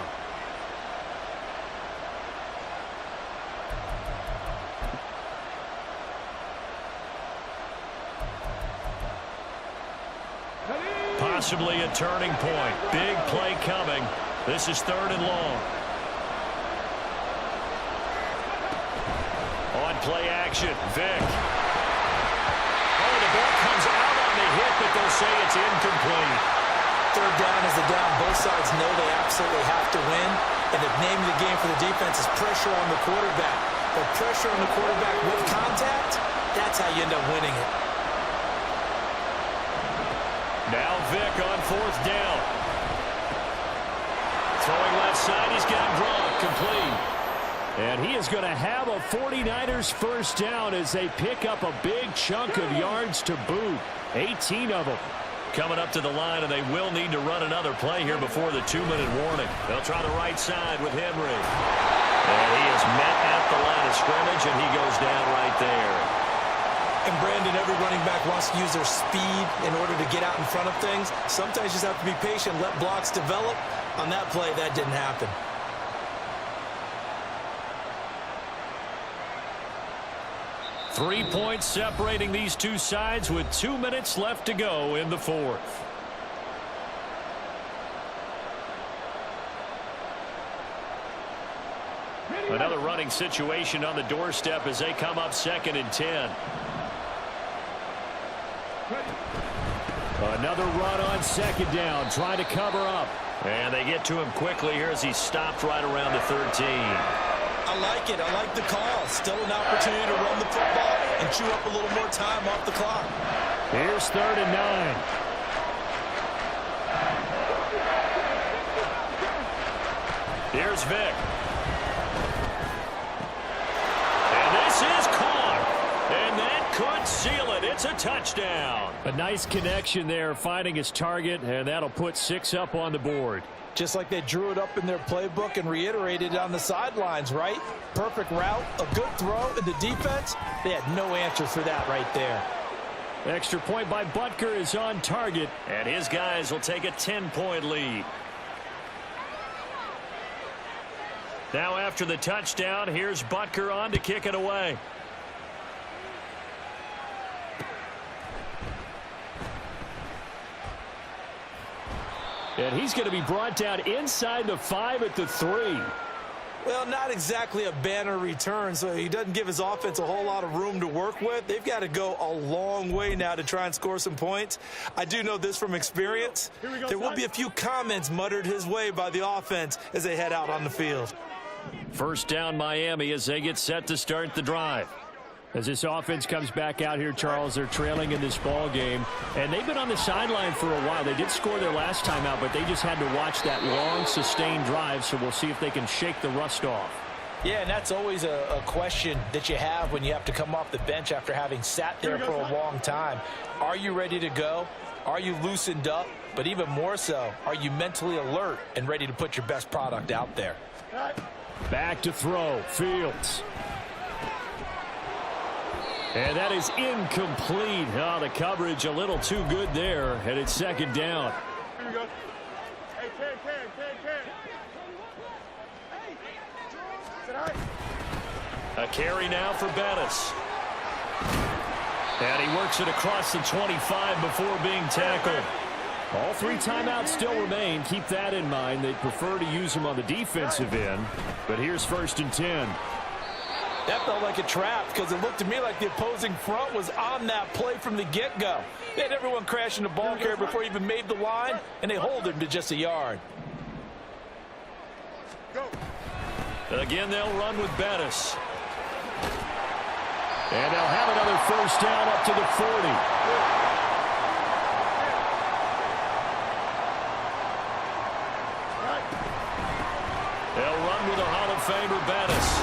S1: Possibly a turning point. Big play coming. This is 3rd and long. On play action, Vick. Oh, the ball comes out on the hit, but they'll say it's incomplete.
S4: 3rd down is the down. Both sides know they absolutely have to win. And the name of the game for the defense is pressure on the quarterback. But pressure on the quarterback with contact, that's how you end up winning it.
S1: Now Vick on 4th down. Throwing left side, he's got Gronk complete.
S5: And he is going to have a 49ers first down as they pick up a big chunk of yards to boot. 18 of them.
S1: Coming up to the line, and they will need to run another play here before the 2-minute warning. They'll try the right side with Henry. And he is met at the line of scrimmage, and he goes down right there.
S4: And Brandon, every running back wants to use their speed in order to get out in front of things. Sometimes you just have to be patient, let blocks develop. On that play, that didn't happen.
S1: Three points separating these two sides with 2 minutes left to go in the 4th. Another running situation on the doorstep as they come up 2nd and 10.
S5: Another run on 2nd down, trying to cover up.
S1: And they get to him quickly here as he stopped right around the 13.
S4: I like it. I like the call. Still an opportunity to run the football and chew up a little more time off the clock.
S5: Here's 3rd and 9.
S1: Here's Vick. And this is caught. And that could seal it. It's a touchdown.
S5: A nice connection there, finding his target, and that'll put 6 up on the board.
S3: Just like they drew it up in their playbook and reiterated it on the sidelines, right? Perfect route, a good throw, and the defense, they had no answer for that right there.
S5: Extra point by Butker is on target.
S1: And his guys will take a 10-point lead. Now after the touchdown, here's Butker on to kick it away.
S5: And he's going to be brought down inside the 5 at the 3.
S4: Well, not exactly a banner return, so he doesn't give his offense a whole lot of room to work with. They've got to go a long way now to try and score some points. I do know this from experience. There will be a few comments muttered his way by the offense as they head out on the field.
S1: First down Miami as they get set to start the drive.
S5: As this offense comes back out here, Charles, they're trailing in this ball game, and they've been on the sideline for a while. They did score their last time out, but they just had to watch that long, sustained drive, so we'll see if they can shake the rust off.
S3: Yeah, and that's always a question that you have when you have to come off the bench after having sat there for a long time. Are you ready to go? Are you loosened up? But even more so, are you mentally alert and ready to put your best product out there?
S5: Back to throw, Fields. And that is incomplete. Oh, the coverage a little too good there, and it's second down.
S6: Here we go. Hey, Ken.
S1: A carry now for Bettis. And he works it across the 25 before being tackled.
S5: All 3 timeouts still remain. Keep that in mind. They prefer to use them on the defensive end. But here's 1st and 10.
S3: That felt like a trap because it looked to me like the opposing front was on that play from the get-go. They had everyone crashing the ball carrier before he even made the line, and they hold him to just a yard.
S1: Again, they'll run with Bettis.
S5: And they'll have another first down up to the 40.
S1: They'll run with a Hall of Famer Bettis.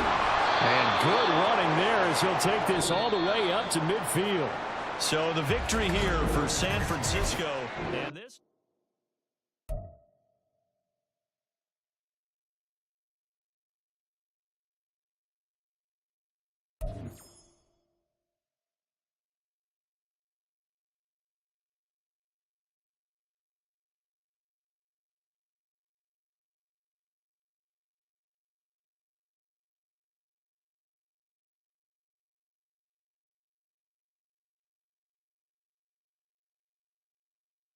S5: And good running there as he'll take this all the way up to midfield.
S1: So the victory here for San Francisco. And this